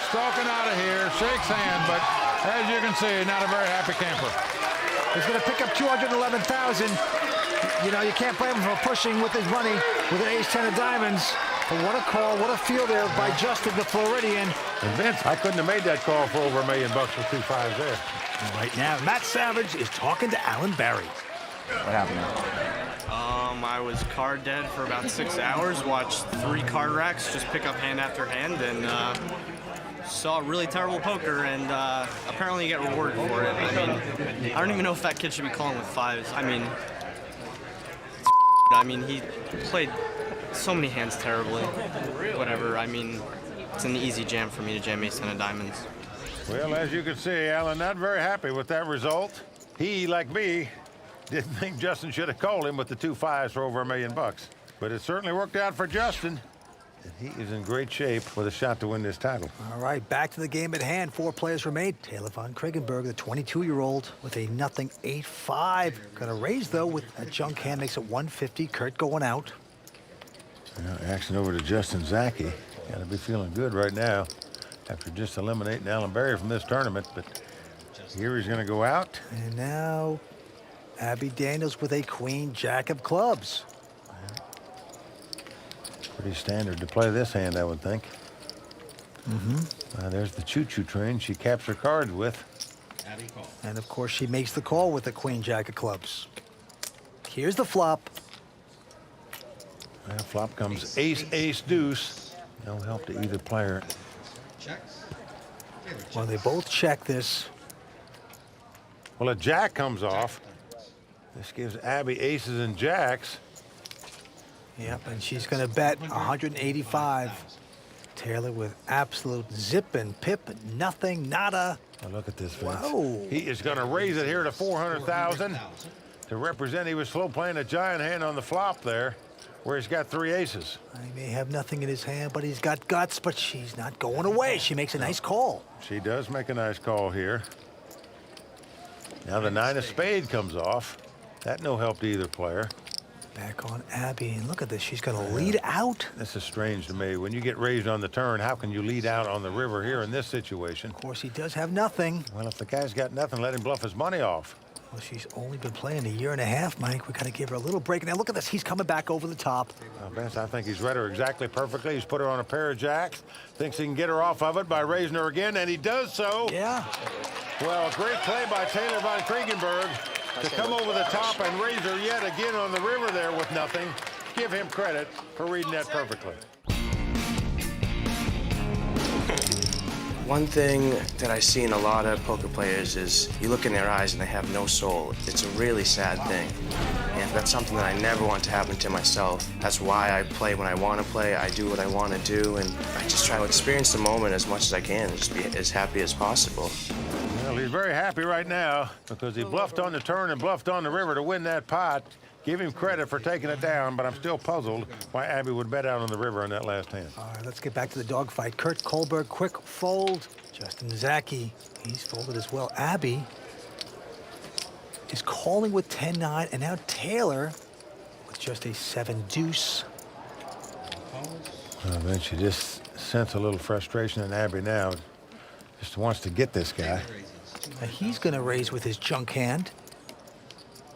stalking out of here, shakes hand, but as you can see, not a very happy camper. He's going to pick up 211,000. You know, you can't blame him for pushing with his money with an ace-10 of diamonds. But what a call, what a feel there by Justin, the Floridian. And Vince, I couldn't have made that call for over $1 million with 2 5s there. And right now, Matt Savage is talking to Alan Berry. What happened? I was card dead for about 6 hours, watched 3 card racks just pick up hand after hand, and saw really terrible poker, and apparently you get rewarded for it. I mean, I don't even know if that kid should be calling with 5s. I mean, he played so many hands terribly. Whatever, I mean, it's an easy jam for me to jam ace-10 of diamonds. Well, as you can see, Alan not very happy with that result. He, like me, didn't think Justin should have called him with the 2 5s for over $1 million. But it certainly worked out for Justin. And he is in great shape with a shot to win this title. All right, back to the game at hand. 4 players remain. Taylor von Kriegenberg, the 22-year-old, with a nothing 8-5. Gonna raise, though, with that junk hand, makes it 150. Kurt going out. Now, action over to Justin Zaki. Got to be feeling good right now after just eliminating Alan Berry from this tournament. But here he's going to go out. And now Abby Daniels with a queen jack of clubs. Pretty standard to play this hand, I would think. Mm-hmm. There's the choo-choo train she caps her cards with. And, of course, she makes the call with the queen jack of clubs. Here's the flop. Well, flop comes ace, ace, deuce. No help to either player. Well, they both check this. Well, a jack comes off. This gives Abby aces and jacks. Yep, and she's going to bet 185. Taylor with absolute zip and pip, nothing, nada. Now look at this, Vince. Whoa. He is going to raise it here to 400,000. to represent he was slow playing a giant hand on the flop there, where he's got 3 aces. He may have nothing in his hand, but he's got guts, but she's not going away. She makes a nice call. She does make a nice call here. Now the 9 of spade comes off. That no help to either player. Back on Abby, and look at this. She's going to lead out. This is strange to me. When you get raised on the turn, how can you lead out on the river here in this situation? Of course, he does have nothing. Well, if the guy's got nothing, let him bluff his money off. Well, she's only been playing 1.5 years, Mike. We got to give her a little break. Now, look at this. He's coming back over the top. Vince, I think he's read her exactly perfectly. He's put her on a pair of jacks. Thinks he can get her off of it by raising her again, and he does so. Yeah. Well, great play by Taylor von Kriegenberg to come over the top and raise her yet again on the river there with nothing. Give him credit for reading that perfectly. One thing that I see in a lot of poker players is you look in their eyes and they have no soul. It's a really sad thing. And that's something that I never want to happen to myself. That's why I play when I want to play, I do what I want to do, and I just try to experience the moment as much as I can and just be as happy as possible. Well, he's very happy right now because he bluffed on the turn and bluffed on the river to win that pot. Give him credit for taking it down, but I'm still puzzled why Abby would bet out on the river on that last hand. All right, let's get back to the dogfight. Kurt Kohlberg, quick fold. Justin Zaki, he's folded as well. Abby is calling with 10-9, and now Taylor with just a 7-deuce. Vince, you just sense a little frustration in Abby now. Just wants to get this guy. Now he's going to raise with his junk hand.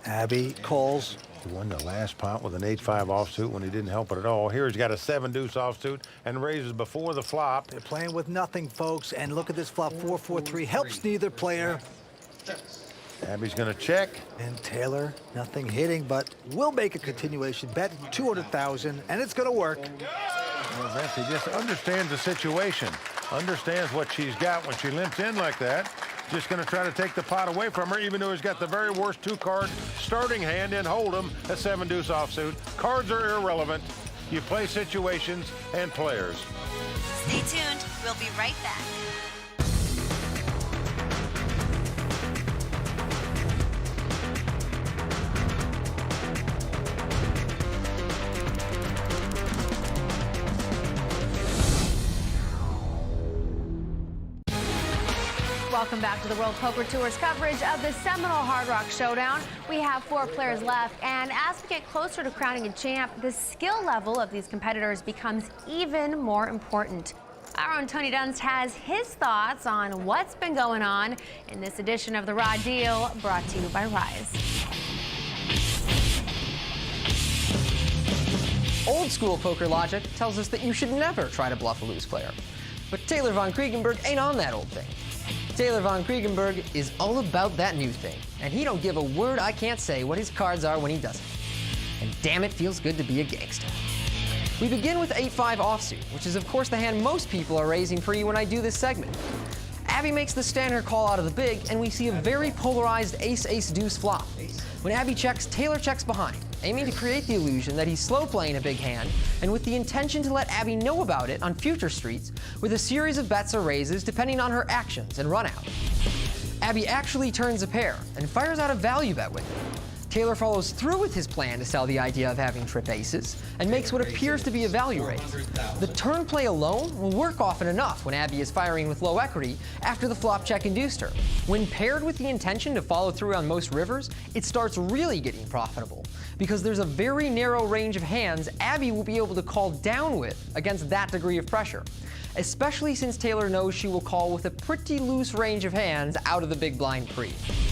Abby calls. He won the last pot with an 8-5 offsuit when he didn't help it at all. Here he's got a 7-deuce offsuit and raises before the flop. They're playing with nothing, folks, and look at this flop. 4-4-3 helps neither player. Abby's going to check. And Taylor, nothing hitting, but will make a continuation bet, 200,000, and it's going to work. Well, Vince, he just understands the situation, understands what she's got when she limps in like that. Just going to try to take the pot away from her, even though he's got the very worst 2-card starting hand in Hold'em, a 7-deuce offsuit. Cards are irrelevant. You play situations and players. Stay tuned. We'll be right back. Welcome back to the World Poker Tour's coverage of the seminal Hard Rock Showdown. We have 4 players left, and as we get closer to crowning a champ, the skill level of these competitors becomes even more important. Our own Tony Dunst has his thoughts on what's been going on in this edition of The Raw Deal, brought to you by Rise. Old school poker logic tells us that you should never try to bluff a loose player. But Taylor von Kriegenberg ain't on that old thing. Taylor von Kriegenberg is all about that new thing, and he don't give a word I can't say what his cards are when he does it. And damn, it feels good to be a gangster. We begin with 8-5 offsuit, which is of course the hand most people are raising pre when I do this segment. Abby makes the standard call out of the big, and we see a very polarized ace-ace-deuce flop. When Abby checks, Taylor checks behind, aiming to create the illusion that he's slow playing a big hand, and with the intention to let Abby know about it on future streets with a series of bets or raises depending on her actions and run out. Abby actually turns a pair and fires out a value bet with it. Taylor follows through with his plan to sell the idea of having trip aces and makes what appears to be a value raise. The turn play alone will work often enough when Abby is firing with low equity after the flop check induced her. When paired with the intention to follow through on most rivers, it starts really getting profitable because there's a very narrow range of hands Abby will be able to call down with against that degree of pressure, especially since Taylor knows she will call with a pretty loose range of hands out of the big blind pre.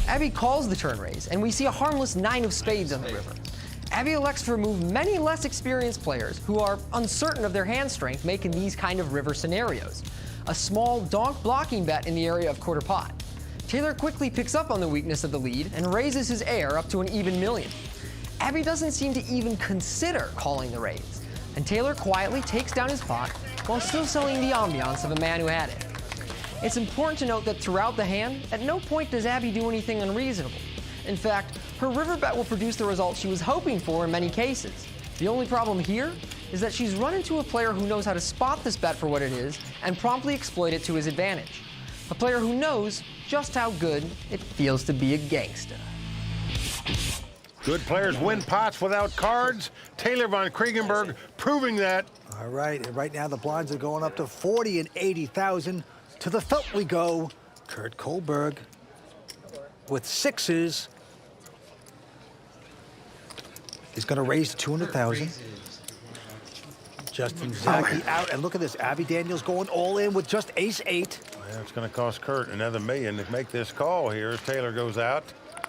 Abby calls the turn raise, and we see a harmless 9 of spades on the river. Abby elects to remove many less experienced players who are uncertain of their hand strength making these kind of river scenarios. A small donk blocking bet in the area of quarter pot. Taylor quickly picks up on the weakness of the lead and raises his air up to an even million. Abby doesn't seem to even consider calling the raise, and Taylor quietly takes down his pot while still selling the ambiance of a man who had it. It's important to note that throughout the hand, at no point does Abby do anything unreasonable. In fact, her river bet will produce the result she was hoping for in many cases. The only problem here is that she's run into a player who knows how to spot this bet for what it is and promptly exploit it to his advantage. A player who knows just how good it feels to be a gangster. Good players win pots without cards. Taylor von Kriegenberg proving that. All right, and right now the blinds are going up to 40 and 80,000. To the felt we go. Kurt Kohlberg with sixes. He's going to raise to 200,000. Justin Zaki out, and look at this. Abby Daniels going all in with just ace-8. Well, it's going to cost Kurt another $1 million to make this call here as Taylor goes out.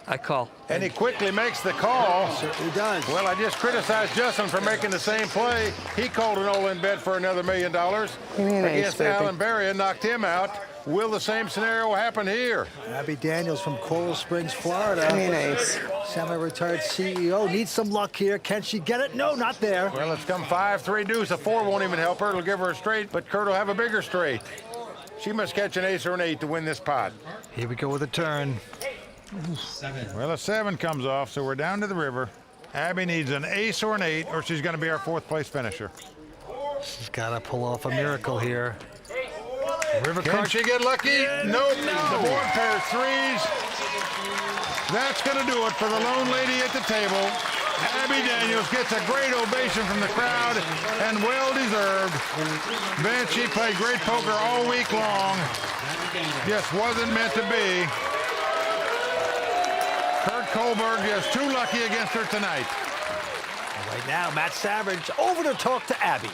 I call. And he quickly makes the call. Certainly does. Well, I just criticized Justin for making the same play. He called an all-in bet for another $1 million against Alan Berry and knocked him out. Will the same scenario happen here? Abby Daniels from Coral Springs, Florida. Ace. Semi-retired CEO needs some luck here. Can she get it? No, not there. Well, it's come 5-3 deuce. A 4 won't even help her. It'll give her a straight, but Kurt will have a bigger straight. She must catch an ace or an 8 to win this pot. Here we go with a turn. 7. Well, a 7 comes off, so we're down to the river. Abby needs an ace or an 8, or she's going to be our 4th place finisher. She's got to pull off a miracle here. River Can she get lucky? Nope. The board pair of 3s. That's going to do it for the lone lady at the table. Abby Daniels gets a great ovation from the crowd, and well-deserved. Ben, she played great poker all week long. Just wasn't meant to be. Kurt Kohlberg just too lucky against her tonight. Right now, Matt Savage over to talk to Abby.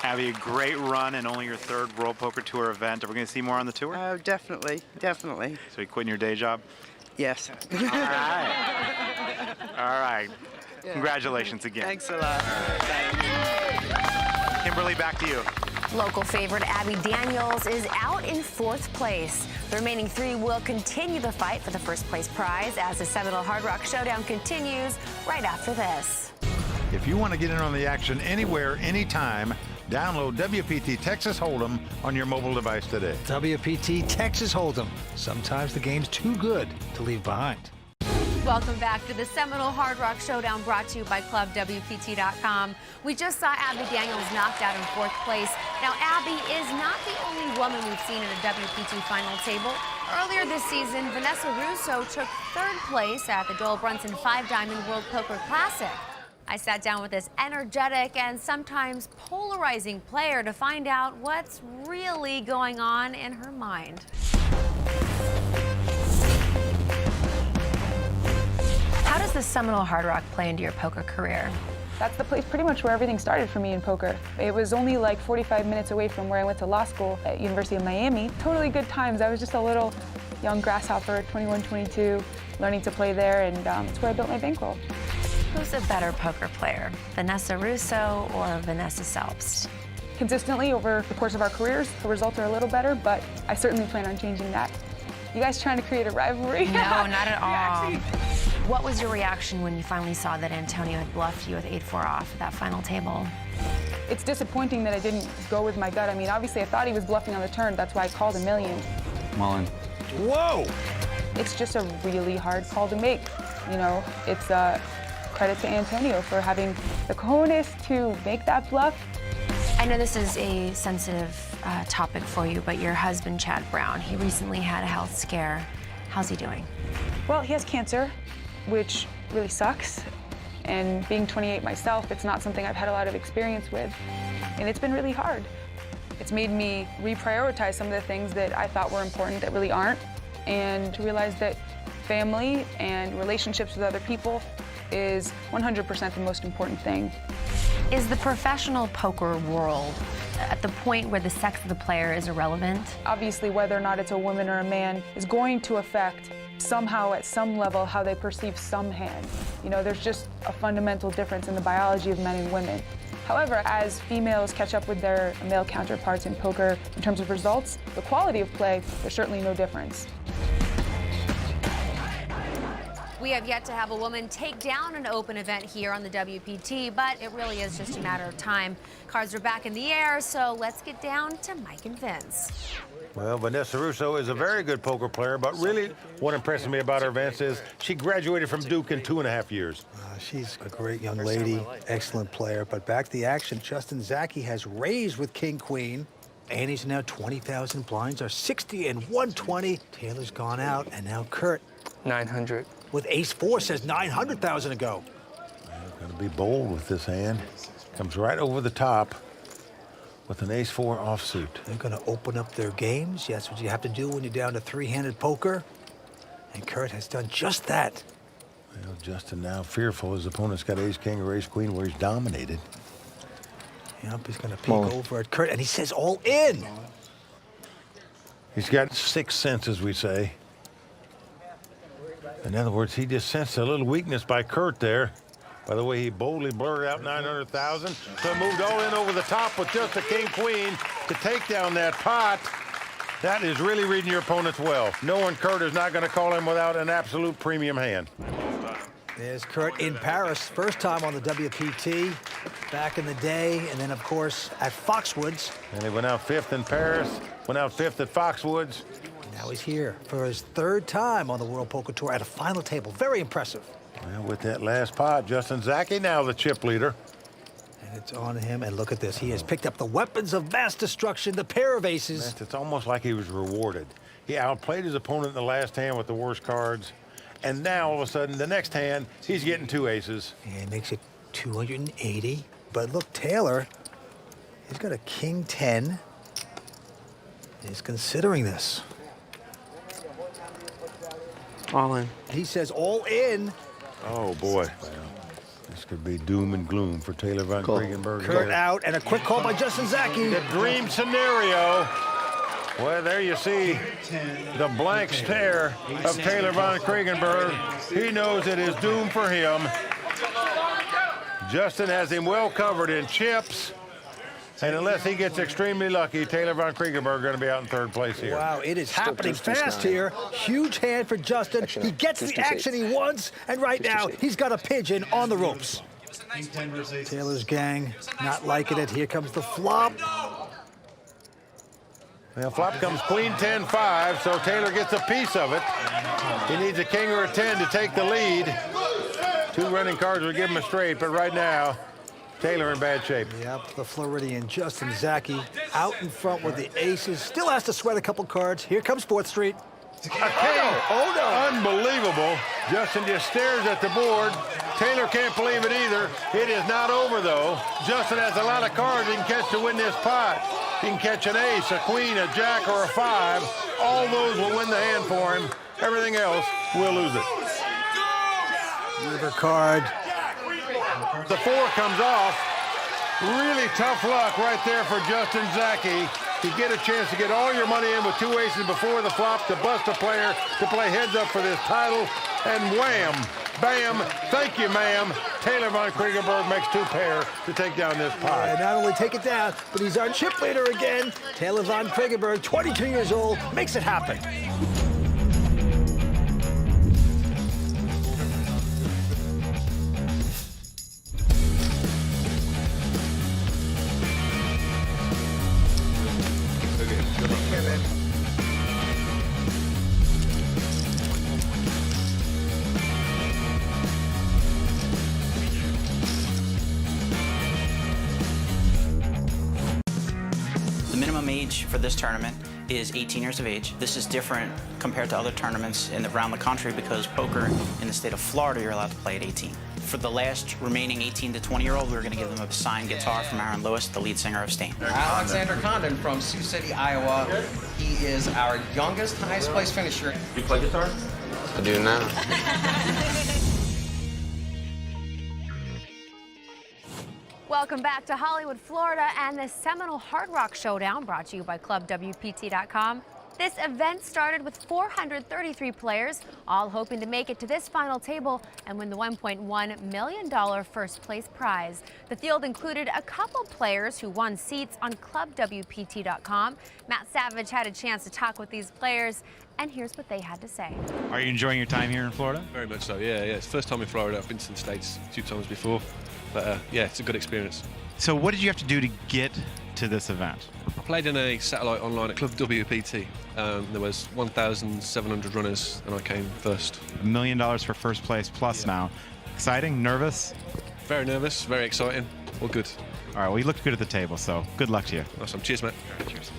Abby, a great run and only your 3rd World Poker Tour event. Are we going to see more on the tour? Oh, definitely, definitely. So you quitting your day job? Yes. All right. All right. Yeah. Congratulations again. Thanks a lot. Kimberly, back to you. Local favorite Abby Daniels is out in 4th place. The remaining 3 will continue the fight for the 1st place prize as the Seminole Hard Rock Showdown continues right after this. If you want to get in on the action anywhere, anytime, download WPT Texas Hold'em on your mobile device today. WPT Texas Hold'em. Sometimes the game's too good to leave behind. Welcome back to the Seminole Hard Rock Showdown brought to you by ClubWPT.com. We just saw Abby Daniels knocked out in 4th place. Now, Abby is not the only woman we've seen in a WPT final table. Earlier this season, Vanessa Russo took 3rd place at the Doyle Brunson 5-Diamond World Poker Classic. I sat down with this energetic and sometimes polarizing player to find out what's really going on in her mind. How does the Seminole Hard Rock play into your poker career? That's the place pretty much where everything started for me in poker. It was only like 45 minutes away from where I went to law school at University of Miami. Totally good times. I was just a little young grasshopper, 21, 22, learning to play there, and it's where I built my bankroll. Who's a better poker player, Vanessa Russo or Vanessa Selbst? Consistently over the course of our careers, the results are a little better, but I certainly plan on changing that. You guys trying to create a rivalry? No, not at all. What was your reaction when you finally saw that Antonio had bluffed you with 8-4 off at that final table? It's disappointing that I didn't go with my gut. I mean, obviously I thought he was bluffing on the turn. That's why I called $1 million. Mullen. Whoa! It's just a really hard call to make. You know, it's credit to Antonio for having the cojones to make that bluff. I know this is a sensitive topic for you, but your husband, Chad Brown, he recently had a health scare. How's he doing? Well, he has cancer, which really sucks. And being 28 myself, it's not something I've had a lot of experience with. And it's been really hard. It's made me reprioritize some of the things that I thought were important that really aren't, and to realize that family and relationships with other people is 100% the most important thing. Is the professional poker world at the point where the sex of the player is irrelevant? Obviously, whether or not it's a woman or a man is going to affect somehow at some level how they perceive some hand. You know, there's just a fundamental difference in the biology of men and women. However, as females catch up with their male counterparts in poker in terms of results, the quality of play, there's certainly no difference. We have yet to have a woman take down an open event here on the WPT, but it really is just a matter of time. Cards are back in the air, so let's get down to Mike and Vince. Well, Vanessa Russo is a very good poker player, but really what impresses me about her, Vince, is she graduated from Duke in 2.5 years. She's a great young lady, excellent player. But back to the action, Justin Zaki has raised with King-Queen. Annie's now 20,000. Blinds are 60 and 120. Taylor's gone out, and now Kurt. 900. with ace-4, says 900,000 to go. Got to be bold with this hand. Comes right over the top with an ace-4 offsuit. They're going to open up their games. That's what you have to do when you're down to three-handed poker. And Kurt has done just that. Well, Justin now fearful. His opponent's got ace-king or ace-queen where he's dominated. Yep, he's going to peek over at Kurt, and he says all in. He's got 6 cents, as we say. In other words, he just sensed a little weakness by Kurt there. By the way, he boldly blurted out 900,000. So moved all in over the top with just a king-queen to take down that pot. That is really reading your opponents well. Knowing Kurt is not going to call him without an absolute premium hand. There's Kurt in Paris, first time on the WPT back in the day, and then, of course, at Foxwoods. And he went out 5th in Paris, went out 5th at Foxwoods. Now he's here for his 3rd time on the World Poker Tour at a final table. Very impressive. Well, with that last pot, Justin Zaki now the chip leader. And it's on him, and look at this. He has picked up the weapons of mass destruction, the pair of aces. It's almost like he was rewarded. He outplayed his opponent in the last hand with the worst cards. And now, all of a sudden, the next hand, he's getting 2 aces. And it makes it 280. But look, Taylor, he's got a king-10. He's considering this. All in. He says all in. Oh, boy. Well, this could be doom and gloom for Taylor Van Kriegenberg. Kurt out, and a quick call by Justin Zaki. The dream scenario. Well, there you see the blank stare of Taylor Van Kriegenberg. He knows it is doom for him. Justin has him well covered in chips. And unless he gets extremely lucky, Taylor Van Kriegenberg going to be out in 3rd place here. Wow, it is happening fast here. Huge hand for Justin. He gets the action he wants, and right now he's got a pigeon on the ropes. Taylor's gang not liking it. Here comes the flop. Well, flop comes queen 10-5, so Taylor gets a piece of it. He needs a king or a 10 to take the lead. 2 running cards will give him a straight, but right now, Taylor in bad shape. Yep, the Floridian Justin Zaki out in front with the aces. Still has to sweat a couple cards. Here comes 4th Street. A king! Oh no! Unbelievable. Justin just stares at the board. Taylor can't believe it either. It is not over, though. Justin has a lot of cards he can catch to win this pot. He can catch an ace, a queen, a jack, or a 5. All those will win the hand for him. Everything else will lose it. River card. The 4 comes off. Really tough luck right there for Justin Zaki to get a chance to get all your money in with 2 aces before the flop, to bust a player, to play heads up for this title, and wham, bam, thank you, ma'am. Taylor Van Kriegenberg makes 2 pair to take down this pot. And not only take it down, but he's our chip leader again. Taylor Van Kriegenberg, 22 years old, makes it happen. The minimum age for this tournament is 18 years of age. This is different compared to other tournaments around the country because poker in the state of Florida, you're allowed to play at 18. For the last remaining 18 to 20-year-old, we're going to give them a signed guitar from Aaron Lewis, the lead singer of Stain. Alexander Condon from Sioux City, Iowa. He is our youngest, highest place finisher. Do you play guitar? I do now. Welcome back to Hollywood, Florida, and the seminal Hard Rock Showdown brought to you by ClubWPT.com. This event started with 433 players, all hoping to make it to this final table and win the $1.1 million first place prize. The field included a couple players who won seats on ClubWPT.com. Matt Savage had a chance to talk with these players, and here's what they had to say. Are you enjoying your time here in Florida? Very much so, yeah. It's first time in Florida. I've been to the States 2 times before, but yeah, it's a good experience. So what did you have to do to get to this event? I played in a satellite online at ClubWPT. There was 1,700 runners, and I came first. $1 million for first place plus now. Exciting? Nervous? Very nervous, very exciting. All good. All right, well, you looked good at the table, so good luck to you. Awesome. Cheers, mate. Cheers.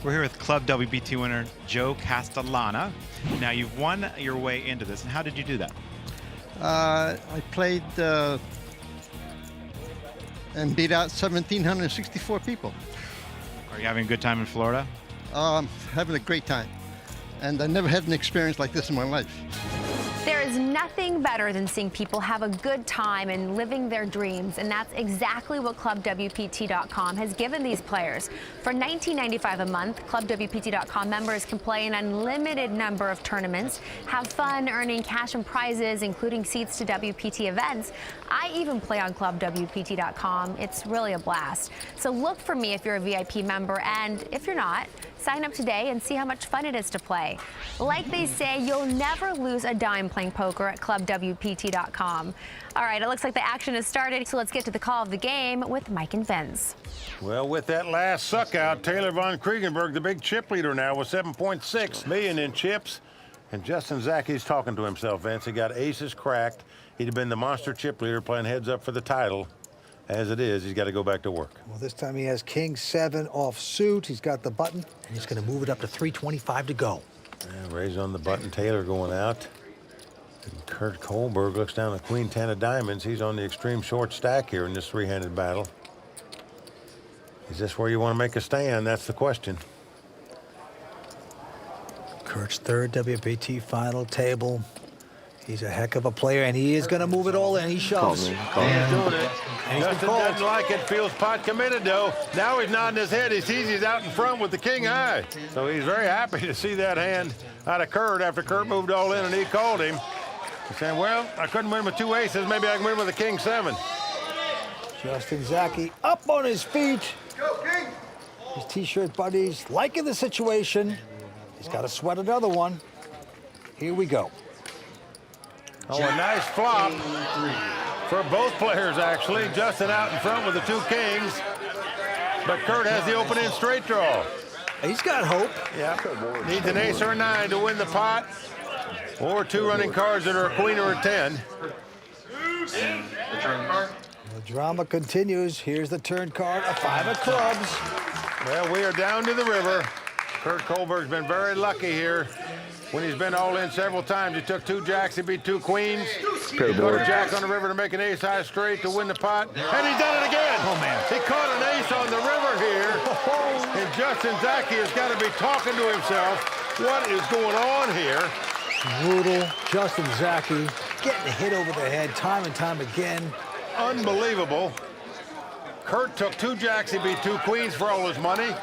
We're here with Club WPT winner Joe Castellana. Now, you've won your way into this, and how did you do that? I played and beat out 1,764 people. Are you having a good time in Florida? Having a great time. And I never had an experience like this in my life. There is nothing better than seeing people have a good time and living their dreams, and that's exactly what ClubWPT.com has given these players. For $19.95 a month, ClubWPT.com members can play an unlimited number of tournaments, have fun earning cash and prizes, including seats to WPT events. I even play on ClubWPT.com. It's really a blast. So look for me if you're a VIP member, and if you're not, sign up today and see how much fun it is to play. Like they say, you'll never lose a dime playing poker at ClubWPT.com. All right, it looks like the action has started, so let's get to the call of the game with Mike and Vince. Well, with that last suck out, Taylor von Kriegenberg, the big chip leader now with 7.6 million in chips. And Justin Zacky's talking to himself, Vince. He got aces cracked. He'd have been the monster chip leader playing heads up for the title. As it is, he's got to go back to work. Well, this time he has king 7 off suit. He's got the button, and he's going to move it up to 325 to go. Yeah, raise on the button. Taylor going out. And Kurt Kohlberg looks down at queen 10 of diamonds. He's on the extreme short stack here in this three-handed battle. Is this where you want to make a stand? That's the question. Kurt's third WPT final table. He's a heck of a player, and he is going to move it all in. He shoves. He's doing it. Justin doesn't like it. Feels pot committed, though. Now he's nodding his head. He sees he's out in front with the king high. So he's very happy to see that hand out of Kurt after Kurt moved all in and he called him. He's saying, well, I couldn't win with 2 aces. Maybe I can win with a king 7. Justin Zachy up on his feet. His T-shirt buddies liking the situation. He's got to sweat another one. Here we go. Oh, a nice flop for both players, actually. Justin out in front with the 2 kings. But Kurt has the open-end straight draw. He's got hope. Yeah. Needs an ace or a 9 to win the pot. Or 2 running cards that are a queen or a 10. The drama continues. Here's the turn card, a 5 of clubs. Well, we are down to the river. Kurt Kohlberg's been very lucky here. When he's been all in several times, he took 2 jacks, he beat 2 queens. He got a jack on the river to make an ace high straight to win the pot. And he's done it again. Oh, man. He caught an ace on the river here. And Justin Zachy has got to be talking to himself. What is going on here? Brutal. Justin Zachy getting hit over the head time and time again. Unbelievable. Kurt took 2 jacks, he beat 2 queens for all his money.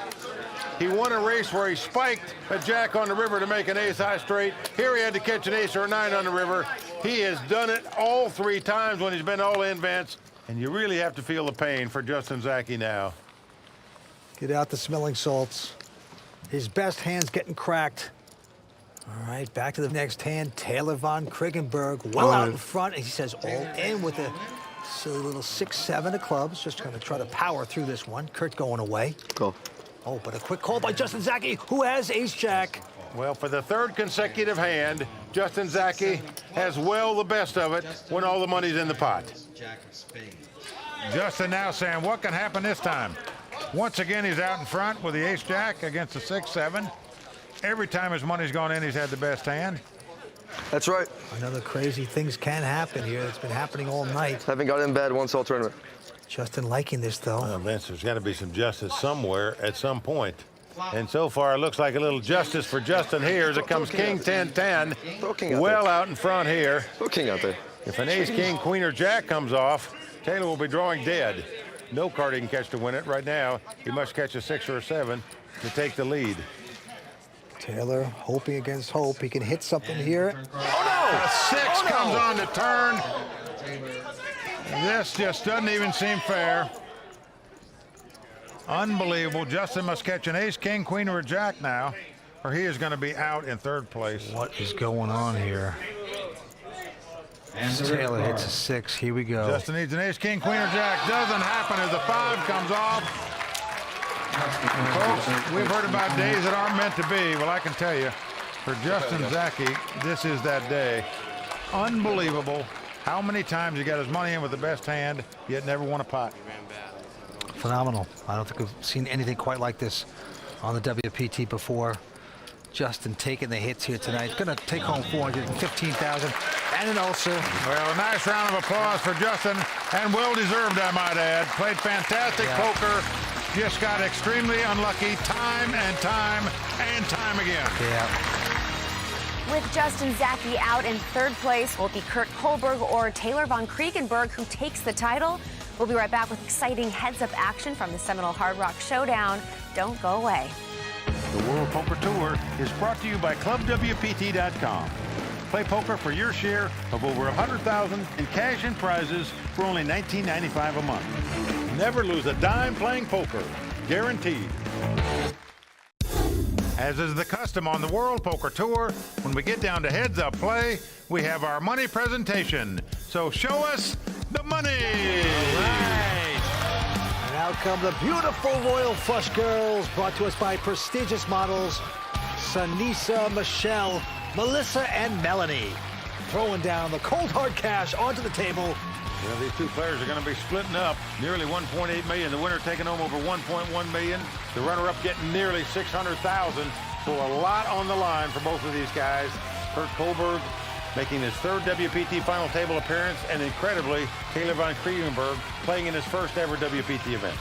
He won a race where he spiked a jack on the river to make an ace high straight. Here he had to catch an ace or a 9 on the river. He has done it all 3 times when he's been all in, Vince. And you really have to feel the pain for Justin Zachy now. Get out the smelling salts. His best hand's getting cracked. All right, back to the next hand. Taylor von Kriegenberg well out in front. And he says all in with a silly little 6-7 of clubs. Just going to try to power through this one. Kurt going away. Go. Oh, but a quick call by Justin Zachy, who has ace-jack. Well, for the 3rd consecutive hand, Justin Zachy has well the best of it when all the money's in the pot. Justin now saying, what can happen this time? Once again, he's out in front with the ace-jack against the 6-7. Every time his money's gone in, he's had the best hand. That's right. Another crazy things can happen here. It's been happening all night. Haven't got in bed once all tournament. Justin liking this, though. Well, Vince, there's got to be some justice somewhere at some point. And so far, it looks like a little justice for Justin here as it comes king 10-10. Well out in front here. Throw king out there. If an ace, king, queen, or jack comes off, Taylor will be drawing dead. No card he can catch to win it right now. He must catch a 6 or a 7 to take the lead. Taylor hoping against hope. He can hit something here. Oh, no! A 6 comes on the turn. This just doesn't even seem fair. Unbelievable. Justin must catch an ace, king, queen, or a jack now, or he is going to be out in 3rd place. What is going on here? Taylor hits a 6. Here we go. Justin needs an ace, king, queen, or jack. Doesn't happen as the 5 comes off. Folks, we've heard about days that aren't meant to be. Well, I can tell you, for Justin Zachy, this is that day. Unbelievable. How many times he got his money in with the best hand, yet never won a pot. Phenomenal. I don't think we've seen anything quite like this on the WPT before. Justin taking the hits here tonight. Going to take home $415,000 and an ulcer. Well, a nice round of applause for Justin, and well-deserved, I might add. Played fantastic poker. Just got extremely unlucky time and time and time again. With Justin Zacke out in third place, will it be Kurt Kohlberg or Taylor von Kriegenberg who takes the title? We'll be right back with exciting heads-up action from the Seminole Hard Rock Showdown. Don't go away. The World Poker Tour is brought to you by ClubWPT.com. Play poker for your share of over $100,000 in cash and prizes for only $19.95 a month. Never lose a dime playing poker. Guaranteed. As is the custom on the World Poker Tour, when we get down to heads-up play, we have our money presentation. So show us the money! All right. And out come the beautiful Royal Flush Girls, brought to us by prestigious models Sanisa, Michelle, Melissa, and Melanie. Throwing down the cold hard cash onto the table. Well, these two players are going to be splitting up nearly $1.8 million. The winner taking home over $1.1 million. The runner-up getting nearly $600,000. So a lot on the line for both of these guys. Kurt Kohlberg making his third WPT final table appearance, and incredibly, Taylor von Kriegenberg playing in his first ever WPT event.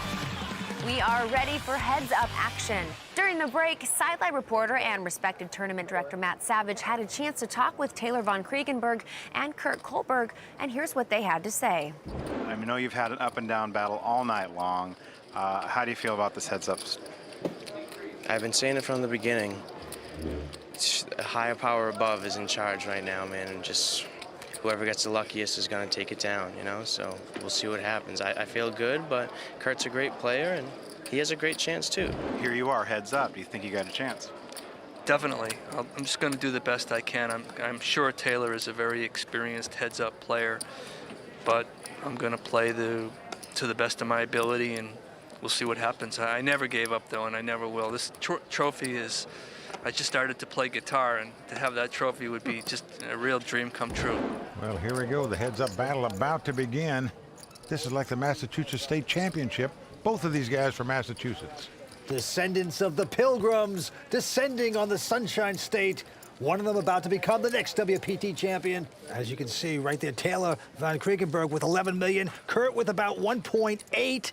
We are ready for heads-up action. During the break, sideline reporter and respected tournament director Matt Savage had a chance to talk with Taylor von Kriegenberg and Kurt Kohlberg, and here's what they had to say. I know you've had an up-and-down battle all night long. How do you feel about this heads-up? I've been saying it from the beginning. A higher power above is in charge right now, man, and just whoever gets the luckiest is going to take it down, you know? So we'll see what happens. I feel good, but Kurt's a great player, and he has a great chance, too. Here you are, heads up. Do you think you got a chance? Definitely. I'm just going to do the best I can. I'm sure Taylor is a very experienced heads-up player, but I'm going to play to the best of my ability, and we'll see what happens. I never gave up, though, and I never will. This trophy is... I just started to play guitar, and to have that trophy would be just a real dream come true. Well, here we go. The heads-up battle about to begin. This is like the Massachusetts State Championship. Both of these guys from Massachusetts. Descendants of the Pilgrims descending on the Sunshine State. One of them about to become the next WPT champion. As you can see right there, Taylor von Kriegenberg with 11 million. Kurt with about 1.8.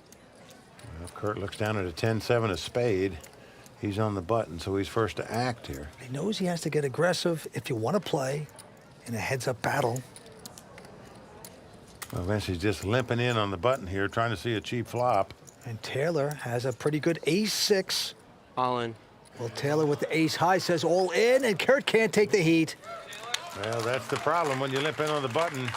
Well, Kurt looks down at a 10-7 of spade. He's on the button, so he's first to act here. He knows he has to get aggressive if you want to play in a heads-up battle. Well, Vince, he's just limping in on the button here, trying to see a cheap flop. And Taylor has a pretty good ace-6. All in. Well, Taylor with the ace-high says all in, and Kurt can't take the heat. Well, that's the problem when you limp in on the button.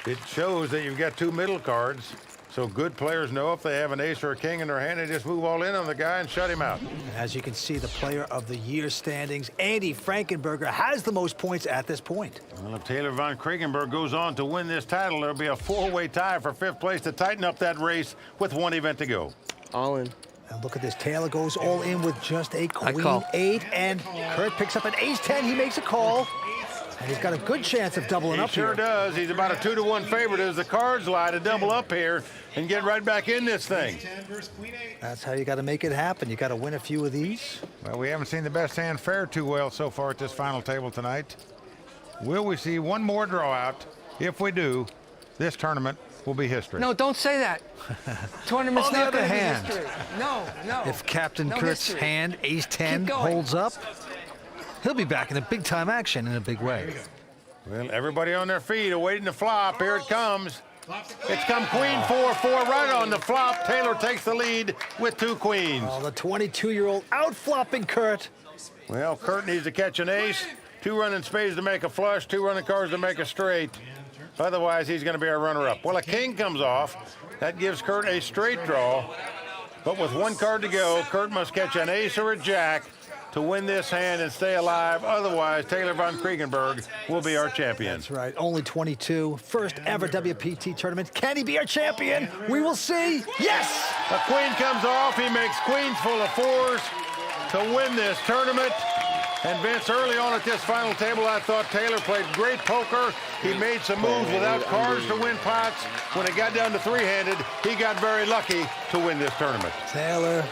It shows that you've got two middle cards. So good players know if they have an ace or a king in their hand, they just move all in on the guy and shut him out. And as you can see, the player of the year standings, Andy Frankenberger, has the most points at this point. Well, if Taylor von Kriegenberg goes on to win this title, there'll be a four-way tie for fifth place to tighten up that race with one event to go. All in. And look at this. Taylor goes all in with just a queen-8, and Kurt picks up an ace-10. He makes a call. And he's got a good chance of doubling up here. He sure does. He's about a 2-to-1 favorite as the cards lie to double up here and get right back in this thing. That's how you got to make it happen. You got to win a few of these. Well, we haven't seen the best hand fare too well so far at this final table tonight. Will we see one more draw out? If we do, this tournament will be history. No, don't say that. Tournament's On the not other going to be hand, history. No. If Captain No Kurt's history. hand, ace-10, Keep going. holds up, he'll be back in a big-time action in a big way. Well, everybody on their feet awaiting the flop. Here it comes. It's come queen 4-4 right on the flop. Taylor takes the lead with two queens. Oh, the 22-year-old out-flopping Kurt. Well, Kurt needs to catch an ace, two running spades to make a flush, two running cards to make a straight. Otherwise, he's going to be our runner-up. Well, a king comes off. That gives Kurt a straight draw. But with one card to go, Kurt must catch an ace or a jack to win this hand and stay alive. Otherwise, Taylor von Kriegenberg will be our champion. That's right, only 22. First ever WPT tournament. Can he be our champion? We will see. Yes! A queen comes off. He makes queens full of fours to win this tournament. And Vince, early on at this final table, I thought Taylor played great poker. He made some moves without cards to win pots. When it got down to three-handed, he got very lucky to win this tournament. Taylor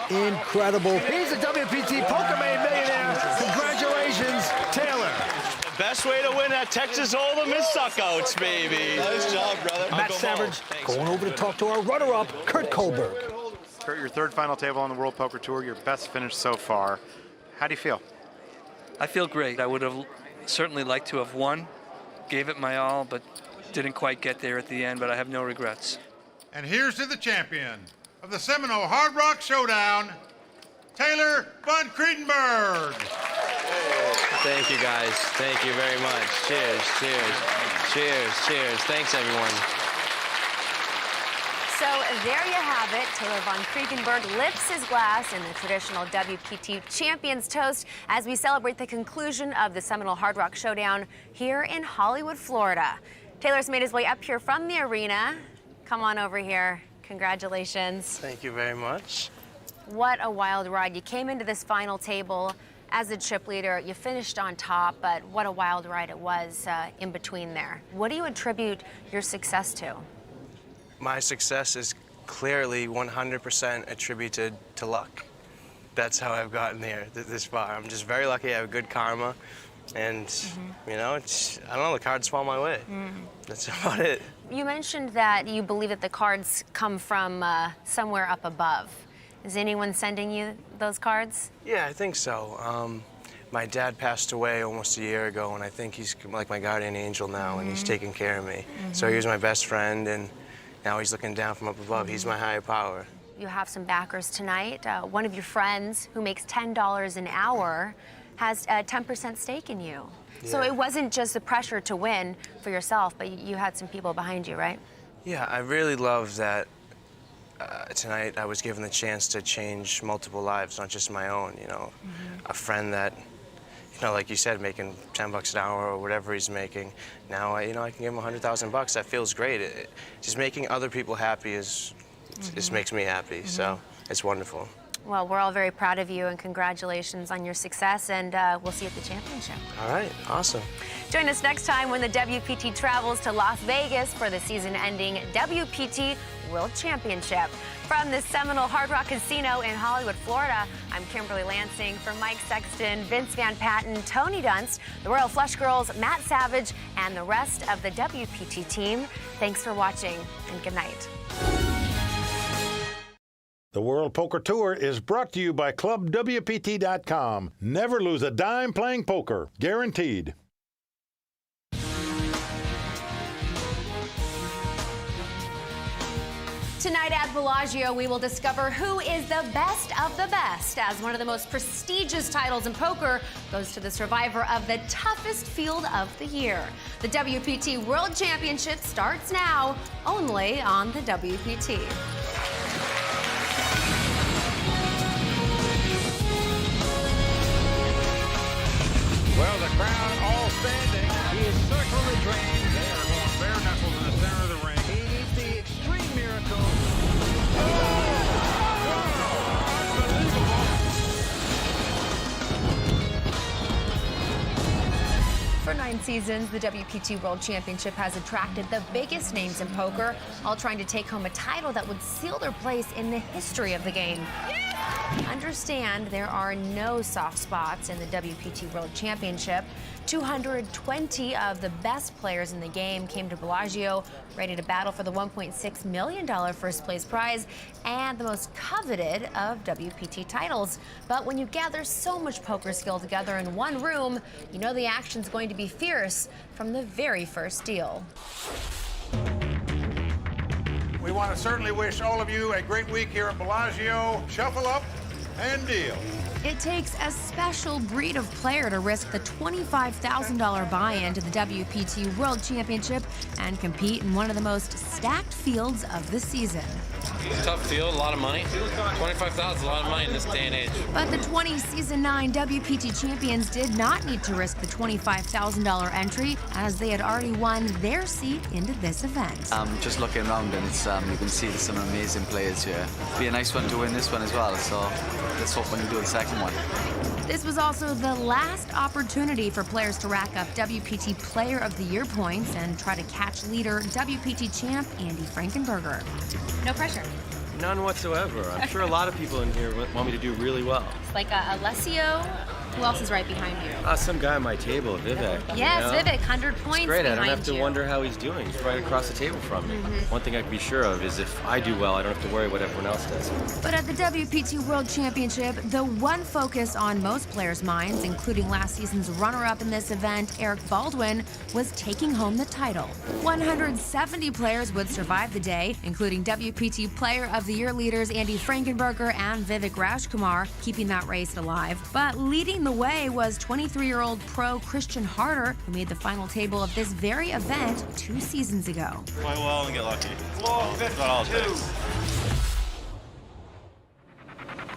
Incredible. He's a WPT Poker-Made millionaire. Congratulations, Taylor. Best way to win at Texas Hold'em is suckouts, baby. Nice job, brother. Matt Savage going over to talk to our runner-up, Kurt Kohlberg. Kurt, your third final table on the World Poker Tour, your best finish so far. How do you feel? I feel great. I would have certainly liked to have won, gave it my all, but didn't quite get there at the end, but I have no regrets. And here's to the champion of the Seminole Hard Rock Showdown, Taylor von Credenberg. Thank you, guys. Thank you very much. Cheers, cheers, cheers, cheers. Thanks, everyone. So there you have it. Taylor von Credenberg lifts his glass in the traditional WPT Champions Toast as we celebrate the conclusion of the Seminole Hard Rock Showdown here in Hollywood, Florida. Taylor's made his way up here from the arena. Come on over here. Congratulations. Thank you very much. What a wild ride. You came into this final table as a chip leader. You finished on top, but what a wild ride it was in between there. What do you attribute your success to? My success is clearly 100% attributed to luck. That's how I've gotten here this far. I'm just very lucky. I have good karma. And, you know, I don't know, the cards fall my way. That's about it. You mentioned that you believe that the cards come from somewhere up above. Is anyone sending you those cards? Yeah, I think so. My dad passed away almost a year ago, and I think he's like my guardian angel now, and he's taking care of me. So he was my best friend, and now he's looking down from up above. He's my higher power. You have some backers tonight. One of your friends who makes $10 an hour has a 10% stake in you. Yeah. So it wasn't just the pressure to win for yourself, but you had some people behind you, right? Yeah, I really love that tonight I was given the chance to change multiple lives, not just my own, you know. A friend that, you know, like you said, making $10 an hour or whatever he's making. Now, you know, I can give him $100,000. That feels great. Just making other people happy just makes me happy. So it's wonderful. Well, we're all very proud of you, and congratulations on your success, and we'll see you at the championship. All right, awesome. Join us next time when the WPT travels to Las Vegas for the season-ending WPT World Championship. From the Seminole Hard Rock Casino in Hollywood, Florida, I'm Kimberly Lansing. For Mike Sexton, Vince Van Patten, Tony Dunst, the Royal Flush Girls, Matt Savage, and the rest of the WPT team, thanks for watching, and good night. The World Poker Tour is brought to you by ClubWPT.com. Never lose a dime playing poker. Guaranteed. Tonight at Bellagio, we will discover who is the best of the best, as one of the most prestigious titles in poker goes to the survivor of the toughest field of the year. The WPT World Championship starts now, only on the WPT. Well, the crowd all standing. He is circularly drained. They are going bare knuckles in the center of the ring. He needs the extreme miracle. For 9 seasons, the WPT World Championship has attracted the biggest names in poker, all trying to take home a title that would seal their place in the history of the game. Understand there are no soft spots in the WPT World Championship. 220 of the best players in the game came to Bellagio, ready to battle for the $1.6 million first place prize and the most coveted of WPT titles. But when you gather so much poker skill together in one room, you know the action's going to be fierce from the very first deal. We want to certainly wish all of you a great week here at Bellagio. Shuffle up and deal. It takes a special breed of player to risk the $25,000 buy-in to the WPT World Championship and compete in one of the most stacked fields of the season. Tough field, a lot of money. $25,000 is a lot of money in this day and age. But the 20 Season 9 WPT champions did not need to risk the $25,000 entry, as they had already won their seat into this event. Just looking around, and it's, you can see there's some amazing players here. It'd be a nice one to win this one as well, so let's hope we can do the second one. This was also the last opportunity for players to rack up WPT Player of the Year points and try to catch leader WPT champ Andy Frankenberger. No pressure. None whatsoever. I'm sure a lot of people in here want me to do really well. Like Alessio. Who else is right behind you? Some guy at my table, Vivek. Yes, you know? Vivek, 100 points It's great. I behind don't have to you. wonder how he's doing. He's right across the table from me. One thing I can be sure of is if I do well, I don't have to worry what everyone else does. But at the WPT World Championship, the one focus on most players' minds, including last season's runner-up in this event, Eric Baldwin, was taking home the title. 170 players would survive the day, including WPT Player of the Year leaders Andy Frankenberger and Vivek Rajkumar, keeping that race alive. But leading the way was 23-year-old pro Christian Harder, who made the final table of this very event 2 seasons ago. Play well and get lucky. That's what I'll do.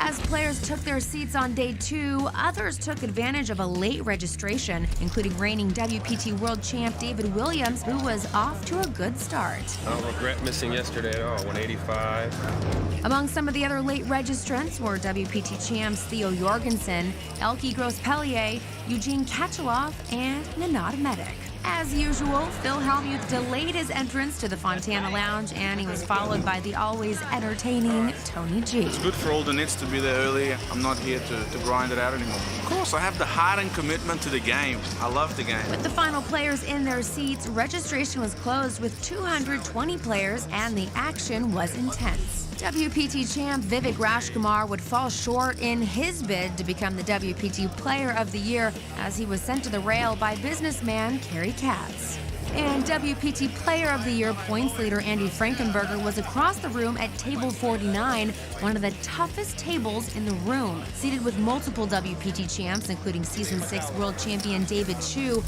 As players took their seats on day 2, others took advantage of a late registration, including reigning WPT World Champ David Williams, who was off to a good start. I don't regret missing yesterday at all. 185. Among some of the other late registrants were WPT champs Theo Jorgensen, Elke Gross-Pellier, Eugene Kachaloff, and Nenad Medic. As usual, Phil Hellmuth delayed his entrance to the Fontana Lounge, and he was followed by the always entertaining Tony G. It's good for all the nits to be there early. I'm not here to grind it out anymore. Of course, I have the heart and commitment to the game. I love the game. With the final players in their seats, registration was closed with 220 players, and the action was intense. WPT champ Vivek Rajkumar would fall short in his bid to become the WPT Player of the Year as he was sent to the rail by businessman Kerry Katz. And WPT Player of the Year points leader Andy Frankenberger was across the room at table 49, one of the toughest tables in the room. Seated with multiple WPT champs, including Season 6 World Champion David Chu,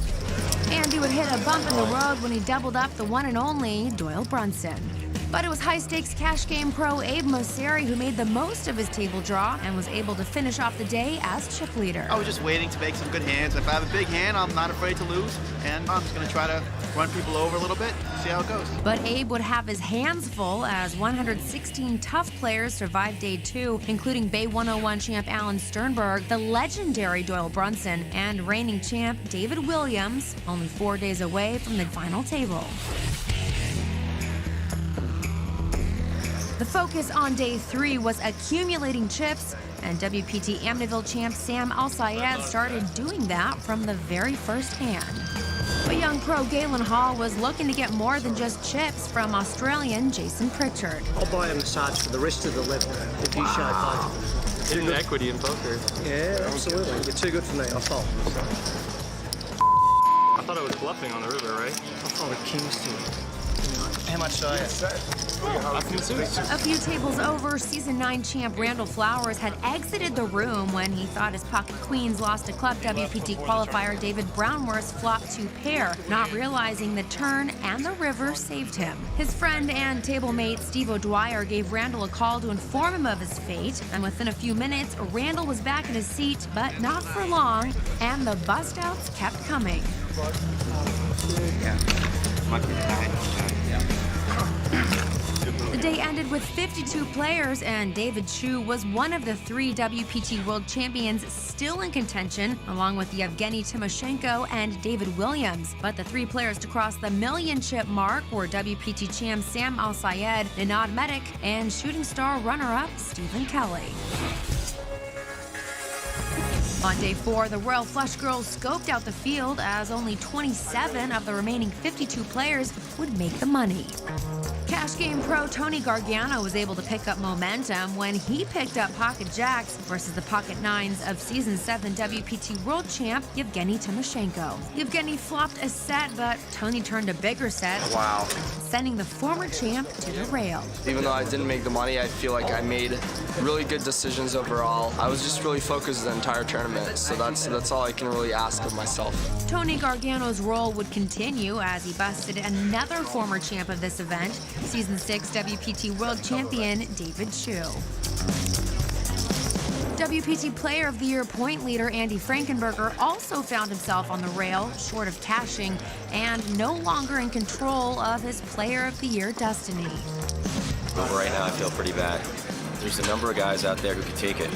Andy would hit a bump in the road when he doubled up the one and only Doyle Brunson. But it was high-stakes cash game pro Abe Mosseri who made the most of his table draw and was able to finish off the day as chip leader. I was just waiting to make some good hands. If I have a big hand, I'm not afraid to lose, and I'm just going to try to run people over a little bit, see how it goes. But Abe would have his hands full as 116 tough players survived day 2, including Bay 101 champ Alan Sternberg, the legendary Doyle Brunson, and reigning champ David Williams, only 4 days away from the final table. The focus on day 3 was accumulating chips, and WPT Amityville champ Sam Al-Sayed started doing that from the very first hand. But young pro Galen Hall was looking to get more than just chips from Australian Jason Pritchard. I'll buy a massage for the rest of the level if you show confidence. Hidden equity in poker. Yeah, absolutely. You're too good for me. I'll fold. I thought I was bluffing on the river, right? I'll fold a king's two. How much do I have? A few tables over, Season 9 champ Randall Flowers had exited the room when he thought his pocket queens lost to Club WPT qualifier David Brownworth's flop 2 pair, not realizing the turn and the river saved him. His friend and table mate Steve O'Dwyer gave Randall a call to inform him of his fate, and within a few minutes, Randall was back in his seat, but not for long, and the bust-outs kept coming. The day ended with 52 players, and David Chu was one of the 3 WPT World Champions still in contention, along with Yevgeny Timoshenko and David Williams. But the 3 players to cross the million-chip mark were WPT champ Sam Al-Sayed, Nenad Medic, and shooting star runner-up Stephen Kelly. On day 4, the Royal Flush Girls scoped out the field as only 27 of the remaining 52 players would make the money. Cash game pro Tony Gargano was able to pick up momentum when he picked up pocket jacks versus the pocket nines of Season 7 WPT World Champ Yevgeny Timoshenko. Yevgeny flopped a set, but Tony turned a bigger set, Wow. sending the former champ to the rail. Even though I didn't make the money, I feel like I made really good decisions overall. I was just really focused the entire tournament, so that's all I can really ask of myself. Tony Gargano's role would continue as he busted another former champ of this event, Season 6 WPT World Champion David Chu. WPT Player of the Year point leader Andy Frankenberger also found himself on the rail, short of cashing, and no longer in control of his Player of the Year destiny. But right now I feel pretty bad. There's a number of guys out there who could take it.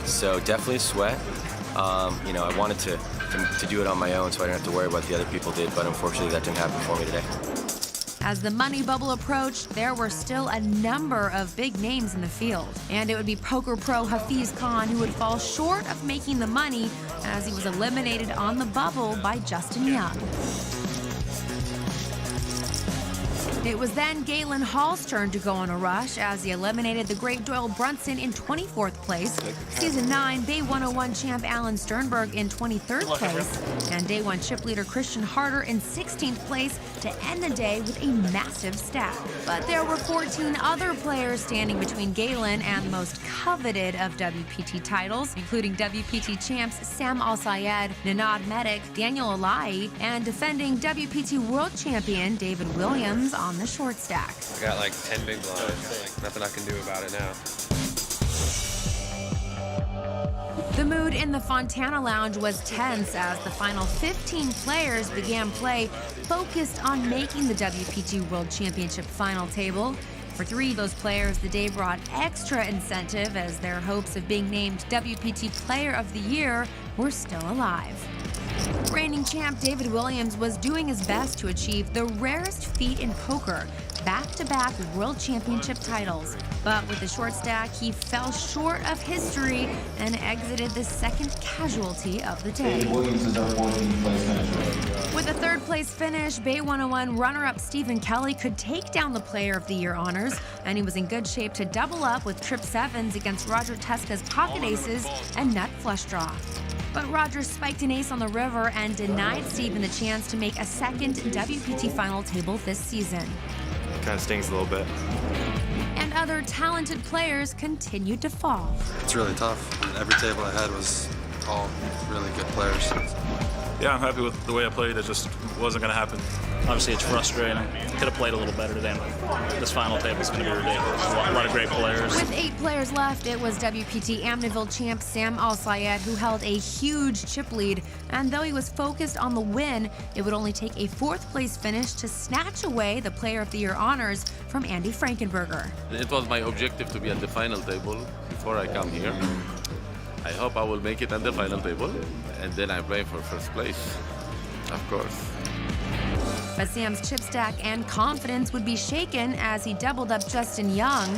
So definitely a sweat. I wanted to do it on my own so I didn't have to worry about what the other people did, but unfortunately that didn't happen for me today. As the money bubble approached, there were still a number of big names in the field. And it would be poker pro Hafiz Khan who would fall short of making the money as he was eliminated on the bubble by Justin Young. It was then Galen Hall's turn to go on a rush as he eliminated the great Doyle Brunson in 24th place, Season 9 Bay 101 champ Alan Sternberg in 23rd place, and Day 1 chip leader Christian Harder in 16th place to end the day with a massive stack. But there were 14 other players standing between Galen and the most coveted of WPT titles, including WPT champs Sam Al-Sayed, Ninad Medic, Daniel Alai, and defending WPT world champion David Williams on the short stack. I got like 10 big blinds. Like nothing I can do about it now. The mood in the Fontana Lounge was tense as the final 15 players began play focused on making the WPT World Championship final table. For 3 of those players, the day brought extra incentive as their hopes of being named WPT Player of the Year were still alive. Reigning champ David Williams was doing his best to achieve the rarest feat in poker, back-to-back World Championship titles. But with the short stack, he fell short of history and exited the second casualty of the day. With a third-place finish, Bay 101 runner-up Stephen Kelly could take down the Player of the Year honors, and he was in good shape to double up with trip sevens against Roger Teska's pocket aces and nut flush draw. But Roger spiked an ace on the river and denied Stephen the chance to make a second WPT final table this season. Kind of stings a little bit. And other talented players continued to fall. It's really tough. Every table I had was all really good players. Yeah, I'm happy with the way I played. It just wasn't going to happen. Obviously, it's frustrating. I could have played a little better today, but this final table is going to be ridiculous. A lot of great players. With 8 players left, it was WPT Amityville champ Sam Al-Sayed who held a huge chip lead. And though he was focused on the win, it would only take a 4th place finish to snatch away the Player of the Year honors from Andy Frankenberger. It was my objective to be at the final table before I come here. I hope I will make it at the final table, and then I play for first place, of course. But Sam's chip stack and confidence would be shaken as he doubled up Justin Young,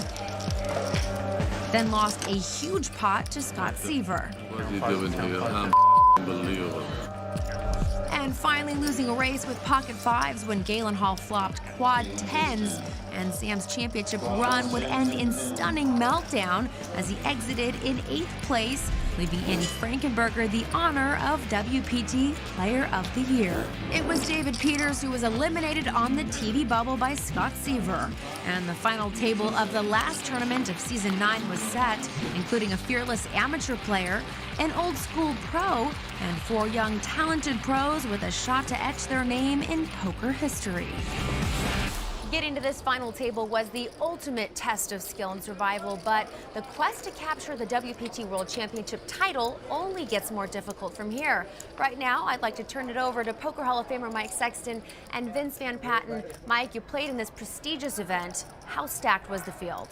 then lost a huge pot to Scott Seaver. What are you doing here? Unbelievable. And finally losing a race with pocket 5s when Galen Hall flopped quad 10s, and Sam's championship run would end in stunning meltdown as he exited in 8th place, leaving Andy Frankenberger the honor of WPT Player of the Year. It was David Peters who was eliminated on the TV bubble by Scott Seaver. And the final table of the last tournament of Season 9 was set, including a fearless amateur player, an old school pro, and 4 young talented pros with a shot to etch their name in poker history. Getting to this final table was the ultimate test of skill and survival, but the quest to capture the WPT World Championship title only gets more difficult from here. Right now, I'd like to turn it over to Poker Hall of Famer Mike Sexton and Vince Van Patten. Mike, you played in this prestigious event. How stacked was the field?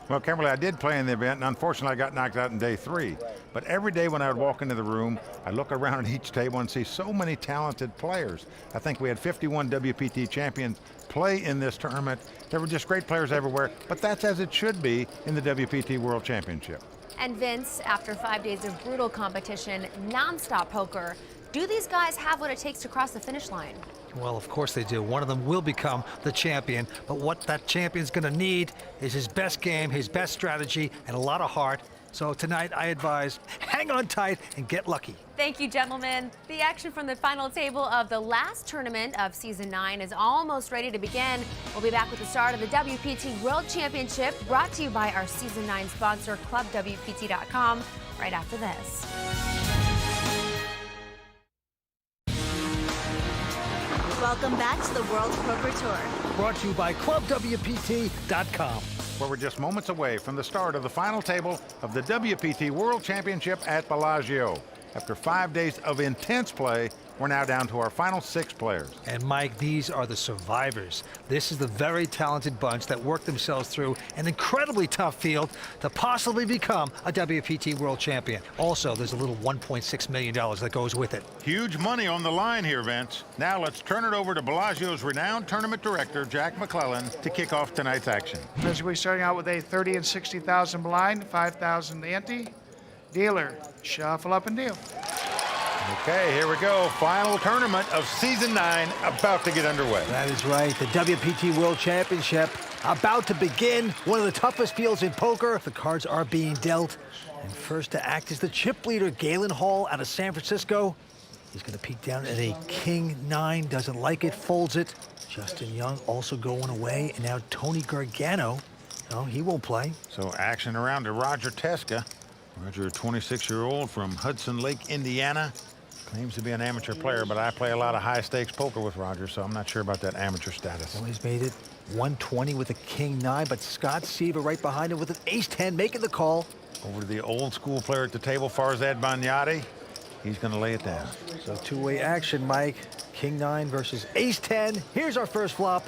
Well, Kimberly, I did play in the event, and unfortunately I got knocked out in day 3. But every day when I would walk into the room, I look around at each table and see so many talented players. I think we had 51 WPT champions play in this tournament. There were just great players everywhere, but that's as it should be in the WPT World Championship. And Vince, after 5 days of brutal competition, nonstop poker, do these guys have what it takes to cross the finish line? Well, of course they do. One of them will become the champion, but what that champion's going to need is his best game, his best strategy, and a lot of heart. So tonight, I advise, hang on tight and get lucky. Thank you, gentlemen. The action from the final table of the last tournament of Season 9 is almost ready to begin. We'll be back with the start of the WPT World Championship, brought to you by our Season 9 sponsor, ClubWPT.com, right after this. Welcome back to the World Poker Tour. Brought to you by ClubWPT.com. Where we're just moments away from the start of the final table of the WPT World Championship at Bellagio. After 5 days of intense play, We're now down to our final 6 players. And Mike, these are the survivors. This is the very talented bunch that worked themselves through an incredibly tough field to possibly become a WPT World Champion. Also, there's a little $1.6 million that goes with it. Huge money on the line here, Vince. Now let's turn it over to Bellagio's renowned tournament director, Jack McClellan, to kick off tonight's action. Basically starting out with a 30 and 60,000 blind, 5,000 ante. Dealer, shuffle up and deal. Okay, here we go. Final tournament of season 9 about to get underway. That is right. The WPT World Championship about to begin. One of the toughest fields in poker. The cards are being dealt. And first to act is the chip leader, Galen Hall, out of San Francisco. He's going to peek down at a king 9. Doesn't like it, folds it. Justin Young also going away. And now Tony Gargano. No, he won't play. So action around to Roger Teska. Roger, a 26-year-old from Hudson Lake, Indiana. Claims to be an amateur player, but I play a lot of high-stakes poker with Roger, so I'm not sure about that amateur status. Well, he's made it 120 with a king 9, but Scott Seaver right behind him with an ace 10, making the call. Over to the old-school player at the table, Farzad Banyati. He's going to lay it down. So two-way action, Mike. King 9 versus ace 10. Here's our first flop.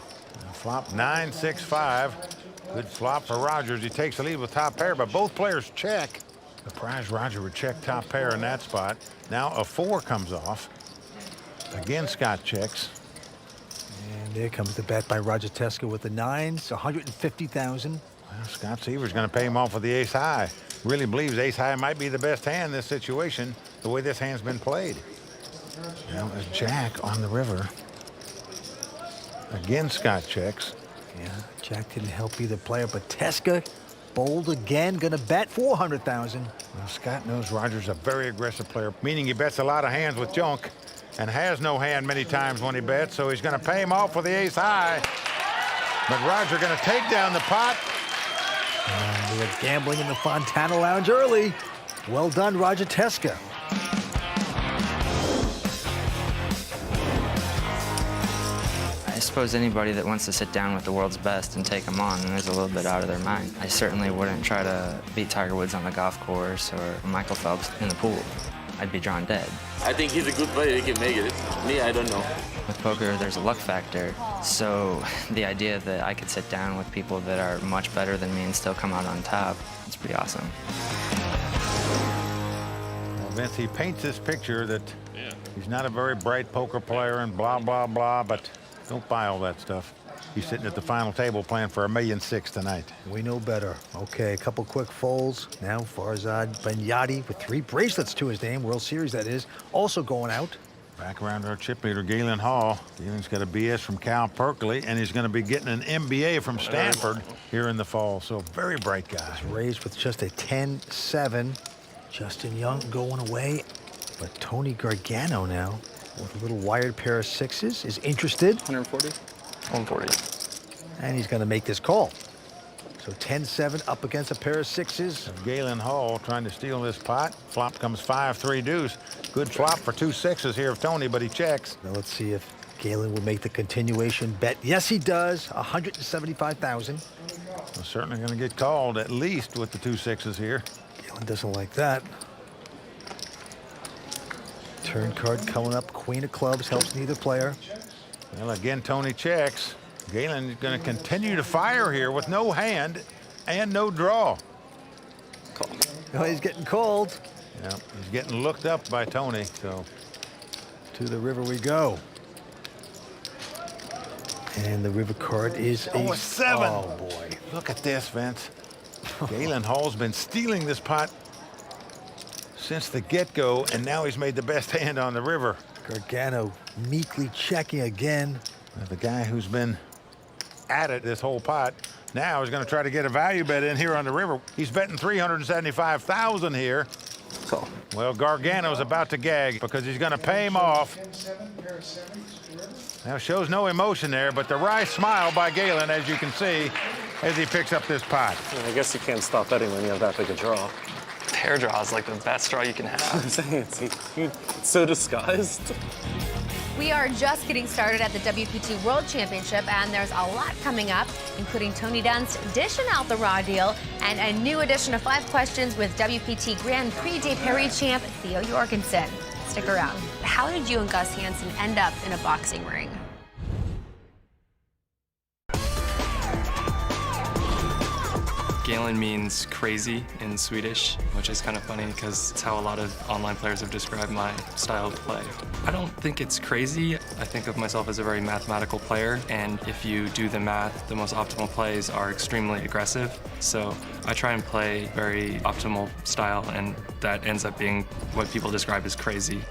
Flop 9-6-5. Good flop for Rogers. He takes the lead with top pair, but both players check. Surprised Roger would check top pair in that spot. Now a 4 comes off. Again, Scott checks. And there comes the bet by Roger Teska with the 9. It's 150,000. Well, Scott Seaver's going to pay him off with the ace high. Really believes ace high might be the best hand in this situation, the way this hand's been played. Now a jack on the river. Again, Scott checks. Yeah, jack didn't help either player, but Teska bold again, gonna bet 400,000. Well, Scott knows Roger's a very aggressive player, meaning he bets a lot of hands with junk and has no hand many times when he bets, so he's gonna pay him off with the ace high. But Roger gonna take down the pot. And they were gambling in the Fontana Lounge early. Well done, Roger Teska. I suppose anybody that wants to sit down with the world's best and take them on is a little bit out of their mind. I certainly wouldn't try to beat Tiger Woods on the golf course or Michael Phelps in the pool. I'd be drawn dead. I think he's a good player. He can make it. Me, I don't know. With poker, there's a luck factor. So the idea that I could sit down with people that are much better than me and still come out on top, it's pretty awesome. Well, Vince, he paints this picture that he's not a very bright poker player and blah, blah, blah, but don't buy all that stuff. He's sitting at the final table playing for $1.6 million tonight. We know better. Okay, a couple quick folds. Now Farzad Banyati with 3 bracelets to his name. World Series, that is. Also going out. Back around our chip leader, Galen Hall. Galen's got a BS from Cal Berkeley, and he's going to be getting an MBA from Stanford here in the fall. So very bright guy. He's raised with just a 10-7. Justin Young going away. But Tony Gargano now with a little wired pair of 6s is interested. 140? 140. And he's going to make this call. So 10-7 up against a pair of 6s. Galen Hall trying to steal this pot. Flop comes 5-3 deuce. Good flop for 2 6s here of Tony, but he checks. Now let's see if Galen will make the continuation bet. Yes, he does. 175,000. Well, certainly going to get called at least with the 2 6s here. Galen doesn't like that. Turn card coming up. Queen of clubs helps neither player. Well, again, Tony checks. Galen is going to continue to fire here with no hand and no draw. Call. Oh, he's getting called. Yeah, he's getting looked up by Tony. So to the river we go. And the river card is a 7. Oh, boy. Look at this, Vince. Galen Hall's been stealing this pot since the get-go, and now he's made the best hand on the river. Gargano meekly checking again. The guy who's been at it this whole pot now is going to try to get a value bet in here on the river. He's betting 375,000 here. Cool. Well, Gargano's about to gag because he's going to pay him off. Now shows no emotion there, but the wry smile by Galen, as you can see, as he picks up this pot. I guess you can't stop betting when you have that big a draw. Pair draw is like the best draw you can have. I'm saying it's so disguised. We are just getting started at the WPT World Championship, and there's a lot coming up, including Tony Dunst dishing out the raw deal and a new edition of 5 Questions with WPT Grand Prix de Paris champ Theo Jorgensen. Stick around. How did you and Gus Hansen end up in a boxing ring? Galen means crazy in Swedish, which is kind of funny because it's how a lot of online players have described my style of play. I don't think it's crazy. I think of myself as a very mathematical player, and if you do the math, the most optimal plays are extremely aggressive. So I try and play very optimal style, and that ends up being what people describe as crazy.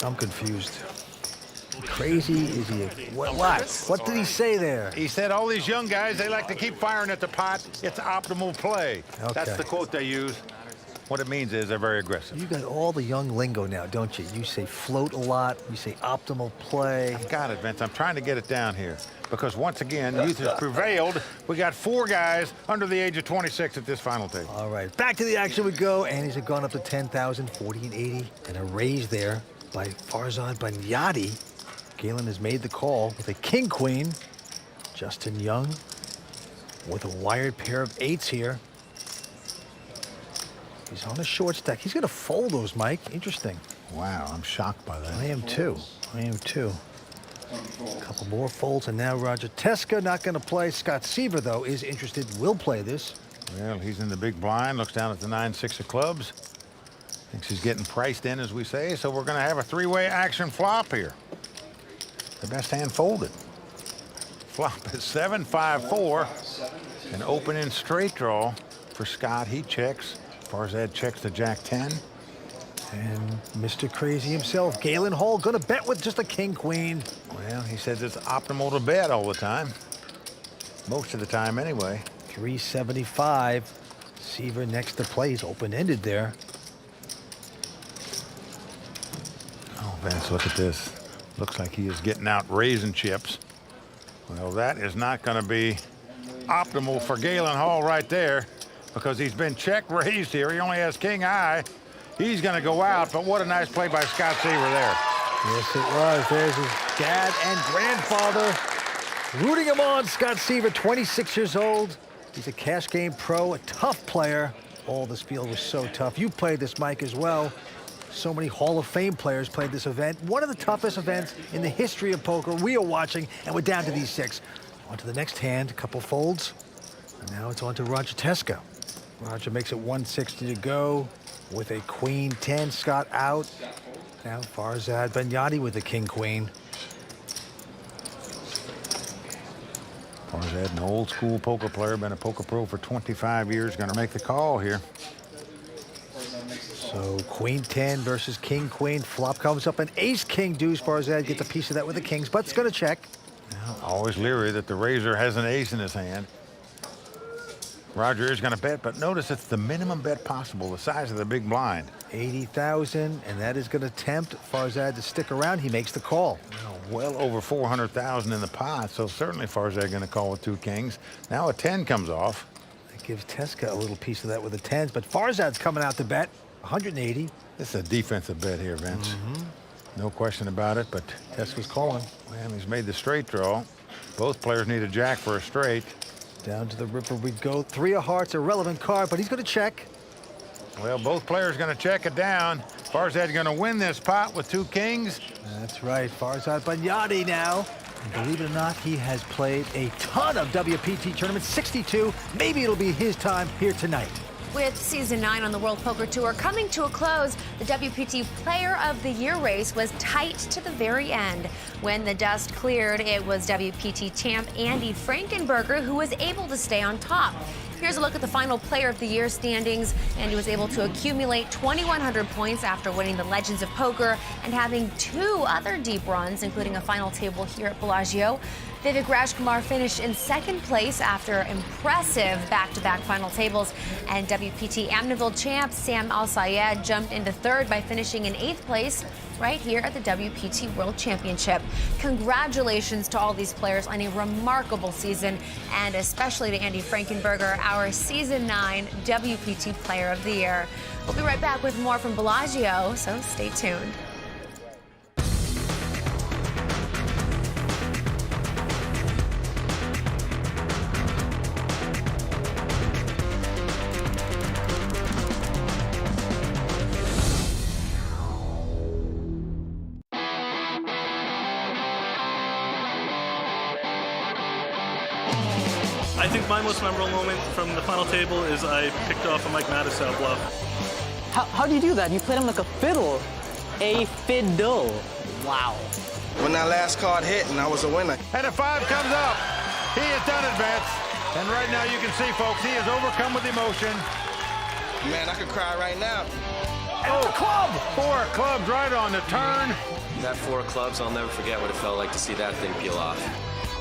I'm confused. Crazy? Is he? What? What did he say there? He said all these young guys, they like to keep firing at the pot. It's optimal play. Okay. That's the quote they use. What it means is they're very aggressive. You got all the young lingo now, don't you? You say float a lot. You say optimal play. I've got it, Vince. I'm trying to get it down here. Because once again, youth has prevailed. We got 4 guys under the age of 26 at this final table. All right, back to the action we go. Annie's have gone up to 10,000, 40 and 80. And a raise there by Farzad Banyadi. Galen has made the call with a king-queen. Justin Young with a wired pair of 8s here. He's on a short stack. He's going to fold those, Mike. Interesting. Wow, I'm shocked by that. I am too. A couple more folds, and now Roger Teska not going to play. Scott Seaver, though, is interested, will play this. Well, he's in the big blind, looks down at the 9-6 of clubs. Thinks he's getting priced in, as we say, so we're going to have a 3-way action flop here. The best hand folded. Flop is 7-5-4. An open-in straight draw for Scott. He checks. Farzad checks the Jack-10. And Mr. Crazy himself, Galen Hall, going to bet with just a king-queen. Well, he says it's optimal to bet all the time. Most of the time, anyway. 375. Seaver next to play. He's open-ended there. Oh, Vince, look at this. Looks like he is getting out raisin chips. Well, that is not going to be optimal for Galen Hall right there because he's been check-raised here. He only has king-high. He's going to go out, but what a nice play by Scott Seaver there. Yes, it was. There's his dad and grandfather rooting him on. Scott Seaver, 26 years old. He's a cash game pro, a tough player. Oh, this field was so tough. You played this, Mike, as well. So many Hall of Fame players played this event. One of the toughest events in the history of poker. We are watching, and we're down to these 6. On to the next hand, a couple folds. And now it's on to Roger Teska. Roger makes it 160 to go with a queen-10. Scott out. Now Farzad Banyadi with the king-queen. Farzad, an old-school poker player, been a poker pro for 25 years, going to make the call here. So queen-10 versus king-queen. Flop comes up an ace-king deuce. Farzad gets a piece of that with the kings, but it's going to check. Now, always leery that the raiser has an ace in his hand. Roger is going to bet, but notice it's the minimum bet possible, the size of the big blind. 80,000, and that is going to tempt Farzad to stick around. He makes the call. Well over 400,000 in the pot, so certainly Farzad going to call with 2 kings. Now a 10 comes off. That gives Teska a little piece of that with the 10s, but Farzad's coming out to bet. 180. This is a defensive bet here, Vince. No question about it, but Teska's calling. Well, he's made the straight draw. Both players need a jack for a straight. Down to the ripper we go. 3 of hearts, irrelevant card, but he's going to check. Well, both players going to check it down. Farzad going to win this pot with 2 kings. That's right, Farzad Banyadi now. And believe it or not, he has played a ton of WPT tournaments, 62. Maybe it'll be his time here tonight. With Season 9 on the World Poker Tour coming to a close, the WPT Player of the Year race was tight to the very end. When the dust cleared, it was WPT champ Andy Frankenberger who was able to stay on top. Here's a look at the final Player of the Year standings. Andy was able to accumulate 2,100 points after winning the Legends of Poker and having 2 other deep runs, including a final table here at Bellagio. Vivek Rajkumar finished in 2nd place after impressive back-to-back final tables. And WPT Amityville champ Sam Al-Sayed jumped into 3rd by finishing in 8th place right here at the WPT World Championship. Congratulations to all these players on a remarkable season, and especially to Andy Frankenberger, our Season 9 WPT Player of the Year. We'll be right back with more from Bellagio, so stay tuned. I think my most memorable moment from the final table is I picked off a Mike Matusow bluff. How do you do that? You played him like a fiddle. A fiddle. Wow. When that last card hit and I was a winner. And a 5 comes up. He has done it, Vince. And right now you can see, folks, he is overcome with emotion. Man, I could cry right now. Oh, club! 4 clubs right on the turn. That 4 clubs, I'll never forget what it felt like to see that thing peel off.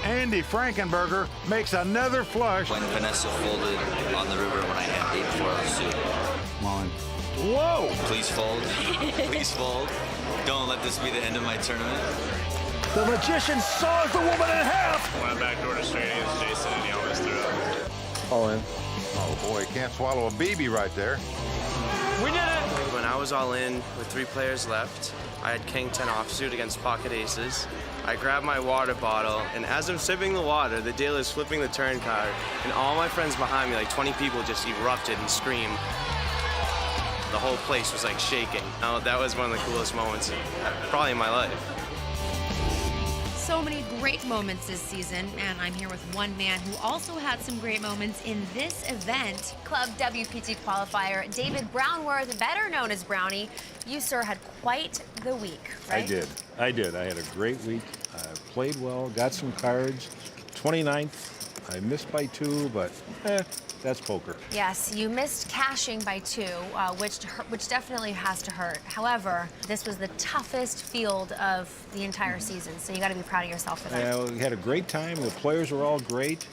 Andy Frankenberger makes another flush. When Vanessa folded on the river when I had 8-4 on the suit. Come on. Whoa! Please fold. Please fold. Don't let this be the end of my tournament. The magician saws the woman in half. Went backdoor to straight against Jason, and he almost threw it. All in. Oh, boy, can't swallow a BB right there. We did it! When I was all in with 3 players left, I had King 10 offsuit against pocket aces. I grabbed my water bottle, and as I'm sipping the water, the dealer's flipping the turn card, and all my friends behind me, like 20 people, just erupted and screamed. The whole place was like shaking. Oh, that was one of the coolest moments, probably in my life. So many great moments this season, and I'm here with one man who also had some great moments in this event. Club WPT qualifier David Brownworth, better known as Brownie. You, sir, had quite the week, right? I did. I had a great week. Played well, got some cards. 29th. I missed by 2, but that's poker. Yes, you missed cashing by 2, which definitely has to hurt. However, this was the toughest field of the entire season, so you got to be proud of yourself for that. We had a great time. The players were all great.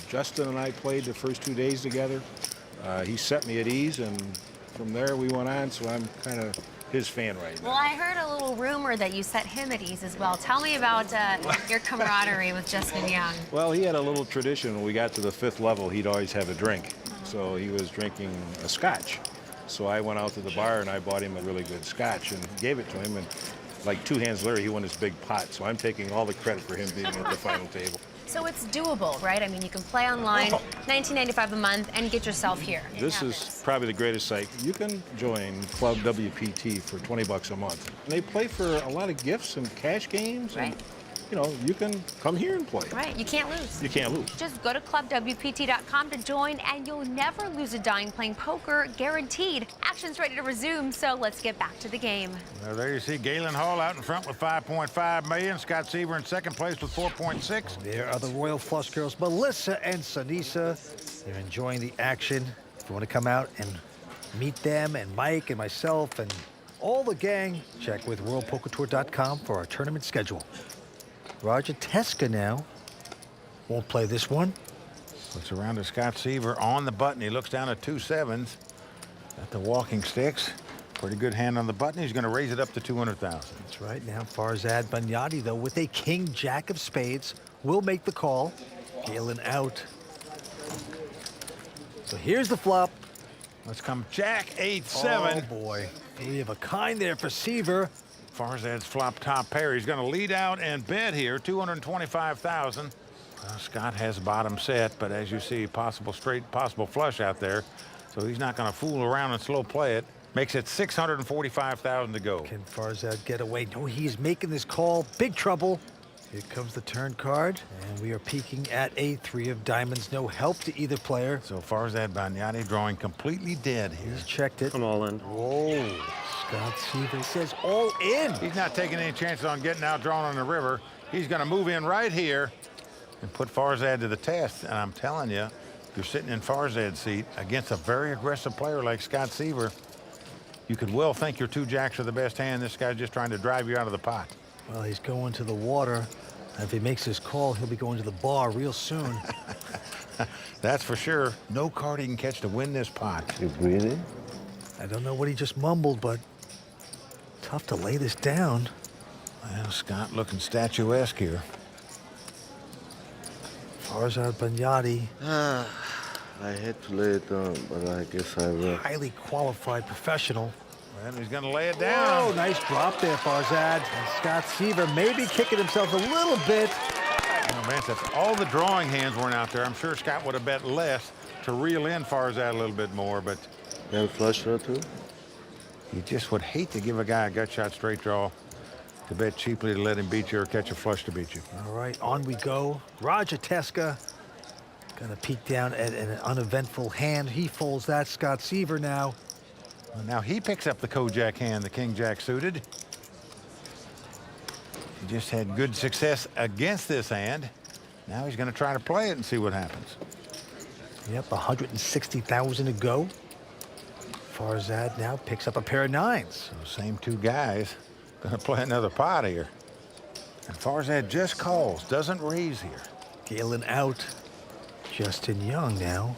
Justin and I played the first 2 days together. He set me at ease, and from there we went on, so I'm kind of his fan right now. Well, I heard a little rumor that you set him at ease as well. Tell me about your camaraderie with Justin Young. Well, he had a little tradition. When we got to the 5th level, he'd always have a drink. So he was drinking a scotch. So I went out to the bar and I bought him a really good scotch and gave it to him. And like 2 hands later, he won his big pot. So I'm taking all the credit for him being at the final table. So it's doable, right? I mean, you can play online, $19.95 a month, and get yourself here. This is probably the greatest site. You can join Club WPT for $20 a month. And they play for a lot of gifts and cash games. Right. And, you know, you can come here and play. Right, you can't lose. You can't lose. Just go to ClubWPT.com to join, and you'll never lose a dime playing poker, guaranteed. Action's ready to resume, so let's get back to the game. Well, there you see Galen Hall out in front with $5.5 million. Scott Seaver in second place with $4.6. There are the Royal Flush girls, Melissa and Sanisa. They're enjoying the action. If you want to come out and meet them and Mike and myself and all the gang, check with WorldPokerTour.com for our tournament schedule. Roger Teska now won't play this one. Looks around to Scott Seaver on the button. He looks down at 2 7s. Got the walking sticks. Pretty good hand on the button. He's going to raise it up to 200,000. That's right. Now Farzad Banyati, though, with a king jack of spades, will make the call. Galen out. So here's the flop. Let's come Jack 8-7. Oh, boy. 3 of a kind there for Seaver. Farzad's flop top pair. He's going to lead out and bet here, 225,000. Scott has bottom set, but as you see, possible straight, possible flush out there. So he's not going to fool around and slow play it. Makes it 645,000 to go. Can Farzad get away? No, he's making this call. Big trouble. Here comes the turn card, and we are peeking at a 3 of diamonds. No help to either player. So Farzad Banyati drawing completely dead here. He's checked it. I'm all in. Whoa. Scott Seaver says all in. He's not taking any chances on getting outdrawn on the river. He's going to move in right here and put Farzad to the test. And I'm telling you, you're sitting in Farzad's seat against a very aggressive player like Scott Seaver. You could well think your 2 jacks are the best hand. This guy's just trying to drive you out of the pot. Well, he's going to the water. If he makes his call, he'll be going to the bar real soon. That's for sure. No card he can catch to win this pot. You breathing? I don't know what he just mumbled, but tough to lay this down. Well, Scott looking statuesque here. Farzad Banyati. I hate to lay it down, but I guess I will. Highly qualified professional. And he's going to lay it down. Oh, nice drop there, Farzad. And Scott Seaver maybe kicking himself a little bit. Oh, man, if all the drawing hands weren't out there, I'm sure Scott would have bet less to reel in Farzad a little bit more, but... And flush draw too? You just would hate to give a guy a gut shot straight draw to bet cheaply to let him beat you or catch a flush to beat you. All right, on we go. Roger Teska Gonna peek down at an uneventful hand. He folds that. Scott Seaver now. Well, now he picks up the Kojak hand, the King-Jack suited. He just had good success against this hand. Now he's going to try to play it and see what happens. Yep, 160,000 to go. Farzad now picks up a pair of nines. So same two guys going to play another pot here. And Farzad just calls, doesn't raise here. Galen out. Justin Young now.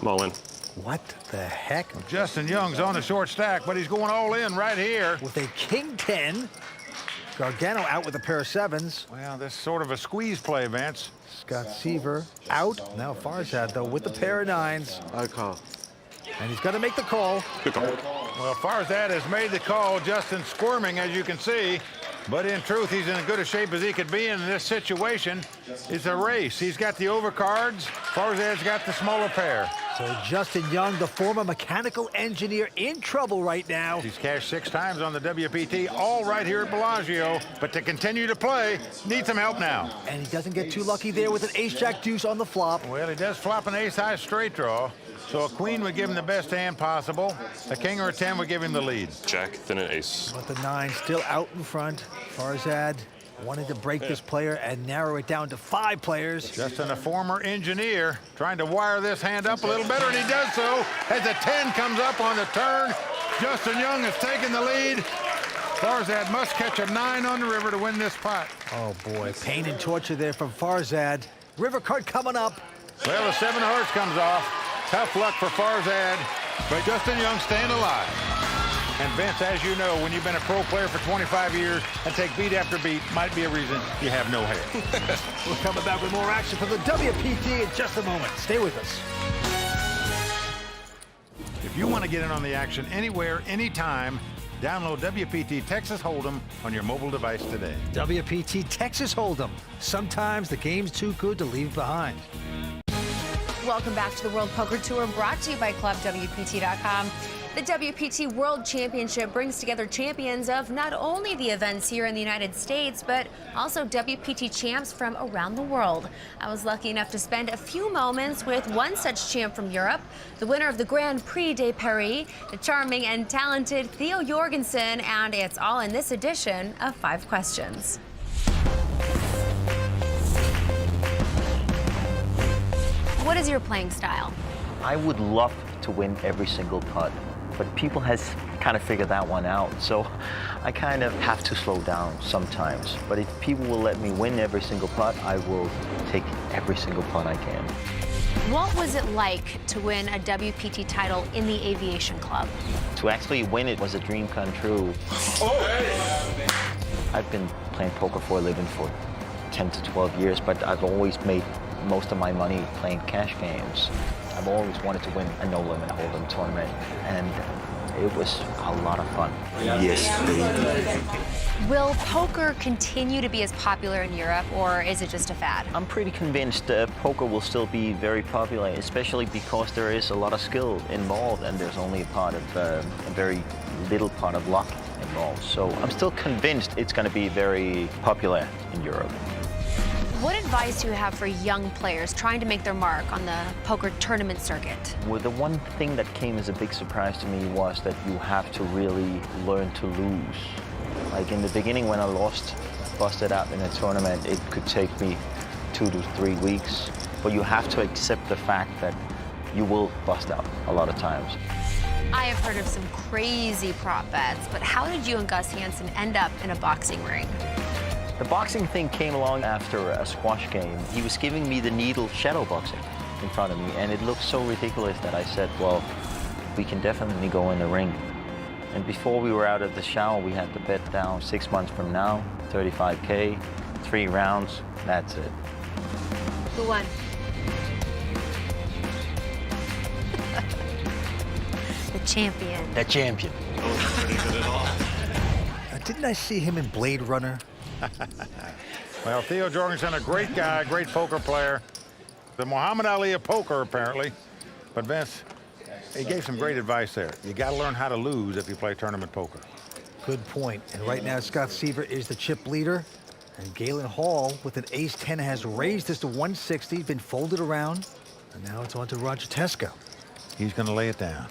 I'm all in. What the heck? Well, Justin Young's on the short stack, but he's going all in right here. With a king 10. Gargano out with a pair of sevens. Well, this is sort of a squeeze play, Vince. Scott Seaver out. Now Farzad, though, with the pair of nines. I call. And he's got to make the call. Good call. Well, Farzad has made the call. Justin squirming, as you can see. But in truth, he's in as good a shape as he could be in this situation. It's a race. He's got the overcards. Farzad's got the smaller pair. So Justin Young, the former mechanical engineer, in trouble right now. He's cashed 6 times on the WPT, all right here at Bellagio. But to continue to play, needs some help now. And he doesn't get too lucky there with an ace-jack deuce on the flop. Well, he does flop an ace-high straight draw. So a queen would give him the best hand possible. A king or a 10 would give him the lead. Jack, then an ace. But the 9 still out in front. Farzad wanted to break this player and narrow it down to 5 players. Justin, a former engineer, trying to wire this hand up a little better, and he does so as a 10 comes up on the turn. Justin Young has taken the lead. Farzad must catch a 9 on the river to win this pot. Oh, boy. Pain and torture there from Farzad. River card coming up. Well, the 7 of hearts comes off. Tough luck for Farzad, but Justin Young staying alive. And Vince, as you know, when you've been a pro player for 25 years and take beat after beat, might be a reason you have no hair. We're coming back with more action from the WPT in just a moment. Stay with us. If you want to get in on the action anywhere, anytime, download WPT Texas Hold'em on your mobile device today. WPT Texas Hold'em. Sometimes the game's too good to leave behind. Welcome back to the World Poker Tour, brought to you by ClubWPT.com. The WPT World Championship brings together champions of not only the events here in the United States, but also WPT champs from around the world. I was lucky enough to spend a few moments with one such champ from Europe, the winner of the Grand Prix de Paris, the charming and talented Theo Jorgensen, and it's all in this edition of 5 Questions. What is your playing style? I would love to win every single putt, but people has kind of figured that one out. So I kind of have to slow down sometimes. But if people will let me win every single putt, I will take every single putt I can. What was it like to win a WPT title in the Aviation Club? To actually win it was a dream come true. I've been playing poker for a living for 10 to 12 years, but I've always made most of my money playing cash games. I've always wanted to win a no-limit hold'em tournament, and it was a lot of fun. Yes, baby. Will poker continue to be as popular in Europe, or is it just a fad? I'm pretty convinced poker will still be very popular, especially because there is a lot of skill involved, and there's only a very little part of luck involved. So I'm still convinced it's going to be very popular in Europe. What advice do you have for young players trying to make their mark on the poker tournament circuit? Well, the one thing that came as a big surprise to me was that you have to really learn to lose. Like in the beginning when I busted out in a tournament, it could take me 2 to 3 weeks. But you have to accept the fact that you will bust out a lot of times. I have heard of some crazy prop bets, but how did you and Gus Hansen end up in a boxing ring? The boxing thing came along after a squash game. He was giving me the needle shadow boxing in front of me, and it looked so ridiculous that I said, well, we can definitely go in the ring. And before we were out of the shower, we had the bet down 6 months from now, 35K, 3 rounds, that's it. Who won? The champion. The champion. Didn't I see him in Blade Runner? Well, Theo Jorgensen, a great guy, great poker player. The Muhammad Ali of poker, apparently. But Vince, he gave some great advice there. You got to learn how to lose if you play tournament poker. Good point. And right now, Scott Seaver is the chip leader. And Galen Hall with an ace-10 has raised this to 160, been folded around. And now it's on to Roger Teska. He's going to lay it down.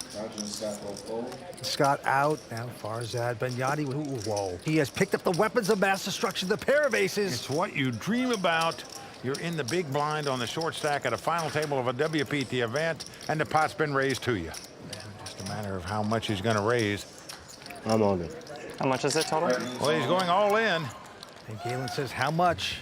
Scott out. Now Farzad Benyati. Whoa. He has picked up the weapons of mass destruction, the pair of aces. It's what you dream about. You're in the big blind on the short stack at a final table of a WPT event, and the pot's been raised to you. Just a matter of how much he's going to raise. I'm on it. How much is it total? Well, he's going all in. And Galen says, how much?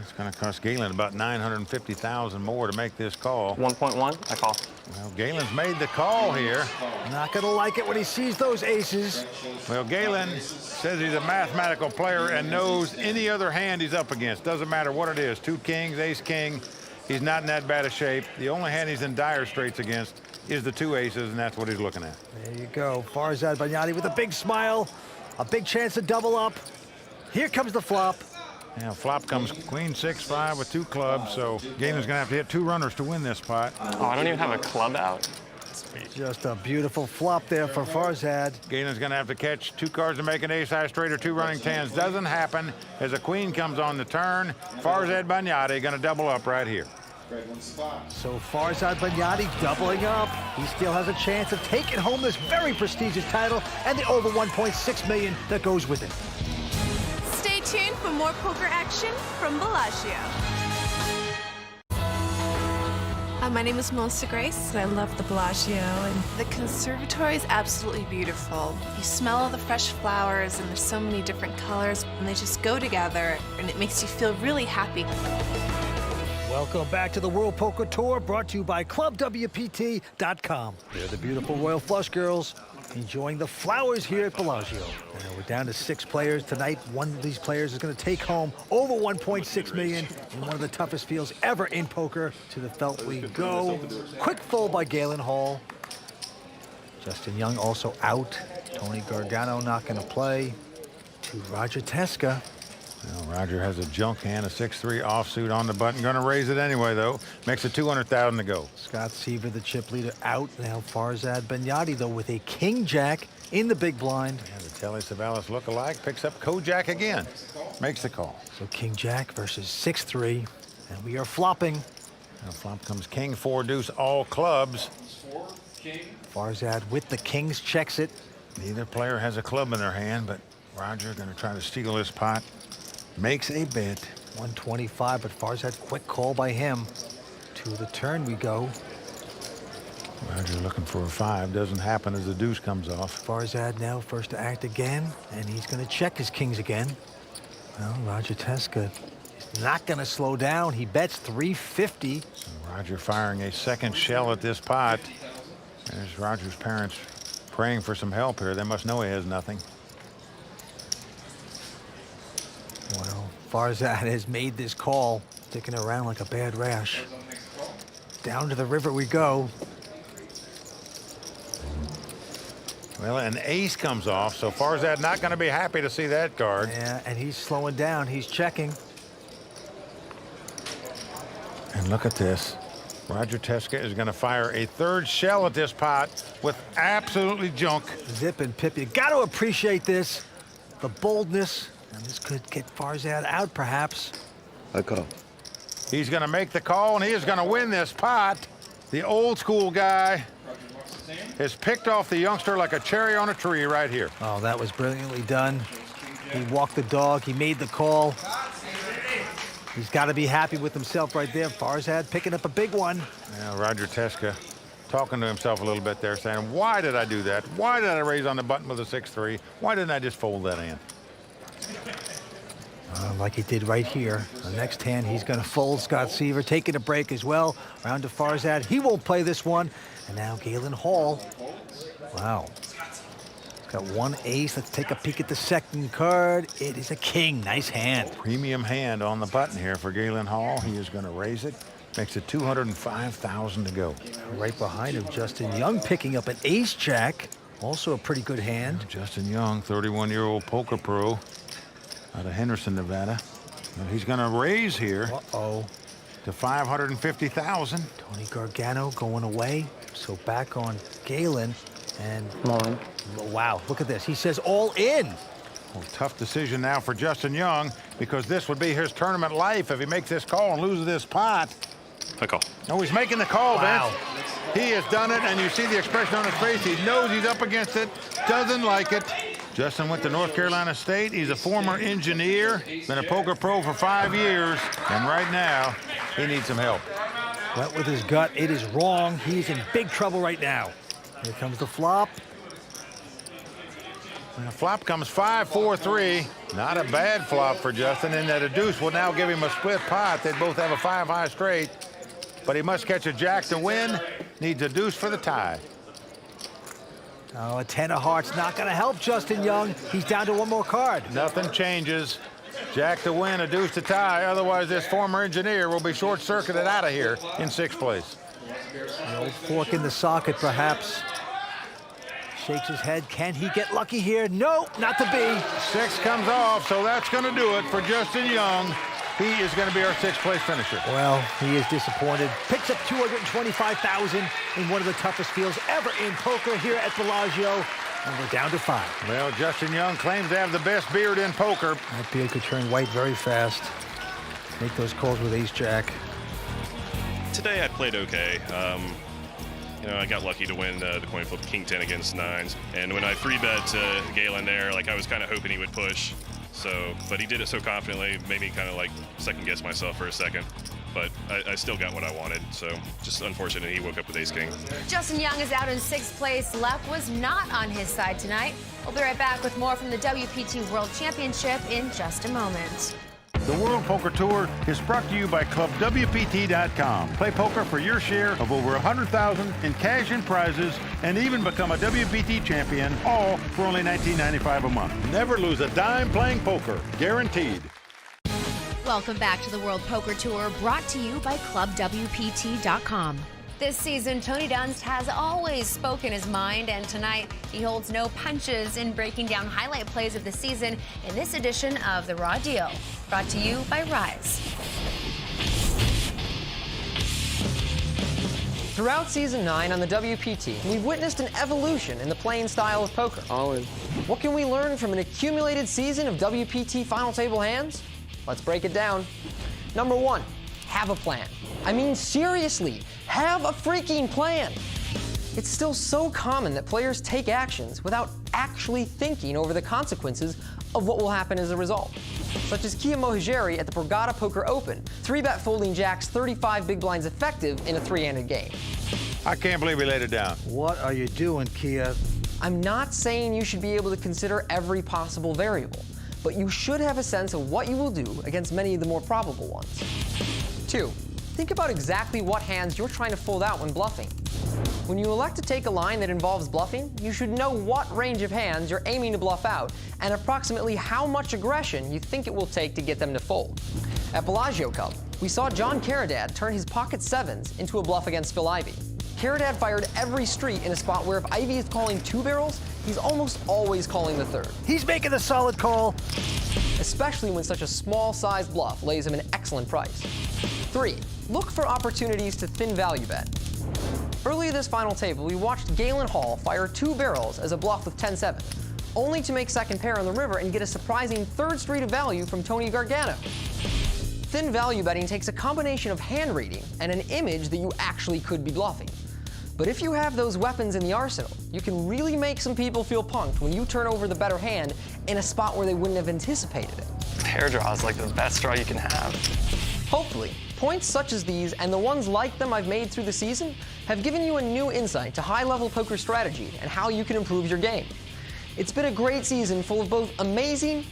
It's going to cost Galen about $950,000 more to make this call. 1.1, I call. Well, Galen's made the call here. Not going to like it when he sees those aces. Well, Galen says he's a mathematical player and knows any other hand he's up against. Doesn't matter what it is. 2 kings, ace king. He's not in that bad a shape. The only hand he's in dire straits against is the 2 aces, and that's what he's looking at. There you go. Farzad Benyati with a big smile. A big chance to double up. Here comes the flop. Now, flop comes queen 6-5 with 2 clubs, so Galen's going to have to hit 2 runners to win this pot. Oh, I don't even have a club out. Just a beautiful flop there for Farzad. Galen's going to have to catch 2 cards to make an ace-high straight or 2 running 10s. Doesn't happen as a queen comes on the turn. Farzad Benyati going to double up right here. So Farzad Benyati doubling up. He still has a chance of taking home this very prestigious title and the over $1.6 million that goes with it. Stay tuned for more poker action from Bellagio. My name is Melissa Grace, and I love the Bellagio. And the conservatory is absolutely beautiful. You smell all the fresh flowers, and there's so many different colors, and they just go together, and it makes you feel really happy. Welcome back to the World Poker Tour, brought to you by ClubWPT.com. They're the beautiful Royal Flush girls enjoying the flowers here at Bellagio. And we're down to 6 players tonight. One of these players is going to take home over $1.6 million in one of the toughest fields ever in poker. To the felt we go. Quick fold by Galen Hall. Justin Young also out. Tony Gargano not going to play. To Roger Teska. Well, Roger has a junk hand, a 6-3 offsuit on the button. Going to raise it anyway, though. Makes it $200,000 to go. Scott Seaver, the chip leader, out. Now Farzad Benyati, though, with a king-jack in the big blind. And the Telly Savalas look-alike picks up Kojak again. Makes the call. So king-jack versus 6-3. And we are flopping. Now flop comes king, 4 deuce, all clubs. Farzad with the kings checks it. Neither player has a club in their hand, but Roger going to try to steal this pot. Makes a bet. 125, but Farzad, quick call by him. To the turn we go. Roger looking for a 5. Doesn't happen as the deuce comes off. Farzad now first to act again, and he's going to check his kings again. Well, Roger Teska is not going to slow down. He bets 350. So Roger firing a second shell at this pot. There's Roger's parents praying for some help here. They must know he has nothing. Well, Farzad has made this call, sticking around like a bad rash. Down to the river we go. Well, an ace comes off, so Farzad not going to be happy to see that card. Yeah, and he's slowing down. He's checking. And look at this. Roger Teska is going to fire a 3rd shell at this pot with absolutely junk. Zip and Pip, you got to appreciate this. The boldness. And this could get Farzad out, perhaps. I call. He's going to make the call, and he is going to win this pot. The old school guy has picked off the youngster like a cherry on a tree right here. Oh, that was brilliantly done. He walked the dog. He made the call. He's got to be happy with himself right there. Farzad picking up a big one. Now, Roger Teska talking to himself a little bit there, saying, why did I do that? Why did I raise on the button with a 6-3? Why didn't I just fold that in? Like he did right here. The next hand, he's going to fold. Scott Seaver taking a break as well. Round to Farzad. He won't play this one. And now Galen Hall. Wow. He's got 1 ace. Let's take a peek at the second card. It is a king. Nice hand. Premium hand on the button here for Galen Hall. He is going to raise it. Makes it $205,000 to go. Right behind him, Justin Young picking up an ace-jack. Also a pretty good hand. Justin Young, 31-year-old poker pro out of Henderson, Nevada. Well, he's going to raise here. Uh-oh. To $550,000. Tony Gargano going away. So back on Galen. And all in. Wow, look at this. He says all in. Well, tough decision now for Justin Young, because this would be his tournament life if he makes this call and loses this pot. I call. Oh, he's making the call, Wow. Vince. He has done it, and you see the expression on his face. He knows he's up against it, doesn't like it. Justin went to North Carolina State. He's a former engineer, been a poker pro for 5 years, and right now, he needs some help. Went with his gut. It is wrong. He's in big trouble right now. Here comes the flop. And the flop comes 5-4-3. Not a bad flop for Justin, in that a deuce will now give him a split pot. They'd both have a 5-high straight, but he must catch a jack to win. Needs a deuce for the tie. Oh, a 10 of hearts not going to help Justin Young. He's down to one more card. Nothing changes. Jack to win, a deuce to tie. Otherwise, this former engineer will be short-circuited out of here in 6th place. The old fork in the socket, perhaps. Shakes his head. Can he get lucky here? No, not to be. 6 comes off, so that's going to do it for Justin Young. He is going to be our 6th place finisher. Well, he is disappointed. Picks up $225,000 in one of the toughest fields ever in poker here at Bellagio. And we're down to 5. Well, Justin Young claims to have the best beard in poker. That beard could turn white very fast. Make those calls with ace-jack. Today I played okay. You know, I got lucky to win the coin flip king 10 against 9s. And when I 3-bet Galen there, like I was kind of hoping he would push. So, but he did it so confidently, made me kind of like second guess myself for a second. But I still got what I wanted, so just unfortunate he woke up with ace-king. Justin Young is out in 6th place. Luck was not on his side tonight. We'll be right back with more from the WPT World Championship in just a moment. The World Poker Tour is brought to you by ClubWPT.com. Play poker for your share of over $100,000 in cash and prizes, and even become a WPT champion, all for only $19.95 a month. Never lose a dime playing poker, guaranteed. Welcome back to the World Poker Tour, brought to you by ClubWPT.com. This season, Tony Dunst has always spoken his mind, and tonight he holds no punches in breaking down highlight plays of the season in this edition of The Raw Deal, brought to you by Rise. Throughout Season 9 on the WPT, we've witnessed an evolution in the playing style of poker. All in. What can we learn from an accumulated season of WPT final table hands? Let's break it down. Number 1, have a plan. I mean, seriously, have a freaking plan. It's still so common that players take actions without actually thinking over the consequences of what will happen as a result. Such as Kia Mohajeri at the Borgata Poker Open, 3-bet folding jacks 35 big blinds effective in a 3-handed game. I can't believe he laid it down. What are you doing, Kia? I'm not saying you should be able to consider every possible variable, but you should have a sense of what you will do against many of the more probable ones. 2, think about exactly what hands you're trying to fold out when bluffing. When you elect to take a line that involves bluffing, you should know what range of hands you're aiming to bluff out and approximately how much aggression you think it will take to get them to fold. At Bellagio Cup, we saw John Caridad turn his pocket 7s into a bluff against Phil Ivey. Caridad fired every street in a spot where if Ivey is calling 2 barrels, he's almost always calling the 3rd. He's making a solid call. Especially when such a small-sized bluff lays him an excellent price. 3, look for opportunities to thin value bet. Earlier this final table, we watched Galen Hall fire 2 barrels as a bluff with 10-7, only to make second pair on the river and get a surprising 3rd street of value from Tony Gargano. Thin value betting takes a combination of hand reading and an image that you actually could be bluffing. But if you have those weapons in the arsenal, you can really make some people feel punked when you turn over the better hand in a spot where they wouldn't have anticipated it. Pair draw is like the best draw you can have. Hopefully, points such as these and the ones like them I've made through the season have given you a new insight to high-level poker strategy and how you can improve your game. It's been a great season full of both amazing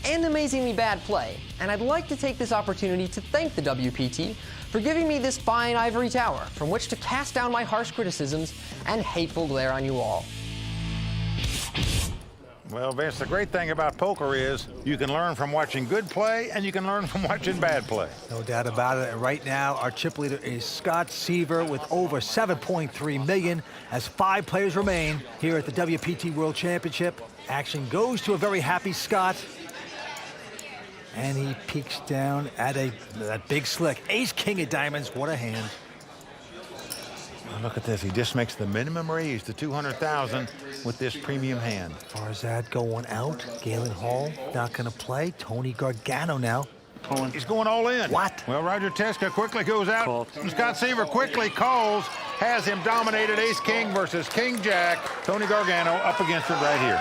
and amazingly bad play, and I'd like to take this opportunity to thank the WPT for giving me this fine ivory tower from which to cast down my harsh criticisms and hateful glare on you all. Well, Vince, the great thing about poker is you can learn from watching good play and you can learn from watching bad play. No doubt about it. And right now, our chip leader is Scott Seaver with over $7.3 million as 5 players remain here at the WPT World Championship. Action goes to a very happy Scott. And he peeks down at that big slick. Ace-king of diamonds. What a hand. Look at this. He just makes the minimum raise to $200,000 with this premium hand. Farzad going out. Galen Hall not going to play. Tony Gargano now. He's going all in. What? Well, Roger Teska quickly goes out. And Scott Seaver quickly calls. Has him dominated ace-king versus king-jack. Tony Gargano up against it right here.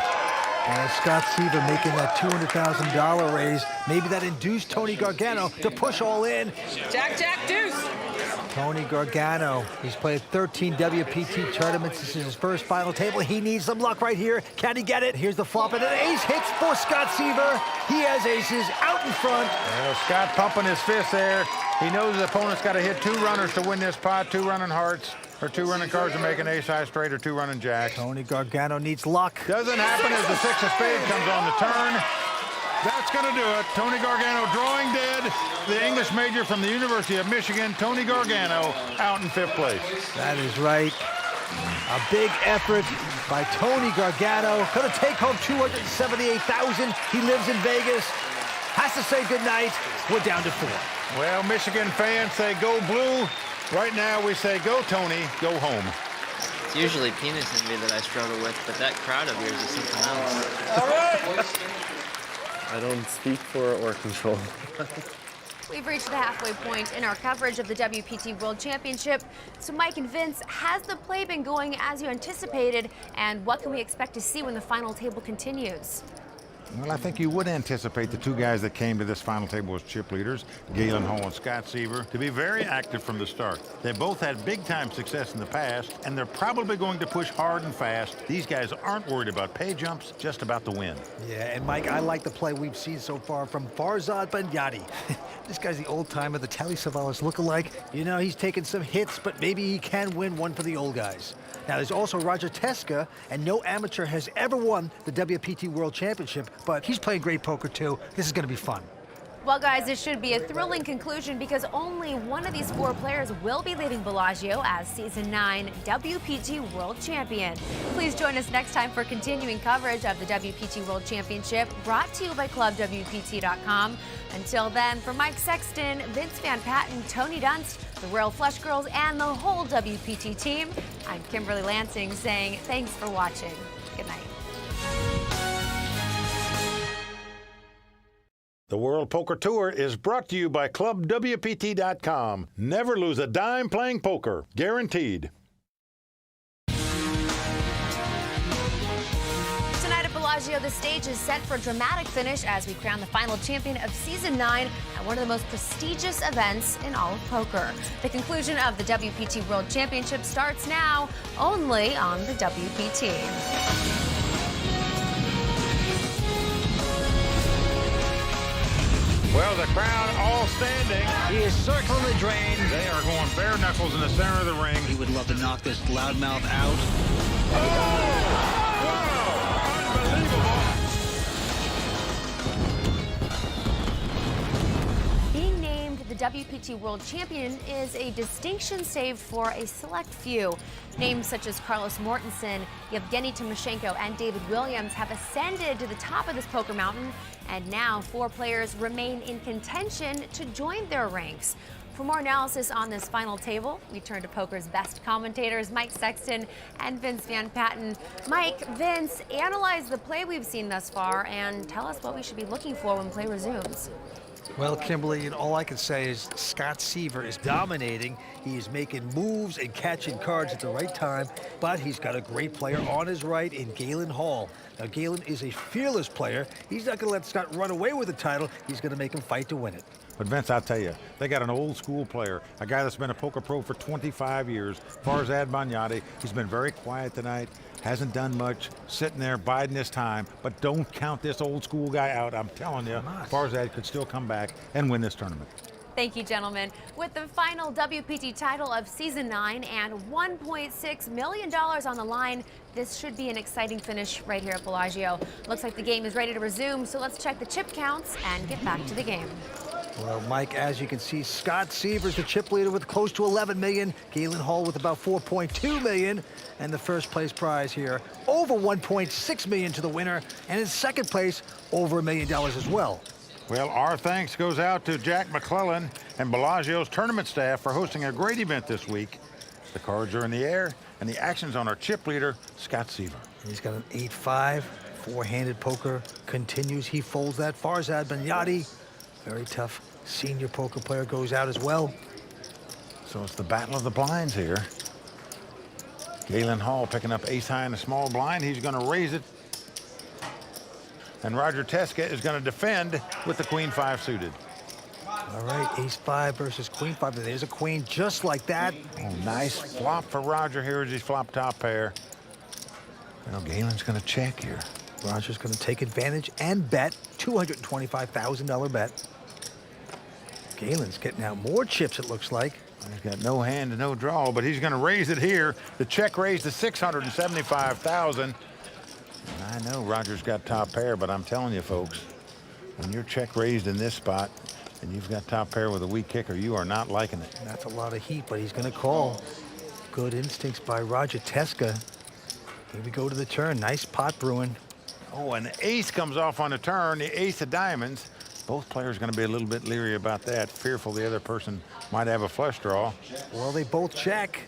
And Scott Seaver making that $200,000 raise. Maybe that induced Tony Gargano to push all in. Jack, Jack, deuce. Tony Gargano, he's played 13 WPT tournaments. This is his first final table. He needs some luck right here. Can he get it? Here's the flop, and an ace hits for Scott Seaver. He has aces out in front. Well, Scott pumping his fist there. He knows his opponent's got to hit 2 runners to win this pot, 2 running hearts, or 2 running cards to make an ace-high straight, or 2 running jacks. Tony Gargano needs luck. Doesn't happen as the 6 of spades comes on the turn. That's going to do it. Tony Gargano drawing dead. The English major from the University of Michigan, Tony Gargano, out in 5th place. That is right. A big effort by Tony Gargano. Going to take home $278,000. He lives in Vegas. Has to say goodnight. We're down to 4. Well, Michigan fans say go blue. Right now we say go Tony, go home. It's usually penis envy that I struggle with, but that crowd of yours is something else. All right. I don't speak for or control. We've reached the halfway point in our coverage of the WPT World Championship. So Mike and Vince, has the play been going as you anticipated? And what can we expect to see when the final table continues? Well, I think you would anticipate the 2 guys that came to this final table as chip leaders, Galen Hall and Scott Seaver, to be very active from the start. They both had big-time success in the past, and they're probably going to push hard and fast. These guys aren't worried about pay jumps, just about the win. Yeah, and Mike, I like the play we've seen so far from Farzad Banyadi. This guy's the old-timer, the Telly Savalas lookalike. You know, he's taken some hits, but maybe he can win one for the old guys. Now, there's also Roger Teska, and no amateur has ever won the WPT World Championship, but he's playing great poker, too. This is going to be fun. Well, guys, this should be a thrilling conclusion because only one of these 4 players will be leaving Bellagio as Season 9 WPT World Champion. Please join us next time for continuing coverage of the WPT World Championship, brought to you by ClubWPT.com. Until then, for Mike Sexton, Vince Van Patten, Tony Dunst, the Royal Flush Girls, and the whole WPT team, I'm Kimberly Lansing saying thanks for watching. Good night. The World Poker Tour is brought to you by ClubWPT.com. Never lose a dime playing poker. Guaranteed. Tonight at Bellagio, the stage is set for a dramatic finish as we crown the final champion of Season 9 at one of the most prestigious events in all of poker. The conclusion of the WPT World Championship starts now, only on the WPT. Well, the crowd all standing. He is circling the drain. They are going bare knuckles in the center of the ring. He would love to knock this loudmouth out. Being named the WPT World Champion is a distinction saved for a select few. Names such as Carlos Mortensen, Yevgeny Timoshenko, and David Williams have ascended to the top of this poker mountain, and now 4 players remain in contention to join their ranks. For more analysis on this final table, we turn to poker's best commentators, Mike Sexton and Vince Van Patten. Mike, Vince, analyze the play we've seen thus far and tell us what we should be looking for when play resumes. Well, Kimberly, and all I can say is Scott Seaver is dominating. He is making moves and catching cards at the right time, but he's got a great player on his right in Galen Hall. Now, Galen is a fearless player. He's not going to let Scott run away with the title. He's going to make him fight to win it. But Vince, I'll tell you, they got an old school player, a guy that's been a poker pro for 25 years, Farzad Banyadi. He's been very quiet tonight, hasn't done much, sitting there biding his time, but don't count this old school guy out. I'm telling you, Farzad could still come back and win this tournament. Thank you, gentlemen. With the final WPT title of Season 9 and $1.6 million on the line, this should be an exciting finish right here at Bellagio. Looks like the game is ready to resume, so let's check the chip counts and get back to the game. Well, Mike, as you can see, Scott Seaver's the chip leader with close to 11 million. Galen Hall with about 4.2 million. And the first place prize here, over 1.6 million to the winner. And in second place, over $1 million as well. Well, our thanks goes out to Jack McClellan and Bellagio's tournament staff for hosting a great event this week. The cards are in the air, and the action's on our chip leader, Scott Seaver. He's got an 8-5. Four-handed poker continues. He folds that. Farzad Benyati, very tough senior poker player, goes out as well. So it's the battle of the blinds here. Galen Hall picking up ace high in a small blind. He's going to raise it. And Roger Teska is going to defend with the queen 5 suited. All right, ace 5 versus queen 5. There's a queen just like that. Oh, nice flop for Roger here as he's flop top pair. Well, Galen's going to check here. Roger's going to take advantage and bet. $225,000 bet. Galen's getting out more chips, it looks like. He's got no hand and no draw, but he's going to raise it here. The check raised to $675,000. I know Roger's got top pair, but I'm telling you, folks, when you're check raised in this spot and you've got top pair with a weak kicker, you are not liking it. That's a lot of heat, but he's going to call. Good instincts by Roger Teska. Here we go to the turn. Nice pot brewing. Oh, and the ace comes off on the turn, the ace of diamonds. Both players going to be a little bit leery about that, fearful the other person might have a flush draw. Well, they both check.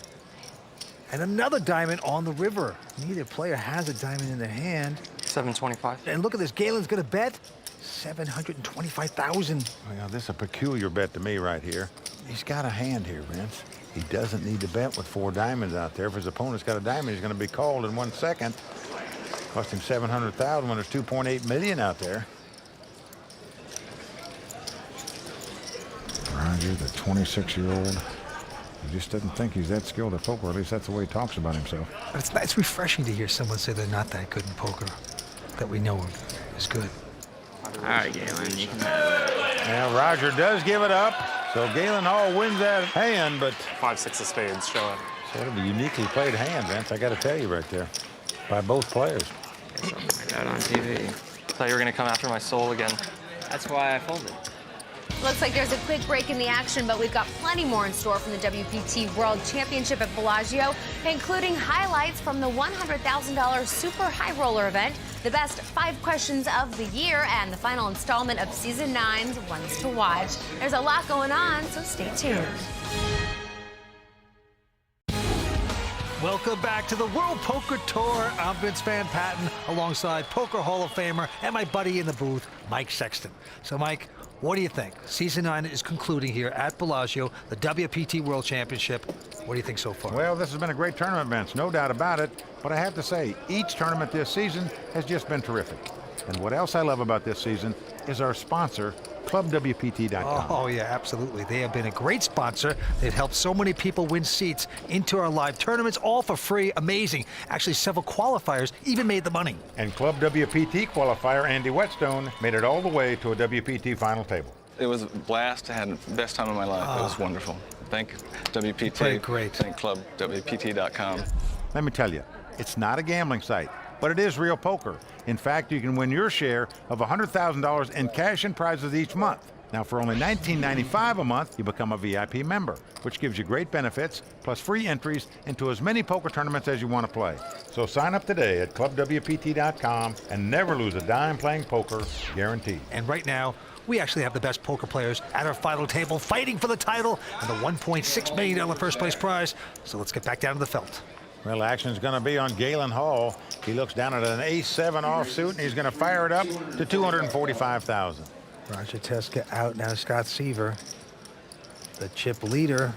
And another diamond on the river. Neither player has a diamond in their hand. 725. And look at this. Galen's going to bet $725,000. Well, this is a peculiar bet to me right here. He's got a hand here, Vince. He doesn't need to bet with 4 diamonds out there. If his opponent's got a diamond, he's going to be called in 1 second. Cost him $700,000 when there's $2.8 million out there. Roger, the 26-year-old, he just doesn't think he's that skilled at poker. At least that's the way he talks about himself. It's refreshing to hear someone say they're not that good in poker, that we know is good. All right, Galen, you can have it. Now, Roger does give it up. So Galen Hall wins that hand, but 5-6 of spades, show it. Sort of a uniquely played hand, Vince. I got to tell you right there, by both players. Something like that on TV. Thought you were going to come after my soul again. That's why I folded. Looks like there's a quick break in the action, but we've got plenty more in store from the WPT World Championship at Bellagio, including highlights from the $100,000 Super High Roller event, the best 5 questions of the year, and the final installment of Season 9's Ones to Watch. There's a lot going on, so stay tuned. Welcome back to the World Poker Tour. I'm Vince Van Patten, alongside Poker Hall of Famer and my buddy in the booth, Mike Sexton. So, Mike, what do you think? Season 9 is concluding here at Bellagio, the WPT World Championship. What do you think so far? Well, this has been a great tournament, Vince, no doubt about it. But I have to say, each tournament this season has just been terrific. And what else I love about this season is our sponsor, ClubWPT.com. Oh, yeah, absolutely. They have been a great sponsor. They've helped so many people win seats into our live tournaments, all for free. Amazing. Actually, several qualifiers even made the money. And Club WPT qualifier Andy Whetstone made it all the way to a WPT final table. It was a blast. I had the best time of my life. It was wonderful. Thank WPT. Played great. Thank ClubWPT.com. Let me tell you, it's not a gambling site, but it is real poker. In fact, you can win your share of $100,000 in cash and prizes each month. Now, for only $19.95 a month, you become a VIP member, which gives you great benefits, plus free entries into as many poker tournaments as you want to play. So sign up today at ClubWPT.com and never lose a dime playing poker, guaranteed. And right now, we actually have the best poker players at our final table fighting for the title and the $1.6 million first place prize. So let's get back down to the felt. Well, action's going to be on Galen Hall. He looks down at an ace-7 offsuit, and he's going to fire it up to $245,000. Roger Teska out now. Scott Seaver, the chip leader,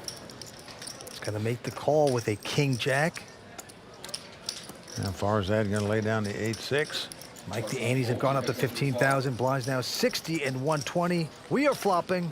is going to make the call with a king-jack. How far is that? Going to lay down the 8-6. Mike, the antes have gone up to 15,000. Blinds now 60 and 120. We are flopping.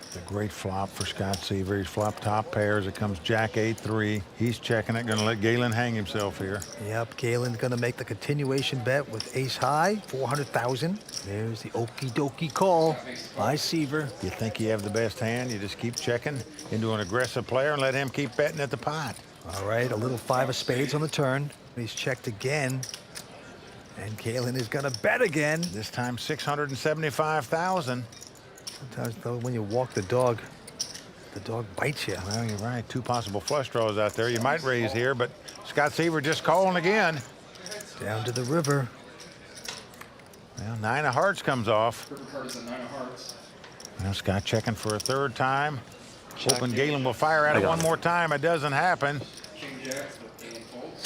It's a great flop for Scott Seaver. He's flopped top pairs. It comes Jack 8-3. He's checking it. Going to let Galen hang himself here. Yep, Galen's going to make the continuation bet with ace high, 400,000. There's the okie dokie call by Seaver. You think you have the best hand, you just keep checking into an aggressive player and let him keep betting at the pot. All right, a little 5 of spades on the turn. He's checked again. And Galen is going to bet again. This time $675,000. Sometimes, though, when you walk the dog bites you. Well, you're right. 2 possible flush draws out there. You might raise here, but Scott Seaver just calling again. Down to the river. Well, 9 of hearts comes off. Now Scott checking for a 3rd time. Hoping Galen will fire at it one more time. It doesn't happen.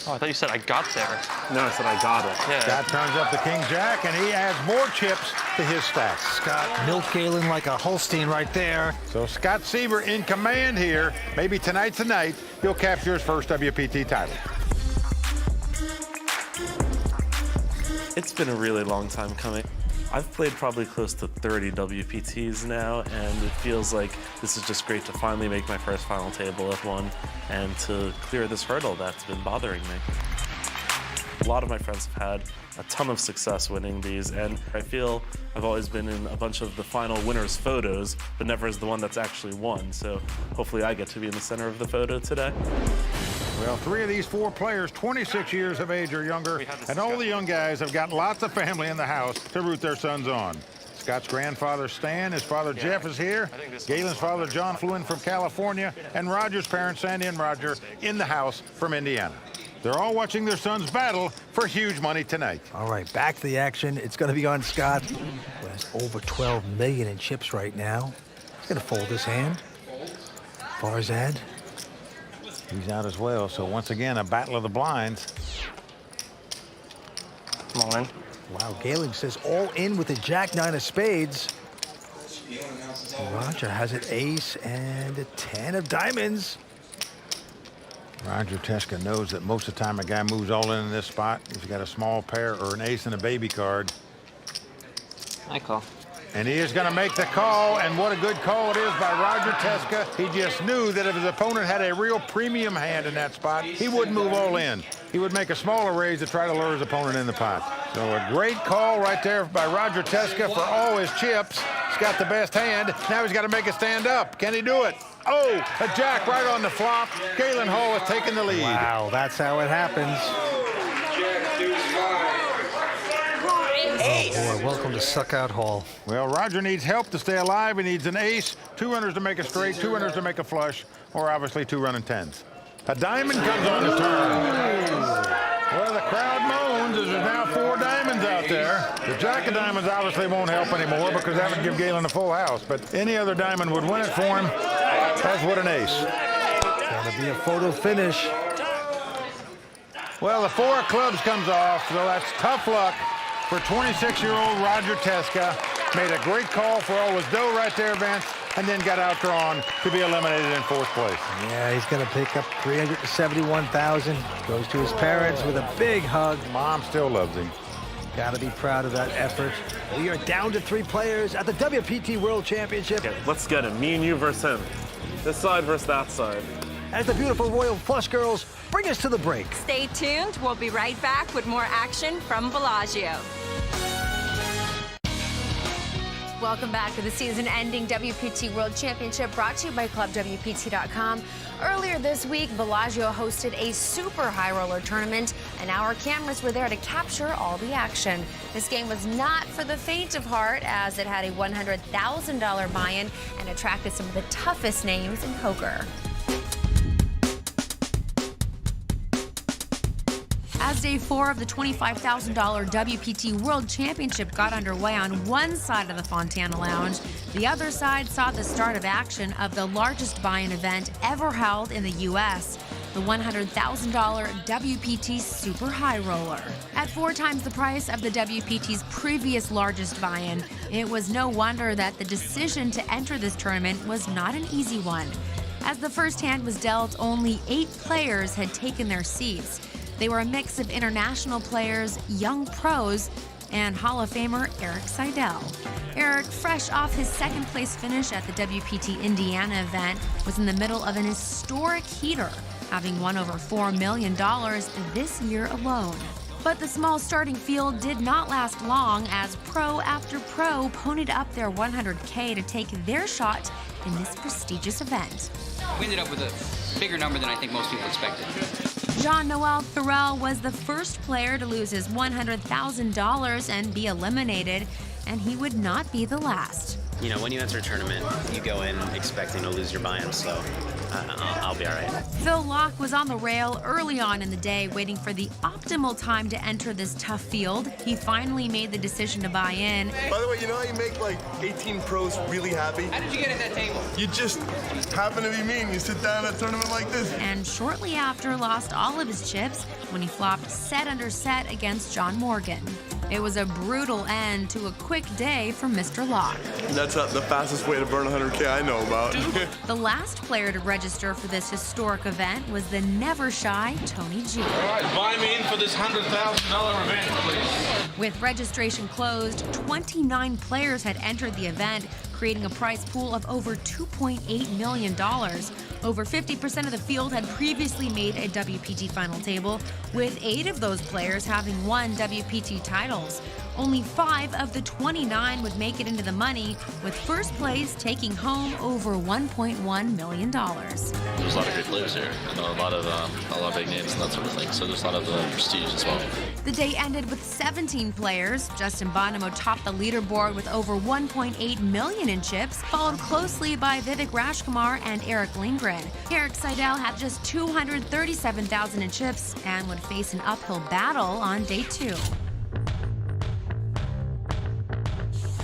Oh, I thought you said I got there. No, I said I got it. Yeah. Scott turns up the king-jack, and he adds more chips to his stack. Scott milked Galen like a Holstein right there. So Scott Sieber in command here. Maybe tonight's the night he'll capture his first WPT title. It's been a really long time coming. I've played probably close to 30 WPTs now, and it feels like this is just great to finally make my first final table at one and to clear this hurdle that's been bothering me. A lot of my friends have had a ton of success winning these, and I feel I've always been in a bunch of the final winners' photos, but never as the one that's actually won. So hopefully I get to be in the center of the photo today. Well, 3 of these 4 players, 26 years of age or younger, and all the young guys have got lots of family in the house to root their sons on. Scott's grandfather, Stan, his father, Jeff, is here. Galen's father, John, flew in from California, and Roger's parents, Sandy and Roger, in the house from Indiana. They're all watching their sons battle for huge money tonight. All right, back to the action. It's going to be on Scott, who has over 12 million in chips right now. He's going to fold his hand. Farzad. He's out as well, so once again, a battle of the blinds. Come on. Wow, Galen says all in with the jack-9 of spades. Roger has an ace and a 10 of diamonds. Roger Teska knows that most of the time a guy moves all in this spot. He's got a small pair or an ace and a baby card. I call. And he is going to make the call, and what a good call it is by Roger Teska. He just knew that if his opponent had a real premium hand in that spot, he wouldn't move all in. He would make a smaller raise to try to lure his opponent in the pot. So a great call right there by Roger Teska for all his chips. He's got the best hand. Now he's got to make it stand up. Can he do it? Oh, a jack right on the flop. Galen Hall has taken the lead. Wow, that's how it happens. Oh boy, welcome to Suckout Hall. Well, Roger needs help to stay alive. He needs an ace, 2 runners to make a straight, 2 runners to make a flush, or obviously 2 running tens. A diamond comes on the turn. Well, the crowd moans as there's now 4 diamonds out there. The jack of diamonds obviously won't help anymore because that would give Galen a full house, but any other diamond would win it for him. That's what an ace. Gonna be a photo finish. Well, the 4 of clubs comes off, so that's tough luck for 26-year-old Roger Teska. Made a great call for all his dough right there, Vince, and then got outdrawn to be eliminated in 4th place. Yeah, he's going to pick up $371,000. Goes to his parents with a big hug. Mom still loves him. Got to be proud of that effort. We are down to 3 players at the WPT World Championship. Okay, let's get him. Me and you versus him. This side versus that side. As the beautiful Royal Flush girls bring us to the break. Stay tuned. We'll be right back with more action from Bellagio. Welcome back to the season-ending WPT World Championship brought to you by ClubWPT.com. Earlier this week, Bellagio hosted a super high roller tournament, and our cameras were there to capture all the action. This game was not for the faint of heart, as it had a $100,000 buy-in and attracted some of the toughest names in poker. As day 4 of the $25,000 WPT World Championship got underway on one side of the Fontana Lounge, the other side saw the start of action of the largest buy-in event ever held in the U.S., the $100,000 WPT Super High Roller. At 4 times the price of the WPT's previous largest buy-in, it was no wonder that the decision to enter this tournament was not an easy one. As the first hand was dealt, only 8 players had taken their seats. They were a mix of international players, young pros, and Hall of Famer Erik Seidel. Erik, fresh off his 2nd place finish at the WPT Indiana event, was in the middle of an historic heater, having won over $4 million this year alone. But the small starting field did not last long, as pro after pro ponied up their $100K to take their shot in this prestigious event. We ended up with a bigger number than I think most people expected. Jean-Noel Farrell was the first player to lose his $100,000 and be eliminated, and he would not be the last. You know, when you enter a tournament, you go in expecting to lose your buy-in, so I'll be all right. Phil Locke was on the rail early on in the day, waiting for the optimal time to enter this tough field. He finally made the decision to buy in. By the way, you know how you make like 18 pros really happy? How did you get at that table? You just happen to be me and you sit down at a tournament like this. And shortly after, lost all of his chips when he flopped set under set against John Morgan. It was a brutal end to a quick day for Mr. Locke. That's the fastest way to burn 100K I know about. The last player to register for this historic event was the never-shy Tony G. All right, buy me in for this $100,000 event, please. With registration closed, 29 players had entered the event, creating a prize pool of over $2.8 million. Over 50% of the field had previously made a WPT final table, with 8 of those players having won WPT titles. Only 5 of the 29 would make it into the money, with first place taking home over $1.1 million. There's a lot of great players here, a lot of big names and that sort of thing, so there's a lot of prestige as well. The day ended with 17 players. Justin Bonomo topped the leaderboard with over $1.8 million in chips, followed closely by Vivek Rajkumar and Eric Lindgren. Eric Seidel had just $237,000 in chips and would face an uphill battle on day 2.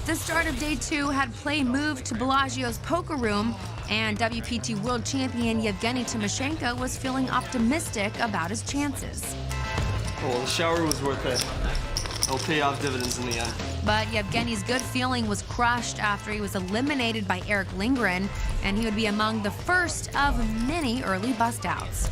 The start of day 2 had play moved to Bellagio's poker room, and WPT world champion Yevgeny Timoshenko was feeling optimistic about his chances. Well, the shower was worth it. It'll pay off dividends in the end. But Yevgeny's good feeling was crushed after he was eliminated by Eric Lindgren, and he would be among the first of many early bust-outs.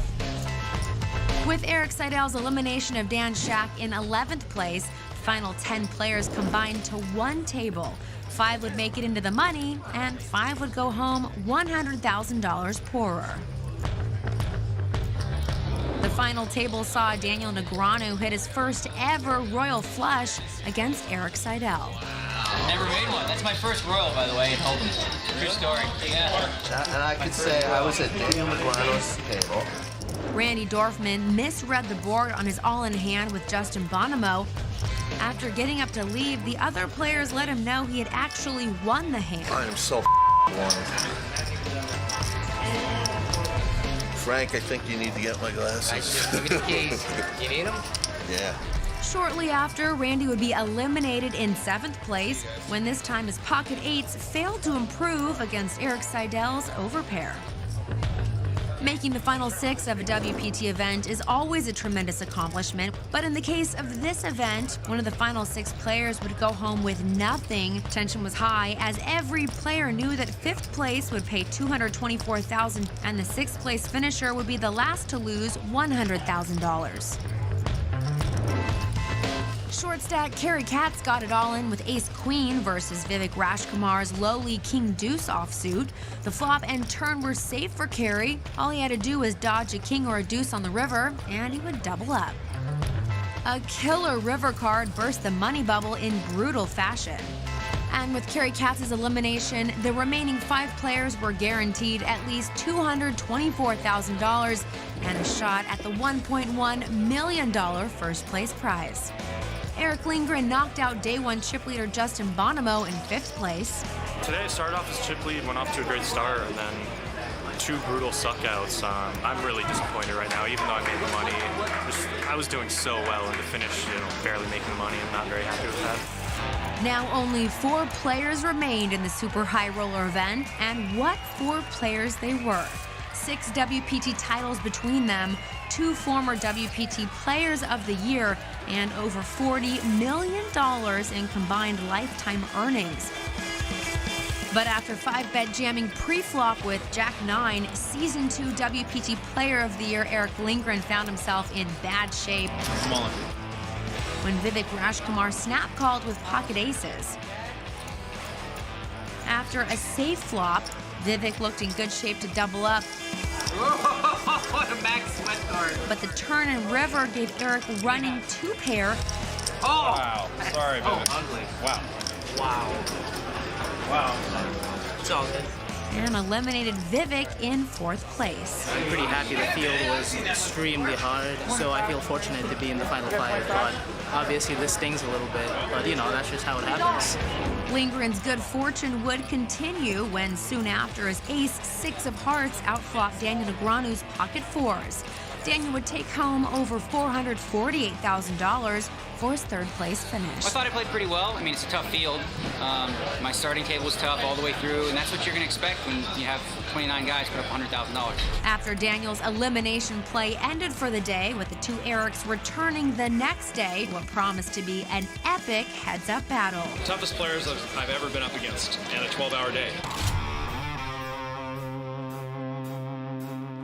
With Eric Seidel's elimination of Dan Shack in 11th place, final 10 players combined to one table. 5 would make it into the money, and 5 would go home $100,000 poorer. The final table saw Daniel Negreanu hit his first ever royal flush against Eric Seidel. Never made one. That's my first royal, by the way, in Hold'em. True story. Yeah. And I could say I was at Daniel Negreanu's table. Randy Dorfman misread the board on his all-in hand with Justin Bonomo. After getting up to leave, the other players let him know he had actually won the hand. I am so won. Frank, I think you need to get my glasses. Give me the keys. You need them? Yeah. Shortly after, Randy would be eliminated in 7th place when this time his pocket 8s failed to improve against Eric Seidel's overpair. Making the final 6 of a WPT event is always a tremendous accomplishment, but in the case of this event, one of the final 6 players would go home with nothing. Tension was high as every player knew that 5th place would pay $224,000 and the 6th place finisher would be the last to lose $100,000. Short stack Kerry Katz got it all in with ace-queen versus Vivek Rajkumar's lowly king-deuce offsuit. The flop and turn were safe for Kerry. All he had to do was dodge a king or a deuce on the river, and he would double up. A killer river card burst the money bubble in brutal fashion. And with Kerry Katz's elimination, the remaining 5 players were guaranteed at least $224,000 and a shot at the $1.1 million first place prize. Eric Lindgren knocked out day 1 chip leader Justin Bonomo in 5th place. Today I started off as chip lead, went off to a great start, and then 2 brutal suckouts. I'm really disappointed right now, even though I made the money. I was doing so well, and to finish, barely making the money, I'm not very happy with that. Now only 4 players remained in the Super High Roller event, and what 4 players they were. 6 WPT titles between them, 2 former WPT Players of the Year, and over $40 million in combined lifetime earnings. But after 5-bet jamming pre-flop with Jack-9, Season 2 WPT Player of the Year Eric Lindgren found himself in bad shape when Vivek Rajkumar snap-called with pocket aces. After a safe flop, Vivek looked in good shape to double up. What a max sweat card. But the turn and river gave Eric running 2-pair. Oh! Wow. Sorry, Vivek. ugly. Wow. Wow. Wow. It's all good. and eliminated Vivek in 4th place. I'm pretty happy. The field was extremely hard, so I feel fortunate to be in the final 5. But obviously this stings a little bit, but you know, that's just how it happens. Lindgren's good fortune would continue when soon after his ace 6 of hearts outfought Daniel Negreanu's pocket 4s. Daniel would take home over $448,000 for his 3rd place finish. I thought I played pretty well. I mean, it's a tough field. My starting table was tough all the way through, and that's what you're going to expect when you have 29 guys put up $100,000. After Daniel's elimination play ended for the day, with the 2 Erics returning the next day, what promised to be an epic heads-up battle. Toughest players I've ever been up against in a 12-hour day.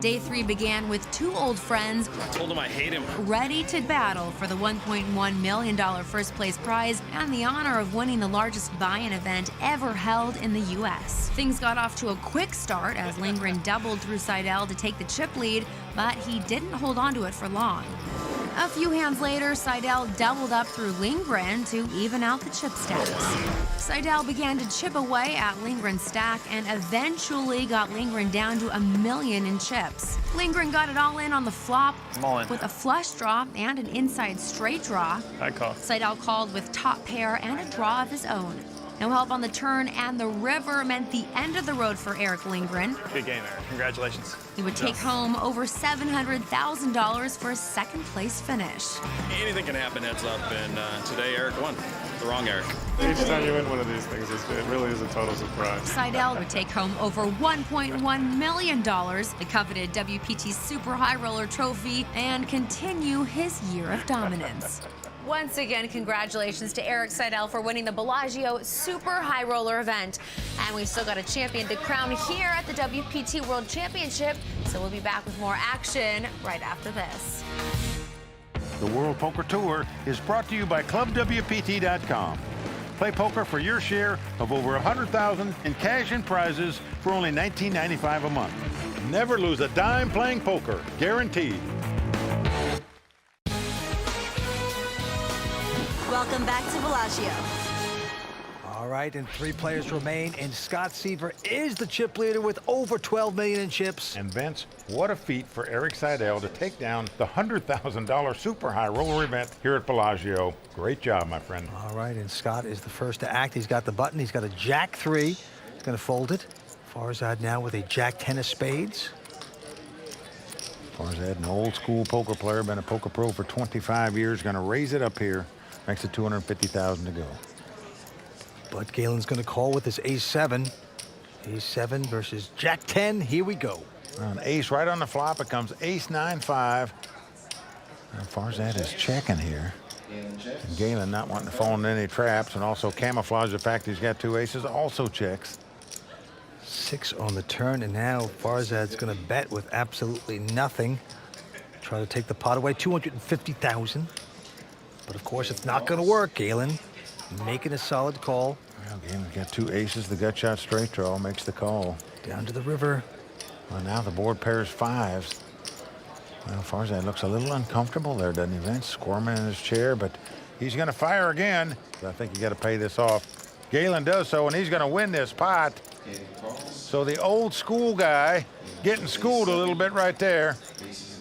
Day 3 began with 2 old friends I told him I hate him. ready to battle for the $1.1 million first place prize and the honor of winning the largest buy-in event ever held in the U.S. Things got off to a quick start as Lindgren doubled through Seidel to take the chip lead, but he didn't hold on to it for long. A few hands later, Seidel doubled up through Lindgren to even out the chip status. Seidel began to chip away at Lindgren's stack and eventually got Lindgren down to $1 million in chips. Lindgren got it all in on the flop with a flush draw and an inside straight draw. I call. Seidel called with top pair and a draw of his own. No help on the turn, and the river meant the end of the road for Eric Lindgren. Good game, Eric. Congratulations. He would take home over $700,000 for a 2nd place finish. Anything can happen heads up, and today Eric won. The wrong Eric. Each time you win one of these things, it really is a total surprise. Seidel would take home over $1.1 million, the coveted WPT Super High Roller Trophy, and continue his year of dominance. Once again, congratulations to Eric Seidel for winning the Bellagio Super High Roller event. And we've still got a champion to crown here at the WPT World Championship, so we'll be back with more action right after this. The World Poker Tour is brought to you by ClubWPT.com. Play poker for your share of over $100,000 in cash and prizes for only $19.95 a month. Never lose a dime playing poker, guaranteed. Welcome back to Bellagio. All right, and 3 players remain, and Scott Seaver is the chip leader with over $12 million in chips. And Vince, what a feat for Eric Seidel to take down the $100,000 Super High Roller event here at Bellagio. Great job, my friend. All right, and Scott is the first to act. He's got the button. He's got a Jack 3. He's going to fold it. Farzad now with a Jack 10 of spades. Farzad, an old school poker player, been a poker pro for 25 years, going to raise it up here. Makes it $250,000 to go. But Galen's going to call with his ace-7. Ace-7 versus Jack 10. Here we go. An ace right on the flop. It comes ace-9-5. Now Farzad is checking here. And Galen not wanting to fall into any traps and also camouflage the fact he's got 2 aces. Also checks. 6 on the turn, and now Farzad's going to bet with absolutely nothing. Try to take the pot away. $250,000. But of course, it's not going to work. Galen making a solid call. Well, Galen's got 2 aces. The gut shot straight draw makes the call. Down to the river. Well, now the board pairs 5s. Well, Farzad looks a little uncomfortable there, doesn't he, Vince? Squirming in his chair, but he's going to fire again. I think you got to pay this off. Galen does so, and he's going to win this pot. So the old school guy getting schooled a little bit right there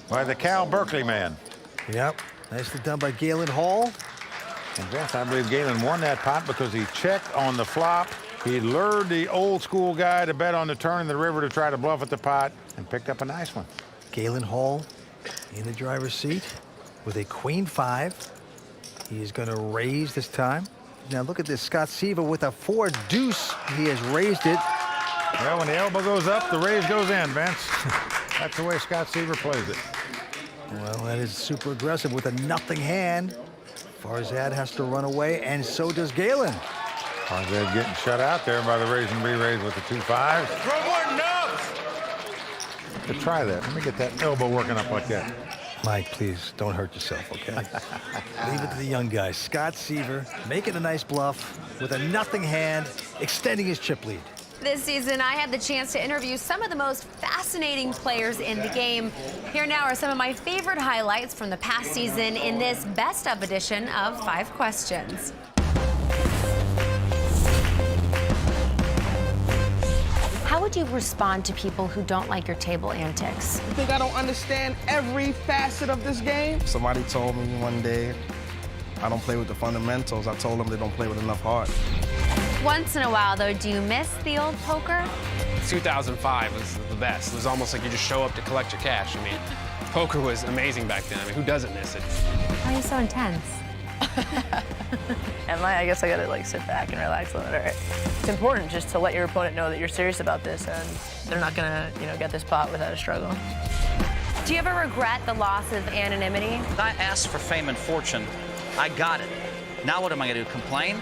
by the Cal Berkeley man. Yep. Nicely done by Galen Hall. And Vince, I believe Galen won that pot because he checked on the flop. He lured the old school guy to bet on the turn in the river to try to bluff at the pot and picked up a nice one. Galen Hall in the driver's seat with a queen 5. He is going to raise this time. Now look at this, Scott Seaver with a 4 deuce. He has raised it. Well, when the elbow goes up, the raise goes in, Vince. That's the way Scott Seaver plays it. Well, that is super aggressive with a nothing hand. Farzad has to run away, and so does Galen. Farzad getting shut out there by the raise and re-raise with the 2 5s. Throw more nubs! To try that. Let me get that elbow working up like that. Mike, please, don't hurt yourself, okay? Leave it to the young guys. Scott Seaver making a nice bluff with a nothing hand, extending his chip lead. This season, I had the chance to interview some of the most fascinating players in the game. Here now are some of my favorite highlights from the past season in this best of edition of 5 Questions. How would would you respond to people who don't like your table antics? You think I don't understand every facet of this game? Somebody told me one day, I don't play with the fundamentals. I told them they don't play with enough heart. Once in a while, though, do you miss the old poker? 2005 was the best. It was almost like you just show up to collect your cash. I mean, poker was amazing back then. I mean, who doesn't miss it? Why are you so intense? I guess I gotta like sit back and relax a little bit. It's important just to let your opponent know that you're serious about this and they're not gonna, get this pot without a struggle. Do you ever regret the loss of anonymity? I asked for fame and fortune. I got it. Now what am I gonna do, complain?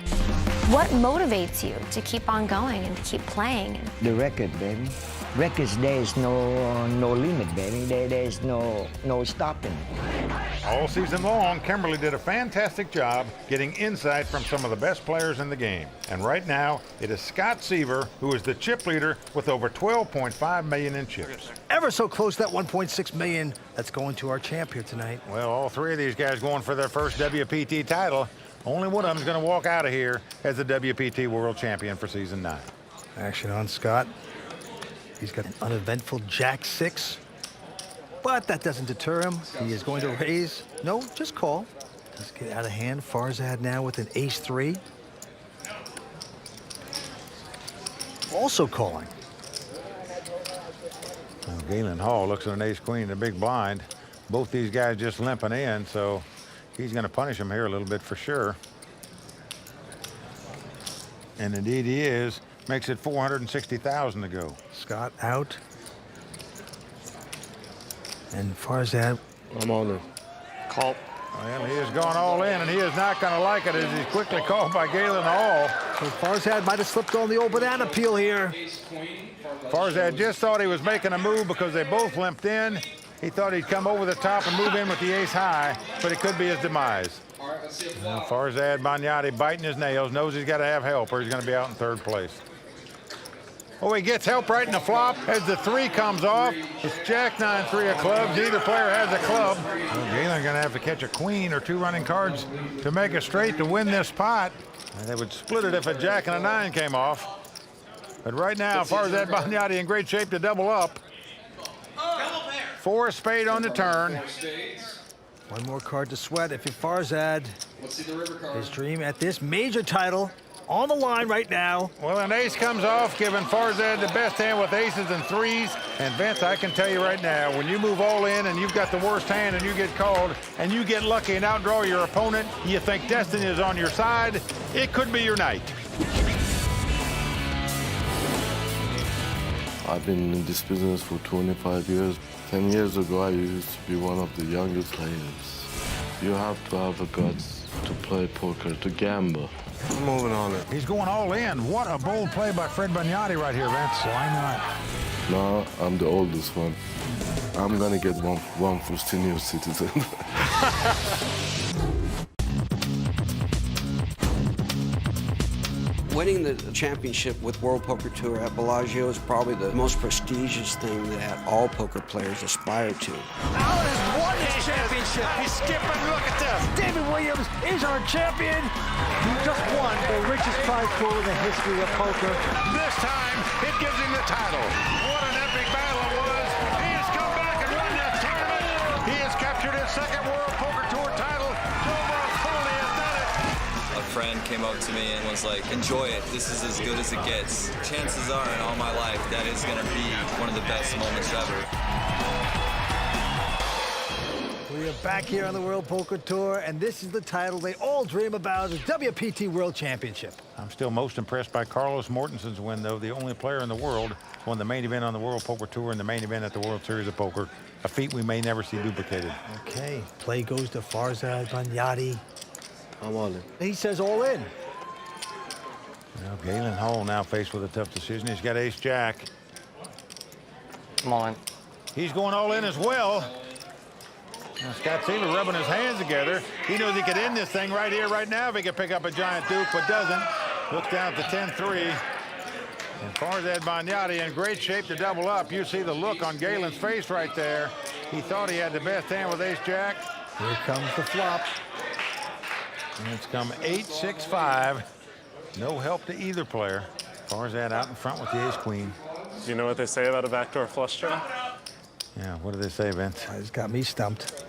What motivates you to keep on going and to keep playing? The record, baby. Records, there is no limit, baby. There's no stopping. All season long, Kimberly did a fantastic job getting insight from some of the best players in the game. And right now, it is Scott Seaver who is the chip leader with over 12.5 million in chips. Ever so close to that 1.6 million that's going to our champ here tonight. Well, all three of these guys going for their first WPT title. Only one of them is going to walk out of here as the WPT World Champion for Season 9. Action on Scott. He's got an uneventful Jack-6, but that doesn't deter him. He is going to raise. No, just call. Let's get out of hand. Farzad now with an Ace-3. Also calling. Well, Galen Hall looks at an Ace-Queen, the big blind. Both these guys just limping in, so he's going to punish him here a little bit for sure. And indeed he is. Makes it 460,000 to go. Scott out. And Farzad. I'm on the call. Well, he has gone all in, and he is not going to like it as he's quickly called by Galen Hall. So Farzad might have slipped on the old banana peel here. Farzad just thought he was making a move because they both limped in. He thought he'd come over the top and move in with the ace high, but it could be his demise. Now, Farzad Banyati biting his nails, knows he's got to have help or he's going to be out in third place. Oh, he gets help right in the flop as the 3 comes off. It's Jack-9-3 of clubs. Neither player has a club. Well, Galen's going to have to catch a queen or 2 running cards to make a straight to win this pot. And they would split it if a Jack and a 9 came off. But right now, Farzad Banyati in great shape to double up. 4 spade on the turn. One more card to sweat if you're Farzad. His dream at this major title on the line right now. Well, an ace comes off, giving Farzad the best hand with aces and 3s. And Vince, I can tell you right now, when you move all in and you've got the worst hand and you get called and you get lucky and outdraw your opponent, you think destiny is on your side, it could be your night. I've been in this business for 25 years. 10 years ago, I used to be one of the youngest players. You have to have the guts to play poker, to gamble. I'm moving on it. He's going all in. What a bold play by Fred Banyati right here, Vince. Why not? Now, I'm the oldest one. I'm going to get one for senior citizen. Winning the championship with World Poker Tour at Bellagio is probably the most prestigious thing that all poker players aspire to. Allen has won his championship. He's skipping. Look at this. David Williams is our champion. He just won the richest prize pool in the history of poker. This time, it gives him the title. What an epic battle it was. He has come back and won this tournament. He has captured his 2nd World Poker Tour title. Joe Bartoli has done it. A friend came up to me and was like, enjoy it. This is as good as it gets. Chances are in all my life that is going to be one of the best moments ever. We are back here on the World Poker Tour, and this is the title they all dream about, the WPT World Championship. I'm still most impressed by Carlos Mortensen's win, though. The only player in the world won the main event on the World Poker Tour and the main event at the World Series of Poker. A feat we may never see duplicated. Okay, play goes to Farzad Banyati. I'm all in. He says all in. Well, Galen Hall now faced with a tough decision. He's got ace-jack. I'm all in. He's going all in as well. Now, Scott Seaver rubbing his hands together. He knows he could end this thing right here, right now if he could pick up a giant duke, but doesn't. Looks down at the 10-3. And Farzad Banyati in great shape to double up. You see the look on Galen's face right there. He thought he had the best hand with ace-jack. Here comes the flop. And it's come 8-6-5. No help to either player. Farzad out in front with the ace-queen. Do you know what they say about a backdoor flush draw? Yeah, what do they say, Vince? It's got me stumped.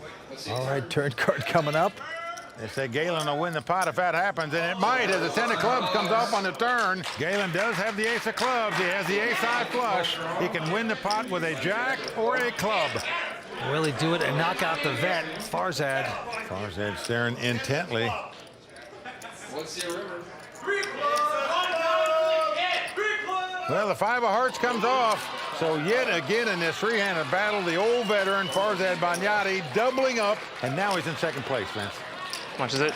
All right, turn card coming up. They say Galen will win the pot if that happens, and it might as the 10 of clubs comes off on the turn. Galen does have the ace of clubs. He has the ace-high flush. He can win the pot with a jack or a club. Will he do it and knock out the vet, Farzad? Farzad staring intently. Well, the 5 of hearts comes off. So yet again in this three-handed battle, the old veteran Farzad Banyati doubling up, and now he's in second place, Vince. Much is it?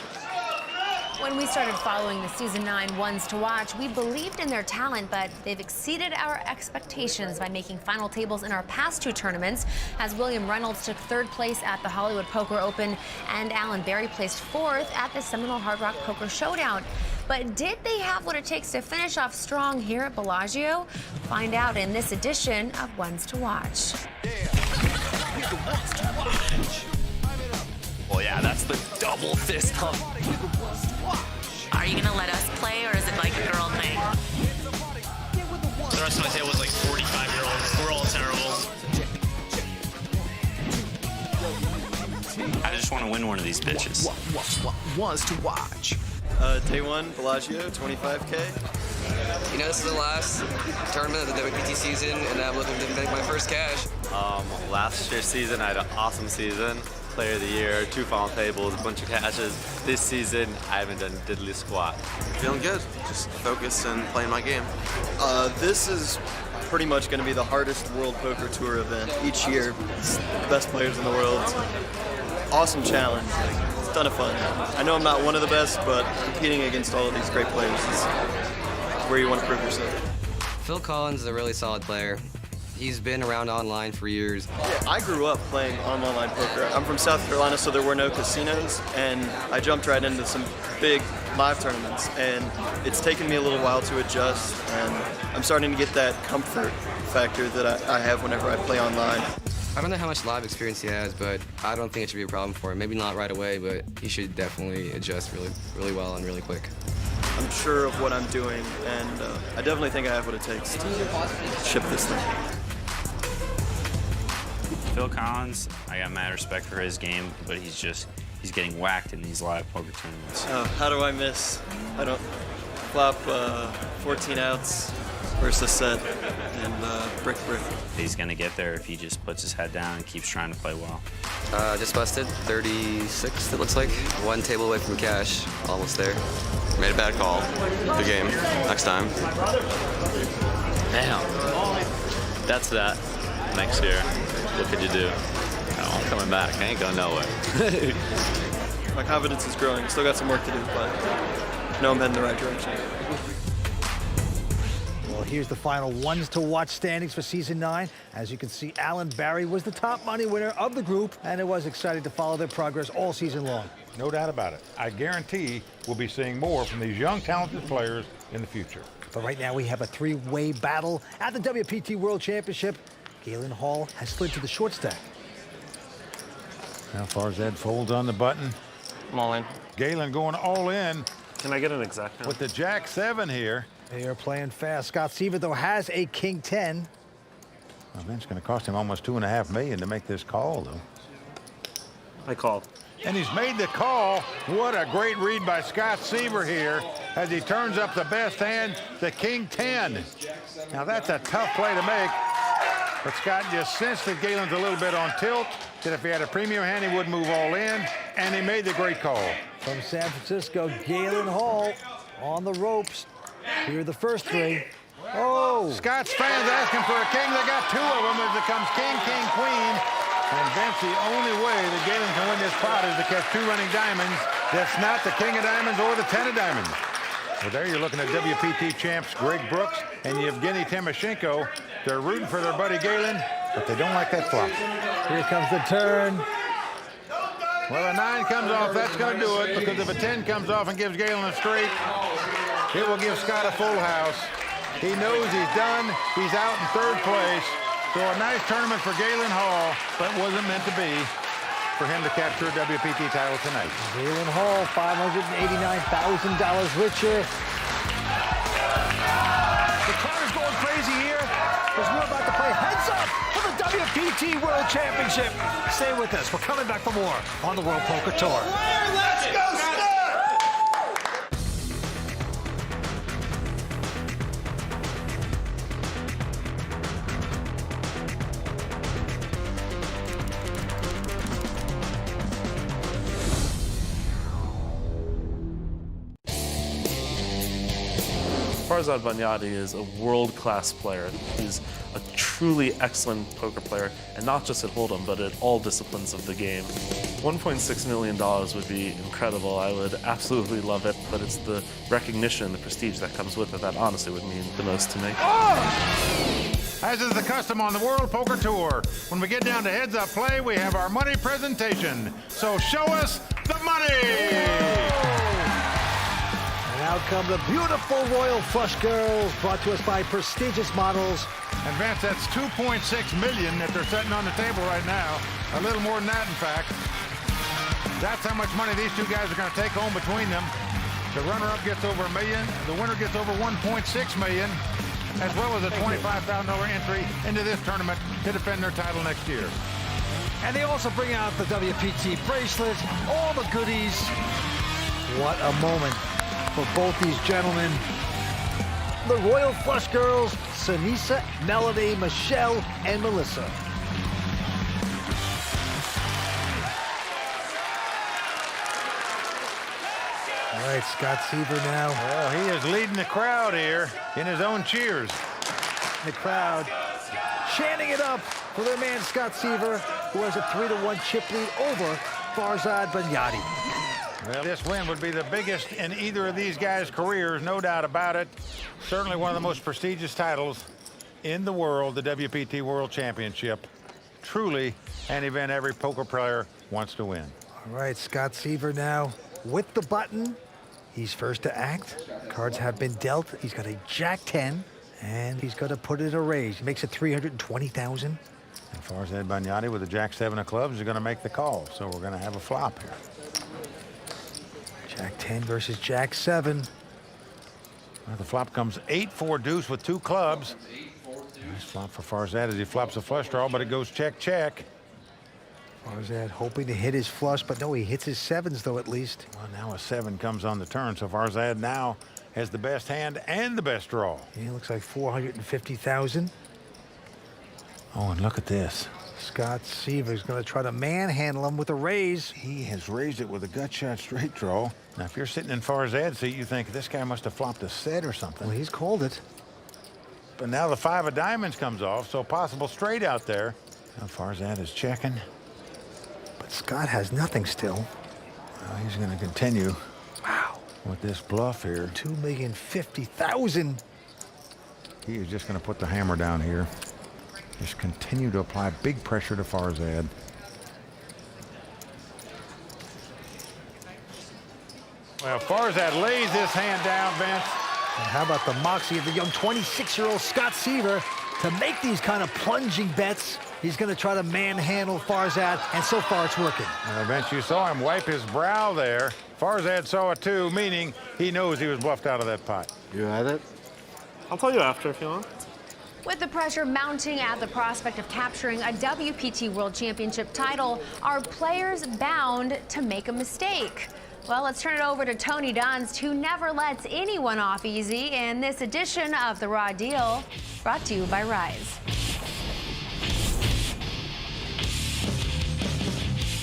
When we started following the Season 9 ones to watch, we believed in their talent, but they've exceeded our expectations by making final tables in our past 2 tournaments, as William Reynolds took 3rd place at the Hollywood Poker Open and Alan Berry placed 4th at the Seminole Hard Rock Poker Showdown. But did they have what it takes to finish off strong here at Bellagio? Find out in this edition of Ones to Watch. Oh yeah, that's the double fist hump. Are you gonna let us play, or is it like a girl thing? The rest of my table was like 45-year-olds. We're all terrible. I just want to win one of these bitches. Wants to watch. Day 1, Bellagio, 25K. You know, this is the last tournament of the WPT season, and I'm looking to make my first cash. Last year's season, I had an awesome season. Player of the year, 2 final tables, a bunch of cashes. This season, I haven't done diddly squat. Feeling good. Just focused and playing my game. This is pretty much going to be the hardest World Poker Tour event each year. It's the best players in the world. Awesome challenge. It's a ton of fun. I know I'm not one of the best, but competing against all of these great players is where you want to prove yourself. Phil Collins is a really solid player. He's been around online for years. Yeah, I grew up playing online poker. I'm from South Carolina, so there were no casinos, and I jumped right into some big live tournaments, and it's taken me a little while to adjust, and I'm starting to get that comfort factor that I have whenever I play online. I don't know how much live experience he has, but I don't think it should be a problem for him. Maybe not right away, but he should definitely adjust really well and really quick. I'm sure of what I'm doing, and I definitely think I have what it takes to ship this thing. Phil Collins, I got mad respect for his game, but he's getting whacked in these live poker tournaments. How do I miss? I don't flop 14 outs versus set and brick. He's gonna get there if he just puts his head down and keeps trying to play well. Just busted, 36th it looks like. 1 table away from cash, almost there. Made a bad call. Good game. Next time. Damn. That's that. Next year, what could you do? Oh, I'm coming back. I ain't going nowhere. My confidence is growing. Still got some work to do, but I know I'm heading in the right direction. Well, here's the final ones to watch standings for Season 9. As you can see, Alan Barry was the top money winner of the group, and it was exciting to follow their progress all season long. No doubt about it. I guarantee we'll be seeing more from these young, talented players in the future. But right now, we have a 3-way battle at the WPT World Championship. Galen Hall has slid to the short stack. Now Farzad folds on the button. I'm all in. Galen going all in. Can I get an exact now? With the Jack-7 here. They are playing fast. Scott Seaver, though, has a King-10. Well, that's going to cost him almost $2.5 million to make this call, though. I called. And he's made the call. What a great read by Scott Seaver here as he turns up the best hand, the King-10. Now, that's a tough play to make. But Scott just sensed that Galen's a little bit on tilt, that if he had a premium hand, he would move all in, and he made the great call. From San Francisco, Galen Hall on the ropes. Here are the first 3. Oh! Scott's fans asking for a king. They got 2 of them as it comes king, king, queen. And Vince, the only way that Galen can win this pot is to catch 2 running diamonds. That's not the king of diamonds or the 10 of diamonds. Well, there you're looking at WPT champs Greg Brooks and Yevgeny Timoshenko. They're rooting for their buddy Galen, but they don't like that flop. Here comes the turn. Well, a 9 comes off. That's going to do it, because if a 10 comes off and gives Galen a straight, it will give Scott a full house. He knows he's done. He's out in 3rd place. So a nice tournament for Galen Hall, but wasn't meant to be for him to capture a WPT title tonight. Galen Hall, $589,000 richer. The car is going crazy here. There's WPT World Championship. Stay with us. We're coming back for more on the World Poker Tour. Let's go, Farzad Banyadi is a world-class player. He's a truly excellent poker player, and not just at Hold'em, but at all disciplines of the game. $1.6 million would be incredible. I would absolutely love it, but it's the recognition, the prestige that comes with it that honestly would mean the most to me. As is the custom on the World Poker Tour, when we get down to heads-up play, we have our money presentation. So show us the money! And out come the beautiful Royal Flush Girls, brought to us by prestigious models. And Vince, that's $2.6 million that they're setting on the table right now. A little more than that, in fact. That's how much money these two guys are going to take home between them. The runner-up gets over $1 million. The winner gets over $1.6 million, as well as a $25,000 entry into this tournament to defend their title next year. And they also bring out the WPT bracelets, all the goodies. What a moment for both these gentlemen. The Royal Flush Girls, Sanisa, Melody, Michelle, and Melissa. All right, Scott Seaver now. Well, he is leading the crowd here in his own cheers. The crowd chanting it up for their man Scott Seaver, who has a 3-1 chip lead over Farzad Banyadi. Well, this win would be the biggest in either of these guys' careers, no doubt about it. Certainly one of the most prestigious titles in the world, the WPT World Championship. Truly an event every poker player wants to win. All right, Scott Seaver now with the button. He's first to act. Cards have been dealt. He's got a Jack-10, and he's going to put it in a raise. He makes it $320,000. And Farzad Banyadi with the Jack-7 of clubs is going to make the call, so we're going to have a flop here. Jack-10 versus Jack-7. Well, the flop comes 8-4 deuce with 2 clubs. Nice flop for Farzad as he flops a flush draw, but it goes check, check. Farzad hoping to hit his flush, but no, he hits his 7s, though, at least. Well, now a 7 comes on the turn, so Farzad now has the best hand and the best draw. Yeah, looks like $450,000. Oh, and look at this. Scott Seaver's going to try to manhandle him with a raise. He has raised it with a gut shot straight draw. Now, if you're sitting in Farzad's seat, you think this guy must have flopped a set or something. Well, he's called it. But now the 5 of diamonds comes off, so possible straight out there. Now Farzad is checking. But Scott has nothing still. Well, he's going to continue. Wow. With this bluff here. $2,050,000. He is just going to put the hammer down here. Just continue to apply big pressure to Farzad. Well, Farzad lays this hand down, Vince. And how about the moxie of the young 26-year-old Scott Seaver to make these kind of plunging bets? He's going to try to manhandle Farzad, and so far it's working. Well, Vince, you saw him wipe his brow there. Farzad saw it too, meaning he knows he was bluffed out of that pot. You had it? I'll tell you after if you want. With the pressure mounting at the prospect of capturing a WPT World Championship title, are players bound to make a mistake? Well, let's turn it over to Tony Dunst, who never lets anyone off easy in this edition of The Raw Deal, brought to you by Rise.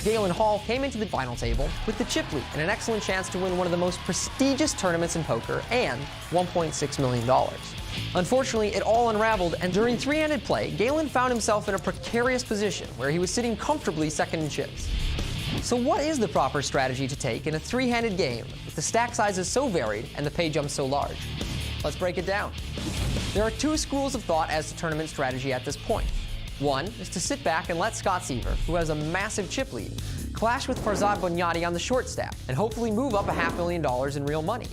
Galen Hall came into the final table with the chip lead and an excellent chance to win one of the most prestigious tournaments in poker and $1.6 million. Unfortunately, it all unraveled, and during three-handed play, Galen found himself in a precarious position where he was sitting comfortably second in chips. So what is the proper strategy to take in a three-handed game with the stack sizes so varied and the pay jumps so large? Let's break it down. There are 2 schools of thought as to tournament strategy at this point. One is to sit back and let Scott Seaver, who has a massive chip lead, clash with Farzad Banyadi on the short stack and hopefully move up $500,000 in real money.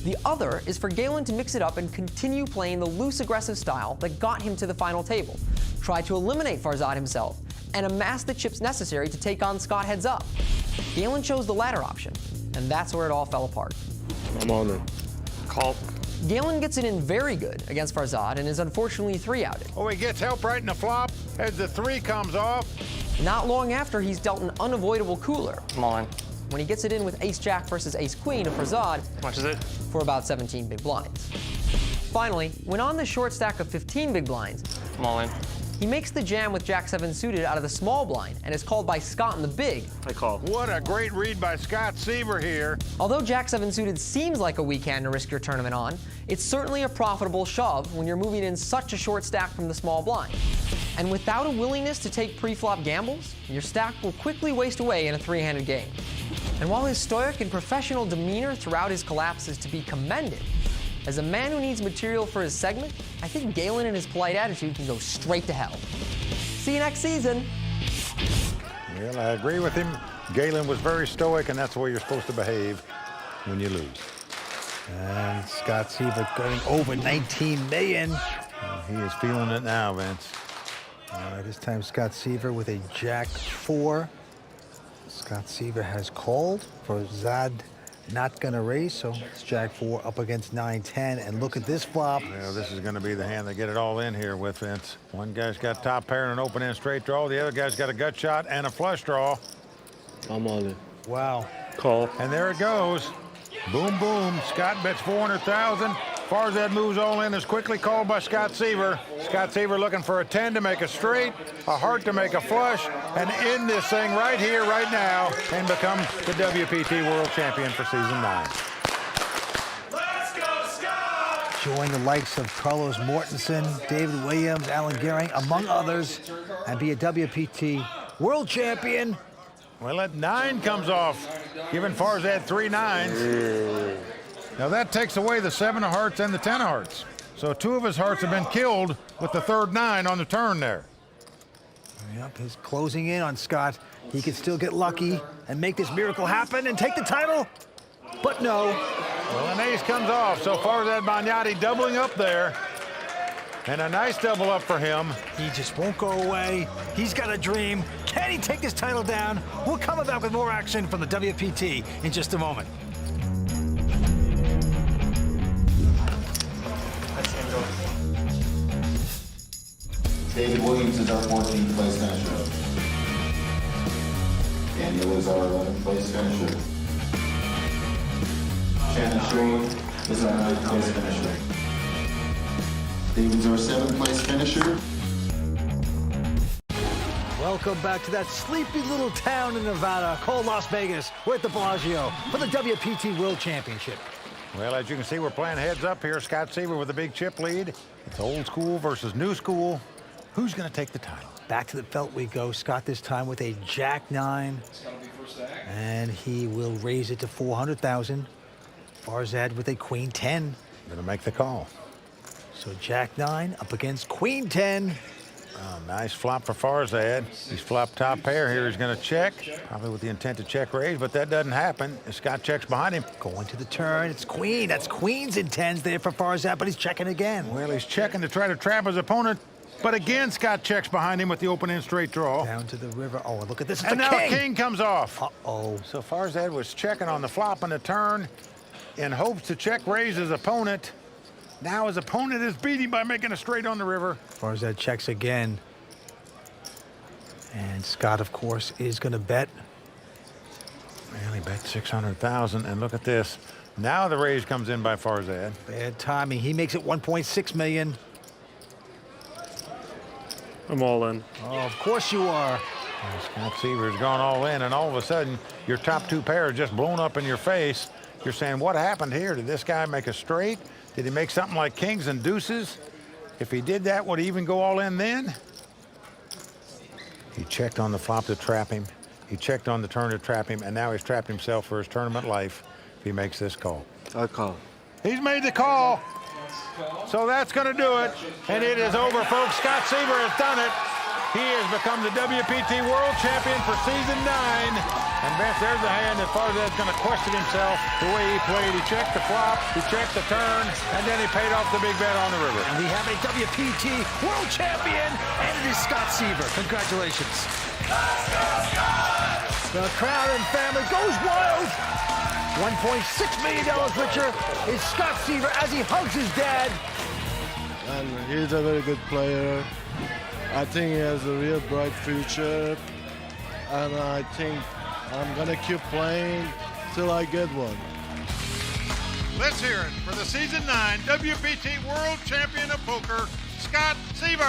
The other is for Galen to mix it up and continue playing the loose aggressive style that got him to the final table, try to eliminate Farzad himself, and amass the chips necessary to take on Scott heads up. Galen chose the latter option, and that's where it all fell apart. I'm on it. Call. Galen gets it in very good against Farzad and is unfortunately 3-outed. Oh, he gets help right in the flop. as the 3 comes off. Not long after, he's dealt an unavoidable cooler. Come on. When he gets it in with ace-jack versus ace-queen of Farzad. How much is it? For about 17 big blinds. Finally, when on the short stack of 15 big blinds, I'm all in. he makes the jam with Jack-7 suited out of the small blind and is called by Scott in the big. I call. What a great read by Scott Seaver here. Although Jack-7 suited seems like a weak hand to risk your tournament on, it's certainly a profitable shove when you're moving in such a short stack from the small blind. And without a willingness to take pre-flop gambles, your stack will quickly waste away in a 3-handed game. And while his stoic and professional demeanor throughout his collapse is to be commended, as a man who needs material for his segment, I think Galen and his polite attitude can go straight to hell. See you next season. Well, I agree with him. Galen was very stoic, and that's the way you're supposed to behave when you lose. And Scott Seaver going over 19 million. He is feeling it now, Vince. This time Scott Seaver with a Jack-4. Scott Seaver has called for Zad. Not going to raise, so it's Jack-4 up against 9-10. And look at this flop. Well, this is going to be the hand they get it all in here with, Vince. One guy's got top pair and an open-end straight draw. The other guy's got a gut shot and a flush draw. I'm all in. Wow. Call. And there it goes. Boom, boom. Scott bets 400,000. Farzad moves all in, is quickly called by Scott Seaver. Scott Seaver looking for a 10 to make a straight, a heart to make a flush, and end this thing right here, right now, and become the WPT World Champion for Season 9. Let's go, Scott! Join the likes of Carlos Mortensen, David Williams, Alan Gehring, among others, and be a WPT World Champion. Well, that 9 comes off, giving Farzad 3 9s. Now that takes away the 7 of hearts and the 10 of hearts. So 2 of his hearts have been killed with the third 9 on the turn there. Yep, he's closing in on Scott. He could still get lucky and make this miracle happen and take the title, but no. Well, an ace comes off, so Farzad Banyati doubling up there. And a nice double up for him. He just won't go away. He's got a dream. Can he take this title down? We'll come back with more action from the WPT in just a moment. David Williams is our 14th place finisher. Daniel is our 11th place finisher. Shannon Shore is our 9th place finisher. David's our 7th place finisher. Welcome back to that sleepy little town in Nevada called Las Vegas. We're at the Bellagio for the WPT World Championship. Well, as you can see, we're playing heads up here. Scott Seaver with a big chip lead. It's old school versus new school. Who's going to take the title? Back to the felt we go. Scott this time with a Jack-9. And he will raise it to 400,000. Farzad with a Queen-10. Going to make the call. So Jack-9 up against Queen-10. Oh, nice flop for Farzad. He's flopped top pair here. He's going to check, probably with the intent to check raise, but that doesn't happen. Scott checks behind him. Going to the turn. It's Queen. That's Queens and 10s there for Farzad, but he's checking again. Well, he's checking to try to trap his opponent. But again, Scott checks behind him with the open-end straight draw. Down to the river. Oh, look at this. It's and a now king. King comes off. Uh-oh. So Farzad was checking on the flop and the turn in hopes to check raise his opponent. Now his opponent is beating by making a straight on the river. Farzad checks again. And Scott, of course, is going to bet. Well, he bet 600,000, and look at this. Now the raise comes in by Farzad. Bad timing. He makes it 1.6 million. I'm all in. Oh, of course you are. Scott Seaver's gone all in, and all of a sudden, your top 2 pairs just blown up in your face. You're saying, what happened here? Did this guy make a straight? Did he make something like kings and deuces? If he did that, would he even go all in then? He checked on the flop to trap him. He checked on the turn to trap him, and now he's trapped himself for his tournament life if he makes this call. I call. He's made the call. So that's going to do it. And it is over, folks. Scott Seaver has done it. He has become the WPT World Champion for Season 9. And Vince, there's the hand that Farzad's going to question himself the way he played. He checked the flop, he checked the turn, and then he paid off the big bet on the river. And we have a WPT World Champion, and it is Scott Seaver. Congratulations. Let's go, Scott! The crowd and family goes wild. $1.6 million richer is Scott Seaver as he hugs his dad. And he's a very good player. I think he has a real bright future, and I think I'm gonna keep playing till I get one. Let's hear it for the Season 9 WPT World Champion of Poker, Scott Siever.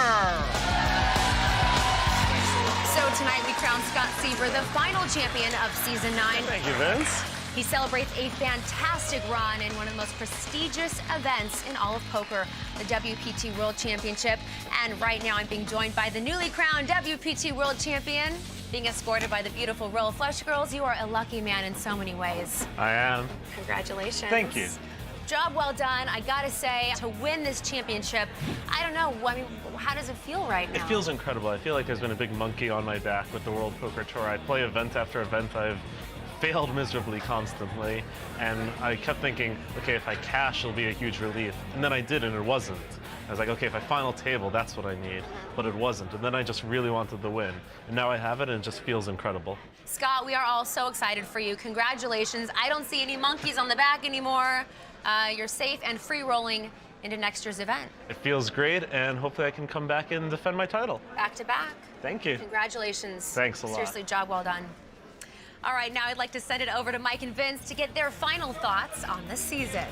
So tonight we crown Scott Siever the final champion of Season 9. Thank you, Vince. He celebrates a fantastic run in one of the most prestigious events in all of poker, the WPT World Championship. And right now I'm being joined by the newly crowned WPT World Champion, being escorted by the beautiful Royal Flush Girls. You are a lucky man in so many ways. I am. Congratulations. Thank you. Job well done. I gotta say, to win this championship, I don't know, I mean, how does it feel right now? It feels incredible. I feel like there's been a big monkey on my back with the World Poker Tour. I play event after event. I've failed miserably constantly, and I kept thinking, okay, if I cash, it'll be a huge relief. And then I did, and it wasn't. I was like, okay, if I final table, that's what I need. But it wasn't. And then I just really wanted the win. And now I have it, and it just feels incredible. Scott, we are all so excited for you. Congratulations. I don't see any monkeys on the back anymore. You're safe and free rolling into next year's event. It feels great, and hopefully I can come back and defend my title. Back to back. Thank you. Congratulations. Thanks a lot. Seriously, job well done. All right, now I'd like to send it over to Mike and Vince to get their final thoughts on the season.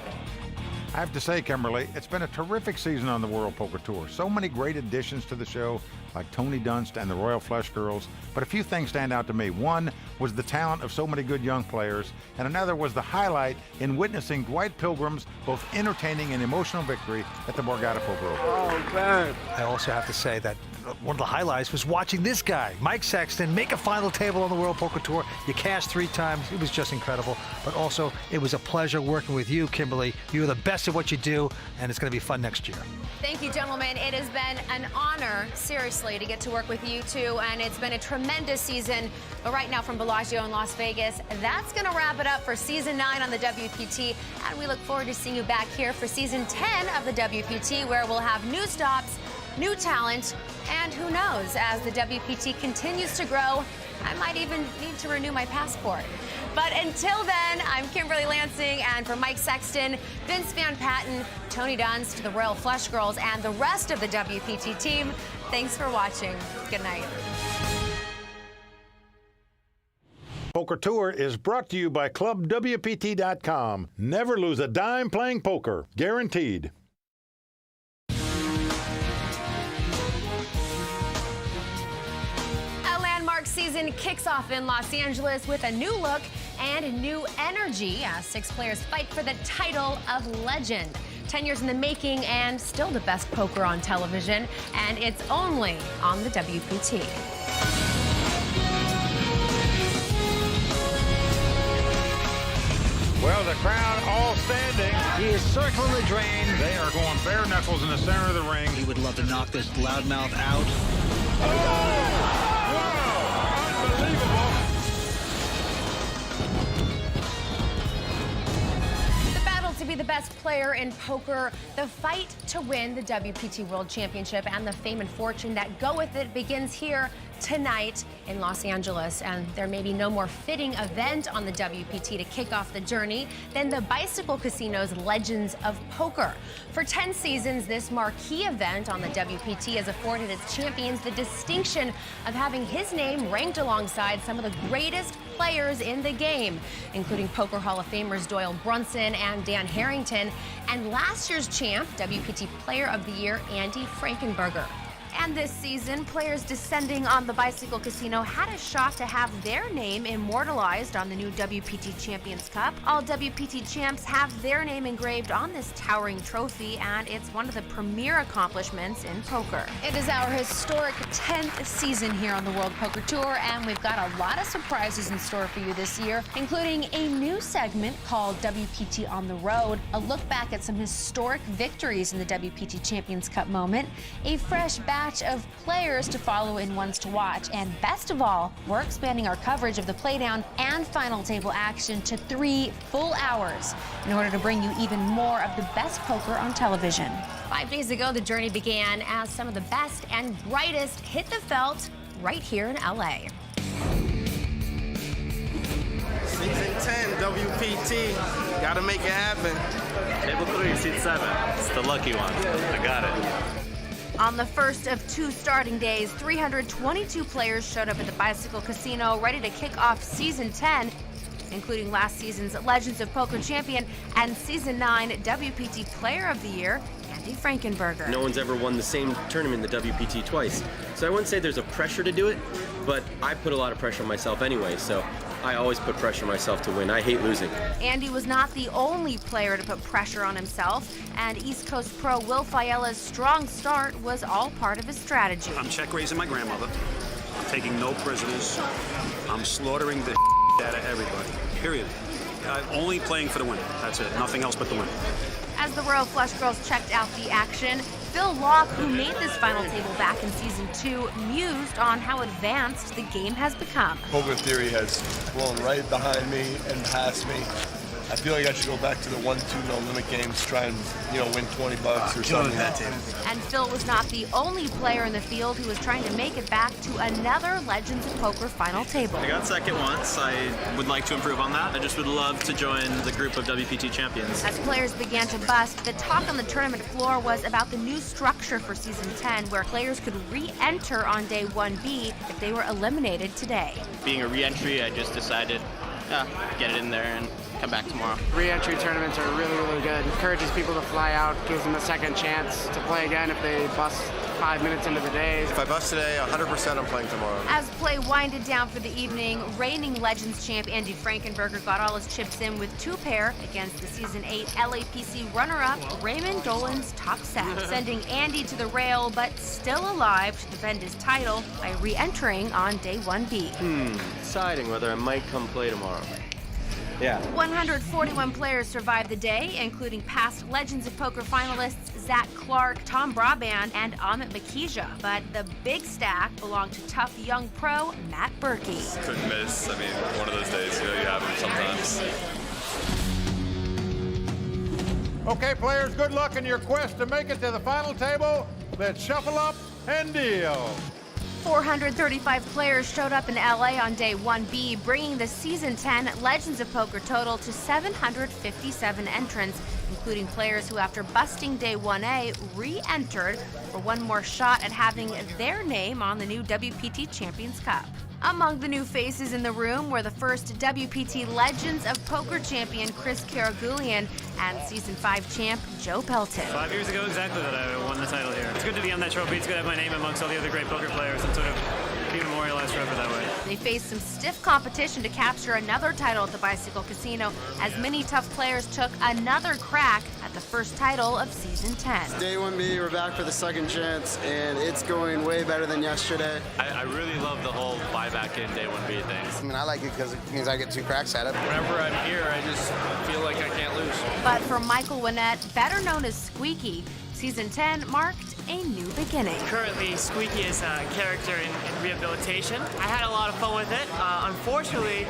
I have to say, Kimberly, it's been a terrific season on the World Poker Tour. So many great additions to the show, like Tony Dunst and the Royal Flush Girls. But a few things stand out to me. One was the talent of so many good young players, and another was the highlight in witnessing Dwight Pilgrim's both entertaining and emotional victory at the Borgata Poker Open. Oh, man. I also have to say that one of the highlights was watching this guy, Mike Sexton, make a final table on the World Poker Tour. You cashed 3 times. It was just incredible. But also, it was a pleasure working with you, Kimberly. You're the best at what you do, and it's going to be fun next year. Thank you, gentlemen. It has been an honor, seriously, to get to work with you two, and it's been a tremendous season. But right now from Bellagio in Las Vegas, that's going to wrap it up for Season 9 on the WPT, and we look forward to seeing you back here for Season 10 of the WPT, where we'll have new stops, new talent, and who knows, as the WPT continues to grow, I might even need to renew my passport. But until then, I'm Kimberly Lansing, and for Mike Sexton, Vince Van Patten, Tony Dunst, the Royal Flush Girls, and the rest of the WPT team, thanks for watching. Good night. Poker Tour is brought to you by ClubWPT.com. Never lose a dime playing poker. Guaranteed. Season kicks off in Los Angeles with a new look and new energy as 6 players fight for the title of legend. 10 years in the making and still the best poker on television, and it's only on the WPT. Well, the crowd all standing. He is circling the drain. They are going bare knuckles in the center of the ring. He would love to knock this loudmouth out. Oh! To be the best player in poker, the fight to win the WPT World Championship and the fame and fortune that go with it begins here tonight in Los Angeles. And there may be no more fitting event on the WPT to kick off the journey than the Bicycle Casino's Legends of Poker. For 10 seasons, this marquee event on the WPT has afforded its champions the distinction of having his name ranked alongside some of the greatest players in the game, including Poker Hall of Famers Doyle Brunson and Dan Harrington, and last year's champ, WPT Player of the Year, Andy Frankenberger. And this season, players descending on the Bicycle Casino had a shot to have their name immortalized on the new WPT Champions Cup. All WPT champs have their name engraved on this towering trophy, and it's one of the premier accomplishments in poker. It is our historic 10th season here on the World Poker Tour, and we've got a lot of surprises in store for you this year, including a new segment called WPT on the Road, a look back at some historic victories in the WPT Champions Cup moment, a fresh batch of players to follow and ones to watch, and best of all, we're expanding our coverage of the playdown and final table action to 3 full hours in order to bring you even more of the best poker on television. 5 days ago, the journey began as some of the best and brightest hit the felt right here in LA. Season 10, WPT, gotta make it happen. Table 3, seat 7. It's the lucky one. I got it. On the first of 2 starting days, 322 players showed up at the Bicycle Casino ready to kick off Season 10, including last season's Legends of Poker champion and Season 9 WPT Player of the Year, Andy Frankenberger. No one's ever won the same tournament, the WPT, twice. So I wouldn't say there's a pressure to do it, but I put a lot of pressure on myself anyway, so I always put pressure on myself to win. I hate losing. Andy was not the only player to put pressure on himself, and East Coast pro Will Fiala's strong start was all part of his strategy. I'm check raising my grandmother. I'm taking no prisoners. I'm slaughtering the out of everybody, period. I'm only playing for the win. That's it. Nothing else but the win. As the Royal Flush girls checked out the action, Phil Locke, who made this final table back in Season 2, mused on how advanced the game has become. Poker Theory has flown right behind me and past me. I feel like I should go back to the 1-2 no limit games, try and win $20 or something. And Phil was not the only player in the field who was trying to make it back to another Legends of Poker final table. I got second once. I would like to improve on that. I just would love to join the group of WPT champions. As players began to bust, the talk on the tournament floor was about the new structure for Season 10, where players could re-enter on day 1B if they were eliminated today. Being a re-entry, I just decided, get it in there and come back tomorrow. Re-entry tournaments are really, really good. Encourages people to fly out, gives them a second chance to play again if they bust 5 minutes into the day. If I bust today, 100% I'm playing tomorrow. As play winded down for the evening, reigning Legends champ Andy Frankenberger got all his chips in with 2-pair against the Season 8 LAPC runner-up Raymond Dolan's top set, sending Andy to the rail, but still alive to defend his title by re-entering on day 1B. Deciding whether I might come play tomorrow. Yeah. 141 players survived the day, including past Legends of Poker finalists Zach Clark, Tom Braband, and Amit Makija. But the big stack belonged to tough young pro Matt Berkey. Couldn't miss. I mean, one of those days, you have them sometimes. Okay, players, good luck in your quest to make it to the final table. Let's shuffle up and deal. 435 players showed up in LA on day 1B, bringing the Season 10 Legends of Poker total to 757 entrants, including players who, after busting day 1A, re-entered for one more shot at having their name on the new WPT Champions Cup. Among the new faces in the room were the first WPT Legends of Poker champion Chris Karagulian and Season 5 champ Joe Pelton. 5 years ago exactly that I won the title here. It's good to be on that trophy. It's good to have my name amongst all the other great poker players and sort of be memorialized forever that way. They faced some stiff competition to capture another title at the Bicycle Casino, as many tough players took another crack at the first title of Season 10. It's day 1B, we're back for the second chance, and it's going way better than yesterday. I really love the whole buyback in day 1B thing. I mean, I like it because it means I get 2 cracks at it. Whenever I'm here, I just feel like I can't lose. But for Michael Winnett, better known as Squeaky, Season 10 marked a new beginning. Currently, Squeaky is a character in rehabilitation. I had a lot of fun with it. Unfortunately,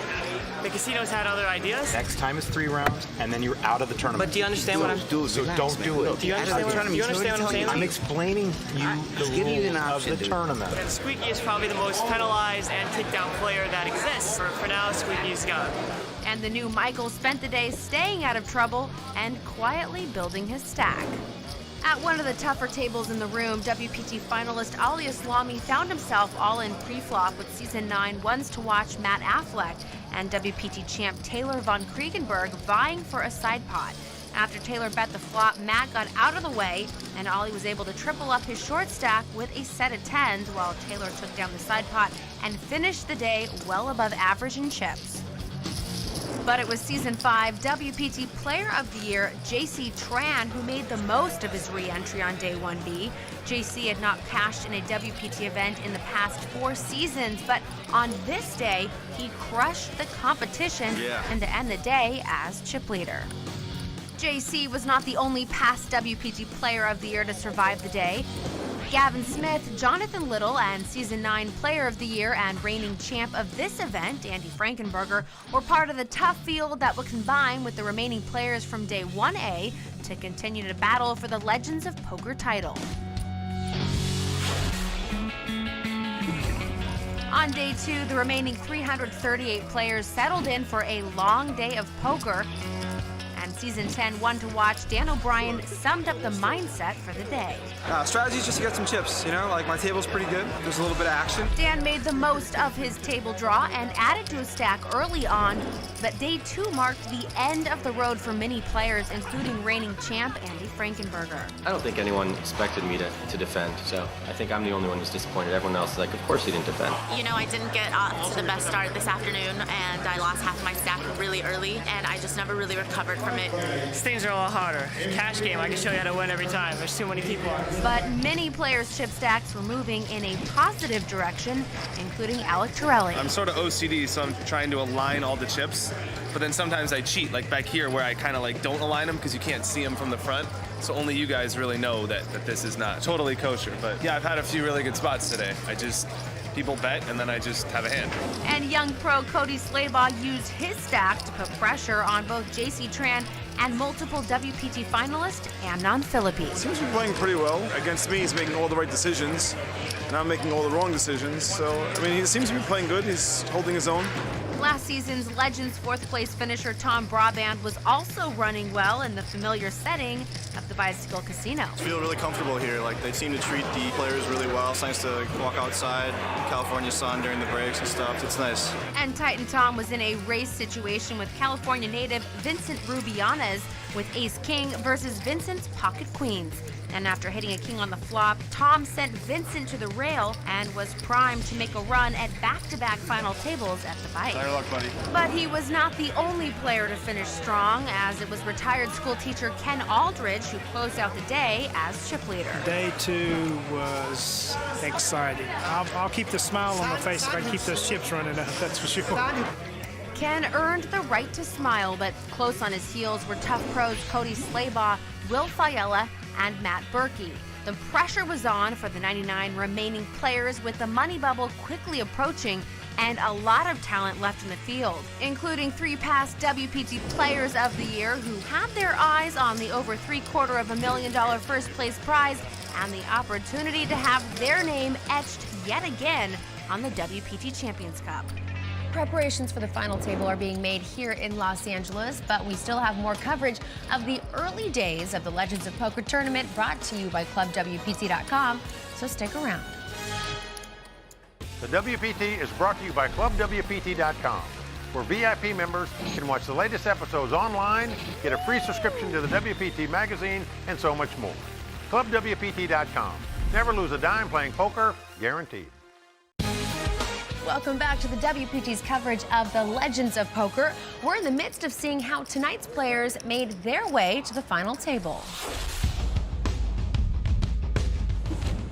the casino's had other ideas. Next time is 3 rounds, and then you're out of the tournament. But do you understand what I'm... So don't do it. Do you understand what I'm saying? I'm explaining the rules of the tournament. And Squeaky is probably the most penalized and kicked-out player that exists. For now, Squeaky's gone. And the new Michael spent the day staying out of trouble and quietly building his stack. At one of the tougher tables in the room, WPT finalist Ali Islami found himself all in pre-flop with Season 9 ones to watch Matt Affleck and WPT champ Taylor von Kriegenberg vying for a side pot. After Taylor bet the flop, Matt got out of the way, and Ali was able to triple up his short stack with a set of 10s while Taylor took down the side pot and finished the day well above average in chips. But it was Season 5 WPT Player of the Year, JC Tran, who made the most of his re-entry on day 1B. JC had not cashed in a WPT event in the past 4 seasons, but on this day, he crushed the competition and to end the day as chip leader. JC was not the only past WPT Player of the Year to survive the day. Gavin Smith, Jonathan Little, and Season 9 Player of the Year and reigning champ of this event, Andy Frankenberger, were part of the tough field that would combine with the remaining players from Day 1A to continue to battle for the Legends of Poker title. On Day 2, the remaining 338 players settled in for a long day of poker. And and Season 10 One to Watch, Dan O'Brien summed up the mindset for the day. Strategy is just to get some chips, you know? Like, my table's pretty good. There's a little bit of action. Dan made the most of his table draw and added to his stack early on, but day 2 marked the end of the road for many players, including reigning champ Andy Frankenberger. I don't think anyone expected me to defend, so I think I'm the only one who's disappointed. Everyone else is like, of course he didn't defend. You know, I didn't get off to the best start this afternoon, and I lost half of my stack really early, and I just never really recovered from it. These things are a lot harder. Cash game, I can show you how to win every time. There's too many people on. But many players' chip stacks were moving in a positive direction, including Alec Torelli. I'm sort of OCD, so I'm trying to align all the chips, but then sometimes I cheat, like back here where I kind of like don't align them because you can't see them from the front. So only you guys really know that this is not totally kosher. But yeah, I've had a few really good spots today. People bet, and then I just have a hand. And young pro Cody Slaybaugh used his stack to put pressure on both JC Tran and multiple WPT finalist Amnon Philippi. Seems to be playing pretty well. Against me, he's making all the right decisions, and I'm making all the wrong decisions. So, I mean, he seems to be playing good. He's holding his own. Last season's Legends 4th place finisher Tom Brabant was also running well in the familiar setting of the Bicycle Casino. I feel really comfortable here. Like, they seem to treat the players really well. It's nice to walk outside, California sun during the breaks and stuff. It's nice. And Titan Tom was in a race situation with California native Vincent Rubianes with Ace King versus Vincent's Pocket Queens. And after hitting a king on the flop, Tom sent Vincent to the rail and was primed to make a run at back-to-back final tables at the bike. Better luck, buddy. But he was not the only player to finish strong, as it was retired school teacher Ken Aldridge who closed out the day as chip leader. Day 2 was exciting. I'll keep the smile on my face if I keep those chips running up, that's for sure. Ken earned the right to smile, but close on his heels were tough pros Cody Slaybaugh, Will Fiella, and Matt Berkey. The pressure was on for the 99 remaining players, with the money bubble quickly approaching and a lot of talent left in the field, including 3 past WPT Players of the Year who had their eyes on the over $750,000 first place prize and the opportunity to have their name etched yet again on the WPT Champions Cup. Preparations for the final table are being made here in Los Angeles, but we still have more coverage of the early days of the Legends of Poker tournament brought to you by ClubWPT.com, so stick around. The WPT is brought to you by ClubWPT.com, where VIP members can watch the latest episodes online, get a free subscription to the WPT magazine, and so much more. ClubWPT.com. Never lose a dime playing poker, guaranteed. Welcome back to the WPT's coverage of the Legends of Poker. We're in the midst of seeing how tonight's players made their way to the final table.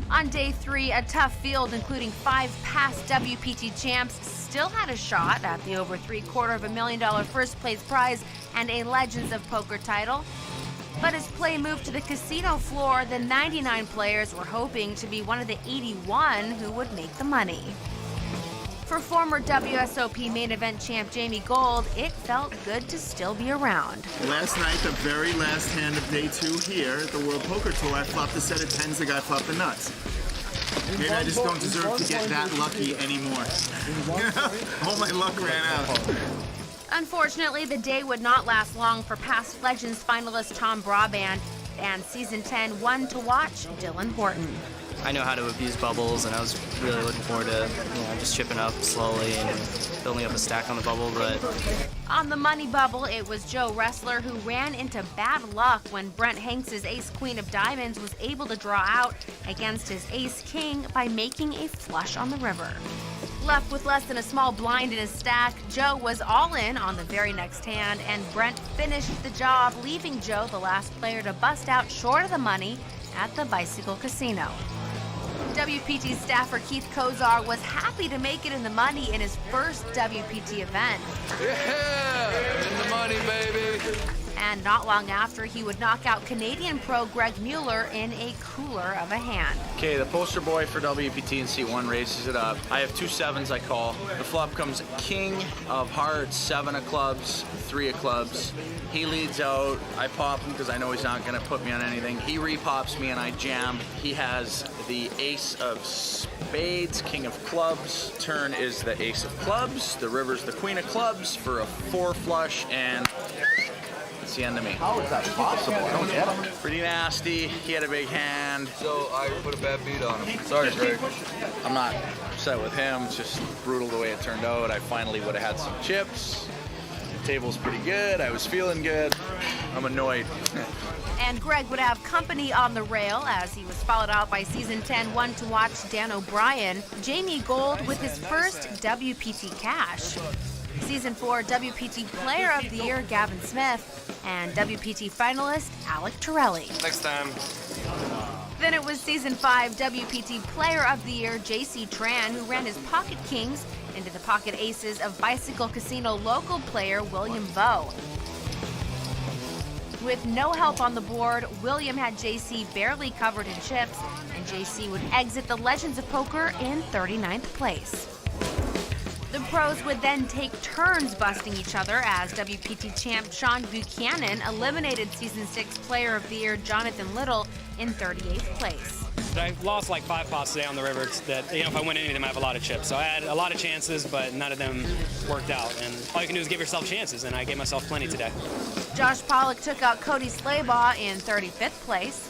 On day 3, a tough field, including 5 past WPT champs, still had a shot at the over $750,000 first place prize and a Legends of Poker title. But as play moved to the casino floor, the 99 players were hoping to be one of the 81 who would make the money. For former WSOP main event champ Jamie Gold, it felt good to still be around. Last night, the very last hand of day 2 here at the World Poker Tour, I flopped a set of 10s, the guy flopped the nuts. Maybe I just don't deserve to get that lucky anymore. All my luck ran out. Unfortunately, the day would not last long for past Legends finalist Tom Brabant and Season 10 One to Watch Dylan Horton. I know how to abuse bubbles, and I was really looking forward to just chipping up slowly and building up a stack on the bubble. But on the money bubble, it was Joe Ressler who ran into bad luck when Brent Hanks's ace-queen of diamonds was able to draw out against his ace-king by making a flush on the river. Left with less than a small blind in his stack, Joe was all in on the very next hand, and Brent finished the job, leaving Joe the last player to bust out short of the money at the Bicycle Casino. WPT staffer Keith Kozar was happy to make it in the money in his first WPT event. Yeah, in the money, baby. And not long after, he would knock out Canadian pro Greg Mueller in a cooler of a hand. Okay, the poster boy for WPT in seat 1 raises it up. I have 2 7s I call. The flop comes king of hearts, 7 of clubs, 3 of clubs. He leads out. I pop him because I know he's not going to put me on anything. He repops me and I jam. He has the ace of spades, king of clubs. Turn is the ace of clubs. The river's the queen of clubs for a 4 flush, and it's the end of me. How is that possible? I don't get it. Pretty nasty. He had a big hand. So I put a bad beat on him. Sorry, Greg. I'm not upset with him. It's just brutal the way it turned out. I finally would have had some chips. The table's pretty good. I was feeling good. I'm annoyed. And Greg would have company on the rail as he was followed out by season 10 one-to-watch Dan O'Brien. Jamie Gold with his first WPT cash. Season 4 WPT Player of the Year Gavin Smith, and WPT finalist Alec Torelli. Next time. Then it was season 5 WPT Player of the Year JC Tran, who ran his pocket kings into the pocket aces of Bicycle Casino local player William Vo. With no help on the board, William had JC barely covered in chips, and JC would exit the Legends of Poker in 39th place. The pros would then take turns busting each other as WPT champ Sean Buchanan eliminated season 6 Player of the Year Jonathan Little in 38th place. I lost like 5 pots today on the river that, if I win any of them, I have a lot of chips. So I had a lot of chances, but none of them worked out. And all you can do is give yourself chances, and I gave myself plenty today. Josh Pollock took out Cody Slaybaugh in 35th place.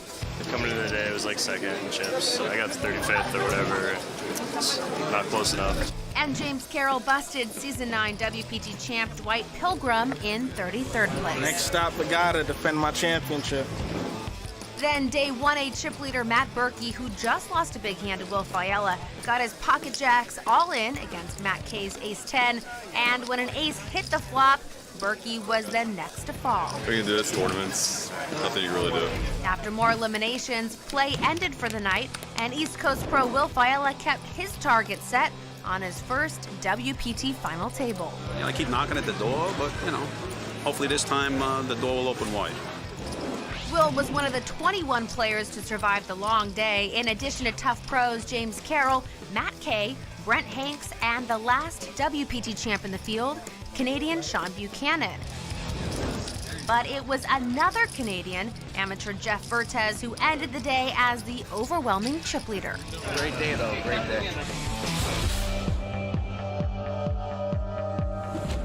Coming into the day, it was like second in chips. I got to 35th or whatever. It's not close enough. And James Carroll busted season 9 WPT champ Dwight Pilgrim in 33rd place. Next stop, I gotta defend my championship. Then day 1A chip leader Matt Berkey, who just lost a big hand to Will Fiala, got his pocket jacks all in against Matt Kay's ace 10. And when an ace hit the flop, Berkey was then next to fall. We can do this tournaments, nothing you really do. After more eliminations, play ended for the night, and East Coast pro Will Fiala kept his target set on his first WPT final table. I keep knocking at the door, but hopefully this time the door will open wide. Will was one of the 21 players to survive the long day. In addition to tough pros James Carroll, Matt Kay, Brent Hanks, and the last WPT champ in the field, Canadian Sean Buchanan. But it was another Canadian, amateur Jeff Vertez, who ended the day as the overwhelming chip leader. Great day, though. Great day.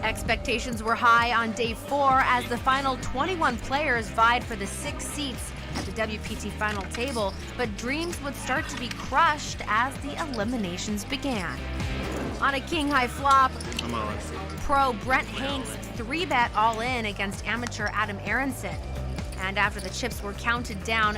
Expectations were high on day 4 as the final 21 players vied for the 6 seats at the WPT final table, but dreams would start to be crushed as the eliminations began. On a king-high flop, pro Brent Hanks 3-bet all-in against amateur Adam Aronson. And after the chips were counted down,